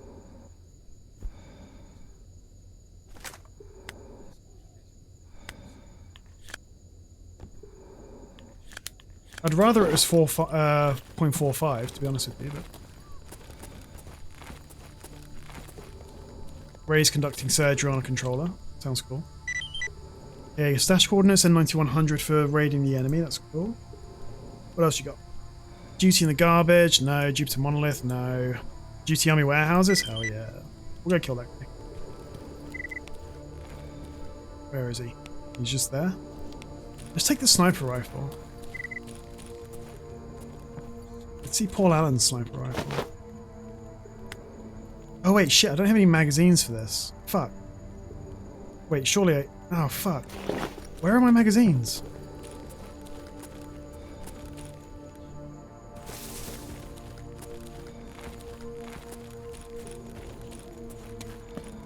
Speaker 1: I'd rather it was 0.45, to be honest with you, but... Ray's conducting surgery on a controller. Sounds cool. Okay, stash coordinates and 9100 for raiding the enemy. That's cool. What else you got? Duty in the garbage? No. Jupiter Monolith? No. Duty Army warehouses? Hell yeah. We'll go kill that guy. Where is he? He's just there? Let's take the sniper rifle. Let's see Paul Allen's sniper rifle. Oh wait, shit, I don't have any magazines for this. Fuck. Wait, surely I... Oh, fuck. Where are my magazines?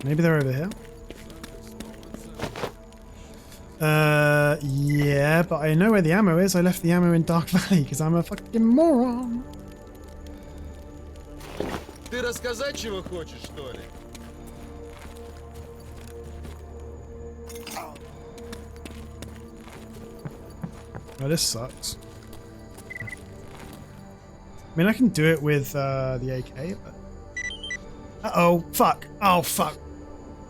Speaker 1: Maybe they're over here? Yeah, but I know where the ammo is. I left the ammo in Dark Valley because I'm a fucking moron.
Speaker 3: Ты рассказать чего хочешь, что ли?
Speaker 1: Oh, this sucks. I mean, I can do it with the AK, but... Uh-oh, fuck. Oh, fuck.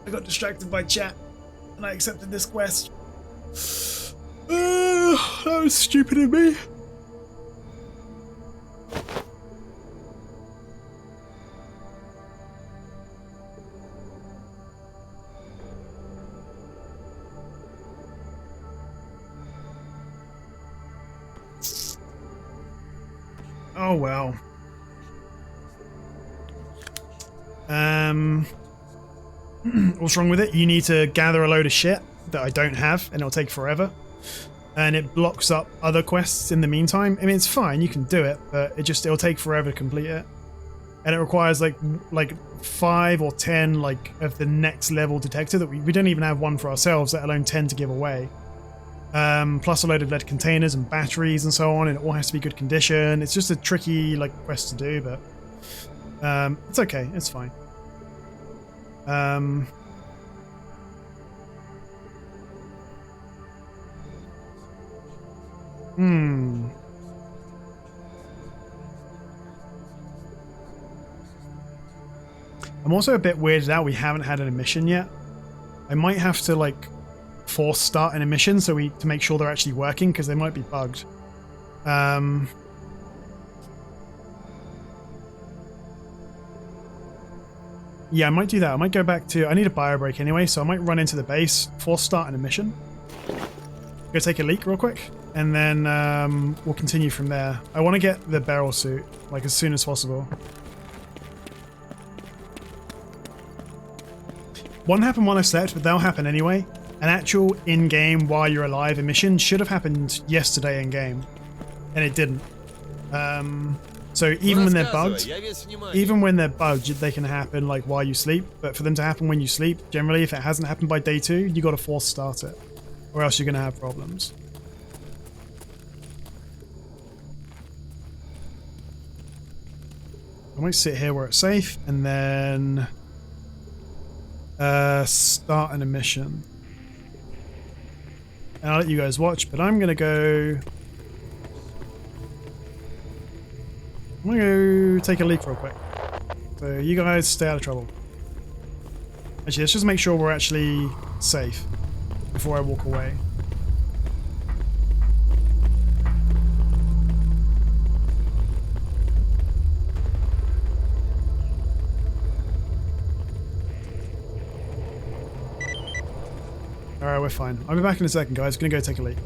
Speaker 1: I got distracted by chat, and I accepted this quest. That was stupid of me. Oh well. What's wrong with it? You need to gather a load of shit that I don't have, and it'll take forever. And it blocks up other quests in the meantime. I mean, it's fine, you can do it, but it'll take forever to complete it. And it requires like 5 or 10 of the next level detector that we don't even have one for ourselves, let alone 10 to give away. Plus a load of lead containers and batteries and so on, and it all has to be good condition. It's just a tricky quest to do, but it's okay, it's fine. I'm also a bit weirded out we haven't had an emission yet. I might have to force start an emission to make sure they're actually working, because they might be bugged. Yeah, I might do that. I might go back to... I need a bio break anyway, so I might run into the base, force start an emission. Go take a leak real quick, and then we'll continue from there. I want to get the barrel suit as soon as possible. One happened while I slept, but they'll happen anyway. An actual in-game while you're alive emission should have happened yesterday in-game, and it didn't. So even when they're bugged, they can happen while you sleep. But for them to happen when you sleep, generally, if it hasn't happened by day 2, you got to force start it, or else you're gonna have problems. I might sit here where it's safe, and then start an emission. And I'll let you guys watch, but I'm gonna go take a leak real quick. So you guys stay out of trouble. Actually, let's just make sure we're actually safe before I walk away. Alright, we're fine. I'll be back in a second, guys. Gonna go take a leak.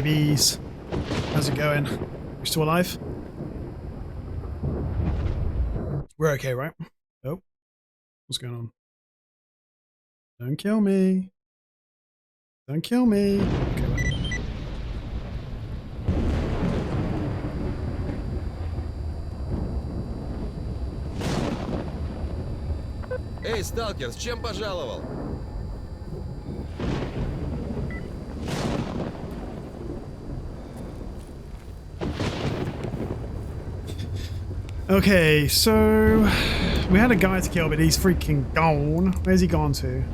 Speaker 1: babies. How's it going? You still alive? We're okay, right? Oh. What's going on? Don't kill me. Don't kill me. Okay, right.
Speaker 3: Эй, сталкер, с чем пожаловал?
Speaker 1: Okay, so we had a guy to kill, but he's freaking gone. Where's he gone to?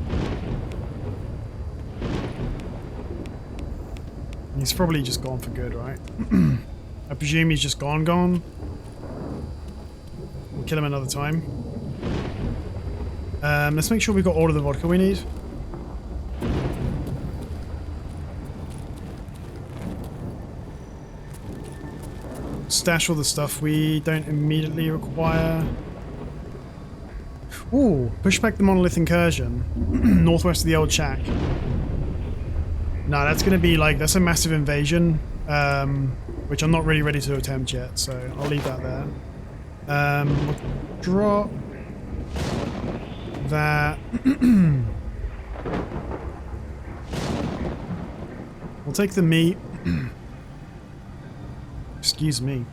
Speaker 1: He's probably just gone for good, right? I presume he's just gone. We'll kill him another time. Let's make sure we've got all of the vodka we need. Stash all the stuff we don't immediately require. Ooh, push back the monolith incursion. Northwest of the old shack. No, that's going to be like, that's a massive invasion, which I'm not really ready to attempt yet, so I'll leave that there. We'll drop that. We'll take the meat. Excuse me.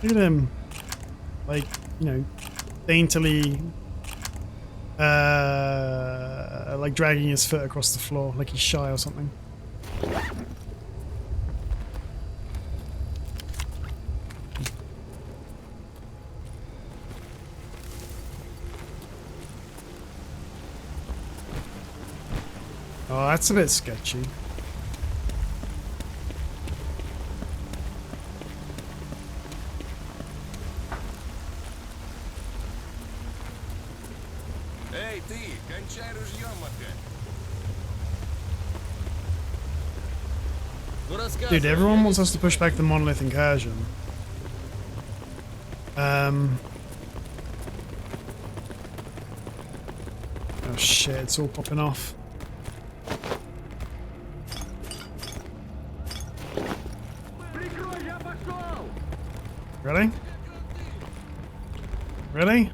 Speaker 1: Look at him, like, you know, daintily, like dragging his foot across the floor, like he's shy or something. Oh, that's a bit sketchy.
Speaker 3: Эй, ты, кончай ружьем махать. Ну рассказывай.
Speaker 1: Dude, everyone wants us to push back the monolith incursion. Oh shit, it's all popping off. Really? Really?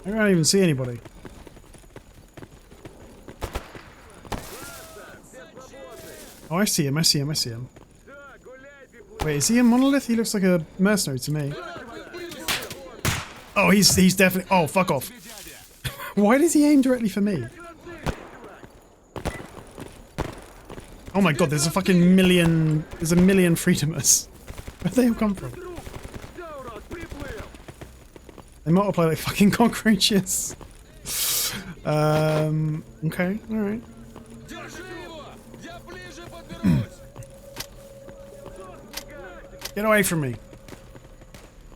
Speaker 1: I can't even see anybody. Oh, I see him, I see him, I see him. Wait, is he a monolith? He looks like a mercenary to me. Oh, he's definitely... Oh, fuck off. Why does he aim directly for me? Oh my god, there's a fucking million... There's a million freedomers. Where'd they all come from? They multiply like fucking cockroaches. Okay, alright. Get away from me.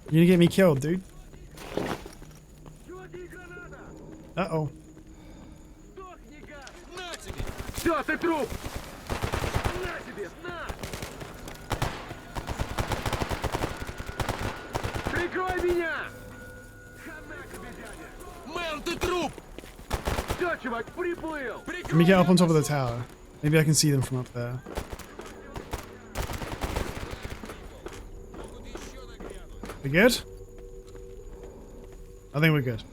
Speaker 1: You're gonna get me killed, dude. Uh-oh. Let me get up on top of the tower. Maybe I can see them from up there. We good? I think we're good.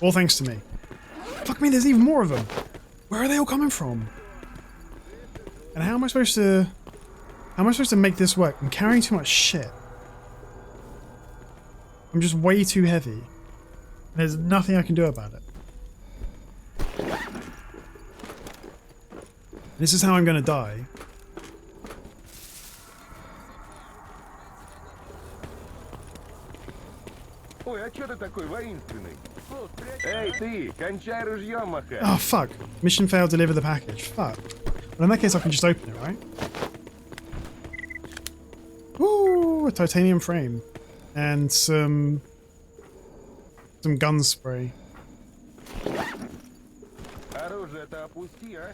Speaker 1: All thanks to me. Fuck me, there's even more of them. Where are they all coming from? And how am I supposed to... How am I supposed to make this work? I'm carrying too much shit. I'm just way too heavy. There's nothing I can do about it. This is how I'm gonna die.
Speaker 8: Ой, а чё ты такой воинственный? Эй, ты, кончай ружьем махать.
Speaker 1: Oh, fuck. Mission failed, deliver the package. Fuck. Well, in that case, I can just open it, right? Ooh, Ooh, a titanium frame. And some gun spray.
Speaker 8: Оружие-то опусти, а?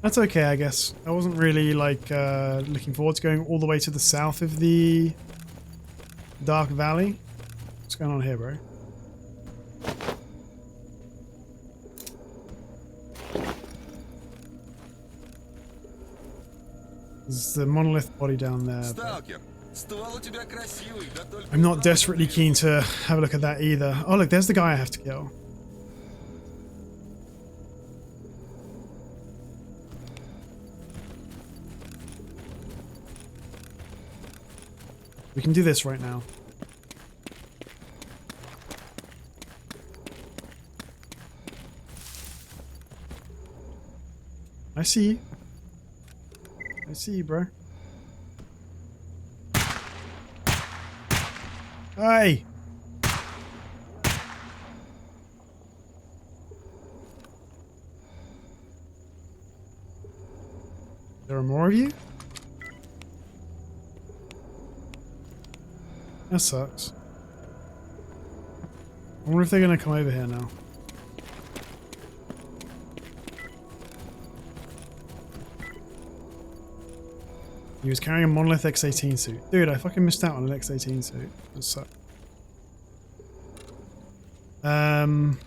Speaker 1: That's okay, I guess. I wasn't really like looking forward to going all the way to the south of the Dark Valley. What's going on here, bro? There's the monolith body down there.
Speaker 3: Сталкер, ствол у тебя красивый, да только...
Speaker 1: I'm not desperately keen to have a look at that either. Oh, look, there's the guy I have to kill. We can do this right now. I see you. I see you, bro. Hey! There are more of you? That sucks. I wonder if they're gonna come over here now. He was carrying a monolith X-18 suit. Dude, I fucking missed out on an X-18 suit. That sucks. I'm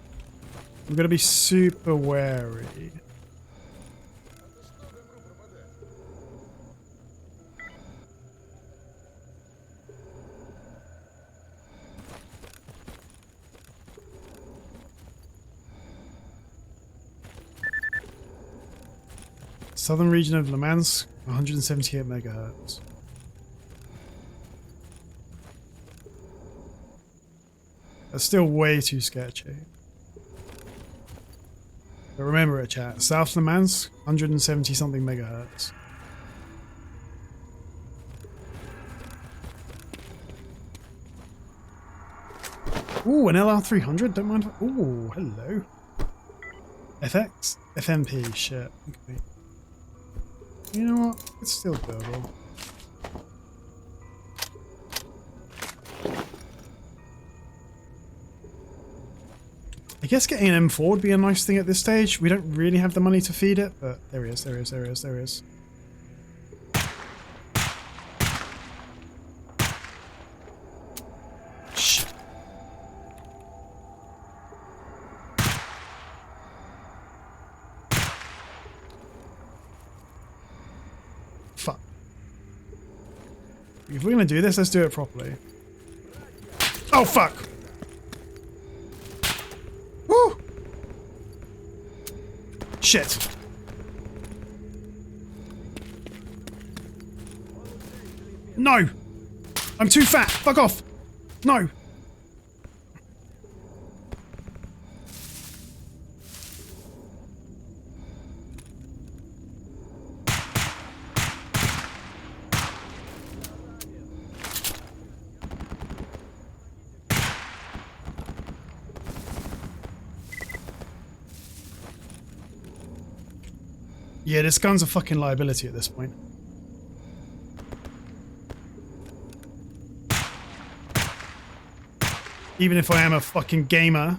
Speaker 1: gonna be super wary. Southern region of Le Mans, 178 megahertz. That's still way too sketchy. But remember it, chat. South Le Mans, 170 something megahertz. Ooh, an LR300, don't mind. Ooh, hello. FX? FMP, shit. Okay. You know what? It's still doable. I guess getting an M4 would be a nice thing at this stage. We don't really have the money to feed it, but there he is, there he is, there he is, there he is. Shit. Fuck. If we're gonna do this, let's do it properly. Oh fuck! Woo! Shit. No! I'm too fat! Fuck off! No! Yeah, this gun's a fucking liability at this point. Even if I am a fucking gamer.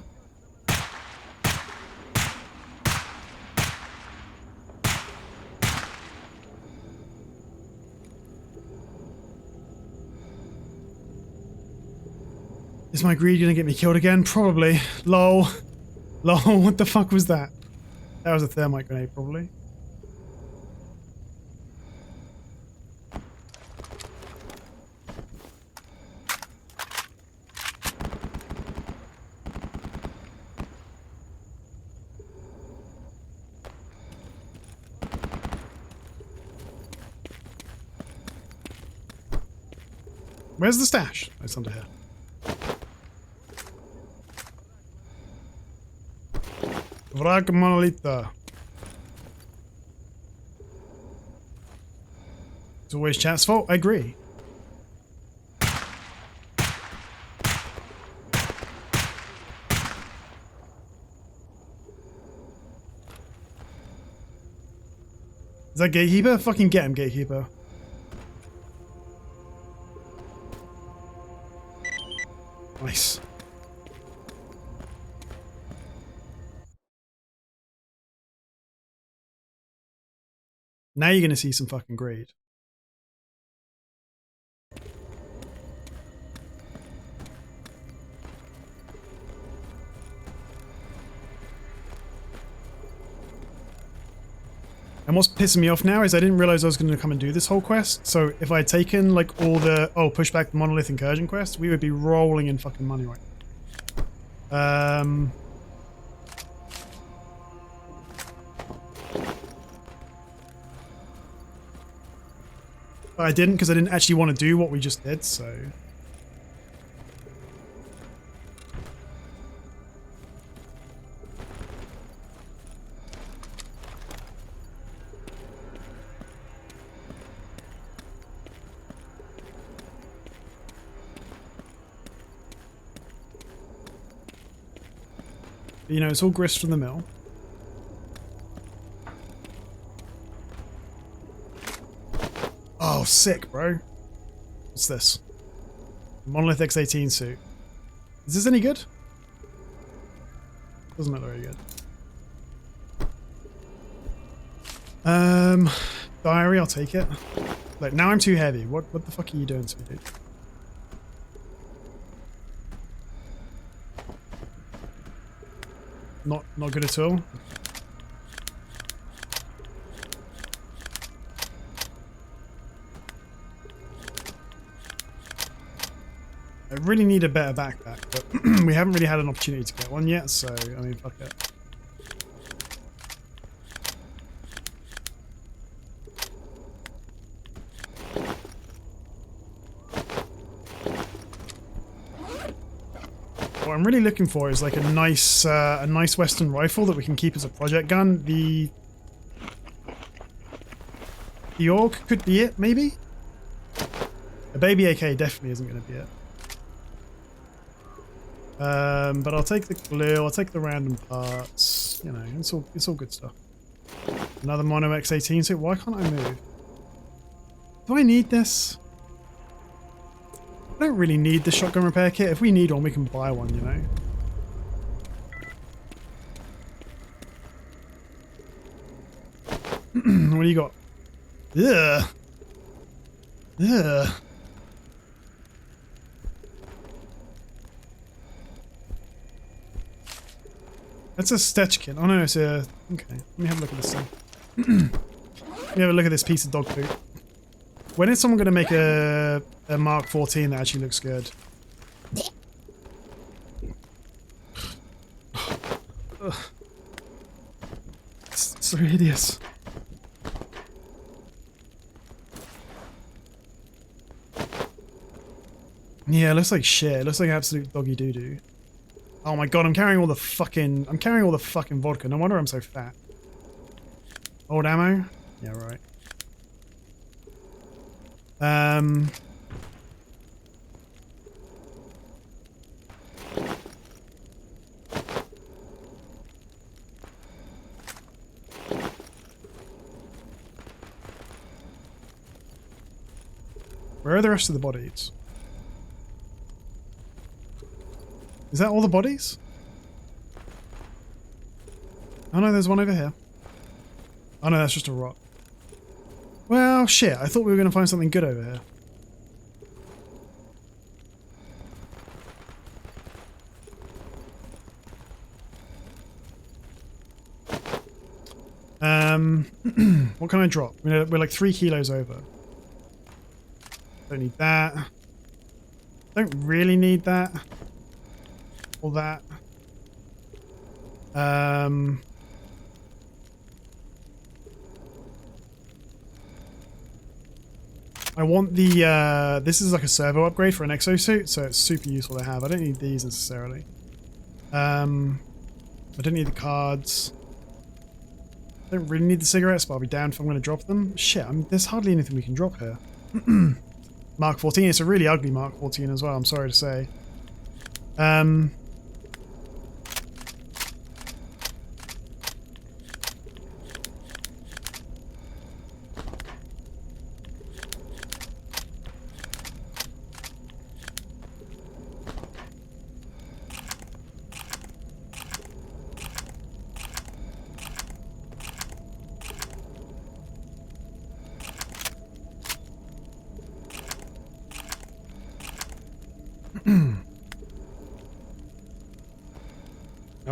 Speaker 1: Is my greed gonna get me killed again? Probably. Lol. Lol, what the fuck was that? That was a thermite grenade, probably. Where's the stash? Oh, it's under here. Wrak Monolitha. It's always chat's fault. I agree. Is that Gatekeeper? Fucking get him, Gatekeeper. Nice. Now you're going to see some fucking greed. And what's pissing me off now is I didn't realize I was going to come and do this whole quest. So if I had taken like all the, push back the monolith incursion quest, we would be rolling in fucking money right now. But I didn't because I didn't actually want to do what we just did, so. You know, it's all grist from the mill. Oh, sick, bro. What's this? Monolith X18 suit. Is this any good? Doesn't look very good. Diary, I'll take it. Like, now I'm too heavy. What the fuck are you doing to me, dude? Not good at all. I really need a better backpack, but we haven't really had an opportunity to get one yet, so, I mean, fuck it. What I'm really looking for is like a nice Western rifle that we can keep as a project gun. The AUG could be it, maybe? A baby AK definitely isn't going to be it. But I'll take the glue, I'll take the random parts, you know, it's all good stuff. Another Mono X18 suit, why can't I move? Do I need this? I don't really need the shotgun repair kit. If we need one, we can buy one, you know? What do you got? Ugh. Ugh. That's a stitch kit. Oh no, it's a... Okay, let me have a look at this thing. Let me have a look at this piece of dog poop. When is someone going to make a Mark 14 that actually looks good? It's so hideous. Yeah, it looks like shit. It looks like absolute doggy doo-doo. Oh my god, I'm carrying all the fucking vodka. No wonder I'm so fat. Old ammo? Yeah, right. Where are the rest of the bodies? Is that all the bodies? Oh no, there's one over here. Oh no, that's just a rock. Well, shit, I thought we were going to find something good over here. What can I drop? We're like 3 kilos over. Don't need that. Don't really need that. Or that. I want the, this is like a servo upgrade for an exosuit, so it's super useful to have. I don't need these necessarily. I don't need the cards. I don't really need the cigarettes, but I'll be damned if I'm going to drop them. Shit, I mean, there's hardly anything we can drop here. Mark 14, it's a really ugly Mark 14 as well, I'm sorry to say.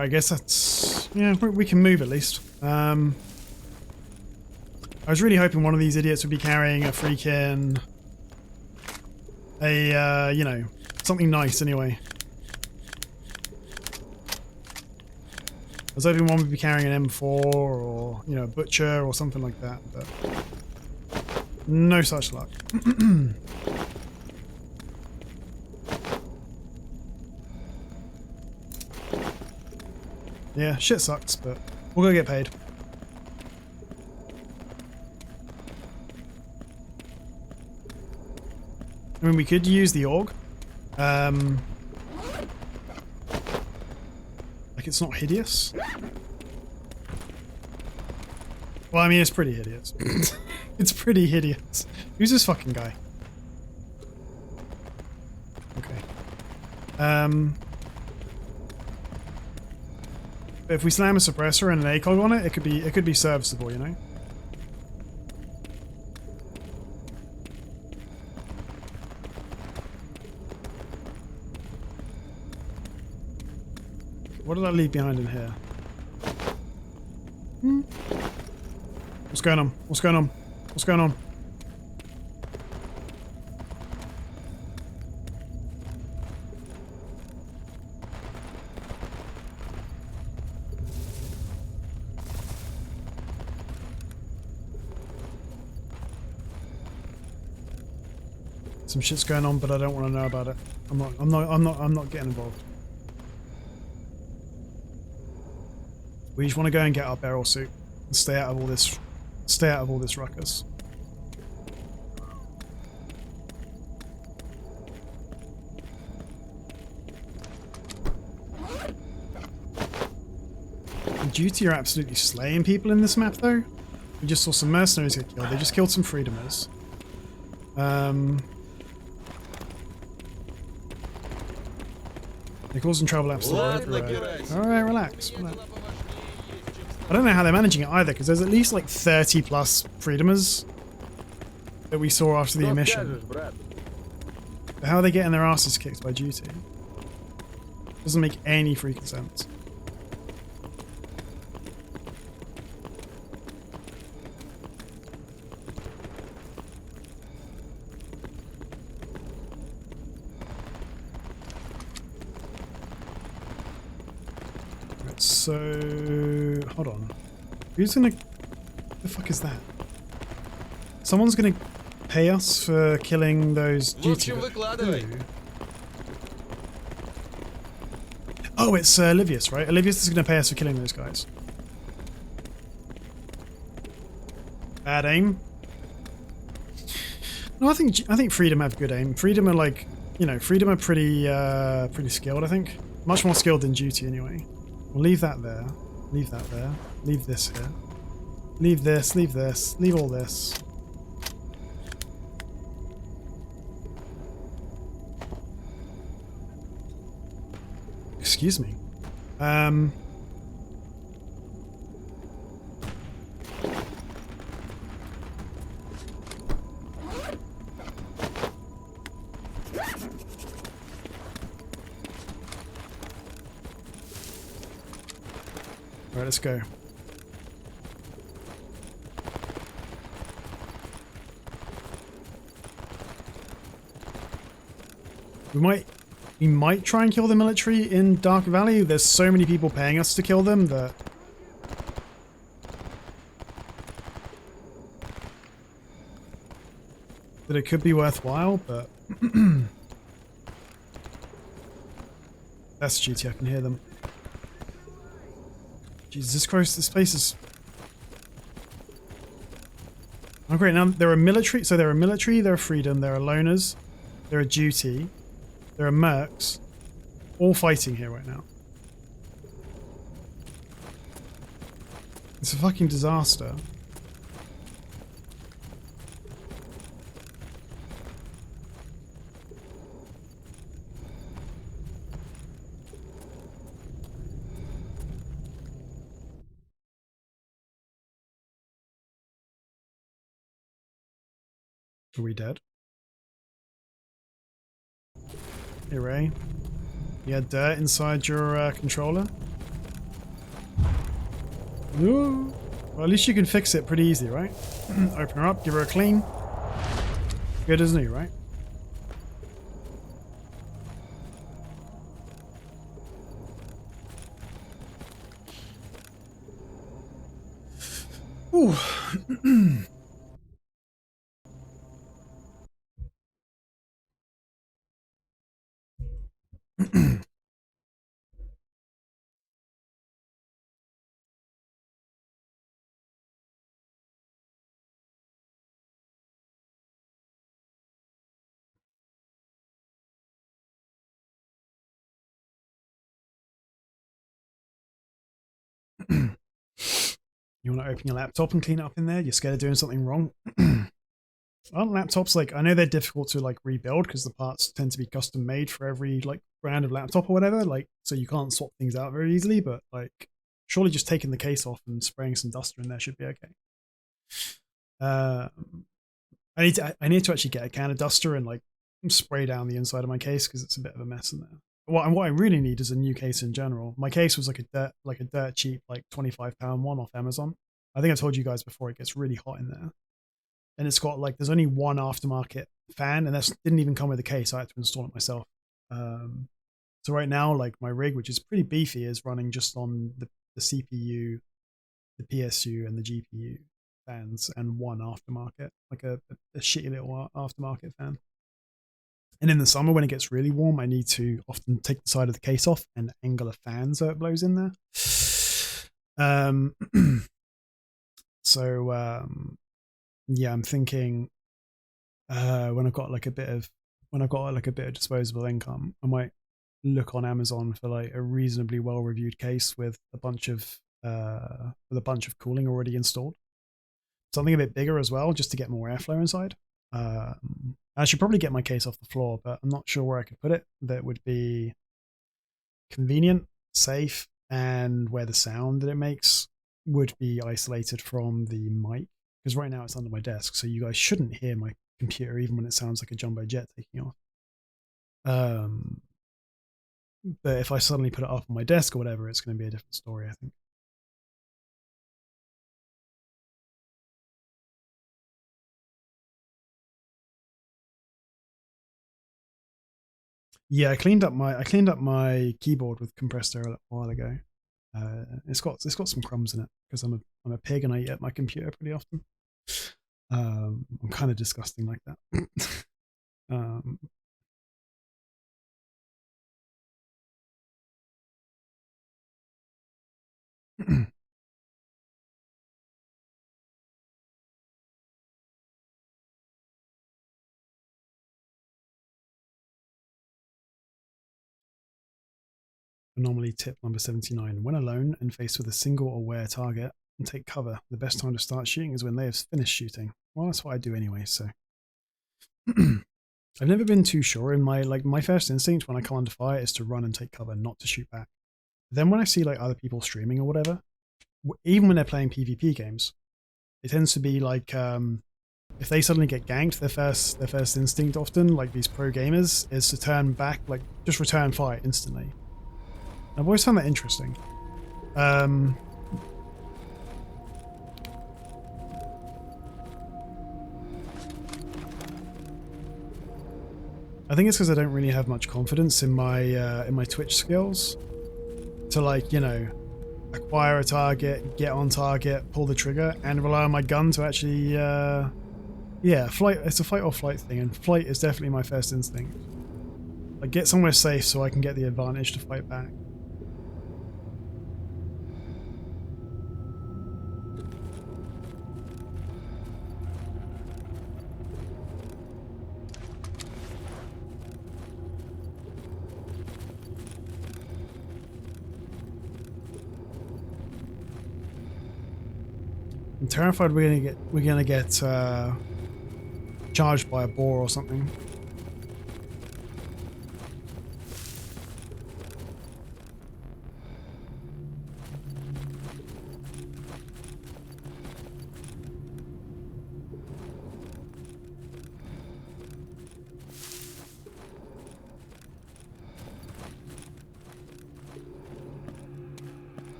Speaker 1: I guess that's... Yeah, we can move at least. I was really hoping one of these idiots would be carrying a freaking... you know, something nice anyway. I was hoping one would be carrying an M4 or, you know, a Butcher or something like that, but... No such luck. Yeah, shit sucks, but we'll go get paid. I mean, we could use the AUG. Like, it's not hideous. Well, I mean, it's pretty hideous. It's pretty hideous. Who's this fucking guy? Okay. But if we slam a suppressor and an ACOG on it, it could be serviceable, you know? What did I leave behind in here? What's going on? What's going on? What's going on? Some shit's going on, but I don't want to know about it. I'm not getting involved. We just want to go and get our barrel suit and stay out of all this ruckus. Duty are absolutely slaying people in this map, though. We just saw some mercenaries get killed. They just killed some freedomers. They're causing trouble absolutely everywhere. Alright, relax. I don't know how they're managing it either, because there's at least like 30 plus freedomers that we saw after the emission. But how are they getting their asses kicked by duty? Doesn't make any freaking sense. So, hold on. Who's gonna... What the fuck is that? Someone's gonna pay us for killing those duty... Oh, it's Livius, right? Livius is gonna pay us for killing those guys. Bad aim. No, I think Freedom have good aim. Freedom are like, you know, Freedom are pretty skilled, I think. Much more skilled than duty anyway. We'll leave that there. Leave that there. Leave this here. Leave this, leave this, leave all this. Excuse me. Right, let's go. We might try and kill the military in Dark Valley. There's so many people paying us to kill them that it could be worthwhile, but that's duty. I can hear them. Jesus Christ, this place is... Oh great, now there are military, so there are military, there are freedom, there are loners, there are duty, there are mercs, all fighting here right now. It's a fucking disaster. Are we dead? Hey Ray, you had dirt inside your controller? Ooh. Well, at least you can fix it pretty easy, right? Open her up, give her a clean. Good as new, right? Ooh. You want to open your laptop and clean it up in there? You're scared of doing something wrong? Aren't laptops, like, I know they're difficult to like rebuild because the parts tend to be custom made for every like brand of laptop or whatever, like, so you can't swap things out very easily, but like surely just taking the case off and spraying some duster in there should be okay. I need to actually get a can of duster and like spray down the inside of my case because it's a bit of a mess in there. What I really need is a new case in general. My case was like a dirt cheap like £25 one off Amazon. I think I told you guys before, it gets really hot in there. And it's got like, there's only one aftermarket fan, and that didn't even come with a case. I had to install it myself. So right now, like my rig, which is pretty beefy, is running just on the CPU, the PSU, and the GPU fans, and one aftermarket, like a shitty little aftermarket fan. And in the summer, when it gets really warm, I need to often take the side of the case off and angle a fan so it blows in there. Yeah, I'm thinking when I've got like a bit of disposable income, I might look on Amazon for like a reasonably well reviewed case with a bunch of cooling already installed. Something a bit bigger as well, just to get more airflow inside. I should probably get my case off the floor, but I'm not sure where I could put it that would be convenient, safe, and where the sound that it makes would be isolated from the mic. Because right now it's under my desk, so you guys shouldn't hear my computer even when it sounds like a jumbo jet taking off. But if I suddenly put it up on my desk or whatever, it's going to be a different story, I think. Yeah, I cleaned up my keyboard with compressed air a while ago. It's got some crumbs in it because I'm a pig and I eat at my computer pretty often. I'm kind of disgusting like that. Anomaly tip number 79. When alone and faced with a single aware target, and take cover. The best time to start shooting is when they have finished shooting. Well, that's what I do anyway, so. I've never been too sure. In my first instinct when I come under fire is to run and take cover, not to shoot back. Then when I see like other people streaming or whatever, even when they're playing PvP games, it tends to be like if they suddenly get ganked, their first instinct often, like these pro gamers, is to turn back, like just return fire instantly. I've always found that interesting. I think it's because I don't really have much confidence in my Twitch skills to, like, you know, acquire a target, get on target, pull the trigger, and rely on my gun to actually yeah, flight. It's a fight or flight thing, and flight is definitely my first instinct. Like, get somewhere safe so I can get the advantage to fight back. I'm terrified we're gonna get charged by a boar or something.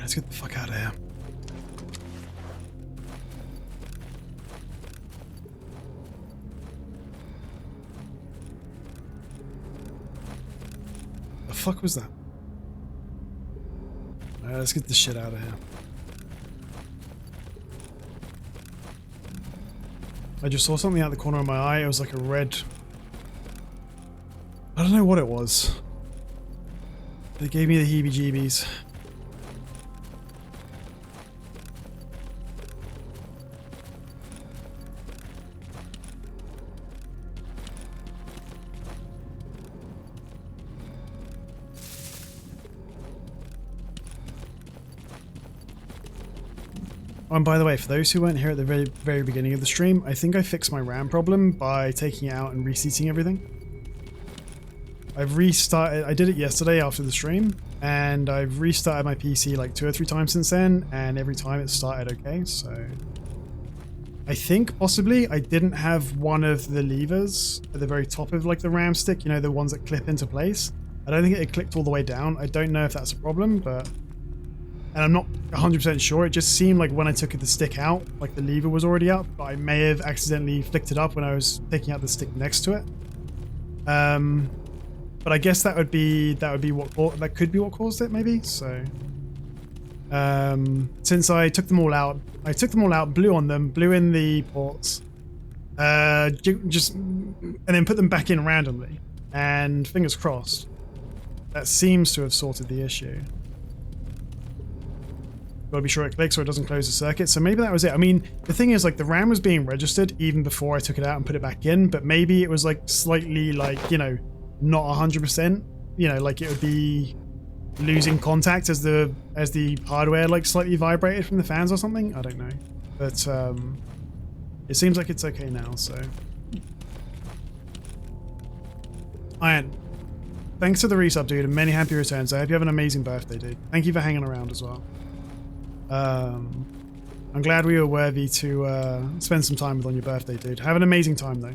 Speaker 1: Let's get the fuck out of here. The fuck was that? Alright, let's get this shit out of here. I just saw something out the corner of my eye. It was like a red... I don't know what it was. It gave me the heebie-jeebies. Oh, and by the way, for those who weren't here at the very beginning of the stream, I think I fixed my RAM problem by taking it out and reseating everything. I've restarted, I did it yesterday after the stream, and I've restarted my PC like 2 or 3 times since then, and every time it started okay, so... I think possibly I didn't have one of the levers at the very top of like the RAM stick, you know, the ones that clip into place. I don't think it clicked all the way down. I don't know if that's a problem, but... And I'm not 100% sure, it just seemed like when I took the stick out, like the lever was already up, but I may have accidentally flicked it up when I was taking out the stick next to it. But I guess that would be what could be what caused it, maybe. So, since I took them all out, blew on them, blew in the ports, just and then put them back in randomly. And fingers crossed, that seems to have sorted the issue. Gotta be sure it clicks or it doesn't close the circuit. So maybe that was it. I mean, the thing is, like, the RAM was being registered even before I took it out and put it back in, but maybe it was like slightly, like, you know, not 100%. You know, like it would be losing contact as the hardware like slightly vibrated from the fans or something. I don't know, but it seems like it's okay now. So, Iron, thanks for the resub, dude, and many happy returns. I hope you have an amazing birthday, dude. Thank you for hanging around as well. I'm glad we were worthy to spend some time with on your birthday, dude. Have an amazing time, though.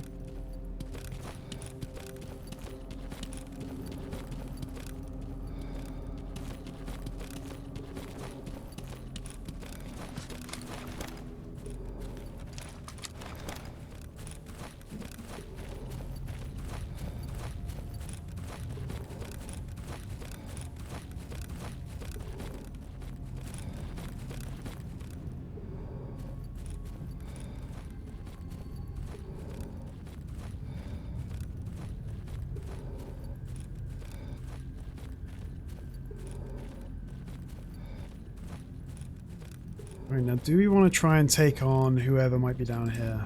Speaker 1: Right, now do we want to try and take on whoever might be down here?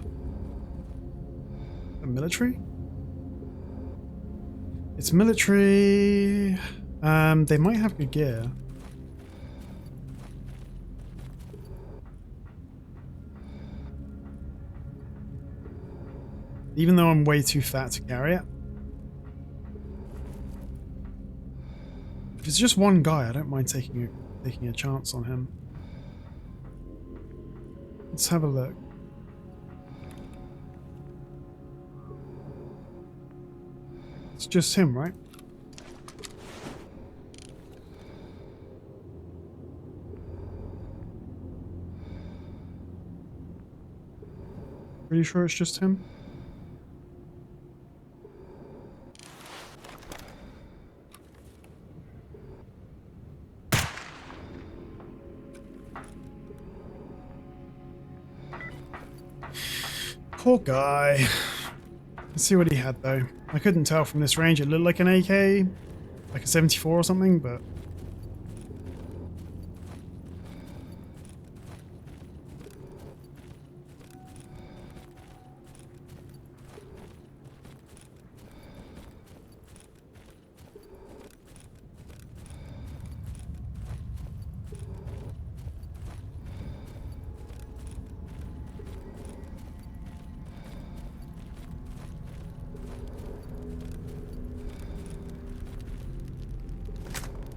Speaker 1: The military? It's military. They might have good gear. Even though I'm way too fat to carry it. If it's just one guy, I don't mind taking a chance on him. Let's have a look. It's just him, right? Pretty sure it's just him. Poor guy. Let's see what he had though. I couldn't tell from this range. It looked like an AK, like a 74 or something, but...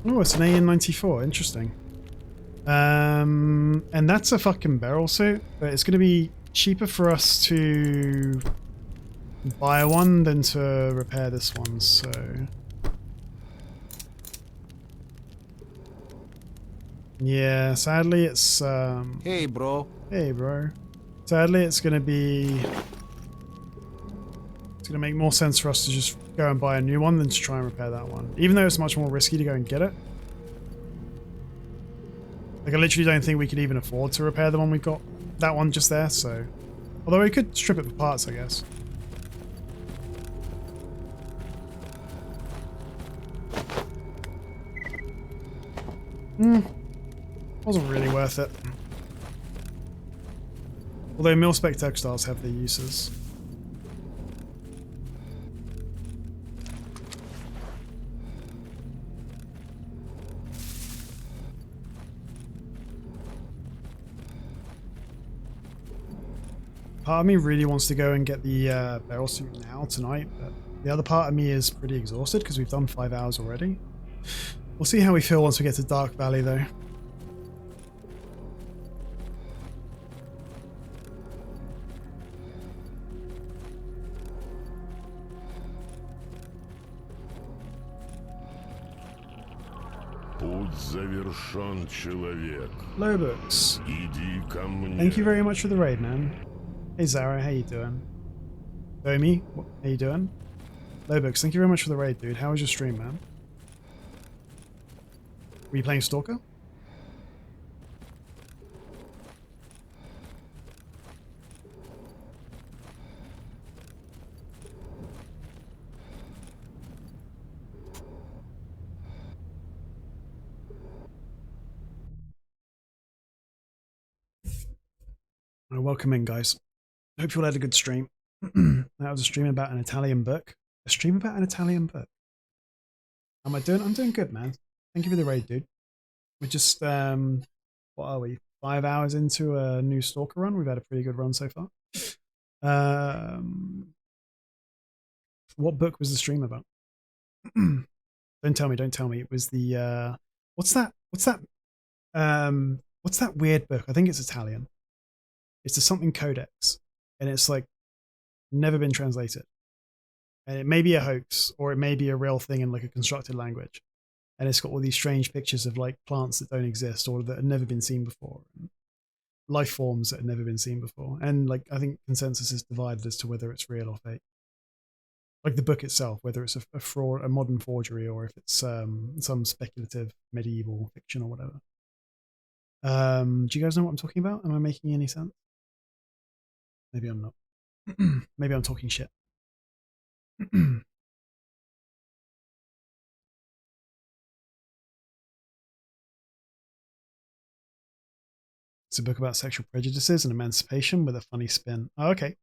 Speaker 1: Oh, it's an AN-94. Interesting. And that's a fucking barrel suit, but it's going to be cheaper for us to buy one than to repair this one, so... Yeah, sadly it's
Speaker 6: Hey, bro.
Speaker 1: hey bro. Sadly it's gonna make more sense for us to just go and buy a new one than to try and repair that one. Even though it's much more risky to go and get it. Like I literally don't think we could even afford to repair the one we've got. That one just there, so. Although we could strip it for parts, I guess. Wasn't really worth it. Although mil-spec textiles have their uses. Part of me really wants to go and get the barrel suit now, tonight, but the other part of me is pretty exhausted because we've done 5 hours already. We'll see how we feel once we get to Dark Valley, though.
Speaker 11: Путь завершен, человек.
Speaker 1: Lobux.
Speaker 11: Иди ко мне.
Speaker 1: Thank you very much for the raid, man. Hey Zara, how you doing? Domi, how you doing? Lobux, thank you very much for the raid, dude. How was your stream, man? Were you playing Stalker? Welcome in, guys. Hope you all had a good stream. That was a stream about an Italian book. A stream about an Italian book. How am I doing? I'm doing good, man. Thank you for the raid, dude. We're just, what are we? 5 hours into a new Stalker run. We've had a pretty good run so far. What book was the stream about? Don't tell me. It was the, what's that weird book? I think it's Italian. It's the something codex, and it's like never been translated. And it may be a hoax, or it may be a real thing in like a constructed language. And it's got all these strange pictures of like plants that don't exist or that have never been seen before. Life forms that have never been seen before. And like I think consensus is divided as to whether it's real or fake. Like the book itself, whether it's a fraud, a modern forgery, or if it's some speculative medieval fiction or whatever. Do you guys know what I'm talking about? Am I making any sense? Maybe I'm not. Maybe I'm talking shit. It's a book about sexual prejudices and emancipation with a funny spin. Oh, okay,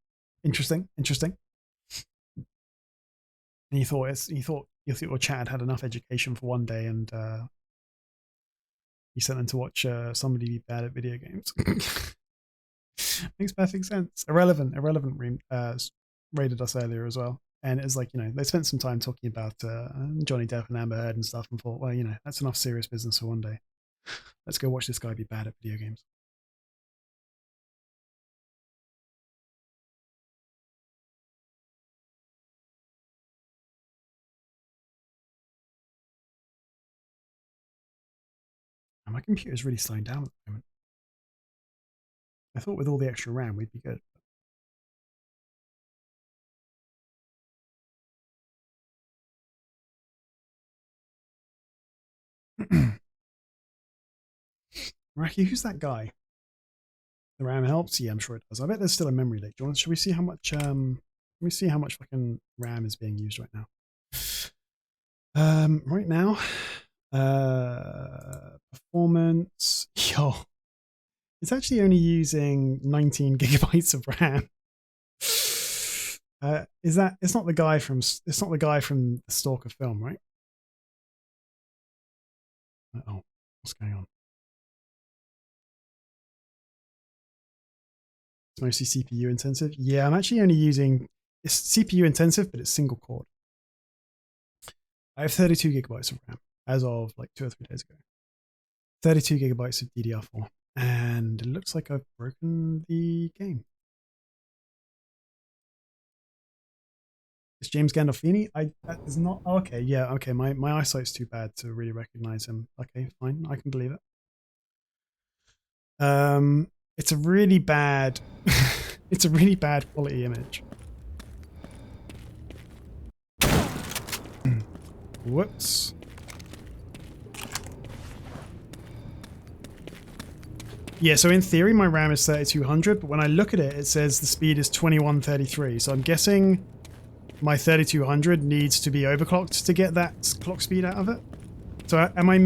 Speaker 1: interesting. And you thought your chat had enough education for one day, and you sent them to watch somebody be bad at video games. Makes perfect sense. Irrelevant raided us earlier as well, and it's like, you know, they spent some time talking about Johnny Depp and Amber Heard and stuff, and thought, well, you know, that's enough serious business for one day. Let's go watch this guy be bad at video games. And my computer's really slowing down at the moment. I thought with all the extra RAM we'd be good. Raki, who's that guy? The RAM helps? Yeah, I'm sure it does. I bet there's still a memory leak. Should we see how much let me see how much fucking RAM is being used right now. Right now, performance, yo, it's actually only using 19 gigabytes of RAM. Is that, it's not the guy from the Stalker film, right? Oh, what's going on? It's mostly CPU intensive. Yeah, I'm actually only using, it's CPU intensive, but it's single core. I have 32 gigabytes of RAM as of like 2 or 3 days ago. 32 gigabytes of DDR4. And it looks like I've broken the game. It's James Gandolfini? That is not, okay, yeah, okay, my eyesight's too bad to really recognize him. Okay, fine, I can believe it. It's a really bad, it's a really bad quality image. Whoops. Yeah, so in theory my RAM is 3200, but when I look at it, it says the speed is 2133. So I'm guessing my 3200 needs to be overclocked to get that clock speed out of it. So am I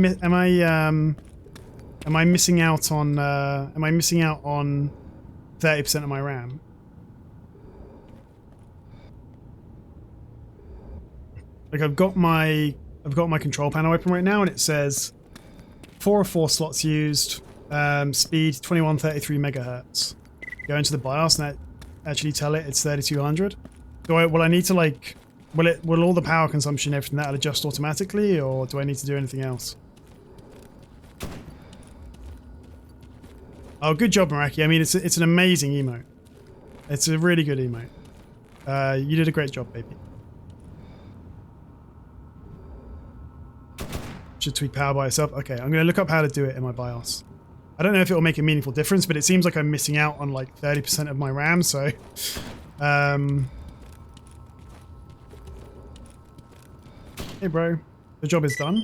Speaker 1: missing out on 30% of my RAM? Like I've got my control panel open right now and it says 4 of 4 slots used, speed 2133 megahertz. Go into the BIOS and actually tell it it's 3200. Will I need to like, will all the power consumption, everything that'll adjust automatically, or do I need to do anything else? Oh, good job, Maraki. I mean, it's an amazing emote. It's a really good emote. You did a great job, baby. Should tweak power by itself. Okay, I'm going to look up how to do it in my BIOS. I don't know if it will make a meaningful difference, but it seems like I'm missing out on like 30% of my RAM, so... Hey, bro. The job is done.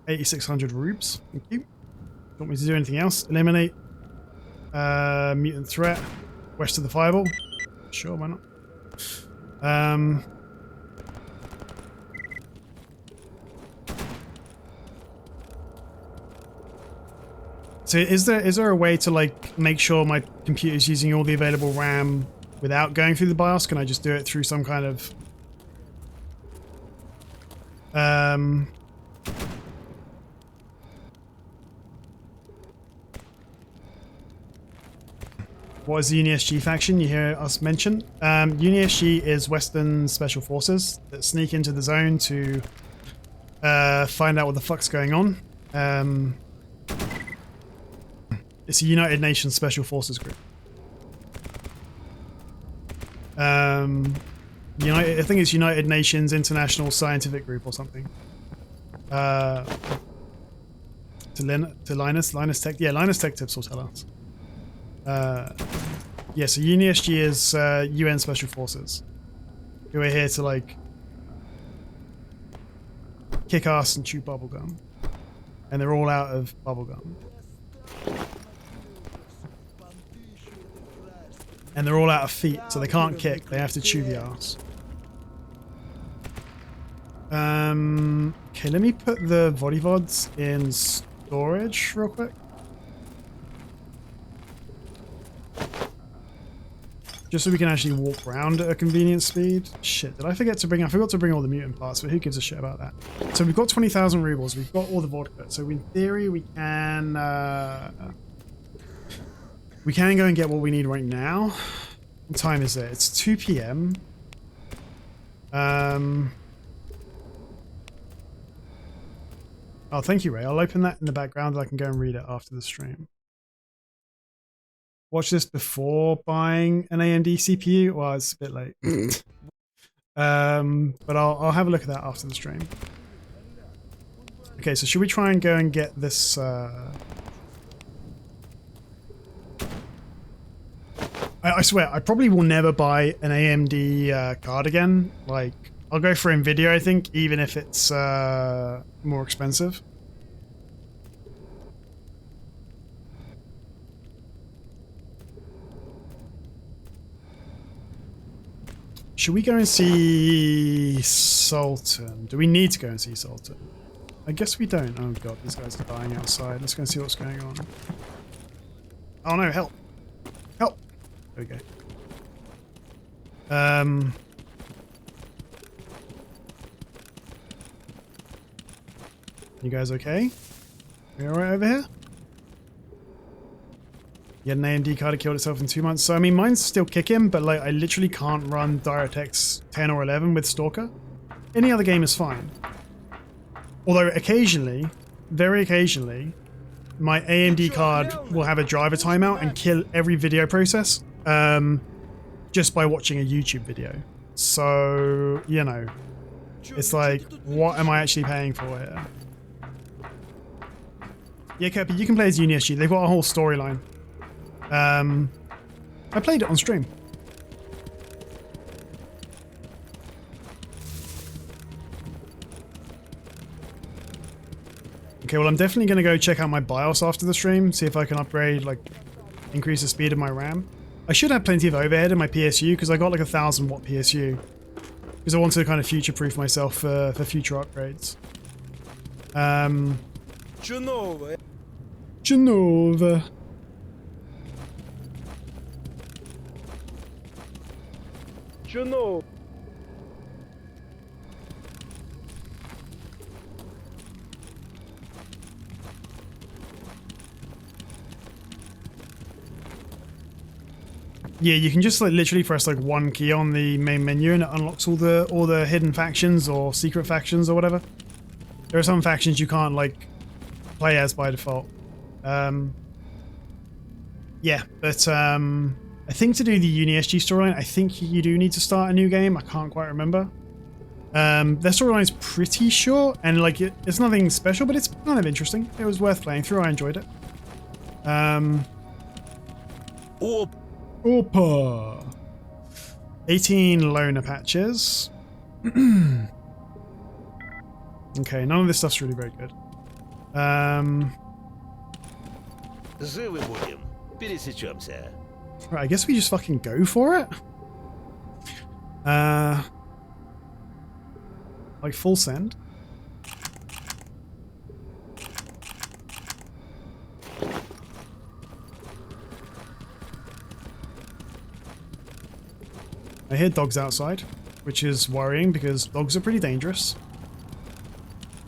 Speaker 1: 8,600 rubes. Thank you. Don't want me to do anything else? Eliminate mutant threat west of the fireball. Sure, why not? So is there a way to like make sure my computer's using all the available RAM without going through the BIOS? Can I just do it through some kind of what is the UniSG faction you hear us mention? UniSG is Western Special Forces that sneak into the zone to find out what the fuck's going on. It's a United Nations Special Forces group. I think it's United Nations International Scientific Group or something. To Linus Tech. Yeah, Linus Tech Tips will tell us. Yeah, so UniSG is UN Special Forces, who are here to like kick ass and chew bubblegum. And they're all out of bubblegum. And they're all out of feet, so they can't kick, they have to chew the ass. Okay, let me put the Vodivods in storage real quick. Just so we can actually walk around at a convenient speed. Shit, did I forget to bring... I forgot to bring all the mutant parts, but who gives a shit about that? So we've got 20,000 rubles, we've got all the vodka, so in theory we can... we can go and get what we need right now. What time is it? It's 2 PM. Oh, thank you, Ray. I'll open that in the background and I can go and read it after the stream. Watch this before buying an AMD CPU. Well, it's a bit late. But I'll have a look at that after the stream. Okay, so should we try and go and get this... I swear, I probably will never buy an AMD card again. Like, I'll go for NVIDIA, I think, even if it's more expensive. Should we go and see Sultan? Do we need to go and see Sultan? I guess we don't. Oh god, these guys are dying outside. Let's go and see what's going on. Oh no, help! Help! There we go. You guys okay? We alright over here? Yeah, an AMD card had killed itself in 2 months. So, I mean, mine's still kicking, but like, I literally can't run DirectX 10 or 11 with S.T.A.L.K.E.R. Any other game is fine. Although occasionally, very occasionally, my AMD card will have a driver timeout and kill every video process just by watching a YouTube video. So, you know, it's like, what am I actually paying for here? Yeah, Kirby, you can play as UniSG. They've got a whole storyline. I played it on stream. Okay, well, I'm definitely going to go check out my BIOS after the stream, see if I can upgrade, like, increase the speed of my RAM. I should have plenty of overhead in my PSU, because I got like a 1000 watt PSU. Because I want to kind of future-proof myself for future upgrades.
Speaker 12: Genova.
Speaker 1: Genova.
Speaker 12: Genova.
Speaker 1: Yeah, you can just like literally press like one key on the main menu and it unlocks all the hidden factions or secret factions or whatever. There are some factions you can't like play as by default. Yeah, but I think to do the UniSG storyline, I think you do need to start a new game. I can't quite remember. Their storyline is pretty short and like it's nothing special, but it's kind of interesting. It was worth playing through. I enjoyed it. Opa. 18 loner patches. Okay, none of this stuff's really very good.
Speaker 13: Живы будем. Пересечемся.
Speaker 1: Right, I guess we just fucking go for it. Like full send. I hear dogs outside, which is worrying because dogs are pretty dangerous.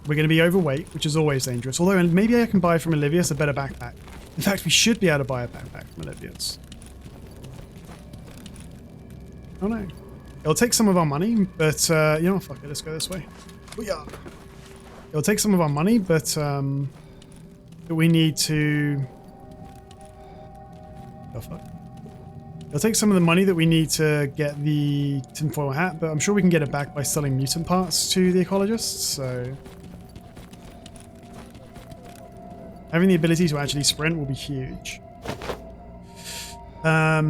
Speaker 1: We're going to be overweight, which is always dangerous. Although maybe I can buy from Olivius a better backpack. In fact, we should be able to buy a backpack from Olivius. Oh no. It'll take some of our money, but you know, fuck it, let's go this way. Booyah. It'll take some of our money, but we need to... Oh fuck. It'll take some of the money that we need to get the tinfoil hat, but I'm sure we can get it back by selling mutant parts to the ecologists, so... Having the ability to actually sprint will be huge. A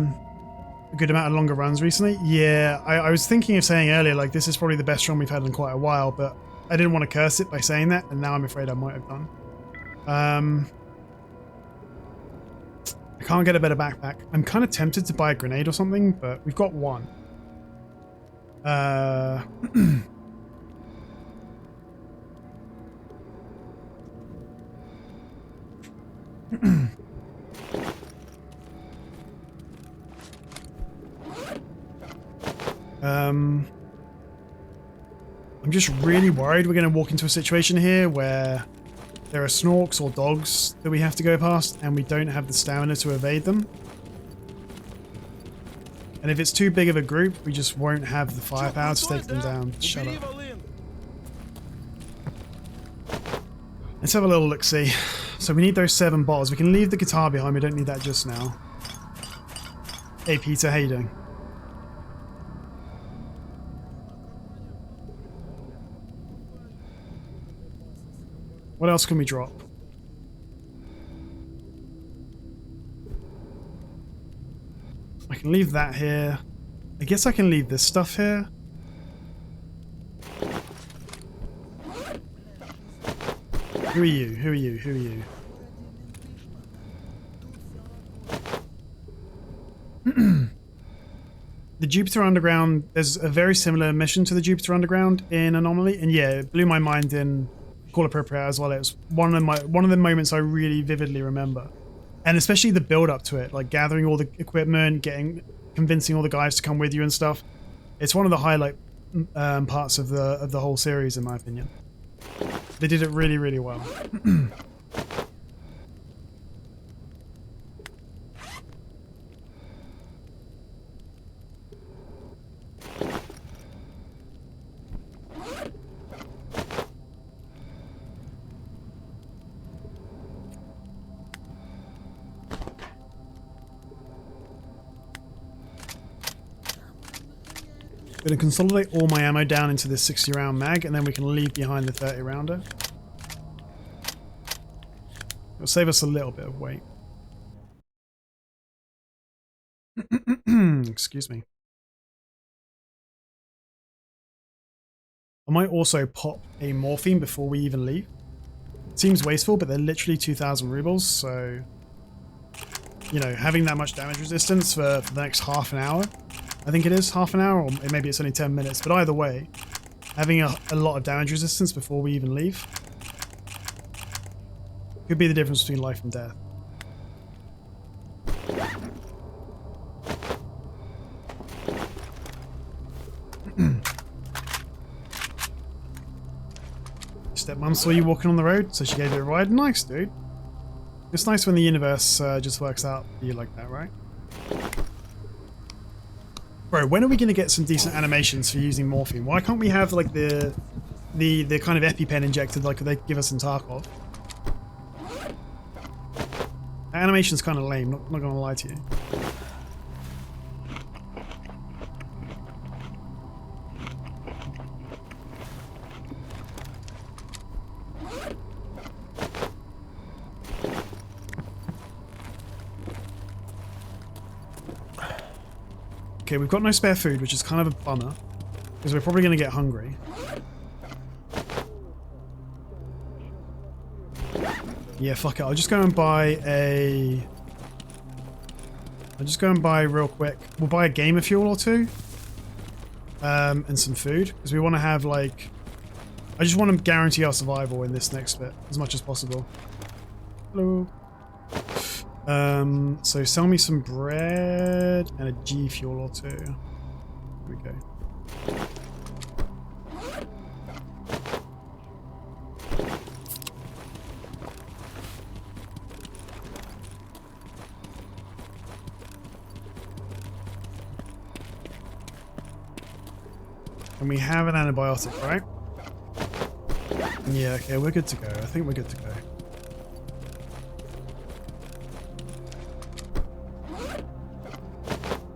Speaker 1: good amount of longer runs recently. Yeah, I was thinking of saying earlier, like, this is probably the best run we've had in quite a while, but I didn't want to curse it by saying that, and now I'm afraid I might have done. I can't get a better backpack. I'm kind of tempted to buy a grenade or something, but we've got one. I'm just really worried we're going to walk into a situation here where there are snorks or dogs that we have to go past and we don't have the stamina to evade them. And if it's too big of a group, we just won't have the firepower to take them down. Shut up. Let's have a little look-see. So we need those 7 bottles. We can leave the guitar behind. We don't need that just now. Hey, Peter, how you doing? What else can we drop? I can leave that here. I guess I can leave this stuff here. Who are you? Who are you? Who are you? The Jupiter Underground, there's a very similar mission to the Jupiter Underground in Anomaly, and yeah, it blew my mind in Call of Prepare as well. It was one of the moments I really vividly remember, and especially the build up to it, like gathering all the equipment, convincing all the guys to come with you and stuff. It's one of the highlight parts of the whole series, in my opinion. They did it really, really well. Going to consolidate all my ammo down into this 60 round mag, and then we can leave behind the 30 rounder. It'll save us a little bit of weight. excuse me. I might also pop a morphine before we even leave. It seems wasteful, but they're literally 2,000 rubles, so... You know, having that much damage resistance for the next half an hour, I think it is half an hour, or maybe it's only 10 minutes, but either way, having a lot of damage resistance before we even leave could be the difference between life and death. Stepmom saw you walking on the road, so she gave you a ride. Nice, dude. It's nice when the universe just works out for you like that, right? Bro, when are we going to get some decent animations for using morphine? Why can't we have like the kind of EpiPen injected like they give us in Tarkov? That animation's kind of lame, not going to lie to you. Okay, we've got no spare food, which is kind of a bummer, because we're probably going to get hungry. Yeah, fuck it. I'll just go and buy a... I'll just go and buy real quick. We'll buy a gamer fuel or two. And some food, because we want to have, like... I just want to guarantee our survival in this next bit, as much as possible. Hello. So sell me some bread and a G fuel or two. Here we go. And we have an antibiotic, right? Yeah, okay, we're good to go. I think we're good to go.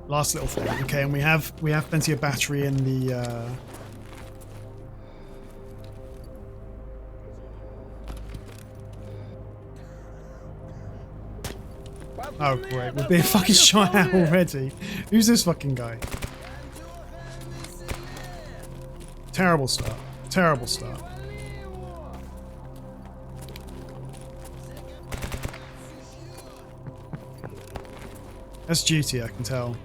Speaker 1: Last little thing. Okay, and we have plenty of battery in the Oh great, we're being fucking shot at already. Who's this fucking guy? Terrible start. Terrible start. That's duty, I can tell.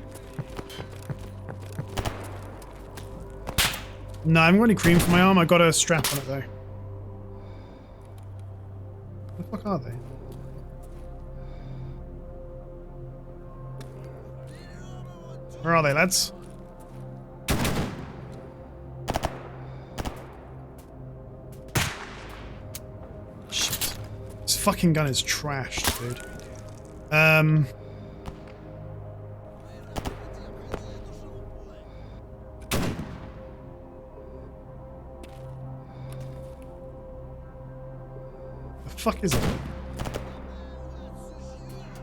Speaker 1: No, I haven't got any cream for my arm. I got a strap on it though. What the fuck are they? Where are they, lads? Shit. This fucking gun is trashed, dude. The fuck is it?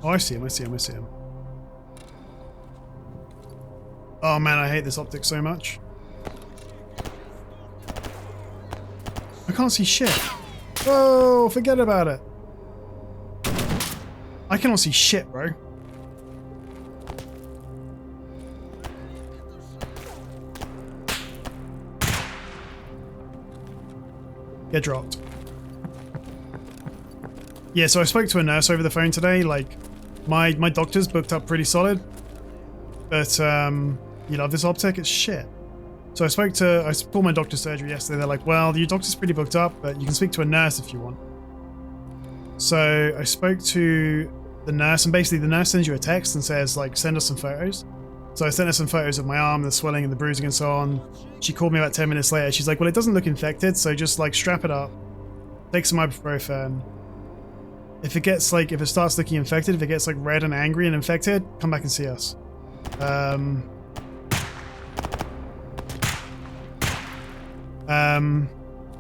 Speaker 1: Oh, I see him, I see him, I see him. Oh man, I hate this optic so much. I can't see shit. Oh, forget about it. I cannot see shit, bro. Get dropped. Yeah, so I spoke to a nurse over the phone today. Like, my doctor's booked up pretty solid. But, you know, this optic, it's shit. So I called my doctor's surgery yesterday. They're like, well, your doctor's pretty booked up, but you can speak to a nurse if you want. So I spoke to the nurse, and basically the nurse sends you a text and says, like, send us some photos. So I sent her some photos of my arm, the swelling and the bruising and so on. She called me about 10 minutes later. She's like, well, it doesn't look infected, so just, like, strap it up. Take some ibuprofen. If it starts looking infected, if it gets, like, red and angry and infected, come back and see us.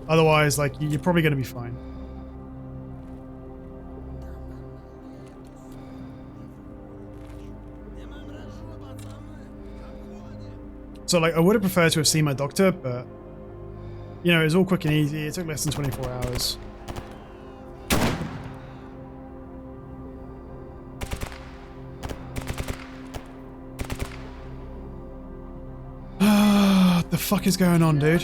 Speaker 1: Otherwise, like, you're probably going to be fine. So, like, I would have preferred to have seen my doctor, but, you know, it was all quick and easy. It took less than 24 hours. The fuck is going on, dude?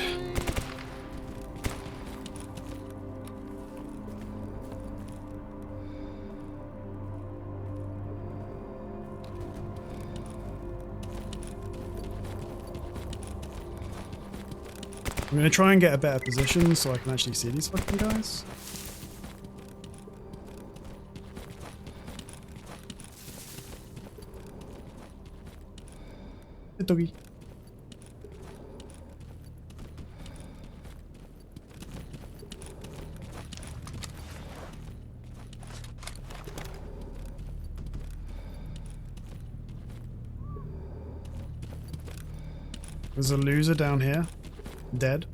Speaker 1: I'm gonna try and get a better position so I can actually see these fucking guys. Good doggy. There's a loser down here. Dead.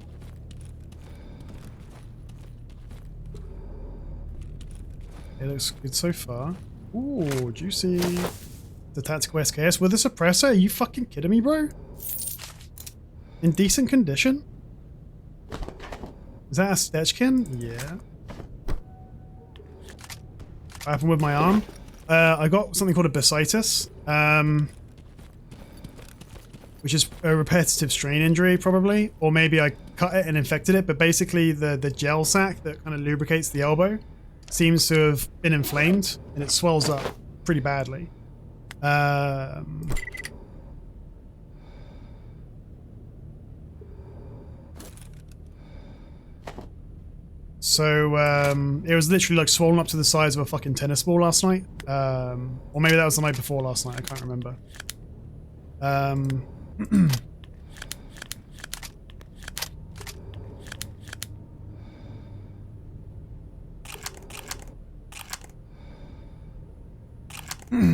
Speaker 1: It looks good so far. Ooh, juicy. The tactical SKS with a suppressor? Are you fucking kidding me, bro? In decent condition? Is that a S.T.A.L.K.E.R? Yeah. What happened with my arm? I got something called a bursitis. Which is a repetitive strain injury, probably. Or maybe I cut it and infected it, but basically the gel sac that kind of lubricates the elbow seems to have been inflamed, and it swells up pretty badly. So, it was literally like swollen up to the size of a fucking tennis ball last night. Or maybe that was the night before last night, I can't remember.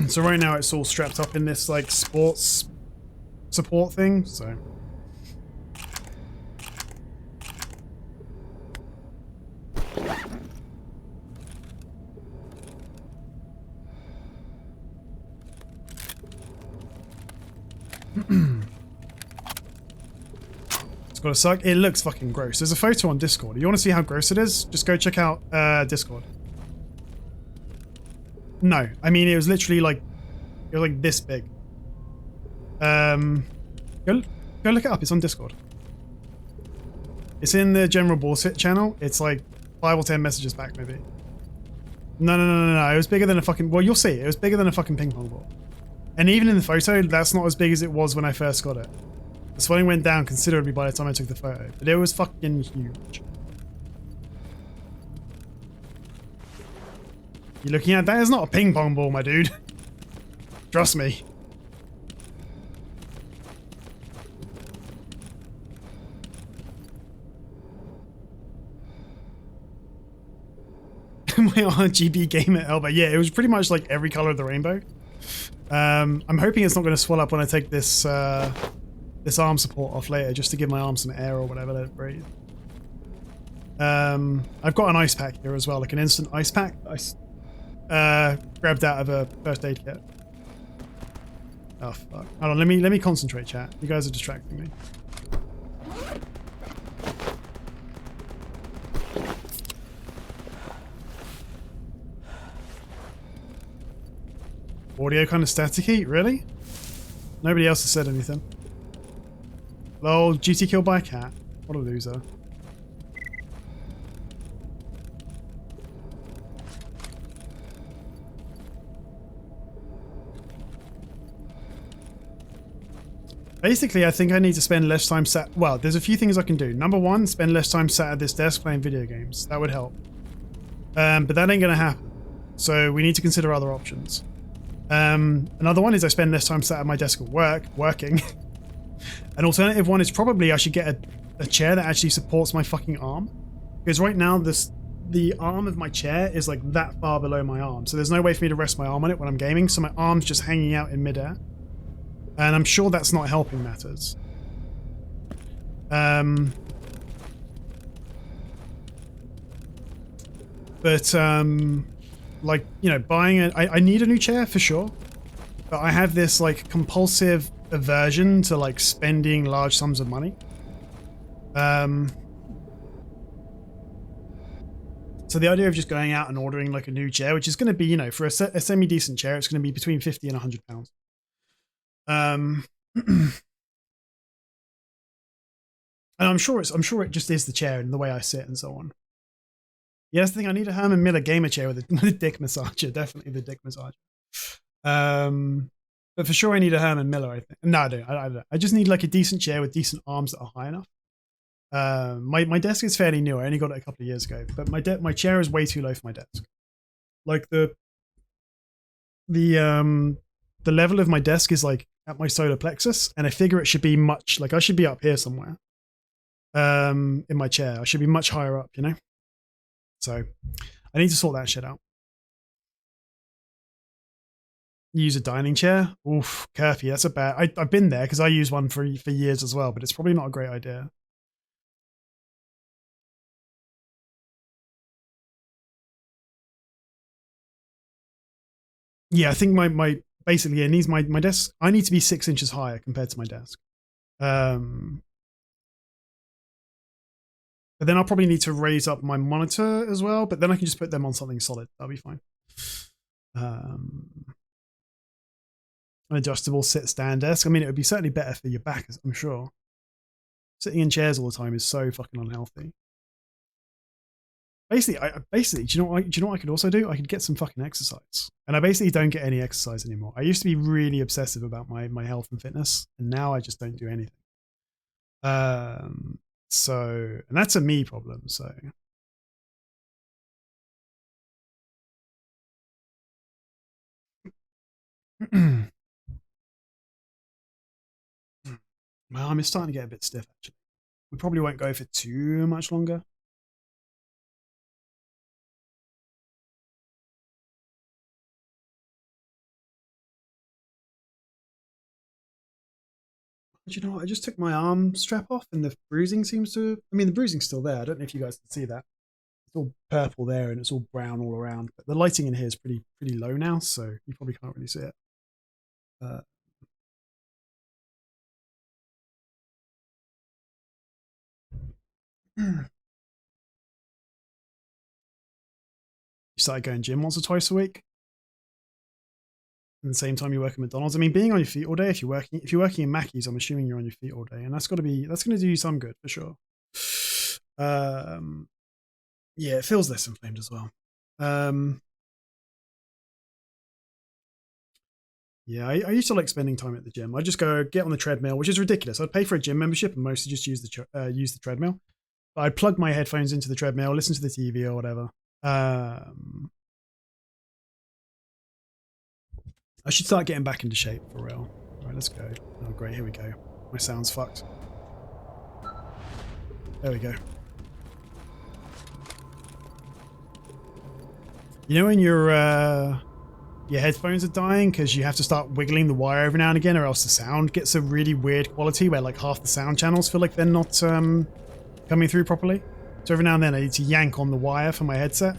Speaker 1: So right now it's all strapped up in this like sports support thing, so. It's gotta suck. It looks fucking gross. There's a photo on Discord. You wanna see how gross it is? Just go check out Discord. No, I mean it was literally like it was like this big. Go look it up. It's on Discord. It's in the general bullshit channel. It's like 5 or 10 messages back, maybe. No. It was bigger than a fucking. Well, you'll see. It was bigger than a fucking ping pong ball. And even in the photo, that's not as big as it was when I first got it. The swelling went down considerably by the time I took the photo, but it was fucking huge. You're looking at that? It's not a ping pong ball, my dude. Trust me. My RGB gamer elbow. Yeah, it was pretty much like every color of the rainbow. I'm hoping it's not going to swell up when I take this this arm support off later, just to give my arm some air or whatever, let it breathe. I've got an ice pack here as well, like an instant ice pack. I grabbed out of a first aid kit. Oh fuck! Hold on, let me concentrate, chat. You guys are distracting me. Audio kind of staticky, really? Nobody else has said anything. Lol, GT killed by a cat. What a loser. Basically, I think I need to spend less time sat. Well, there's a few things I can do. Number one, spend less time sat at this desk playing video games. That would help. But that ain't gonna happen. So we need to consider other options. Another one is I spend less time sat at my desk at work, working. An alternative one is probably I should get a chair that actually supports my fucking arm. Because right now, the arm of my chair is like that far below my arm. So there's no way for me to rest my arm on it when I'm gaming. So my arm's just hanging out in midair. And I'm sure that's not helping matters. Like, you know, buying I need a new chair for sure. But I have this like compulsive aversion to like spending large sums of money. So the idea of just going out and ordering like a new chair, which is going to be, you know, for a semi-decent chair, it's going to be between 50 and 100 pounds. And I'm sure it just is the chair and the way I sit and so on. Yeah, that's the thing. I need a Herman Miller gamer chair with a dick massager. Definitely the dick massager. But for sure I need a Herman Miller, I think. No, I don't. I just need like a decent chair with decent arms that are high enough. My desk is fairly new. I only got it a couple of years ago, but my chair is way too low for my desk. Like the level of my desk is like at my solar plexus, and I figure it should be much like I should be up here somewhere. In my chair, I should be much higher up, you know. So I need to sort that shit out. Use a dining chair. Oof, Kerfy, that's a bad. I've been there because I use one for years as well, but it's probably not a great idea. Yeah, I think my basically it needs my desk. I need to be 6 inches higher compared to my desk. But then I'll probably need to raise up my monitor as well. But then I can just put them on something solid. That'll be fine. An adjustable sit-stand desk. I mean, it would be certainly better for your back, I'm sure. Sitting in chairs all the time is so fucking unhealthy. Basically, do you know what I could also do? I could get some fucking exercise. And I basically don't get any exercise anymore. I used to be really obsessive about my health and fitness, and now I just don't do anything. So, and that's a me problem, so. My arm is starting to get a bit stiff, actually. We probably won't go for too much longer. But you know what? I just took my arm strap off and the bruising seems to... I mean, the bruising's still there. I don't know if you guys can see that. It's all purple there and it's all brown all around. But the lighting in here is pretty low now, so you probably can't really see it. You started going gym once or twice a week? At the same time you work at McDonald's. I mean, being on your feet all day, if you're working in Mackey's, I'm assuming you're on your feet all day, and that's going to do you some good for sure. Yeah, it feels less inflamed as well. Yeah, I used to like spending time at the gym. I just go get on the treadmill, which is ridiculous. I'd pay for a gym membership and mostly just use the treadmill. But I'd plug my headphones into the treadmill, listen to the TV or whatever. I should start getting back into shape for real. All right, let's go. Oh, great. Here we go. My sound's fucked. There we go. You know when your headphones are dying because you have to start wiggling the wire every now and again, or else the sound gets a really weird quality where like half the sound channels feel like they're not coming through properly. So every now and then I need to yank on the wire for my headset.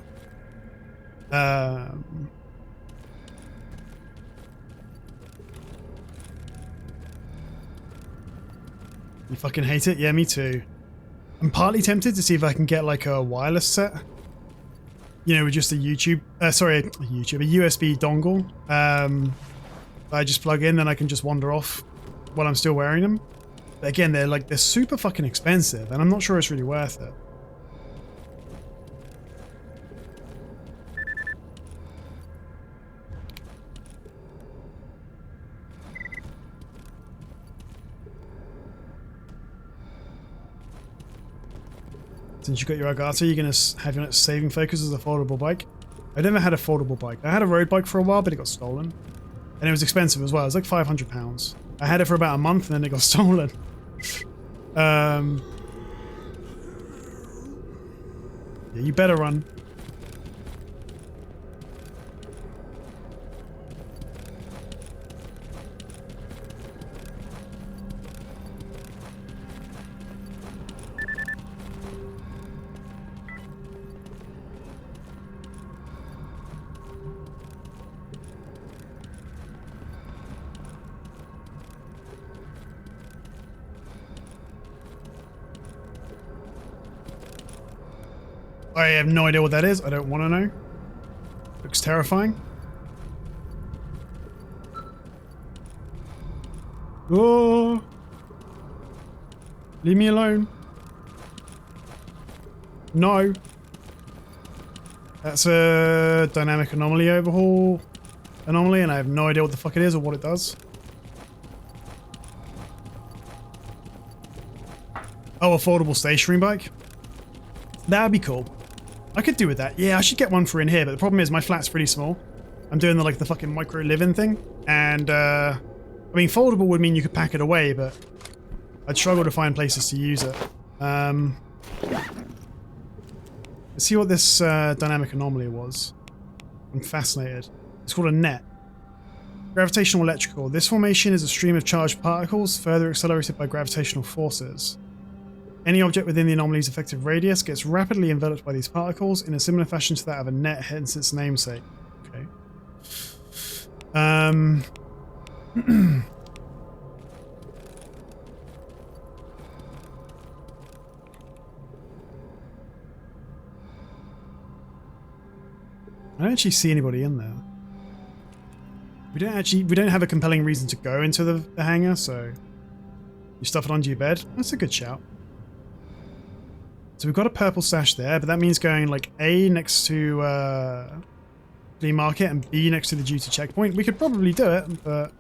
Speaker 1: You fucking hate it? Yeah, me too. I'm partly tempted to see if I can get like a wireless set. You know, with just a USB dongle. I just plug in, then I can just wander off while I'm still wearing them. But again, they're super fucking expensive, and I'm not sure it's really worth it. Since you got your Elgato, you're going to have your next saving focus as a foldable bike. I never had a foldable bike. I had a road bike for a while, but it got stolen. And it was expensive as well. It was like £500. I had it for about a month and then it got stolen. Yeah, you better run. I have no idea what that is. I don't want to know. Looks terrifying. Oh! Leave me alone. No. That's a dynamic anomaly overhaul anomaly, and I have no idea what the fuck it is or what it does. Oh, a foldable stationary bike? That'd be cool. I could do with that. Yeah, I should get one for in here, but the problem is my flat's pretty small. I'm doing the fucking micro living thing, and I mean, foldable would mean you could pack it away, but I'd struggle to find places to use it. Let's see what this dynamic anomaly was. I'm fascinated. It's called a net. Gravitational electrical. This formation is a stream of charged particles, further accelerated by gravitational forces. Any object within the anomaly's effective radius gets rapidly enveloped by these particles in a similar fashion to that of a net, hence its namesake. Okay. I don't actually see anybody in there. We don't have a compelling reason to go into the hangar, so you stuff it onto your bed. That's a good shout. So we've got a purple stash there, but that means going like A next to flea market and B next to the duty checkpoint. We could probably do it, but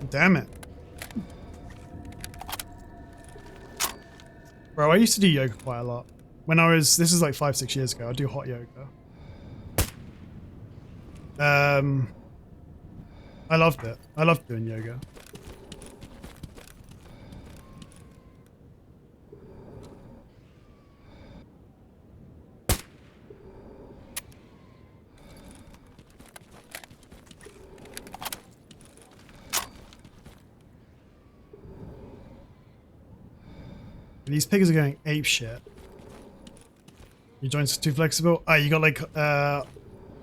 Speaker 1: damn it. Bro, I used to do yoga quite a lot. When I was, this is like 5-6 years ago, I'd do hot yoga. I loved it. I loved doing yoga. These pigs are going ape shit. Your joints are too flexible? Oh, you got like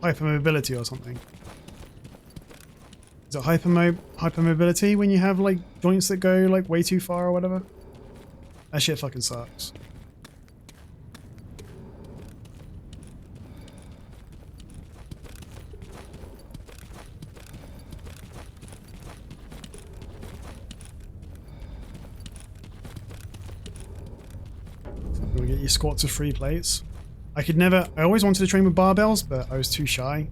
Speaker 1: hypermobility or something. Is it hypermobility when you have like joints that go like way too far or whatever? That shit fucking sucks. We'll get your squats of free plates. I always wanted to train with barbells, but I was too shy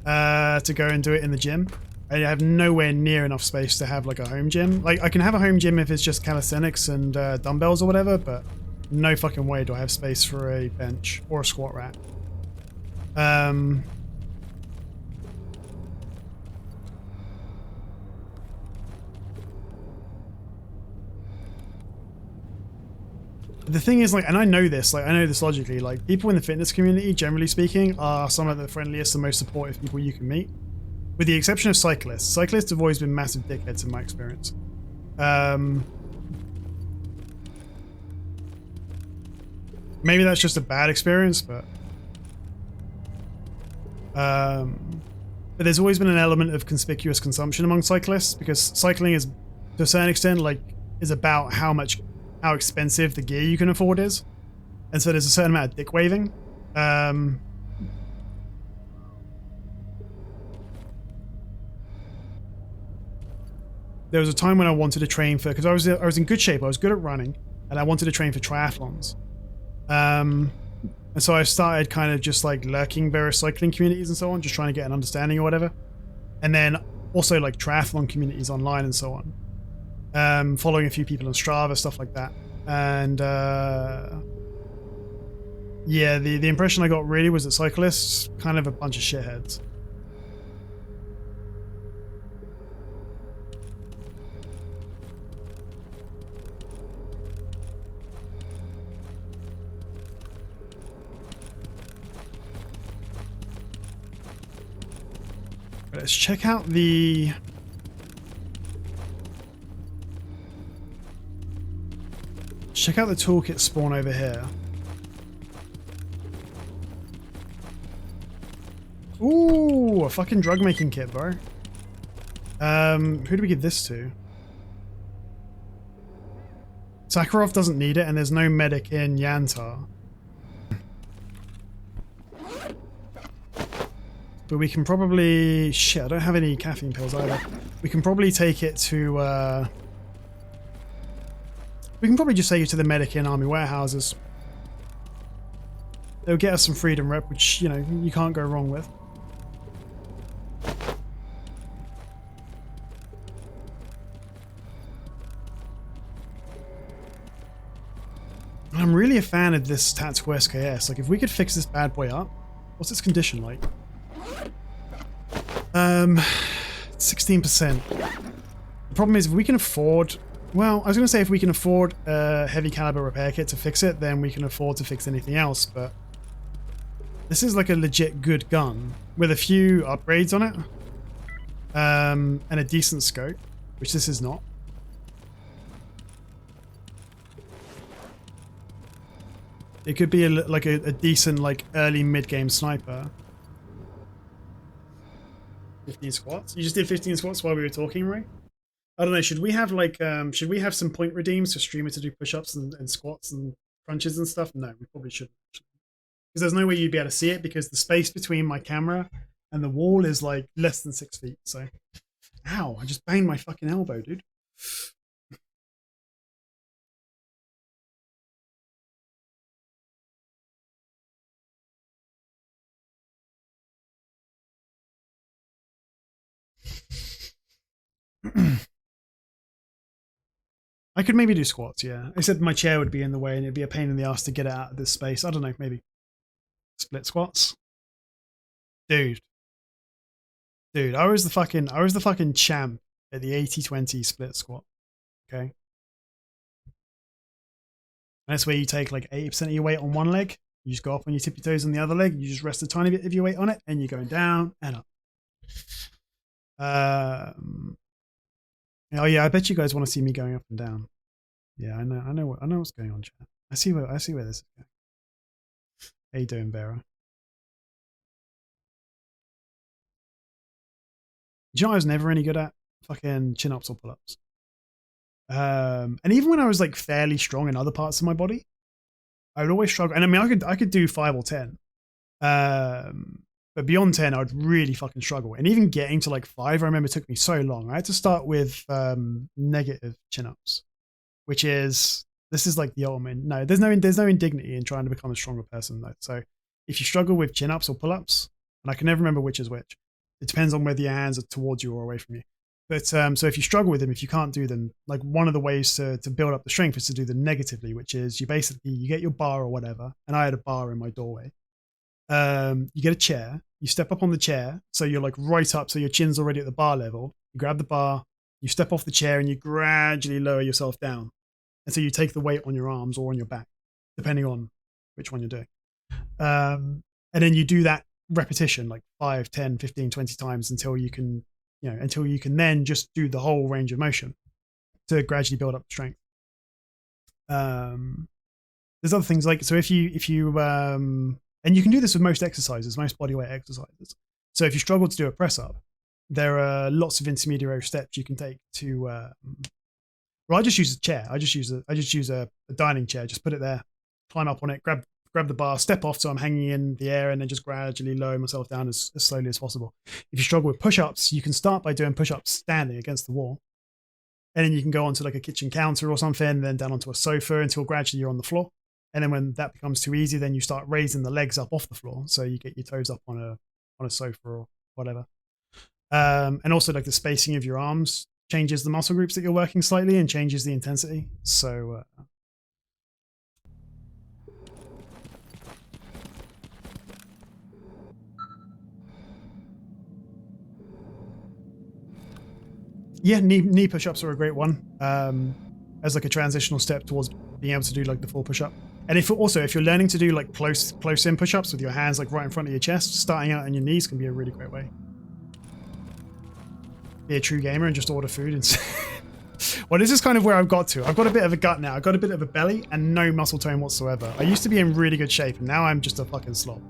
Speaker 1: to go and do it in the gym. I have nowhere near enough space to have like a home gym. Like I can have a home gym if it's just calisthenics and dumbbells or whatever, but no fucking way do I have space for a bench or a squat rack. The thing is, like, and I know this logically, like, people in the fitness community, generally speaking, are some of the friendliest and most supportive people you can meet. With the exception of cyclists. Cyclists have always been massive dickheads in my experience. Maybe that's just a bad experience, but there's always been an element of conspicuous consumption among cyclists, because cycling is, to a certain extent, like, is about how expensive the gear you can afford is. And so there's a certain amount of dick waving. There was a time when I wanted to train for, because I was in good shape, I was good at running, and I wanted to train for triathlons. And so I started kind of just like lurking various cycling communities and so on, just trying to get an understanding or whatever. And then also like triathlon communities online and so on. Following a few people on Strava, stuff like that. And yeah, the impression I got really was that cyclists, kind of a bunch of shitheads. Let's check out the toolkit spawn over here. Ooh, a fucking drug making kit, bro. Who do we give this to? Sakharov doesn't need it, and there's no medic in Yantar. But we can probably... Shit, I don't have any caffeine pills either. We can probably take it to... We can probably just take it to the medic in army warehouses. They'll get us some freedom rep, which, you know, you can't go wrong with. I'm really a fan of this tactical SKS. Like, if we could fix this bad boy up, what's its condition like? 16%. The problem is, if we can afford... Well, I was going to say if we can afford a heavy caliber repair kit to fix it, then we can afford to fix anything else, but... This is like a legit good gun, with a few upgrades on it. And a decent scope, which this is not. It could be like a decent, like, early mid-game sniper. 15 squats? You just did 15 squats while we were talking, right? I don't know, should we have, like, should we have some point redeems for streamer to do push-ups and squats and crunches and stuff? No, we probably shouldn't. Because there's no way you'd be able to see it, because the space between my camera and the wall is, like, less than 6 feet, so... Ow, I just banged my fucking elbow, dude. I could maybe do squats, yeah. Except my chair would be in the way and it'd be a pain in the ass to get it out of this space. I don't know, maybe. Split squats? Dude. Dude, I was the fucking champ at the 80-20 split squat. Okay? That's where you take like 80% of your weight on one leg, you just go up on your tippy toes on the other leg, you just rest a tiny bit of your weight on it, and you're going down and up. Oh yeah, I bet you guys want to see me going up and down. Yeah, I know what's going on, chat. I see where this is going. How you doing, Vera? Do you know what I was never any good at? Fucking chin-ups or pull-ups. And even when I was like fairly strong in other parts of my body, I would always struggle. And I mean, I could do 5 or 10. But beyond 10, I would really fucking struggle. And even getting to like 5, I remember took me so long. I had to start with negative chin-ups, which is, this is like the ultimate. No, there's no indignity in trying to become a stronger person though. So if you struggle with chin-ups or pull-ups, and I can never remember which is which, it depends on whether your hands are towards you or away from you. But so if you struggle with them, if you can't do them, like one of the ways to build up the strength is to do them negatively, which is you get your bar or whatever. And I had a bar in my doorway. You get a chair, you step up on the chair, so you're like right up, so your chin's already at the bar level. You grab the bar, you step off the chair, and you gradually lower yourself down. And so you take the weight on your arms or on your back, depending on which one you're doing. And then you do that repetition like 5, 10, 15, 20 times until you can then just do the whole range of motion to gradually build up strength. There's other things like, so if you and you can do this with most exercises, most bodyweight exercises. So if you struggle to do a press up, there are lots of intermediary steps you can take to. Well, I just use a chair. I just use a dining chair. Just put it there, climb up on it, grab the bar, step off so I'm hanging in the air, and then just gradually lower myself down as slowly as possible. If you struggle with push-ups, you can start by doing push-ups standing against the wall, and then you can go onto like a kitchen counter or something, and then down onto a sofa until gradually you're on the floor. And then when that becomes too easy, then you start raising the legs up off the floor. So you get your toes up on a sofa or whatever. And also like the spacing of your arms changes the muscle groups that you're working slightly and changes the intensity. So yeah, knee push-ups are a great one. As like a transitional step towards being able to do like the full push-up. And if you're learning to do like close in push-ups with your hands like right in front of your chest, starting out on your knees can be a really great way. Be a true gamer and just order food and well, this is kind of where I've got to. I've got a bit of a gut now. I've got a bit of a belly and no muscle tone whatsoever. I used to be in really good shape and now I'm just a fucking slob.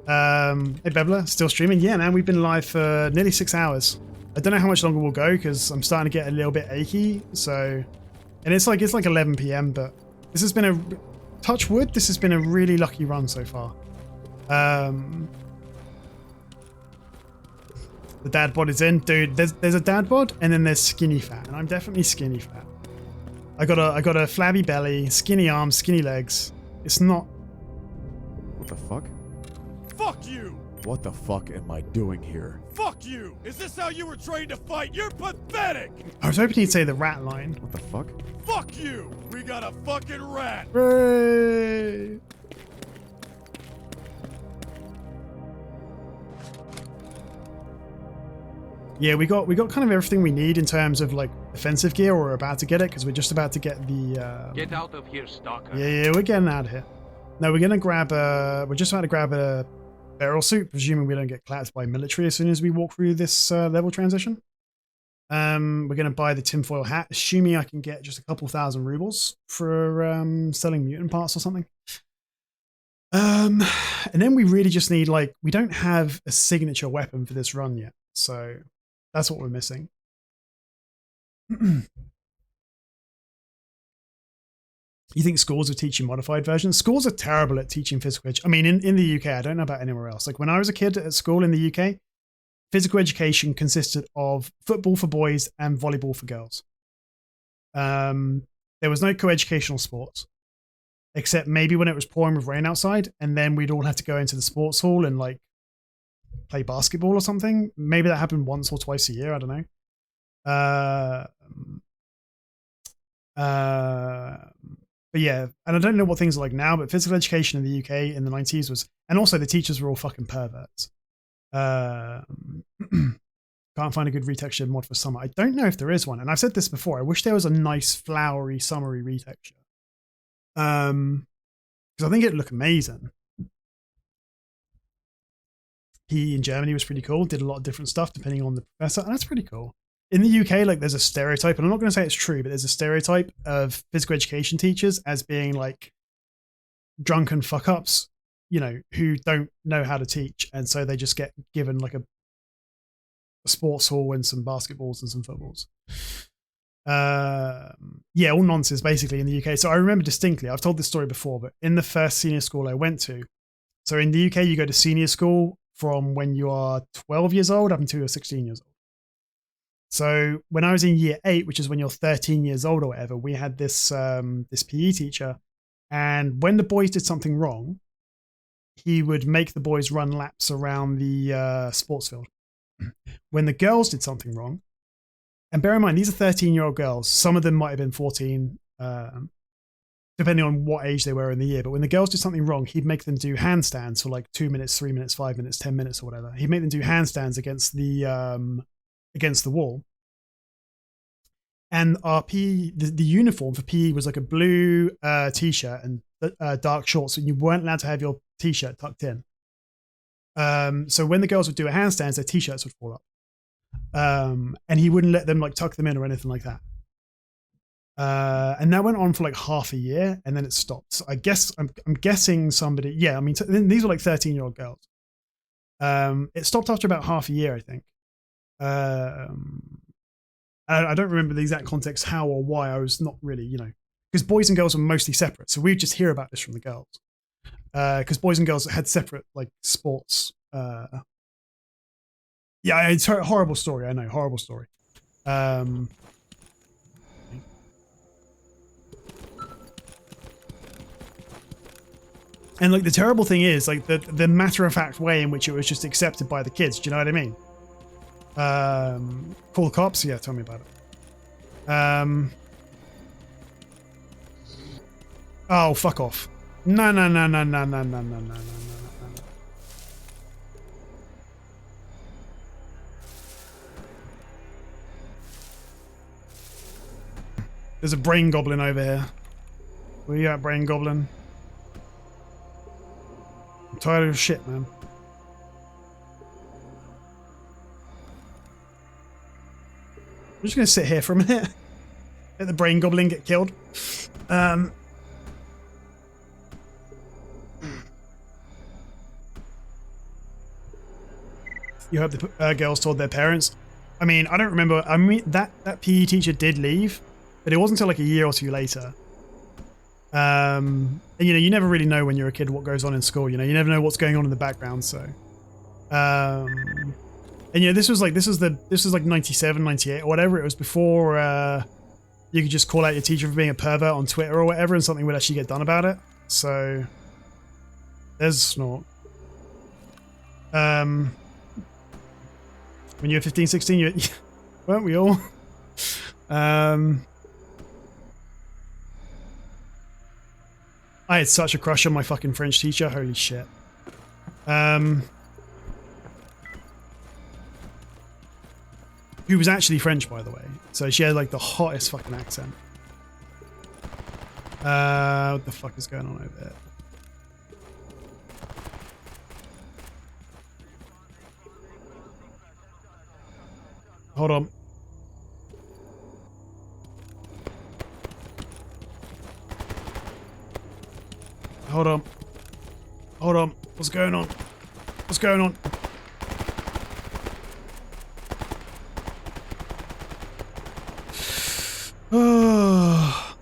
Speaker 1: Hey Bebla, still streaming? Yeah, man, we've been live for nearly 6 hours. I don't know how much longer we'll go because I'm starting to get a little bit achy, so And it's like 11 p.m. But this has been a touch wood. This has been a really lucky run so far. The dad bod is in, dude. There's a dad bod, and then there's skinny fat, and I'm definitely skinny fat. I got a flabby belly, skinny arms, skinny legs. It's not.
Speaker 4: What the fuck?
Speaker 11: Fuck you!
Speaker 4: What the fuck am I doing here?
Speaker 11: Fuck you! Is this how you were trained to fight? You're pathetic!
Speaker 1: I was hoping he'd say the rat line.
Speaker 4: What the fuck?
Speaker 11: Fuck you! We got a fucking rat!
Speaker 1: Hooray! Yeah, we got kind of everything we need in terms of like defensive gear, or we're about to get it because we're just about to get the.
Speaker 5: Get out of here, Stalker.
Speaker 1: Yeah, we're getting out of here. No, we're gonna grab a. We're just about to grab a barrel suit, presuming we don't get clapped by military as soon as we walk through this level transition. We're gonna buy the tinfoil hat, assuming I can get just a couple thousand rubles for selling mutant parts or something. And then we really just need, like, we don't have a signature weapon for this run yet, so that's what we're missing. You think schools are teaching modified versions? Schools are terrible at teaching physical education. I mean, in the UK, I don't know about anywhere else. Like when I was a kid at school in the UK, physical education consisted of football for boys and volleyball for girls. There was no co-educational sports, except maybe when it was pouring with rain outside, and then we'd all have to go into the sports hall and like play basketball or something. Maybe that happened once or twice a year. I don't know. But yeah, and I don't know what things are like now, but physical education in the UK in the 90s was, and also the teachers were all fucking perverts. Can't find a good retextured mod for summer. I don't know if there is one, and I've said this before. I wish there was a nice flowery, summery retexture. Because I think it'd look amazing. He in Germany was pretty cool. Did a lot of different stuff depending on the professor, and that's pretty cool. In the UK, like there's a stereotype, and I'm not going to say it's true, but there's a stereotype of physical education teachers as being like drunken fuck ups, you know, who don't know how to teach, and so they just get given like a sports hall and some basketballs and some footballs. Yeah, all nonsense basically in the UK. So I remember distinctly, I've told this story before, but in the first senior school I went to, so in the UK you go to senior school from when you are 12 years old up until you're 16 years old. So when I was in year 8, which is when you're 13 years old or whatever, we had this this PE teacher, and when the boys did something wrong, he would make the boys run laps around the sports field. When the girls did something wrong, and bear in mind, these are 13-year-old girls. Some of them might have been 14, depending on what age they were in the year. But when the girls did something wrong, he'd make them do handstands for like 2 minutes, 3 minutes, 5 minutes, 10 minutes or whatever. He'd make them do handstands against the wall. And our PE, the uniform for PE was like a blue t-shirt and dark shorts, and you weren't allowed to have your t-shirt tucked in. So when the girls would do a handstands, their t-shirts would fall up. And he wouldn't let them like tuck them in or anything like that. And that went on for like half a year, and then it stopped. So I guess I'm guessing somebody. Yeah, I mean these were like 13-year-old girls. It stopped after about half a year, I think. I don't remember the exact context, how or why. I was not really, you know, because boys and girls were mostly separate, so we'd just hear about this from the girls. Because boys and girls had separate like sports. Yeah, it's a horrible story. I know, horrible story. And like the terrible thing is like the matter-of-fact way in which it was just accepted by the kids. Do you know what I mean? Call the cops? Yeah, tell me about it. Oh, fuck off. No. There's a brain goblin over here. Where you at, brain goblin? I'm tired of your shit, man. I'm just going to sit here for a minute. Let the brain goblin get killed. You hope the girls told their parents. I mean, I don't remember. I mean, that PE teacher did leave. But it wasn't until like a year or two later. And you know, you never really know when you're a kid what goes on in school. You know, you never know what's going on in the background. So, and you know, this was like 97, 98 or whatever. It was before you could just call out your teacher for being a pervert on Twitter or whatever, and something would actually get done about it. So there's a snort. When you were 15, 16, you weren't we all? I had such a crush on my fucking French teacher. Holy shit. Who was actually French, by the way. So she had like the hottest fucking accent. What the fuck is going on over there? Hold on. Hold on. Hold on. What's going on? What's going on? Oh.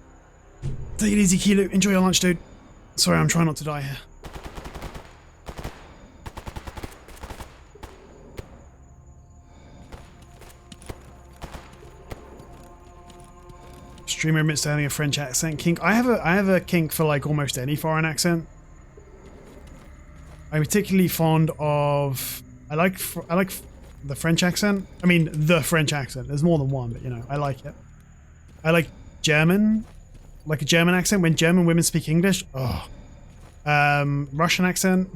Speaker 1: Take it easy, Kilo. Enjoy your lunch, dude. Sorry, I'm trying not to die here. Streamer admits to having a French accent kink. I have a kink for like almost any foreign accent. I'm particularly fond of. I like the French accent. I mean, the French accent. There's more than one, but you know, I like it. I like German, like a German accent when German women speak English. Oh, Russian accent.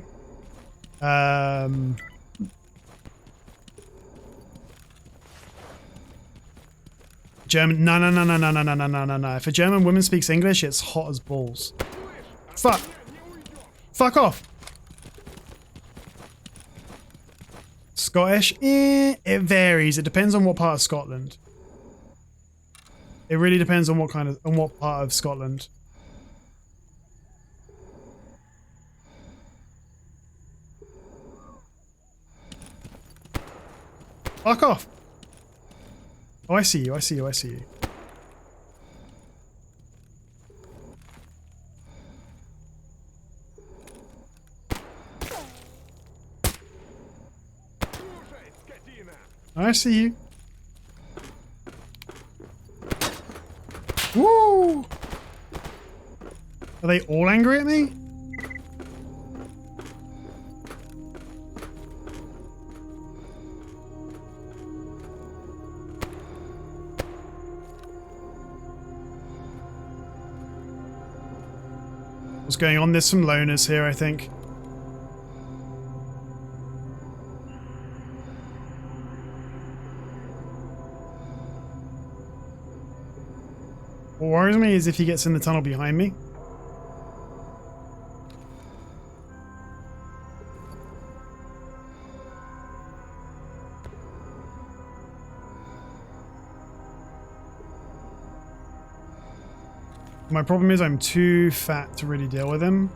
Speaker 1: German. No. If a German woman speaks English, it's hot as balls. Fuck. Fuck off. Scottish? It varies. It depends on what part of Scotland. It really depends on what part of Scotland. Fuck off. Oh, I see you. I see you. I see you. I see you. Woo! Are they all angry at me? What's going on? There's some loners here, I think. What worries me is if he gets in the tunnel behind me. My problem is I'm too fat to really deal with him.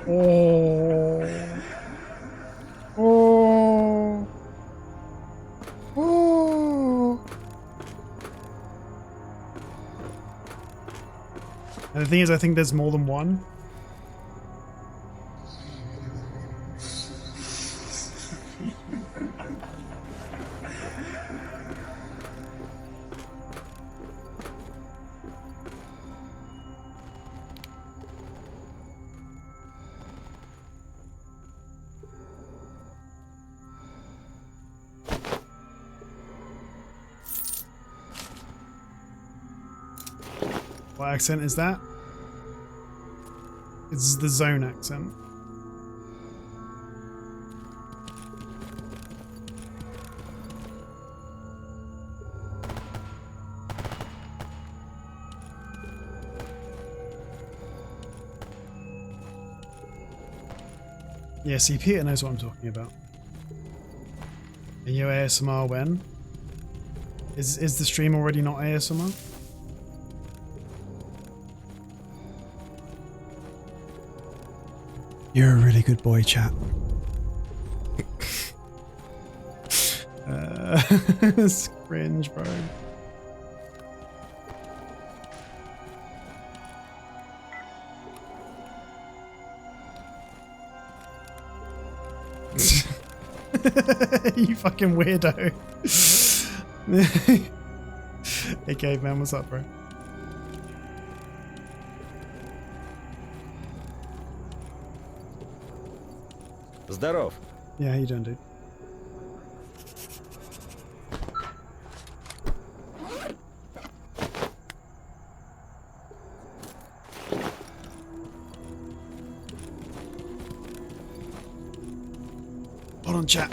Speaker 1: Oh. Oh. Oh. And the thing is, I think there's more than one. What accent is that? It's the zone accent. Yeah, see, Peter knows what I'm talking about. And your ASMR when? Is the stream already not ASMR? You're a really good boy, chat. It's cringe, bro. You fucking weirdo. Hey, caveman, what's up, bro?
Speaker 13: Здоров.
Speaker 1: Yeah, how you doing, dude? Hold on, chat.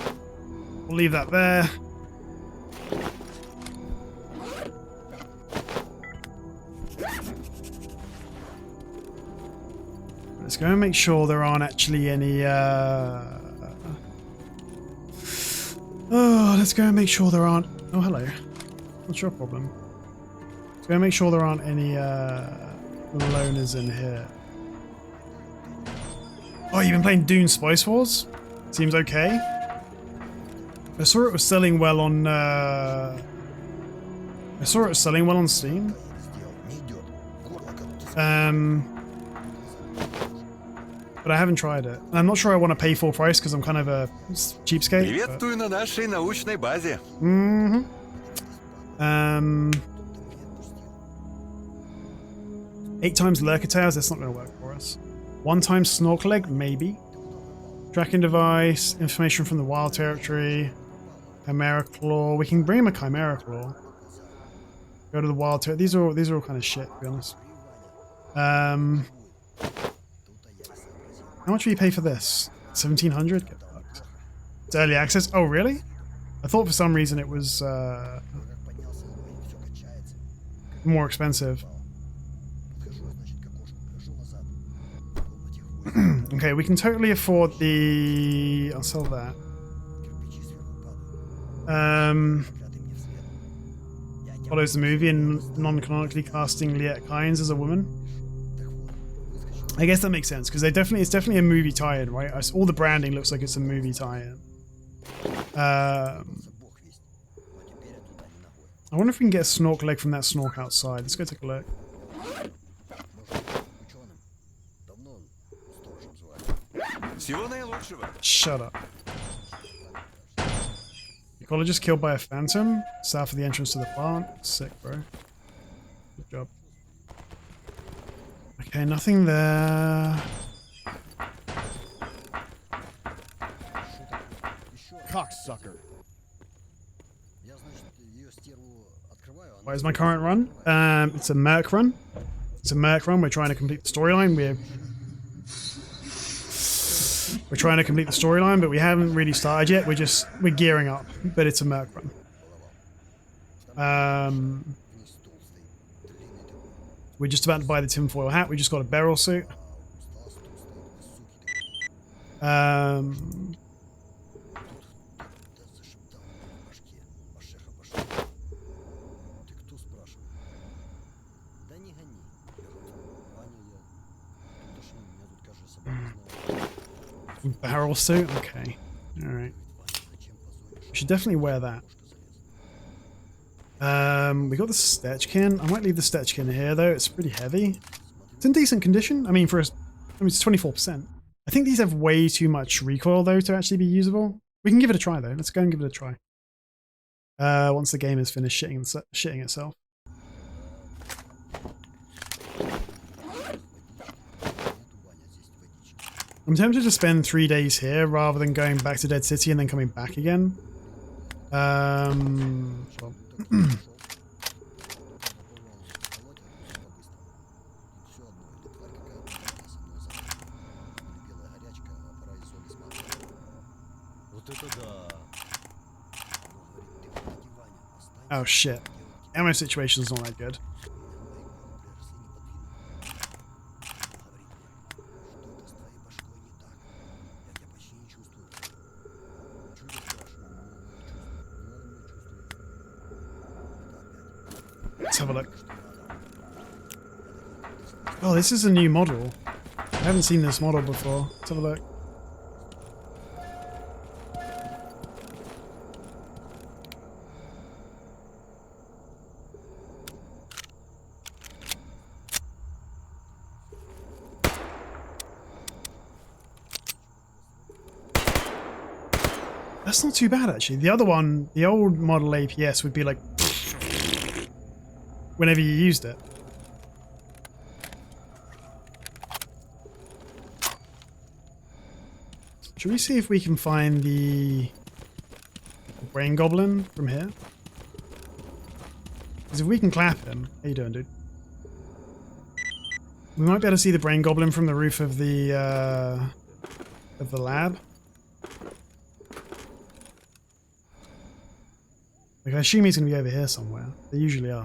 Speaker 1: We'll leave that there. Let's go and make sure there aren't actually any, Oh, let's go and make sure there aren't... Oh, hello. What's your problem? Let's go and make sure there aren't any, loners in here. Oh, you've been playing Dune Spice Wars? Seems okay. I saw it was selling well on, I saw it was selling well on Steam. But I haven't tried it. And I'm not sure I want to pay full price because I'm kind of a cheapskate.
Speaker 3: Приветствую на нашей научной базе.
Speaker 1: Mm-hmm. 8 times Lurker Towers, that's not going to work for us. 1 time Snorkel, maybe. Tracking device, information from the wild territory, Chimera Claw. We can bring him a Chimera Claw. Go to the wild territory. These are all kind of shit, to be honest. How much will you pay for this? 1,700? Get fucked. It's early access. Oh, really? I thought for some reason it was more expensive. Okay, we can totally afford the... I'll sell that. Follows the movie and non-canonically casting Liette Kynes as a woman. I guess that makes sense because it's definitely a movie tie-in, right? All the branding looks like it's a movie tie-in. I wonder if we can get a snorkel leg from that snork outside. Let's go take a look. Shut up. Ecologist killed by a phantom south of the entrance to the plant. Sick, bro. Good job. Okay, nothing there.
Speaker 4: Cocksucker.
Speaker 1: What is my current run? It's a Merc run. It's a Merc run. We're trying to complete the storyline. We're trying to complete the storyline, but we haven't really started yet. We're gearing up, but it's a Merc run. We're just about to buy the tinfoil hat. We just got a barrel suit. Barrel suit? Okay. Alright. We should definitely wear that. We got the Stetchkin. I might leave the Stetchkin here though. It's pretty heavy. It's in decent condition. I mean, it's 24%. I think these have way too much recoil though to actually be usable. We can give it a try though. Let's go and give it a try. Once the game is finished shitting itself. I'm tempted to spend 3 days here rather than going back to Dead City and then coming back again. Oh shit. Ammo situation's not that good. Let's have a look. Oh, this is a new model. I haven't seen this model before. Let's have a look. That's not too bad, actually. The other one, the old model APS, would be like whenever you used it. Should we see if we can find the brain goblin from here? Because if we can clap him... How you doing, dude? We might be able to see the brain goblin from the roof of the lab. Like, I assume he's going to be over here somewhere. They usually are.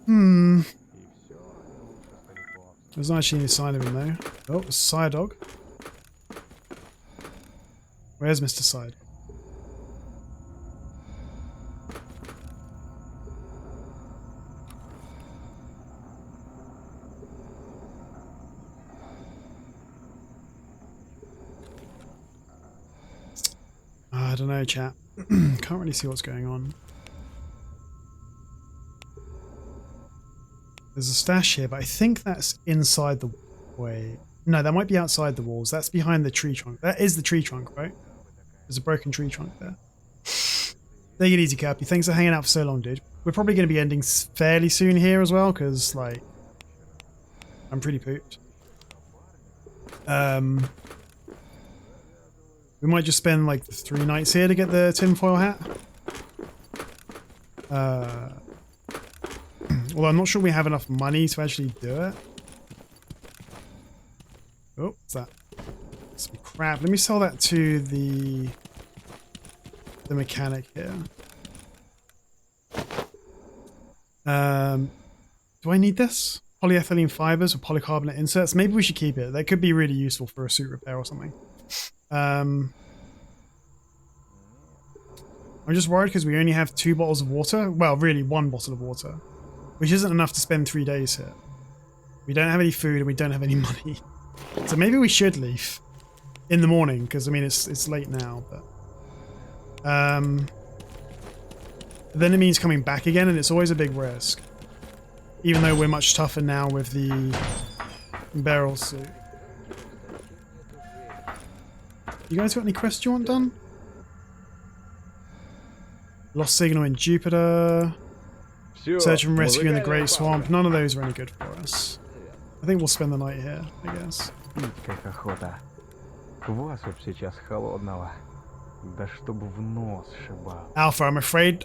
Speaker 1: Hmm. There's not actually any sign of him though. Oh, Side Dog. Where's Mr. Side? I don't know, chat. Can't really see what's going on. There's a stash here, but I think that's inside the way. No, that might be outside the walls. That's behind the tree trunk. That is the tree trunk, right? There's a broken tree trunk there. Take it easy, Cappy. Thanks for hanging out for so long, dude. We're probably going to be ending fairly soon here as well, because, like, I'm pretty pooped. We might just spend, like, 3 nights here to get the tinfoil hat. Although I'm not sure we have enough money to actually do it. Oh, what's that? Some crap. Let me sell that to the mechanic here. Do I need this? Polyethylene fibers or polycarbonate inserts? Maybe we should keep it. That could be really useful for a suit repair or something. I'm just worried because we only have 2 bottles of water. Well, really 1 bottle of water, which isn't enough to spend 3 days here. We don't have any food and we don't have any money. So maybe we should leave in the morning because, I mean, it's late now, but then it means coming back again and it's always a big risk. Even though we're much tougher now with the barrel suit. You guys got any quests you want done? Lost signal in Jupiter. Search and rescue in the Great Swamp. None of those are any good for us. I think we'll spend the night here, I guess. Alpha, I'm afraid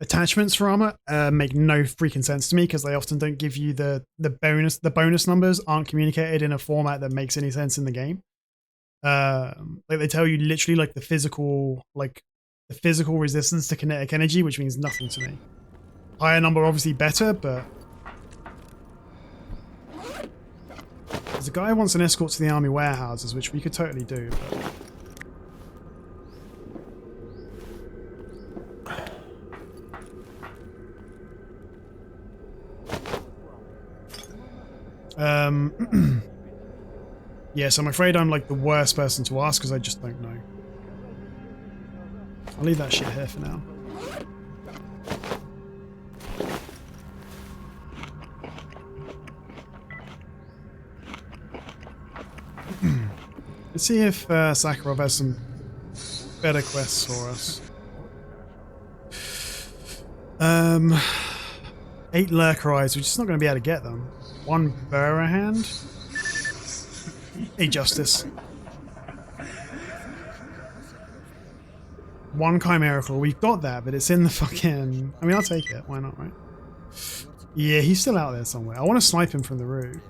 Speaker 1: attachments for armor make no freaking sense to me because they often don't give you the bonus numbers aren't communicated in a format that makes any sense in the game. Like they tell you literally like the physical resistance to kinetic energy, which means nothing to me. Higher number obviously better, but there's a guy who wants an escort to the army warehouses, which we could totally do, but yes, I'm afraid I'm like the worst person to ask because I just don't know. I'll leave that shit here for now. Let's see if Sakharov has some better quests for us. 8 lurker eyes, we're just not going to be able to get them. 1 bearer hand. Hey, Justice. 1 chimera claw. We've got that, but it's in the fucking... I mean, I'll take it. Why not, right? Yeah, he's still out there somewhere. I want to snipe him from the roof.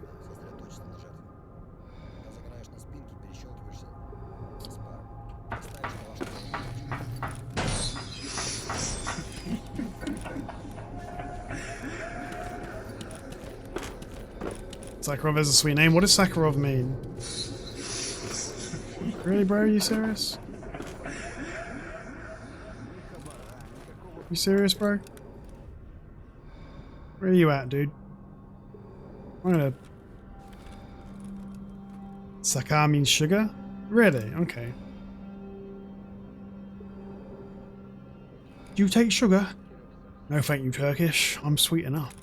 Speaker 1: Sakharov has a sweet name. What does Sakharov mean? Really, bro? Are you serious? You serious, bro? Where are you at, dude? I'm gonna... Sakar means sugar? Really? Okay. Do you take sugar? No thank you, Turkish. I'm sweet enough.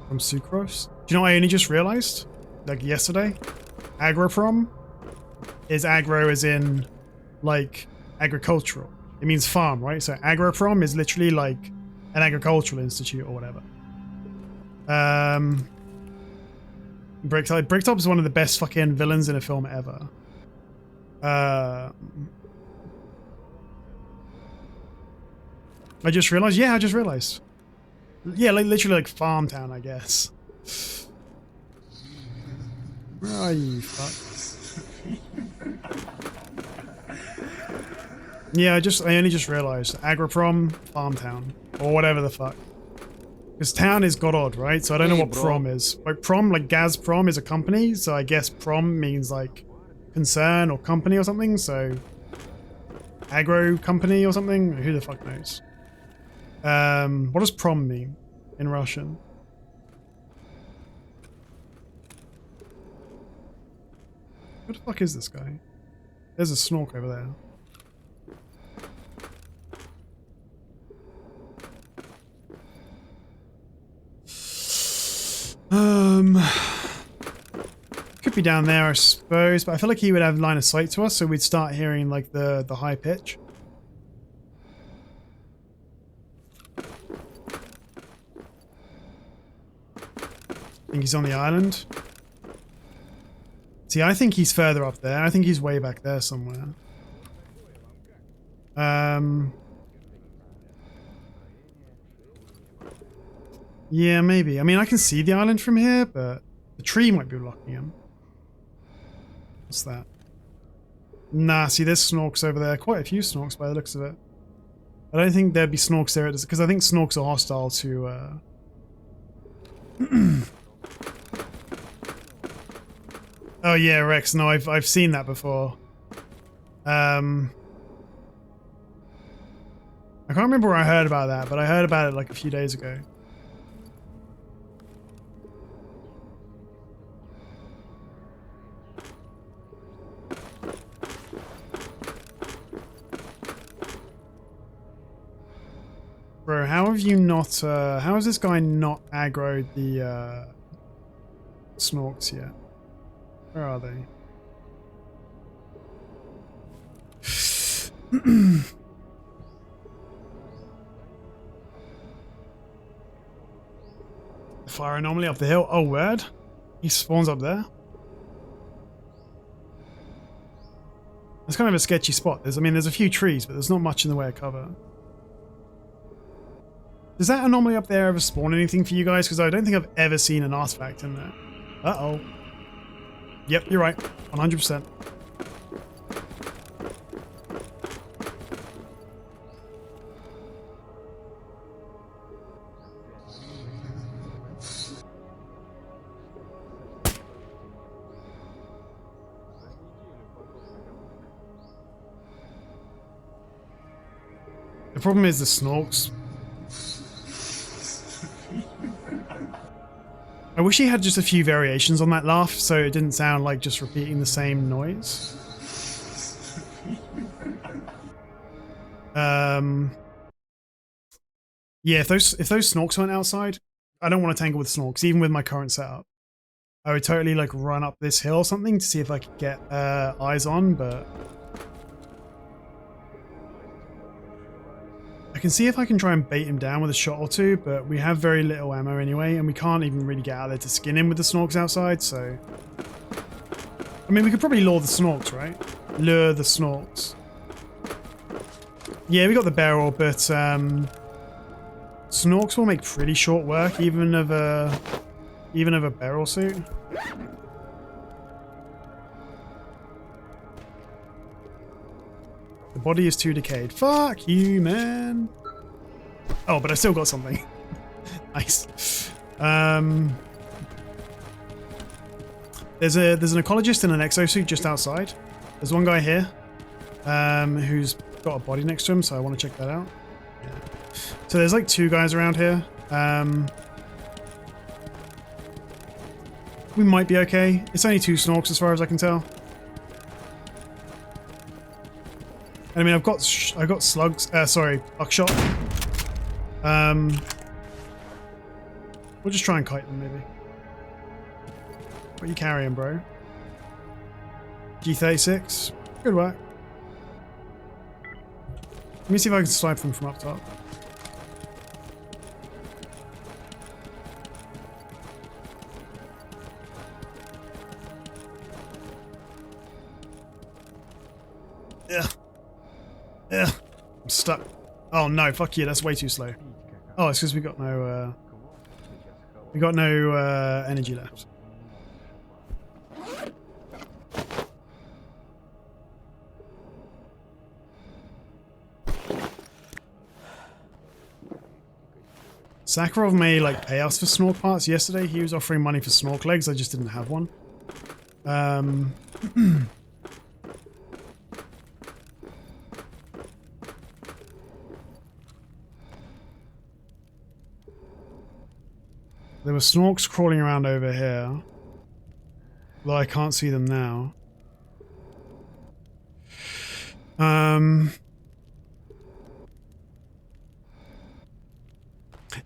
Speaker 1: From sucrose. Do you know what I only just realized? Like yesterday? Agroprom is agro as in like agricultural. It means farm, right? So agroprom is literally like an agricultural institute or whatever. Bricktop is one of the best fucking villains in a film ever. I just realized. Yeah, I just realized. Yeah, like literally like farm town, I guess. Where are you, fuck? Yeah, I only just realized. Agroprom, farm town. Or whatever the fuck. Because town is god odd, right? So I don't know what prom is. Like prom, like Gazprom is a company, so I guess prom means like concern or company or something, so agro company or something? Who the fuck knows? What does prom mean in Russian? Who the fuck is this guy? There's a snork over there. Could be down there, I suppose, but I feel like he would have line of sight to us, so we'd start hearing like the high pitch. I think he's on the island. See, I think he's further up there. I think he's way back there somewhere. Yeah, maybe. I mean, I can see the island from here, but the tree might be blocking him. What's that? Nah, see, there's snorks over there. Quite a few snorks by the looks of it. I don't think there'd be snorks there, because I think snorks are hostile to... Oh yeah, Rex. No, I've seen that before. I can't remember where I heard about that, but I heard about it like a few days ago. Bro, how have you not, how has this guy not aggroed the, snorks yet? Where are they? Fire anomaly up the hill. Oh, word? He spawns up there? It's kind of a sketchy spot. I mean, there's a few trees, but there's not much in the way of cover. Does that anomaly up there ever spawn anything for you guys? Because I don't think I've ever seen an artifact in there. Uh-oh. Yep, you're right. 100%. The problem is the snorks. I wish he had just a few variations on that laugh so it didn't sound like just repeating the same noise. Yeah, if those snorks went outside, I don't want to tangle with snorks, even with my current setup. I would totally like run up this hill or something to see if I could get eyes on, but I can see if I can try and bait him down with a shot or two, but we have very little ammo anyway, and we can't even really get out there to skin him with the snorks outside, so... I mean, we could probably lure the snorks, right? Lure the snorks. Yeah, we got the barrel, but snorks will make pretty short work, even of a barrel suit. The body is too decayed. Fuck you, man. Oh, but I still got something. Nice. There's an ecologist in an exosuit just outside. There's one guy here who's got a body next to him, so I want to check that out. Yeah. So there's like two guys around here. We might be okay. It's only two snorks as far as I can tell. I mean, I've got slugs. Sorry, buckshot. We'll just try and kite them, maybe. What are you carrying, bro? G36. Good work. Let me see if I can snipe them from up top. Yeah. Yeah. I'm stuck. Oh no, fuck you, that's way too slow. Oh, it's because we got no energy left. Sakharov may like pay us for snork parts. Yesterday he was offering money for snork legs, I just didn't have one. There were snorks crawling around over here. Though I can't see them now.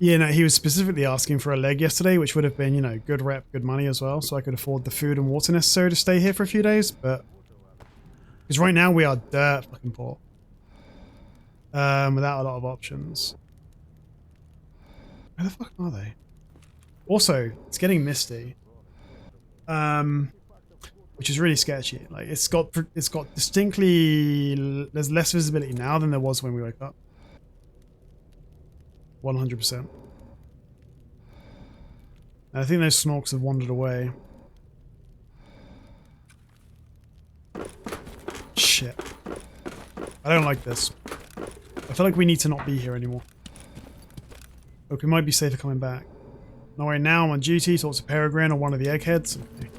Speaker 1: Yeah, no, he was specifically asking for a leg yesterday, which would have been, you know, good rep, good money as well, so I could afford the food and water necessary to stay here for a few days, but... Because right now we are dirt fucking poor. Without a lot of options. Where the fuck are they? Also, it's getting misty. Which is really sketchy. Like, it's got distinctly... There's less visibility now than there was when we woke up. 100%. I think those snorks have wandered away. Shit. I don't like this. I feel like we need to not be here anymore. Look, we might be safer coming back. No, right now I'm on duty, talk to Peregrine or one of the eggheads. Okay.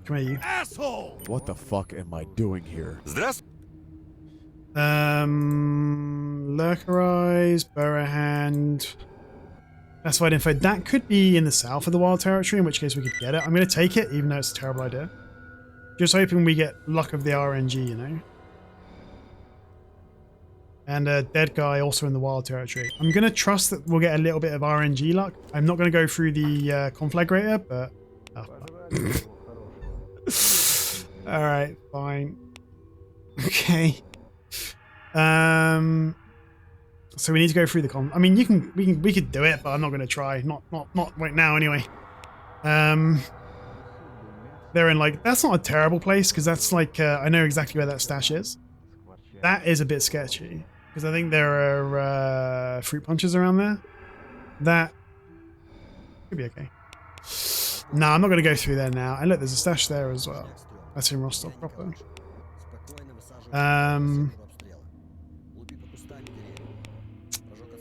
Speaker 1: Come here, you.
Speaker 11: Asshole!
Speaker 4: What the fuck am I doing here?
Speaker 1: Lurker Eyes, Burrow Hand. Classified info. That could be in the south of the wild territory, in which case we could get it. I'm going to take it, even though it's a terrible idea. Just hoping we get luck of the RNG, you know? And a dead guy also in the wild territory. I'm going to trust that we'll get a little bit of RNG luck. I'm not going to go through the conflagrator, but... Oh, alright, fine. Okay. So we need to go through the I mean, we could do it, but I'm not going to try. Not right now, anyway. They're in like that's not a terrible place because that's like I know exactly where that stash is. That is a bit sketchy because I think there are fruit punches around there. That could be okay. Nah, I'm not going to go through there now. And look, there's a stash there as well. That's in Rostov proper.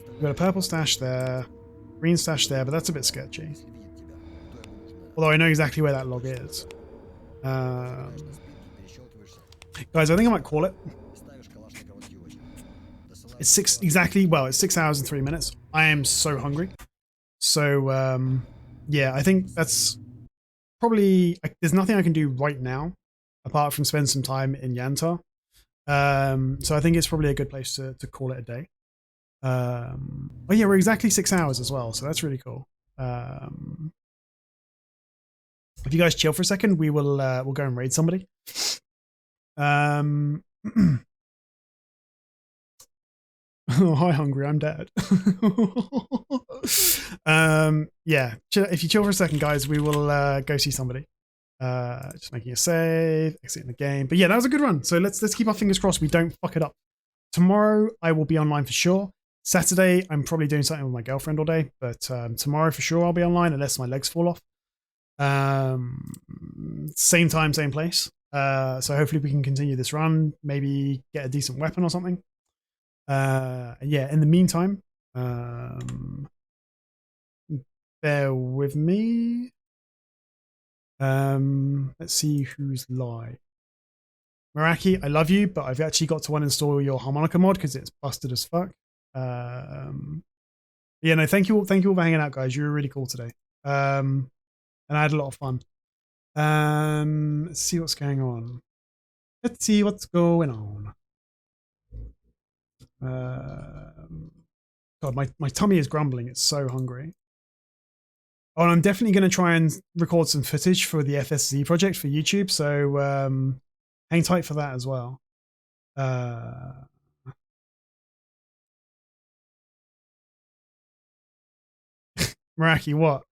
Speaker 1: We've got a purple stash there, green stash there, but that's a bit sketchy. Although I know exactly where that log is. Guys, I think I might call it. It's 6 hours and 3 minutes. I am so hungry. So, yeah, I think that's probably... there's nothing I can do right now, apart from spend some time in Yantar. So I think it's probably a good place to call it a day. Oh yeah, we're exactly 6 hours as well, so that's really cool. If you guys chill for a second, we'll go and raid somebody. Oh, hi hungry, I'm dead. Yeah, if you chill for a second, guys, we will go see somebody. Just making a save, exiting the game. But yeah, that was a good run. So let's keep our fingers crossed we don't fuck it up. Tomorrow I will be online for sure. Saturday I'm probably doing something with my girlfriend all day, but tomorrow for sure I'll be online unless my legs fall off. Same time, same place. So hopefully we can continue this run, maybe get a decent weapon or something. And yeah, in the meantime, bear with me. Let's see who's live. Meraki, I love you, but I've actually got to uninstall your harmonica mod because it's busted as fuck. Yeah, no, thank you all for hanging out, guys. You were really cool today. And I had a lot of fun. Let's see what's going on. Let's see what's going on. God, my tummy is grumbling. It's so hungry. Oh, and I'm definitely going to try and record some footage for the FSZ project for YouTube. So hang tight for that as well. Maraki, what?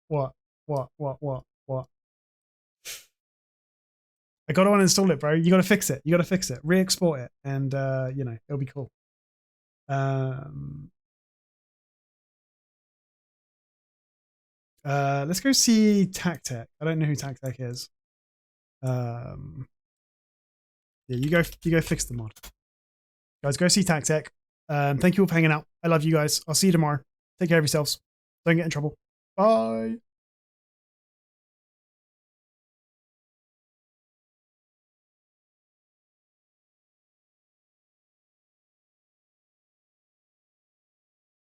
Speaker 1: I got to uninstall it, bro. You got to fix it. You got to fix it. Re-export it, and you know, it'll be cool. Let's go see S.T.A.L.K.E.R. I don't know who S.T.A.L.K.E.R is. Yeah, you go fix the mod. Guys, go see S.T.A.L.K.E.R. Thank you all for hanging out. I love you guys. I'll see you tomorrow. Take care of yourselves. Don't get in trouble. Bye.